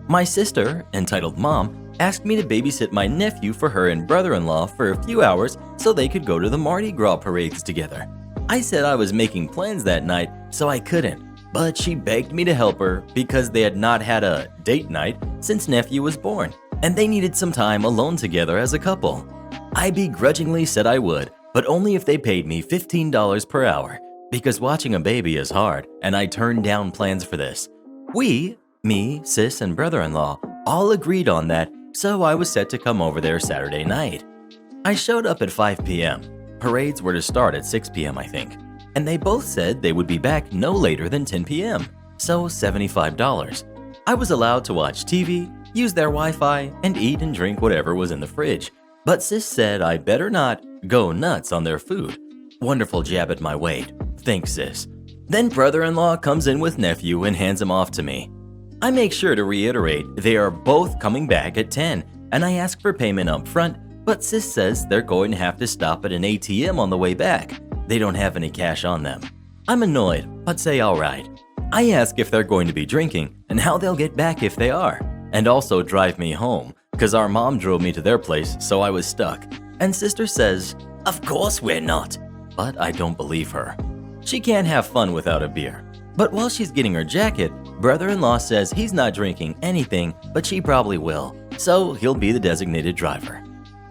My sister, entitled mom, asked me to babysit my nephew for her and brother-in-law for a few hours so they could go to the Mardi Gras parades together. I said I was making plans that night, so I couldn't, but she begged me to help her because they had not had a date night since nephew was born, and they needed some time alone together as a couple. I begrudgingly said I would, but only if they paid me $15 per hour, because watching a baby is hard, and I turned down plans for this. Me, sis, and brother-in-law all agreed on that, so I was set to come over there Saturday night. I showed up at 5 p.m. Parades were to start at 6 p.m. I think, and they both said they would be back no later than 10 p.m., so $75. I was allowed to watch TV, use their Wi-Fi, and eat and drink whatever was in the fridge, but sis said I better not go nuts on their food. Wonderful jab at my weight. Thanks, sis. Then brother-in-law comes in with nephew and hands him off to me. I make sure to reiterate they are both coming back at 10, and I ask for payment up front, but sis says they're going to have to stop at an ATM on the way back. They don't have any cash on them. I'm annoyed, but say alright. I ask if they're going to be drinking and how they'll get back if they are, and also drive me home, because our mom drove me to their place, so I was stuck. And sister says, "Of course we're not," but I don't believe her. She can't have fun without a beer. But while she's getting her jacket, brother-in-law says he's not drinking anything, but she probably will, so he'll be the designated driver.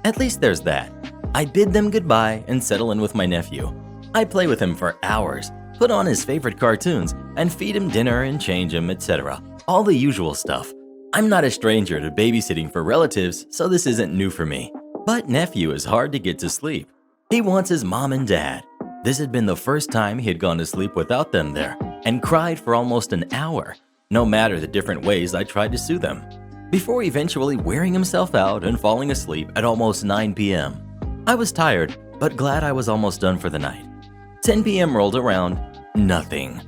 At least there's that. I bid them goodbye and settle in with my nephew. I play with him for hours, put on his favorite cartoons, and feed him dinner and change him, etc. All the usual stuff. I'm not a stranger to babysitting for relatives, so this isn't new for me. But nephew is hard to get to sleep. He wants his mom and dad. This had been the first time he had gone to sleep without them there, and cried for almost an hour, no matter the different ways I tried to soothe him, before eventually wearing himself out and falling asleep at almost 9 p.m. I was tired, but glad I was almost done for the night. 10 p.m. rolled around, nothing.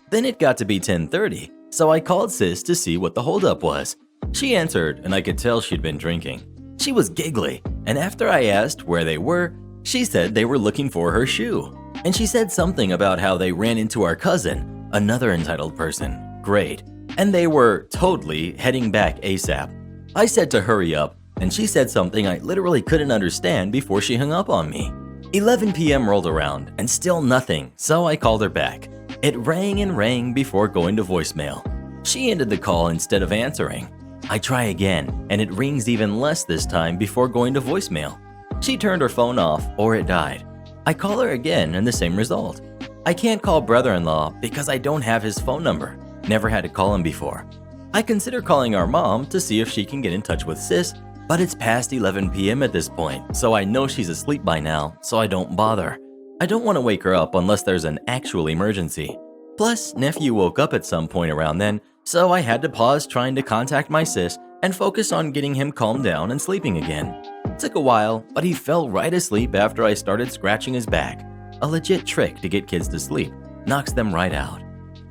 Then it got to be 10:30, so I called sis to see what the holdup was. She answered, and I could tell she'd been drinking. She was giggly, and after I asked where they were, she said they were looking for her shoe. And she said something about how they ran into our cousin, another entitled person. Great. And they were totally heading back ASAP. I said to hurry up, and she said something I literally couldn't understand before she hung up on me. 11 p.m. rolled around, and still nothing, so I called her back. It rang and rang before going to voicemail. She ended the call instead of answering. I try again, and it rings even less this time before going to voicemail. She turned her phone off, or it died. I call her again, and the same result. I can't call brother-in-law because I don't have his phone number. Never had to call him before. I consider calling our mom to see if she can get in touch with sis, but it's past 11 p.m. at this point, so I know she's asleep by now, so I don't bother. I don't want to wake her up unless there's an actual emergency. Plus, nephew woke up at some point around then, so I had to pause trying to contact my sis and focus on getting him calmed down and sleeping again. It took a while, but he fell right asleep after I started scratching his back. A legit trick to get kids to sleep, knocks them right out.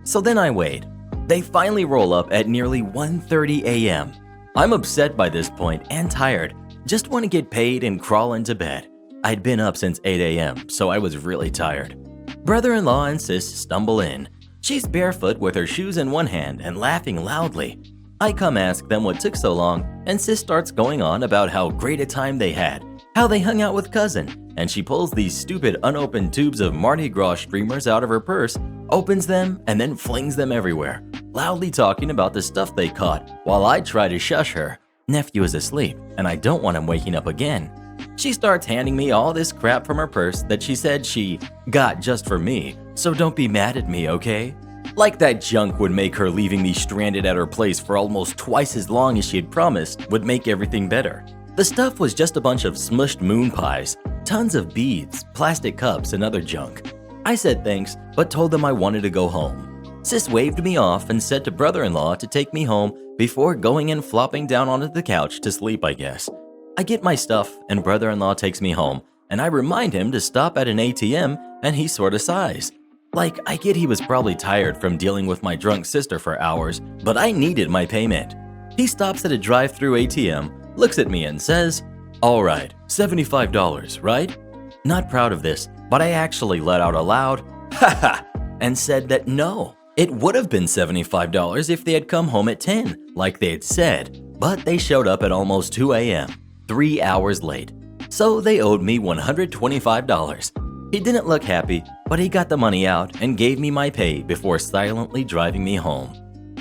So then I wait. They finally roll up at nearly 1:30 a.m. I'm upset by this point and tired, Just want to get paid and crawl into bed. I'd been up since 8 a.m., so I was really tired. Brother-in-law and sis stumble in. She's barefoot with her shoes in one hand and laughing loudly. I come ask them what took so long, and sis starts going on about how great a time they had, how they hung out with cousin, and she pulls these stupid unopened tubes of Mardi Gras streamers out of her purse, opens them, and then flings them everywhere, loudly talking about the stuff they caught, while I try to shush her. Nephew is asleep, and I don't want him waking up again. She starts handing me all this crap from her purse that she said she got just for me, so don't be mad at me, okay? Like that junk would make her leaving me stranded at her place for almost twice as long as she had promised would make everything better. The stuff was just a bunch of smushed moon pies, tons of beads, plastic cups, and other junk. I said thanks, but told them I wanted to go home. Sis waved me off and said to brother-in-law to take me home before going and flopping down onto the couch to sleep, I guess. I get my stuff and brother-in-law takes me home, and I remind him to stop at an ATM, and he sort of sighs. Like, I get he was probably tired from dealing with my drunk sister for hours, but I needed my payment. He stops at a drive-through ATM, looks at me and says, "All right, $75, right?" Not proud of this, but I actually let out a loud, "Ha ha," and said that no, it would have been $75 if they had come home at 10, like they had said, but they showed up at almost 2 a.m., 3 hours late. So they owed me $125. He didn't look happy, but he got the money out and gave me my pay before silently driving me home.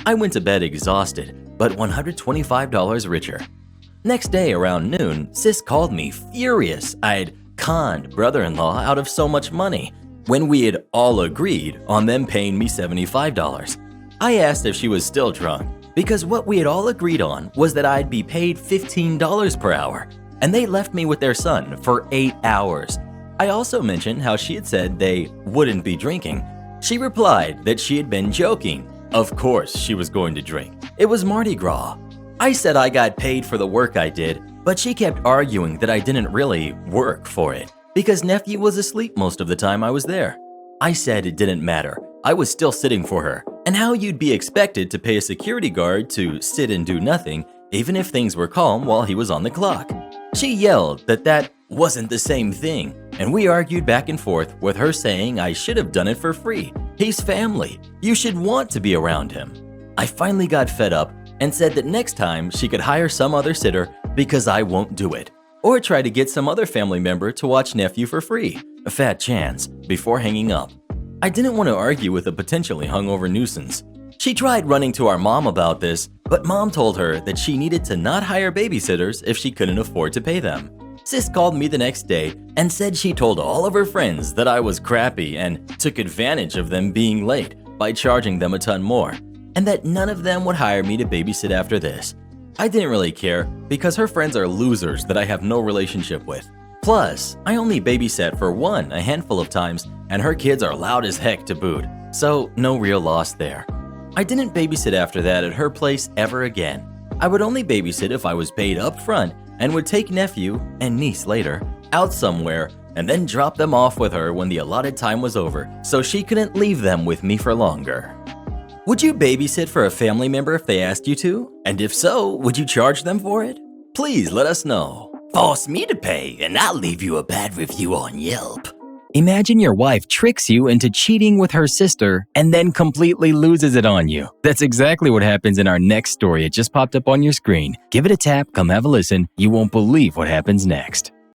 I went to bed exhausted, but $125 richer. Next day around noon, sis called me furious I'd conned brother-in-law out of so much money when we had all agreed on them paying me $75. I asked if she was still drunk because what we had all agreed on was that I'd be paid $15 per hour, and they left me with their son for 8 hours. I also mentioned how she had said they wouldn't be drinking. She replied that she had been joking. Of course she was going to drink. It was Mardi Gras. I said I got paid for the work I did, but she kept arguing that I didn't really work for it because nephew was asleep most of the time I was there. I said it didn't matter. I was still sitting for her, and how you'd be expected to pay a security guard to sit and do nothing even if things were calm while he was on the clock. She yelled that wasn't the same thing, and we argued back and forth with her saying I should have done it for free. He's family. You should want to be around him. I finally got fed up and said that next time she could hire some other sitter because I won't do it, or try to get some other family member to watch nephew for free, a fat chance, before hanging up. I didn't want to argue with a potentially hungover nuisance. She tried running to our mom about this, but mom told her that she needed to not hire babysitters if she couldn't afford to pay them. Sis called me the next day and said she told all of her friends that I was crappy and took advantage of them being late by charging them a ton more, and that none of them would hire me to babysit after this. I didn't really care because her friends are losers that I have no relationship with. Plus, I only babysat for one a handful of times, and her kids are loud as heck to boot, so no real loss there. I didn't babysit after that at her place ever again. I would only babysit if I was paid up front and would take nephew, and niece later, out somewhere and then drop them off with her when the allotted time was over so she couldn't leave them with me for longer. Would you babysit for a family member if they asked you to? And if so, would you charge them for it? Please let us know. Force me to pay and I'll leave you a bad review on Yelp. Imagine your wife tricks you into cheating with her sister and then completely loses it on you. That's exactly what happens in our next story. It just popped up on your screen. Give it a tap, come have a listen. You won't believe what happens next.